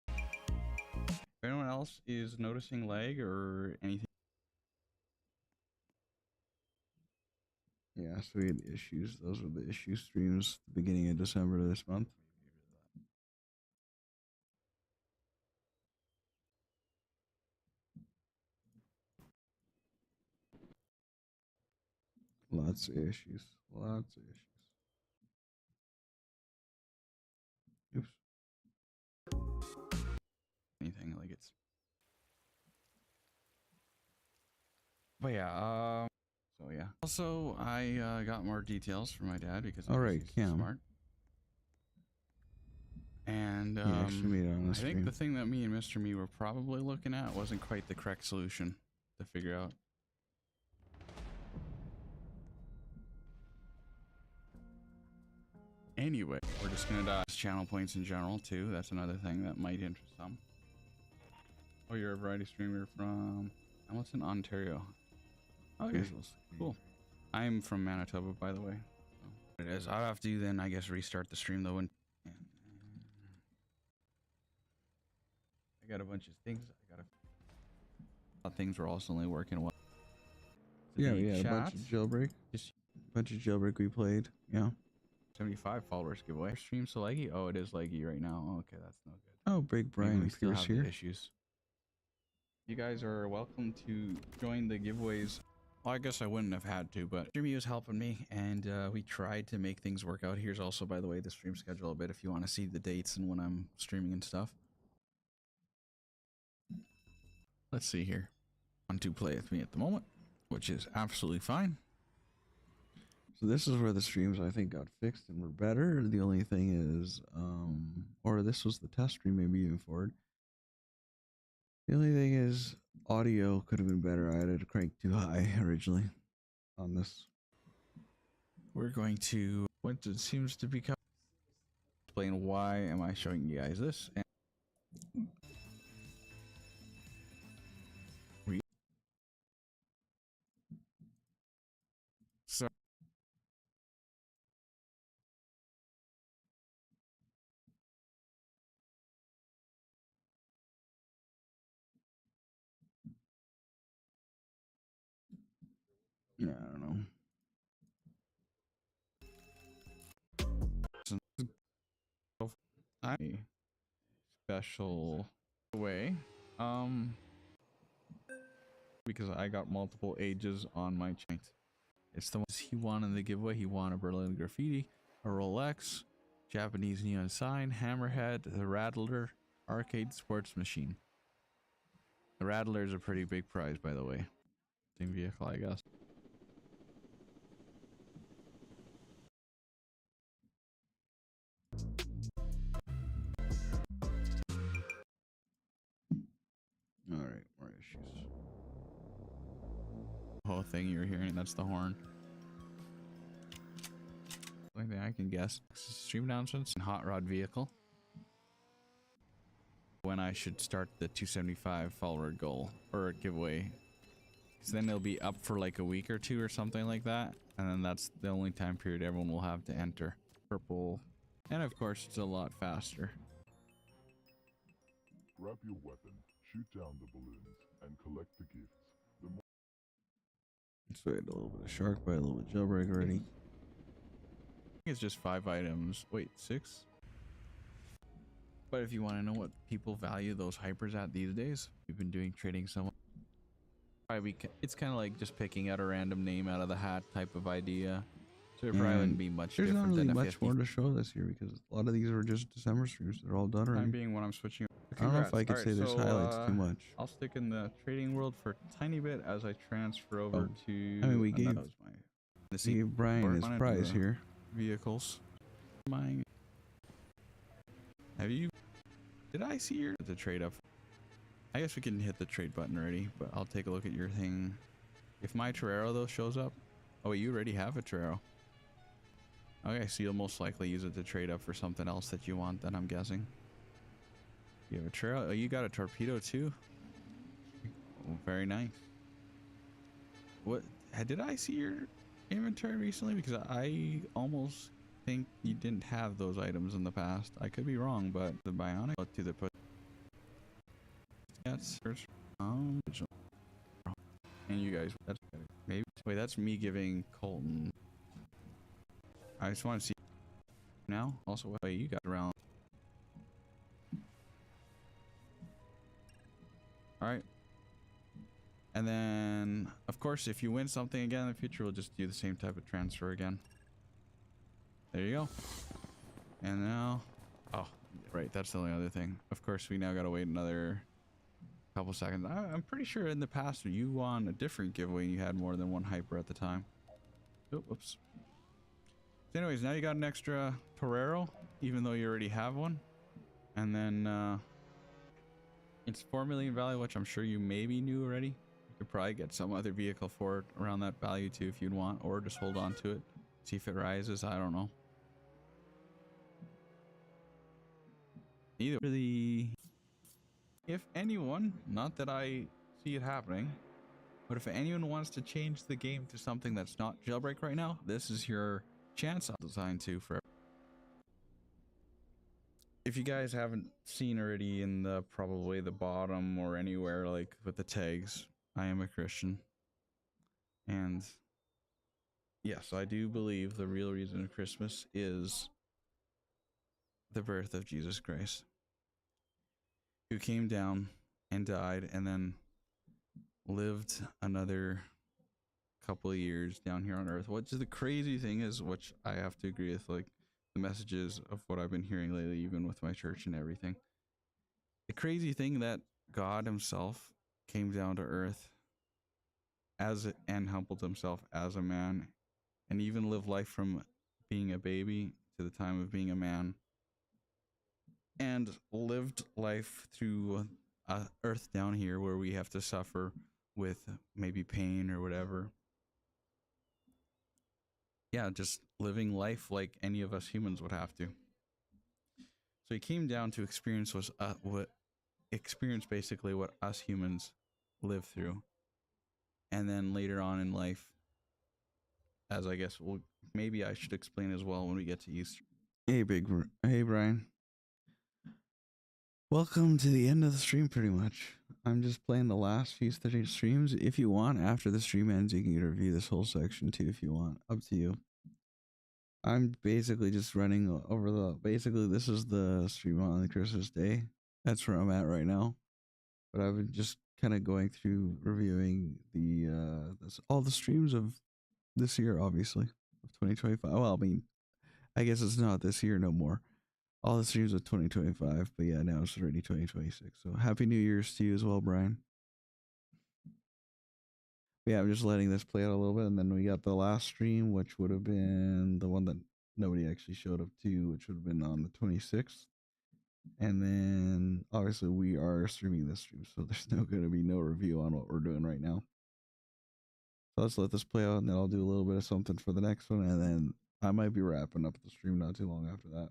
If anyone else is noticing lag or anything. Yeah, so we had issues. Those were the issue streams at the beginning of December this month. Lots of issues. Lots of issues. Oops. Anything like it's. But yeah, so yeah. Also, I got more details from my dad because All right, he's Cam. smart. And He actually made it on the I stream. think the thing that me and Mr. Me were probably looking at wasn't quite the correct solution to figure out. Anyway, we're just gonna die channel points in general too. That's another thing that might interest some. Oh, you're a variety streamer from Hamilton, Ontario. Okay, cool. I'm from Manitoba, by the way. So it is. I'll have to then, I guess, restart the stream though. And I got a bunch of things. Things were also only working well. Yeah, we had a bunch of jailbreak. Just Bunch of jailbreak we played. Yeah. 75 followers giveaway. Stream so laggy? Oh, it is laggy right now. Oh, okay, that's no good. Oh, Big Maybe Brian we still Pierce have the here. issues. You guys are welcome to join the giveaways. Well, I guess I wouldn't have had to, but Streamy was helping me, and we tried to make things work out. Here's also, by the way, the stream schedule a bit if you want to see the dates and when I'm streaming and stuff. Let's see here. Want to play with me at the moment, which is absolutely fine. So this is where the streams I think got fixed and were better. The only thing is, or this was the test stream, maybe even forward. The only thing is, audio could have been better. I had it cranked too high originally on this. We're going to what it seems to become. Explain why am I showing you guys this? And so Yeah, I don't know. I special way, because I got multiple ages on my chain. It's the ones he wanted in the giveaway. He won a Berlin graffiti, a Rolex, Japanese neon sign, hammerhead, the Rattler, arcade sports machine. The Rattler is a pretty big prize, by the way. Same vehicle, I guess. All right, more issues. The whole thing you're hearing, that's the horn. Only thing I can guess. Stream announcements and hot rod vehicle. When I should start the 275 follower goal or giveaway. Because then it'll be up for like a week or two or something like that. And then that's the only time period everyone will have to enter. Purple. And of course, it's a lot faster. Grab your weapon, shoot down the balloons, and collect the gifts. The more So we had a little bit of shark bite, a little bit of jailbreak already. It's just 5 items. Wait, 6? But if you want to know what people value those hypers at these days, we've been doing trading so much. It's kind of like just picking out a random name out of the hat type of idea. So it probably wouldn't be much There's different not really than a much 50. more to show this year because a lot of these were just December streams. They're all done Time already. being when I'm switching. I don't know if I could say there's highlights too much. I'll stick in the trading world for a tiny bit as I transfer over to. I mean, we and gave, that was my. we gave Brian his prize here. Vehicles. Mine. Have you? Did I see your the trade up? I guess we can hit the trade button already, but I'll take a look at your thing. If my Torero though shows up, oh wait, you already have a Torero. Okay, so you'll most likely use it to trade up for something else that you want. Then I'm guessing. You have a Torero. Oh, you got a torpedo too. Oh, very nice. What did I see your inventory recently? Because I almost think you didn't have those items in the past. I could be wrong, but the bionic to the put. That's and you guys. That's maybe. Wait, that's me giving Colton. I just want to see now. Also, wait, you got around. All right. And then, of course, if you win something again in the future, we'll just do the same type of transfer again. There you go. And now, oh, right, that's the only other thing. Of course, we now gotta wait another couple seconds. I'm pretty sure in the past you won a different giveaway and you had more than one hyper at the time. Oh, whoops. So anyways, now you got an extra Torero, even though you already have one. And then it's 4 million value, which I'm sure you maybe knew already. You could probably get some other vehicle for it around that value too if you'd want, or just hold on to it, see if it rises. I don't know. Either really, if anyone, not that I see it happening, but if anyone wants to change the game to something that's not jailbreak right now, this is your chance. I'll design to for. If you guys haven't seen already in the probably the bottom or anywhere like with the tags, I am a Christian. And yes, I do believe the real reason of Christmas is the birth of Jesus Christ, who came down and died and then lived another couple of years down here on earth. Which is the crazy thing is, which I have to agree with, like the messages of what I've been hearing lately, even with my church and everything. The crazy thing that God himself came down to earth and humbled himself as a man and even lived life from being a baby to the time of being a man and lived life through earth down here where we have to suffer with maybe pain or whatever. Yeah, just living life like any of us humans would have to. So he came down to experience basically what us humans live through. And then later on in life, as I guess, well, maybe I should explain as well when we get to Easter. Hey, Brian. Welcome to the end of the stream, pretty much. I'm just playing the last few 30 streams. If you want, after the stream ends, you can review this whole section too if you want. Up to you. I'm basically just running over the. Basically, this is the stream on the Christmas day. That's where I'm at right now. But I've been just kind of going through reviewing all the streams of this year, obviously, of 2025. Well, I mean, I guess it's not this year no more. All the streams of 2025, but yeah, now it's already 2026. So happy New Year's to you as well, Brian. But yeah, I'm just letting this play out a little bit, and then we got the last stream, which would have been the one that nobody actually showed up to, which would have been on the 26th. And then obviously we are streaming this stream, so there's going to be no review on what we're doing right now. So let's let this play out, and then I'll do a little bit of something for the next one, and then I might be wrapping up the stream not too long after that.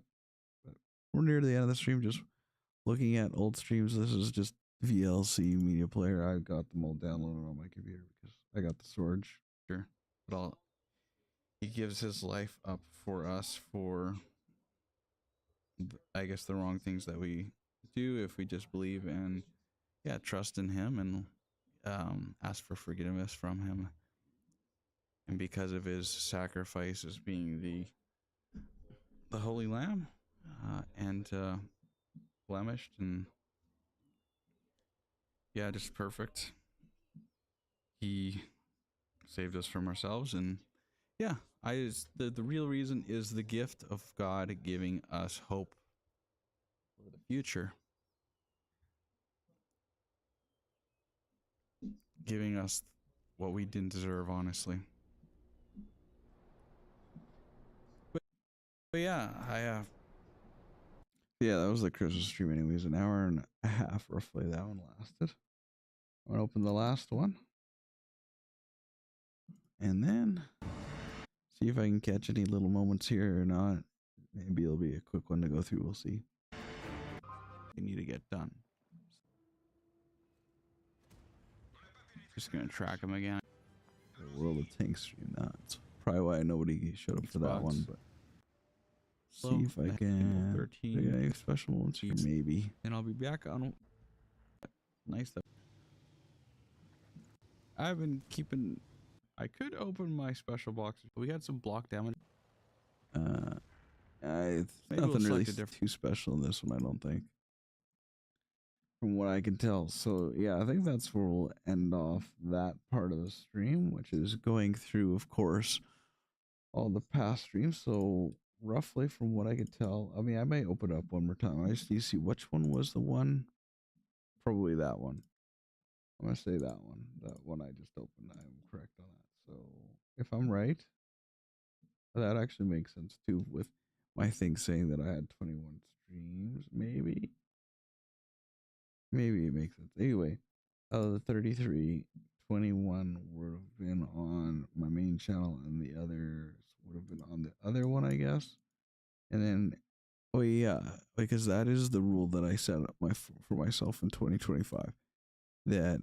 But we're near to the end of the stream, just looking at old streams. This is just VLC Media Player. I've got them all downloaded on my computer because I got the storage. Sure. But he gives his life up for us for, I guess, the wrong things that we do if we just believe and, yeah, trust in him and ask for forgiveness from him. And because of his sacrifice as being the Holy Lamb and blemished and, yeah, just perfect, he saved us from ourselves. And yeah, the real reason is the gift of God giving us hope for the future, giving us what we didn't deserve, honestly. But yeah, Yeah, that was the Christmas stream anyways, an hour and a half roughly that one lasted. I'm gonna open the last one. And then see if I can catch any little moments here or not. Maybe it'll be a quick one to go through, we'll see. we need to get done. Just gonna track him again. The World of Tanks stream. That's probably why nobody showed up for that one, but see if I can 13 any special moments here, maybe. And I'll be back on. Nice stuff. I've been keeping. I could open my special boxes, but we had some block damage. Nothing really too special in this one, I don't think. From what I can tell. So yeah, I think that's where we'll end off that part of the stream, which is going through, of course, all the past streams. So roughly from what I could tell, I mean, I may open up one more time. I just need to see which one was the one. Probably that one. I'm gonna say that one. That one I just opened. I am correct on that. So if I'm right, that actually makes sense too with my thing saying that I had 21 streams. Maybe it makes sense. Anyway, the 33, 21 would have been on my main channel, and the others would have been on the other one, I guess. And then, oh yeah, because that is the rule that I set up for myself in 2025, that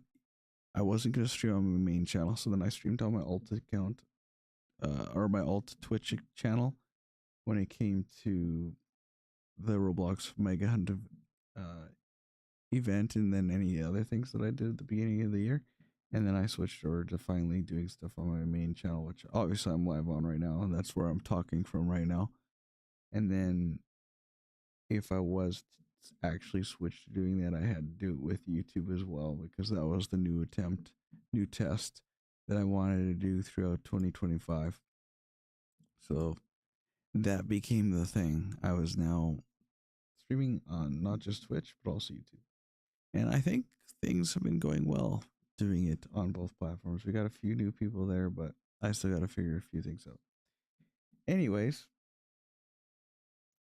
I wasn't gonna stream on my main channel. So then I streamed on my alt account, or my alt Twitch channel, when it came to the Roblox Mega Hunt event, and then any other things that I did at the beginning of the year. And then I switched over to finally doing stuff on my main channel, which obviously I'm live on right now, and that's where I'm talking from right now. And then if I was to actually switch to doing that, I had to do it with YouTube as well, because that was the new test that I wanted to do throughout 2025. So that became the thing. I was now streaming on not just Twitch, but also YouTube. And I think things have been going well doing it on both platforms. We got a few new people there, but I still got to figure a few things out. Anyways,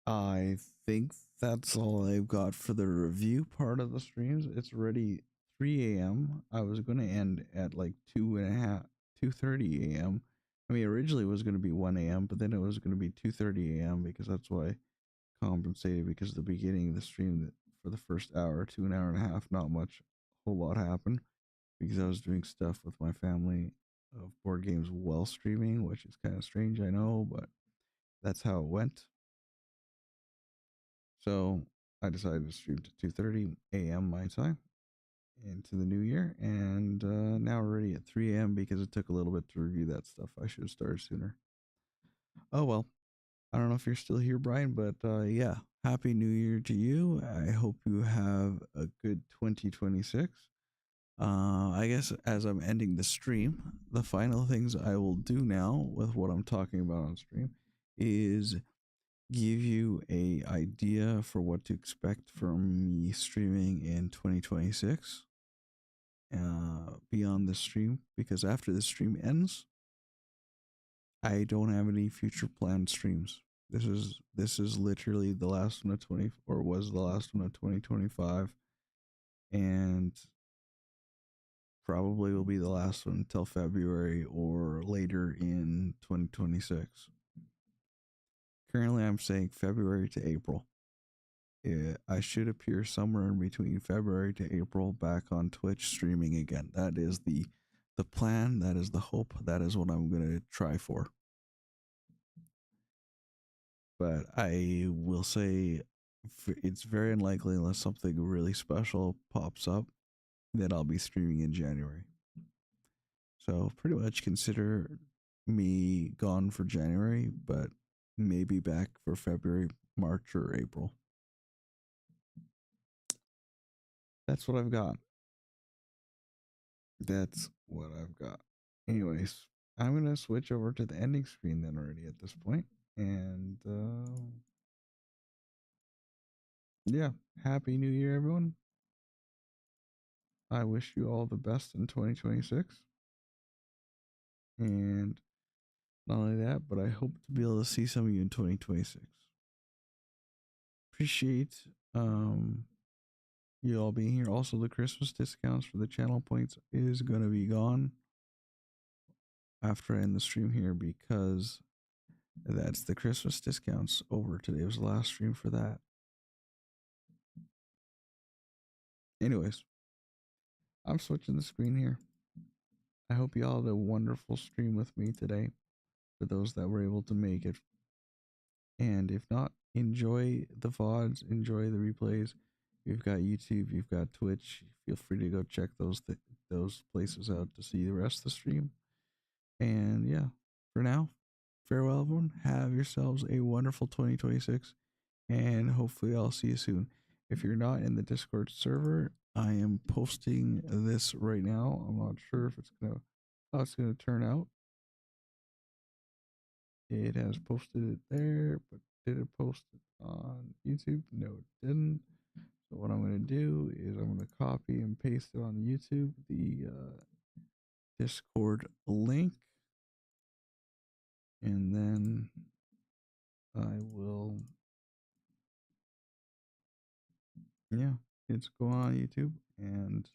I think that's all I've got for the review part of the streams. It's already 3 a.m. I was going to end at like 2:30 a.m. I mean, originally it was going to be 1 a.m., but then it was going to be 2:30 a.m. because that's why I compensated, because the beginning of the stream for the first hour to an hour and a half, not much, a whole lot happened, because I was doing stuff with my family of board games while streaming, which is kind of strange, I know, but that's how it went. So I decided to stream to 2:30 a.m. my time into the new year, and now we're already at 3 a.m. because it took a little bit to review that stuff. I should have started sooner. Oh well. I don't know if you're still here, Brian, but yeah, happy New Year to you. I hope you have a good 2026. I guess as I'm ending the stream, the final things I will do now with what I'm talking about on stream is give you a idea for what to expect from me streaming in 2026 beyond this stream, because after this stream ends, I don't have any future planned streams. This is literally the last one of 20, or was the last one of 2025, and probably will be the last one until February or later in 2026. Currently, I'm saying February to April. I should appear somewhere in between February to April back on Twitch streaming again. That is the plan. That is the hope. That is what I'm gonna try for. But I will say it's very unlikely unless something really special pops up that I'll be streaming in January. So pretty much consider me gone for January, but maybe back for February, March, or April. That's what I've got. That's what I've got. Anyways, I'm going to switch over to the ending screen then already at this point. And yeah, Happy New Year, everyone. I wish you all the best in 2026. And not only that, but I hope to be able to see some of you in 2026. Appreciate you all being here. Also, the Christmas discounts for the channel points is going to be gone after I end the stream here, because that's the Christmas discounts over. Today was the last stream for that. Anyways, I'm switching the screen here. I hope you all had a wonderful stream with me today, for those that were able to make it. And if not, enjoy the VODs, enjoy the replays. You've got YouTube, you've got Twitch. Feel free to go check those places out to see the rest of the stream. And yeah, for now, farewell, everyone. Have yourselves a wonderful 2026, and hopefully I'll see you soon. If you're not in the Discord server, I am posting this right now. I'm not sure if it's how it's gonna turn out. It has posted it there, but did it post it on YouTube? No, it didn't. So what I'm gonna do is I'm gonna copy and paste it on YouTube, the Discord link, and then I will, yeah, it's going on YouTube, and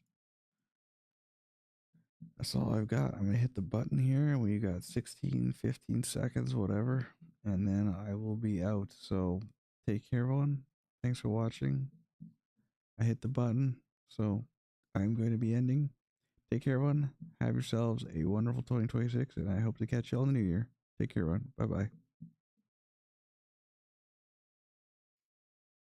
that's all I've got. I'm gonna hit the button here, and we got 16, 15 seconds, whatever, and then I will be out. So take care, everyone. Thanks for watching. I hit the button, so I'm going to be ending. Take care, everyone. Have yourselves a wonderful 2026, and I hope to catch you all in the new year. Take care, everyone. Bye bye.